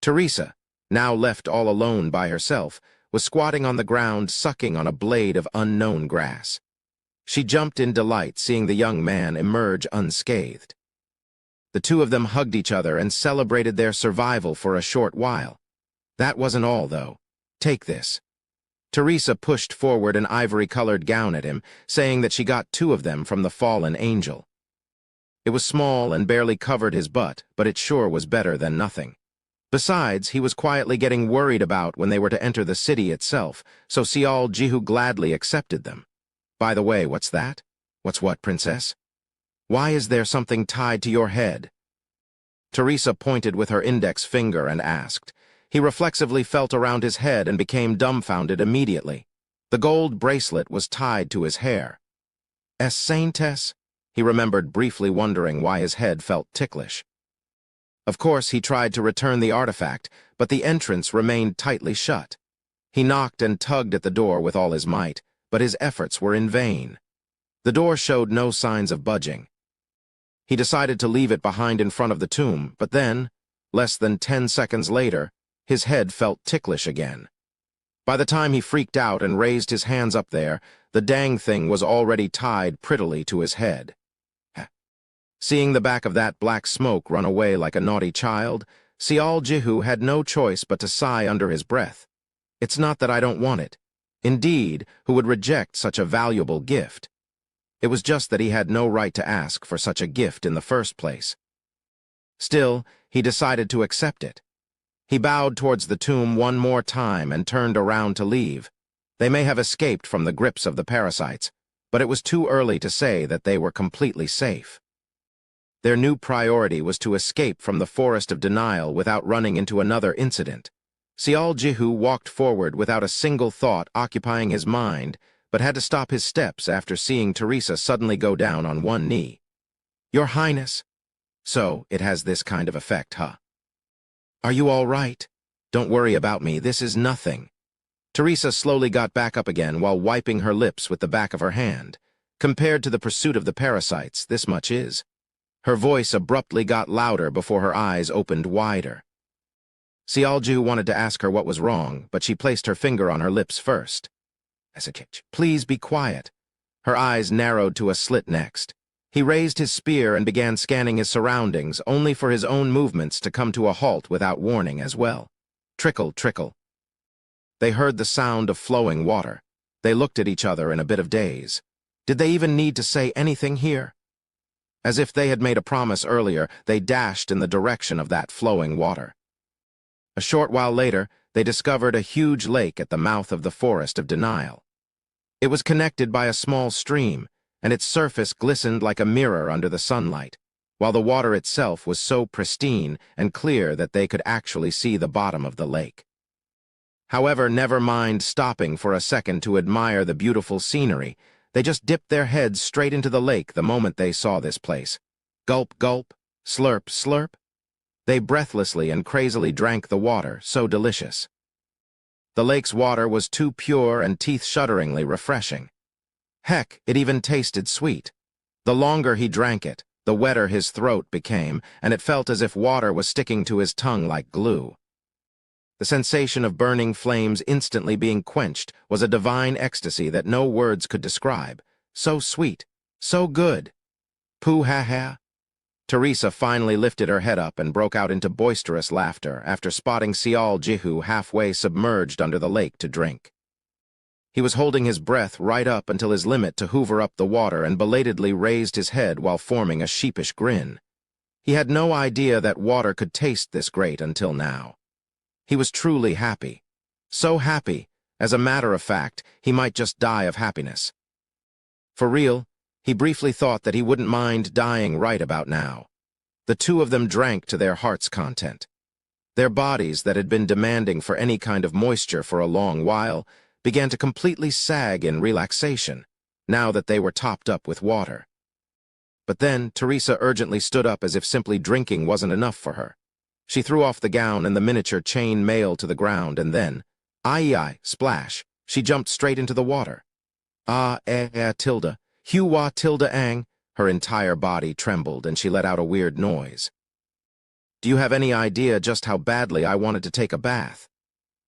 Teresa, now left all alone by herself, was squatting on the ground sucking on a blade of unknown grass. She jumped in delight seeing the young man emerge unscathed. The two of them hugged each other and celebrated their survival for a short while. That wasn't all, though. Take this. Teresa pushed forward an ivory-colored gown at him, saying that she got 2 of them from the fallen angel. It was small and barely covered his butt, but it sure was better than nothing. Besides, he was quietly getting worried about when they were to enter the city itself, so Sial Jihu gladly accepted them. By the way, what's that? What's what, princess? Why is there something tied to your head? Teresa pointed with her index finger and asked. He reflexively felt around his head and became dumbfounded immediately. The gold bracelet was tied to his hair. Saintess? He remembered briefly wondering why his head felt ticklish. Of course, he tried to return the artifact, but the entrance remained tightly shut. He knocked and tugged at the door with all his might, but his efforts were in vain. The door showed no signs of budging. He decided to leave it behind in front of the tomb, but then, less than 10 seconds later, his head felt ticklish again. By the time he freaked out and raised his hands up there, the dang thing was already tied prettily to his head. Seeing the back of that black smoke run away like a naughty child, Sial Jihu had no choice but to sigh under his breath. It's not that I don't want it. Indeed, who would reject such a valuable gift? It was just that he had no right to ask for such a gift in the first place. Still, he decided to accept it. He bowed towards the tomb one more time and turned around to leave. They may have escaped from the grips of the parasites, but it was too early to say that they were completely safe. Their new priority was to escape from the forest of denial without running into another incident. Sial Jihu walked forward without a single thought occupying his mind, but had to stop his steps after seeing Teresa suddenly go down on one knee. Your Highness. So, it has this kind of effect, huh? Are you all right? Don't worry about me, this is nothing. Teresa slowly got back up again while wiping her lips with the back of her hand. Compared to the pursuit of the parasites, this much is. Her voice abruptly got louder before her eyes opened wider. Sial Jihu wanted to ask her what was wrong, but she placed her finger on her lips first. Please be quiet. Her eyes narrowed to a slit next. He raised his spear and began scanning his surroundings, only for his own movements to come to a halt without warning as well. Trickle, trickle. They heard the sound of flowing water. They looked at each other in a bit of daze. Did they even need to say anything here? As if they had made a promise earlier, they dashed in the direction of that flowing water. A short while later, they discovered a huge lake at the mouth of the forest of denial. It was connected by a small stream, and its surface glistened like a mirror under the sunlight, while the water itself was so pristine and clear that they could actually see the bottom of the lake. However, never mind stopping for a second to admire the beautiful scenery. They just dipped their heads straight into the lake the moment they saw this place. Gulp, gulp, slurp, slurp. They breathlessly and crazily drank the water, so delicious. The lake's water was too pure and teeth-shudderingly refreshing. Heck, it even tasted sweet. The longer he drank it, the wetter his throat became, and it felt as if water was sticking to his tongue like glue. The sensation of burning flames instantly being quenched was a divine ecstasy that no words could describe. So sweet, so good. Pooh-ha-ha. Teresa finally lifted her head up and broke out into boisterous laughter after spotting Sial Jihu halfway submerged under the lake to drink. He was holding his breath right up until his limit to hoover up the water and belatedly raised his head while forming a sheepish grin. He had no idea that water could taste this great until now. He was truly happy. So happy, as a matter of fact, he might just die of happiness. For real, he briefly thought that he wouldn't mind dying right about now. The two of them drank to their heart's content. Their bodies, that had been demanding for any kind of moisture for a long while, began to completely sag in relaxation, now that they were topped up with water. But then, Teresa urgently stood up as if simply drinking wasn't enough for her. She threw off the gown and the miniature chain mail to the ground, and then, splash, she jumped straight into the water. Tilda, Hua tilde ang, her entire body trembled and she let out a weird noise. Do you have any idea just how badly I wanted to take a bath?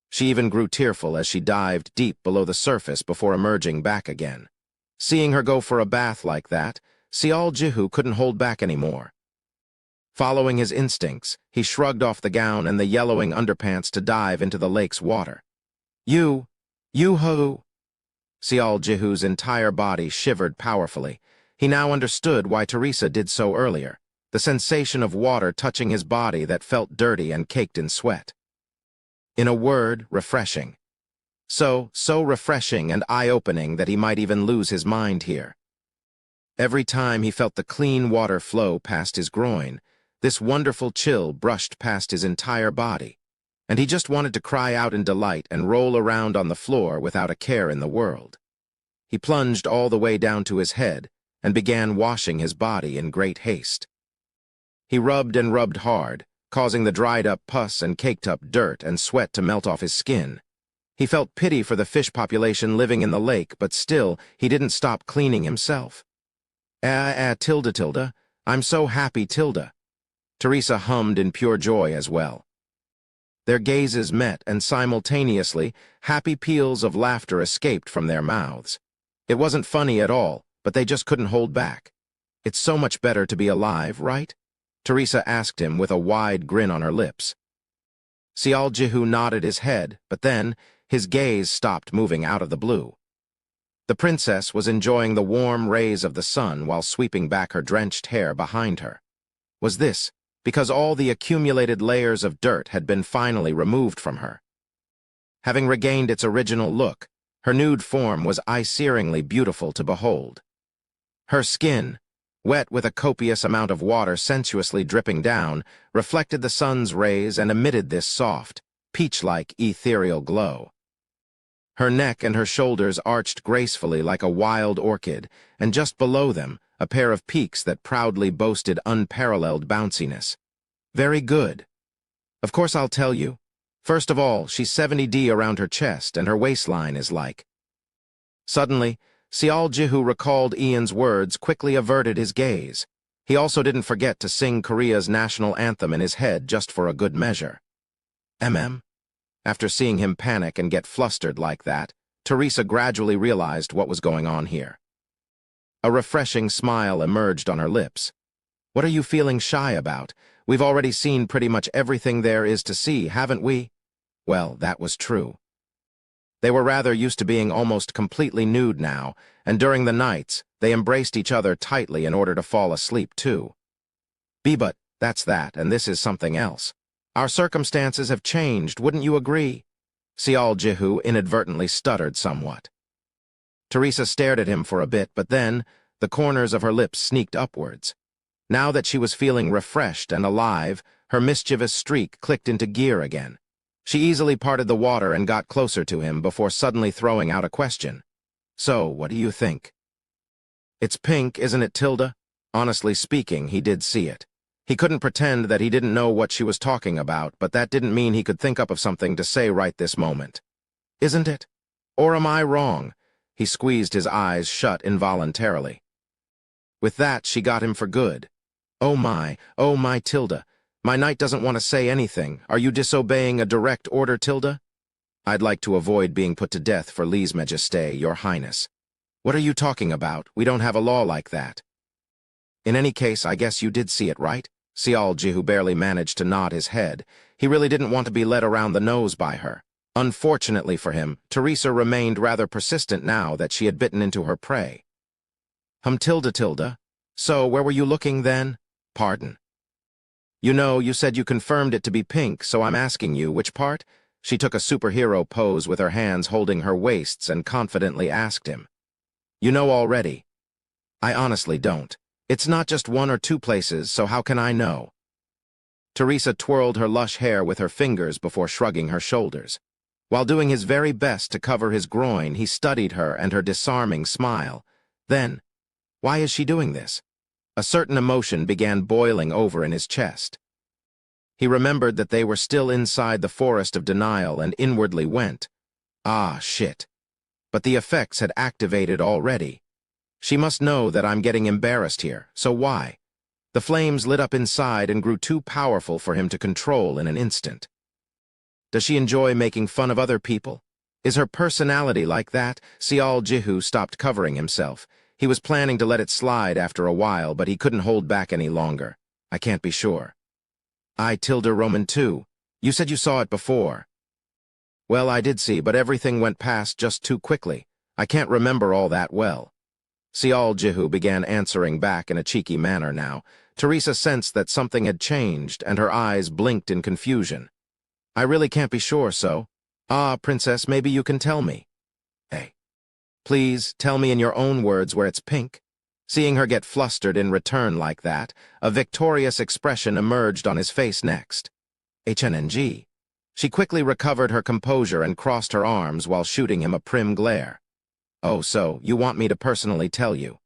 She even grew tearful as she dived deep below the surface before emerging back again. Seeing her go for a bath like that, Sial Jihu couldn't hold back anymore. Following his instincts, he shrugged off the gown and the yellowing underpants to dive into the lake's water. You-hoo! Sial Jihu's entire body shivered powerfully. He now understood why Teresa did so earlier, the sensation of water touching his body that felt dirty and caked in sweat. In a word, refreshing. So refreshing and eye-opening that he might even lose his mind here. Every time he felt the clean water flow past his groin, this wonderful chill brushed past his entire body, and he just wanted to cry out in delight and roll around on the floor without a care in the world. He plunged all the way down to his head and began washing his body in great haste. He rubbed and rubbed hard, causing the dried-up pus and caked-up dirt and sweat to melt off his skin. He felt pity for the fish population living in the lake, but still, he didn't stop cleaning himself. Tilda, I'm so happy, Tilda. Teresa hummed in pure joy as well. Their gazes met, and simultaneously, happy peals of laughter escaped from their mouths. It wasn't funny at all, but they just couldn't hold back. It's so much better to be alive, right? Teresa asked him with a wide grin on her lips. Sial Jihu nodded his head, but then, his gaze stopped moving out of the blue. The princess was enjoying the warm rays of the sun while sweeping back her drenched hair behind her. Was this because all the accumulated layers of dirt had been finally removed from her? Having regained its original look, her nude form was eye-searingly beautiful to behold. Her skin, wet with a copious amount of water sensuously dripping down, reflected the sun's rays and emitted this soft, peach-like ethereal glow. Her neck and her shoulders arched gracefully like a wild orchid, and just below them, a pair of peaks that proudly boasted unparalleled bounciness. Very good. Of course I'll tell you. First of all, she's 70D around her chest, and her waistline is like. Suddenly, Sial Jihu recalled Ian's words, quickly averted his gaze. He also didn't forget to sing Korea's national anthem in his head just for a good measure. After seeing him panic and get flustered like that, Teresa gradually realized what was going on here. A refreshing smile emerged on her lips. What are you feeling shy about? We've already seen pretty much everything there is to see, haven't we? Well, that was true. They were rather used to being almost completely nude now, and during the nights, they embraced each other tightly in order to fall asleep too. But that's that, and this is something else. Our circumstances have changed, wouldn't you agree? Sial Jihu inadvertently stuttered somewhat. Teresa stared at him for a bit, but then, the corners of her lips sneaked upwards. Now that she was feeling refreshed and alive, her mischievous streak clicked into gear again. She easily parted the water and got closer to him before suddenly throwing out a question. So, what do you think? It's pink, isn't it, Tilda? Honestly speaking, he did see it. He couldn't pretend that he didn't know what she was talking about, but that didn't mean he could think up of something to say right this moment. Isn't it? Or am I wrong? He squeezed his eyes shut involuntarily. With that, she got him for good. Oh my, Tilda. My knight doesn't want to say anything. Are you disobeying a direct order, Tilda? I'd like to avoid being put to death for lèse majesté, your highness. What are you talking about? We don't have a law like that. In any case, I guess you did see it, right? Sialji, who barely managed to nod his head. He really didn't want to be led around the nose by her. Unfortunately for him, Teresa remained rather persistent now that she had bitten into her prey. Tilda. So, where were you looking then? Pardon. You know, you said you confirmed it to be pink, so I'm asking you, which part? She took a superhero pose with her hands holding her waists and confidently asked him. You know already. I honestly don't. It's not just one or two places, so how can I know? Teresa twirled her lush hair with her fingers before shrugging her shoulders. While doing his very best to cover his groin, he studied her and her disarming smile. Then, why is she doing this? A certain emotion began boiling over in his chest. He remembered that they were still inside the forest of denial and inwardly went, ah, shit. But the effects had activated already. She must know that I'm getting embarrassed here, so why? The flames lit up inside and grew too powerful for him to control in an instant. Does she enjoy making fun of other people? Is her personality like that? Sialji stopped covering himself. He was planning to let it slide after a while, but he couldn't hold back any longer. I can't be sure. Tilda Roman too. You said you saw it before. Well, I did see, but everything went past just too quickly. I can't remember all that well. Sialji began answering back in a cheeky manner now. Teresa sensed that something had changed, and her eyes blinked in confusion. I really can't be sure, so. Ah, princess, maybe you can tell me. Hey. Please, tell me in your own words where it's pink. Seeing her get flustered in return like that, a victorious expression emerged on his face next. HNNG. She quickly recovered her composure and crossed her arms while shooting him a prim glare. Oh, so, you want me to personally tell you?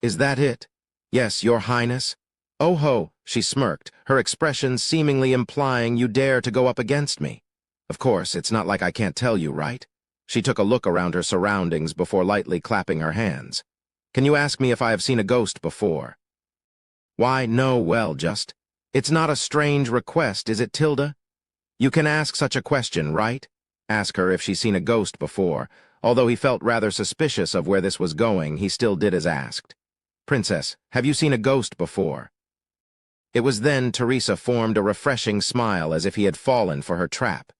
Is that it? Yes, your highness? Oh ho, she smirked, her expression seemingly implying you dare to go up against me. Of course, it's not like I can't tell you, right? She took a look around her surroundings before lightly clapping her hands. Can you ask me if I have seen a ghost before? Why, no, well, just. It's not a strange request, is it, Tilda? You can ask such a question, right? Ask her if she's seen a ghost before. Although he felt rather suspicious of where this was going, he still did as asked. Princess, have you seen a ghost before? It was then Teresa formed a refreshing smile as if he had fallen for her trap.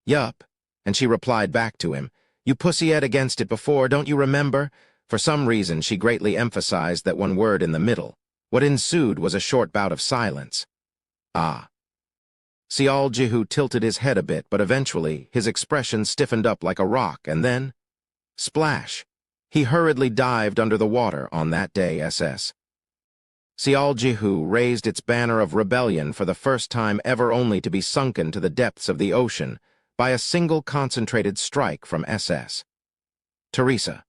Yup, and she replied back to him, You pussyed against it before, don't you remember? For some reason, she greatly emphasized that one word in the middle. What ensued was a short bout of silence. Ah. Sialji tilted his head a bit, but eventually his expression stiffened up like a rock, and then... Splash! He hurriedly dived under the water on that day, SS. Sialji raised its banner of rebellion for the first time ever, only to be sunken to the depths of the ocean by a single concentrated strike from SS. Teresa.